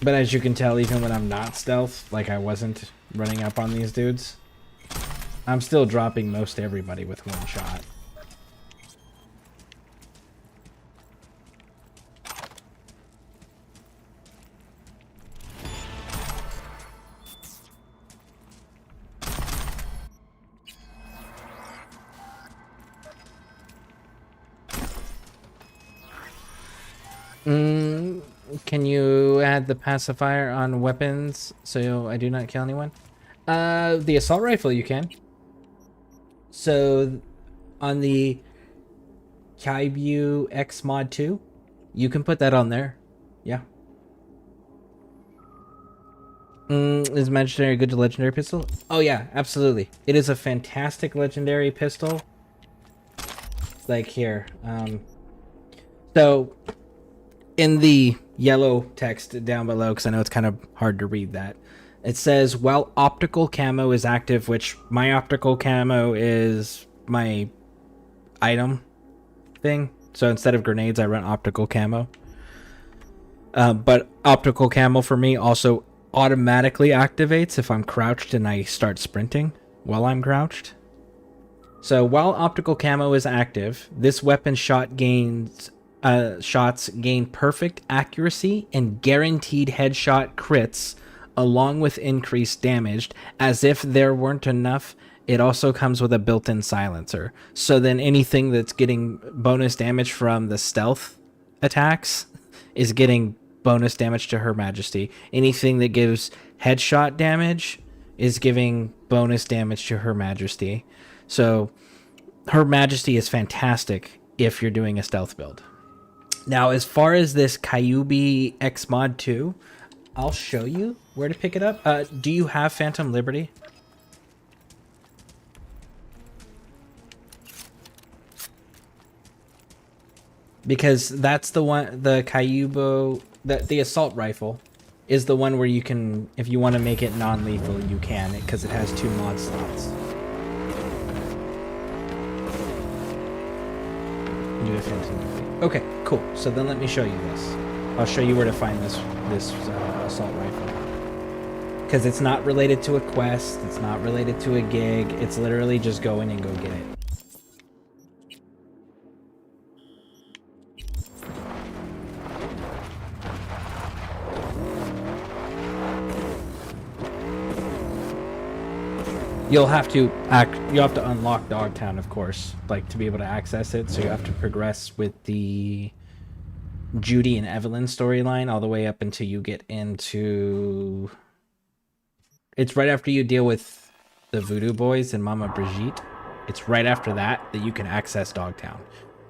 But as you can tell, even when I'm not stealth, like I wasn't running up on these dudes, I'm still dropping most everybody with one shot. Can you add the pacifier on weapons so I do not kill anyone? The assault rifle you can. So on the Kaibu X Mod 2, you can put that on there. Yeah. Is Legendary a good legendary pistol? Oh yeah, absolutely. It is a fantastic legendary pistol. Like here. So in the yellow text down below, because I know it's kind of hard to read that, it says, while optical camo is active, which my optical camo is my item thing. So instead of grenades, I run optical camo. But optical camo for me also automatically activates if I'm crouched and I start sprinting while I'm crouched. So while optical camo is active, this weapon shots gain perfect accuracy and guaranteed headshot crits, along with increased damage. As if there weren't enough, it also comes with a built-in silencer. So then anything that's getting bonus damage from the stealth attacks is getting bonus damage to Her Majesty. Anything that gives headshot damage is giving bonus damage to Her Majesty. So Her Majesty is fantastic if you're doing a stealth build. Now, as far as this Kyubi X Mod 2, I'll show you where to pick it up. Do you have Phantom Liberty? Because that's the one, the Kyubo, the assault rifle is the one where you can, if you want to make it non-lethal, you can, because it has 2 mod slots. Do a Phantom Liberty. Okay, cool. So then let me show you this. I'll show you where to find this assault rifle. Because it's not related to a quest, it's not related to a gig, it's literally just go in and go get it. You'll have to unlock Dogtown, of course, like to be able to access it. So you have to progress with the Judy and Evelyn storyline all the way up until you get into. It's right after you deal with the Voodoo Boys and Mama Brigitte. It's right after that you can access Dogtown.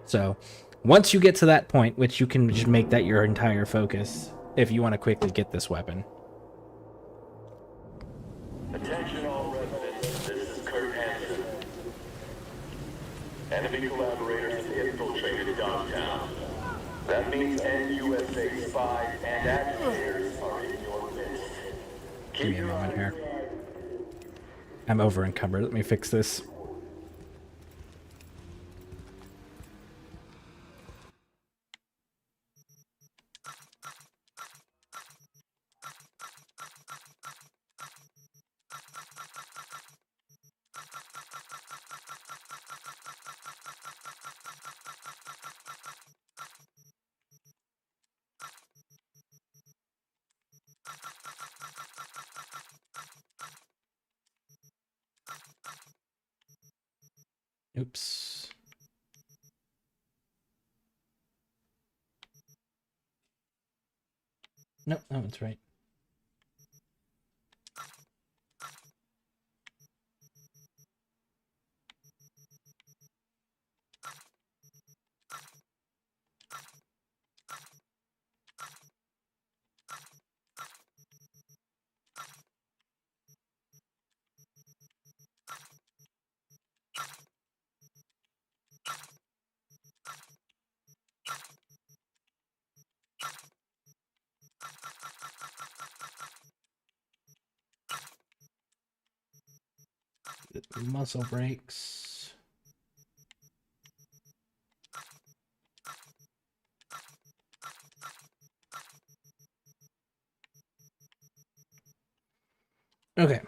So once you get to that point, which you can just make that your entire focus if you want to quickly get this weapon. Attention all residents, this is Kurt Hansen. Enemy collaborators have infiltrated Dogtown. That means NUSA spies and agitators are in your midst. Give me a moment here. I'm over encumbered. Let me fix this. Oops. Nope, that one's right. Muscle brakes. Okay.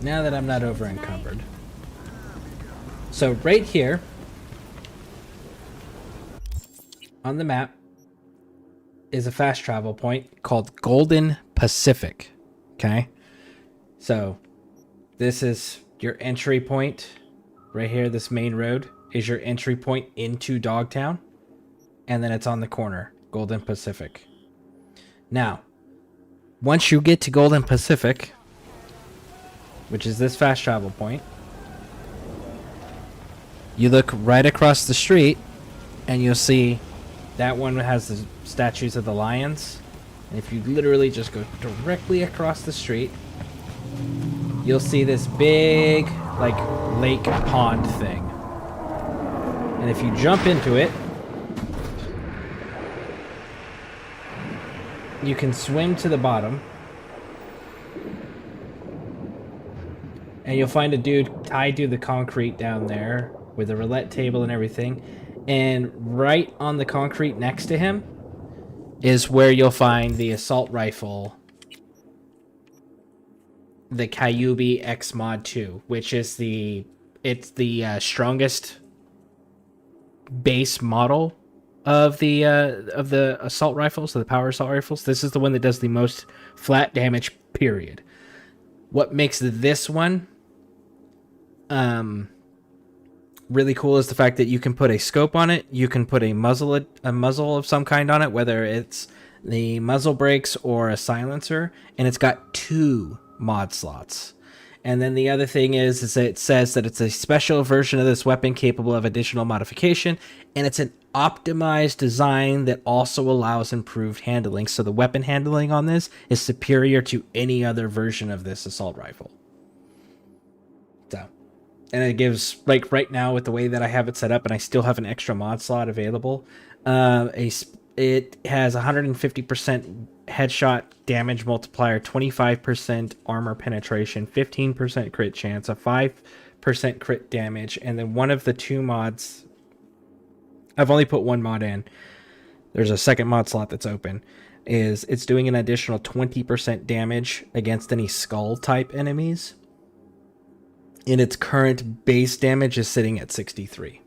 Now that I'm not over encumbered. So right here on the map is a fast travel point called Golden Pacific. Okay. So this is your entry point right here. This main road is your entry point into Dogtown. And then it's on the corner, Golden Pacific. Now, once you get to Golden Pacific, which is this fast travel point, you look right across the street and you'll see that one has the statues of the lions. And if you literally just go directly across the street, you'll see this big, like, lake pond thing. And if you jump into it, you can swim to the bottom. and you'll find a dude tied to the concrete down there with a roulette table and everything. And right on the concrete next to him is where you'll find the assault rifle, the Kyubi X Mod 2, which is the strongest base model of the assault rifles, the power assault rifles. This is the one that does the most flat damage, period. What makes this one really cool is the fact that you can put a scope on it, you can put a muzzle of some kind on it, whether it's the muzzle brakes or a silencer, and it's got 2 mod slots. And then the other thing is that it says that it's a special version of this weapon capable of additional modification, and it's an optimized design that also allows improved handling. So the weapon handling on this is superior to any other version of this assault rifle. So, and it gives, like right now with the way that I have it set up, and I still have an extra mod slot available, it has 150% headshot damage multiplier, 25% armor penetration, 15% crit chance, a 5% crit damage, and then one of the 2 mods, I've only put 1 mod in, there's a second mod slot that's open, is it's doing an additional 20% damage against any skull type enemies, and its current base damage is sitting at 63.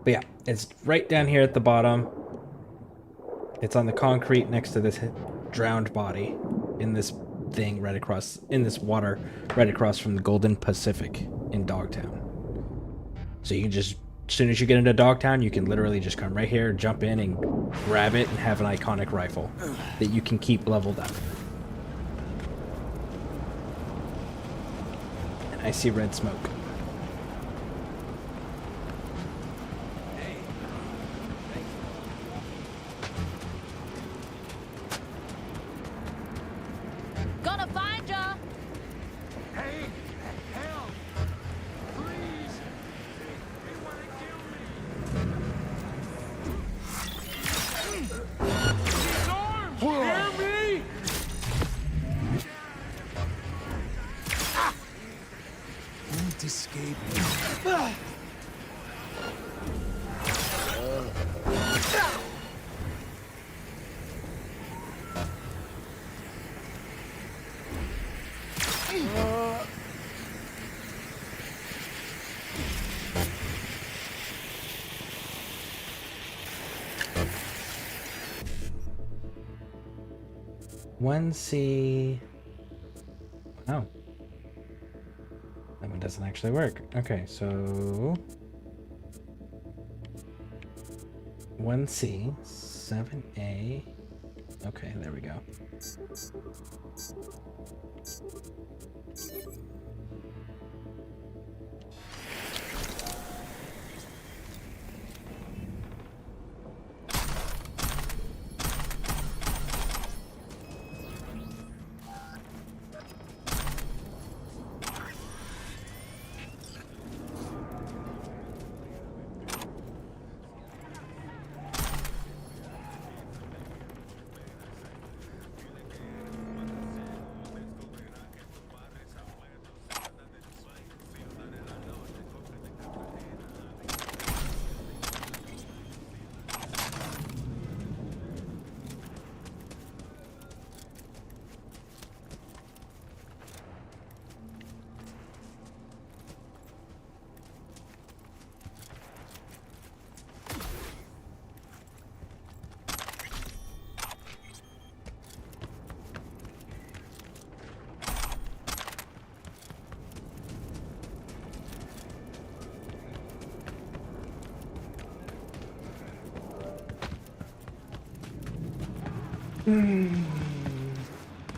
But yeah, it's right down here at the bottom. It's on the concrete next to this drowned body in this thing right across, in this water right across from the Golden Pacific in Dogtown. So you can just, as soon as you get into Dogtown, you can literally just come right here, jump in and grab it and have an iconic rifle that you can keep leveled up. And I see red smoke. Gonna find ya! Hey, help! Please! They wanna kill me! His arms! Hear me? Won't escape. One C. Oh. That one doesn't actually work. Okay, so 1C, 7A. Okay, there we go.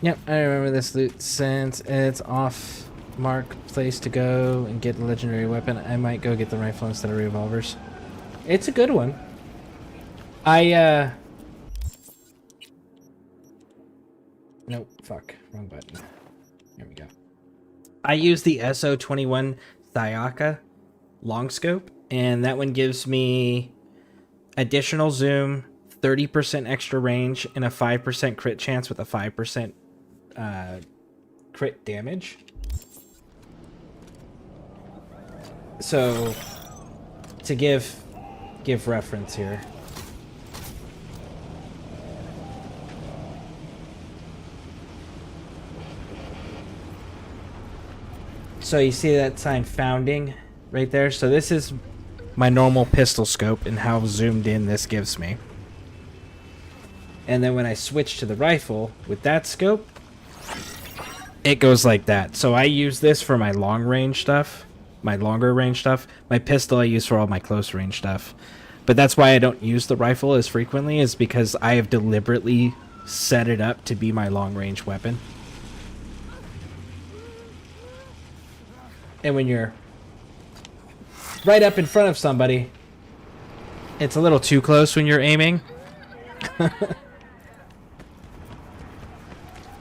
Yep, I remember this loot. Since it's off mark place to go and get a legendary weapon, I might go get the rifle instead of revolvers. It's a good one. Nope, fuck. Wrong button. Here we go. I use the SO21 Sayaka long scope, and that one gives me additional zoom, 30% extra range, and a 5% crit chance with a 5% crit damage. So, to give reference here. So you see that sign founding right there? So this is my normal pistol scope and how zoomed in this gives me. And then when I switch to the rifle with that scope, it goes like that. So I use this for my long range stuff, my longer range stuff. My pistol I use for all my close range stuff. But that's why I don't use the rifle as frequently, is because I have deliberately set it up to be my long range weapon. And when you're right up in front of somebody, it's a little too close when you're aiming.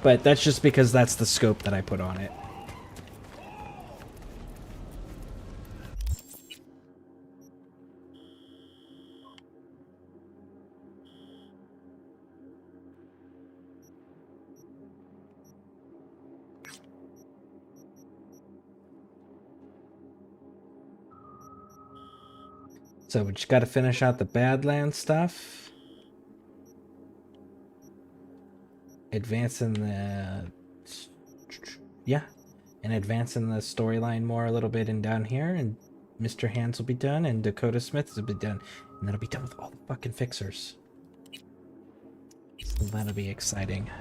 But that's just because that's the scope that I put on it. So we just got to finish out the Badlands stuff. Advancing the... Yeah. And advancing the storyline more a little bit in down here. And Mr. Hands will be done. And Dakota Smith will be done. And that'll be done with all the fucking fixers. So that'll be exciting.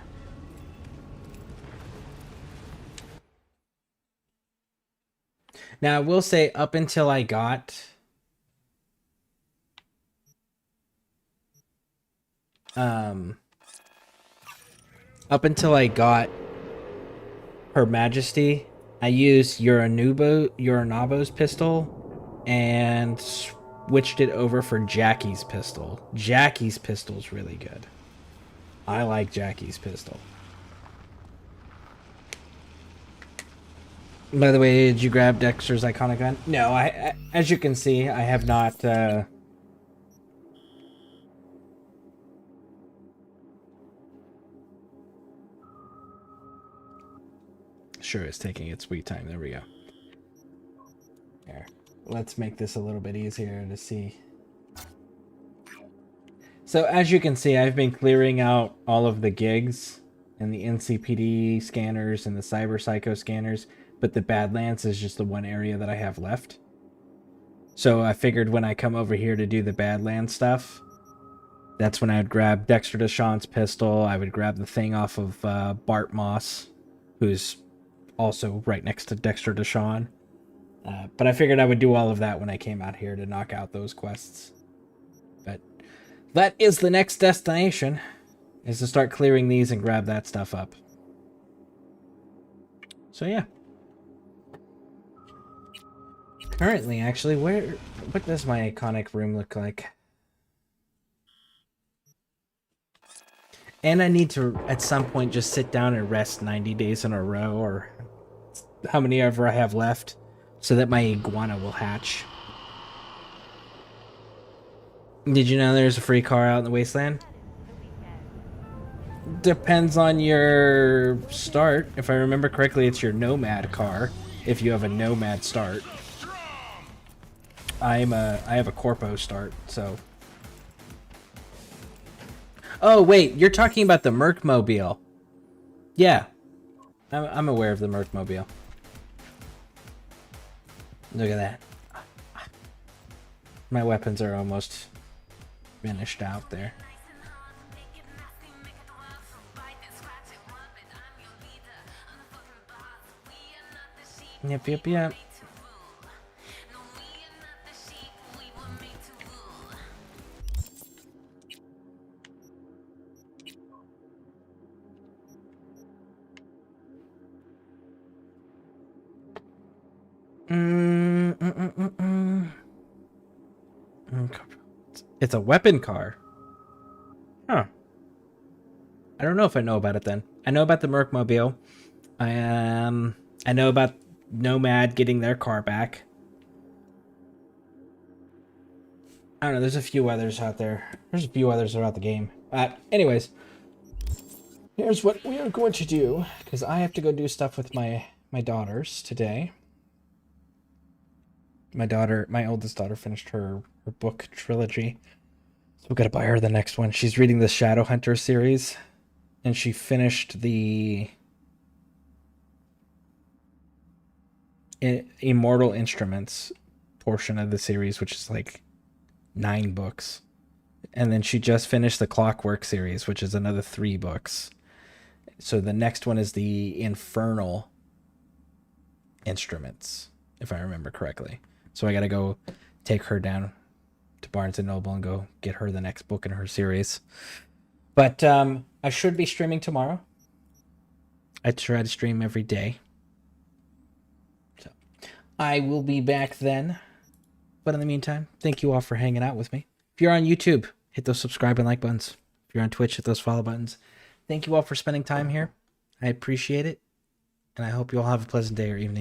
Now, I will say up until I got... up until I got Her Majesty, I used Yorinobu's pistol and switched it over for Jackie's pistol. Jackie's pistol's really good. I like Jackie's pistol. By the way, did you grab Dexter's iconic gun? No, I as you can see, I have not Sure, it's taking its sweet time. There we go. Here, let's make this a little bit easier to see. So as you can see, I've been clearing out all of the gigs and the NCPD scanners and the Cyber Psycho scanners, but the Badlands is just the one area that I have left. So I figured when I come over here to do the Badlands stuff, that's when I would grab Dexter Deshawn's pistol. I would grab the thing off of Bart Moss, who's also right next to Dexter Deshawn. But I figured I would do all of that when I came out here to knock out those quests. But that is the next destination, is to start clearing these and grab that stuff up. So yeah. Currently, actually, what does my iconic room look like? And I need to, at some point, just sit down and rest 90 days in a row, or how many ever I have left, so that my iguana will hatch. Did you know there's a free car out in the wasteland? Depends on your start. If I remember correctly, it's your Nomad car, if you have a Nomad start. I have a Corpo start, so... Oh, wait, you're talking about the Mercmobile. Yeah, I'm aware of the Mercmobile. Look at that. My weapons are almost finished out there. Yep. It's a weapon car. Huh. I don't know if I know about it then. I know about the Mercmobile. I know about Nomad getting their car back. I don't know, there's a few others out there. There's a few others throughout the game. Anyways. Here's what we are going to do, because I have to go do stuff with my daughters today. My oldest daughter finished her book trilogy. So we've got to buy her the next one. She's reading the Shadowhunter series, and she finished the Immortal Instruments portion of the series, which is like 9 books. And then she just finished the Clockwork series, which is another 3 books. So the next one is the Infernal Instruments, if I remember correctly. So I got to go take her down to Barnes & Noble and go get her the next book in her series. But I should be streaming tomorrow. I try to stream every day. So I will be back then. But in the meantime, thank you all for hanging out with me. If you're on YouTube, hit those subscribe and like buttons. If you're on Twitch, hit those follow buttons. Thank you all for spending time here. I appreciate it. And I hope you all have a pleasant day or evening.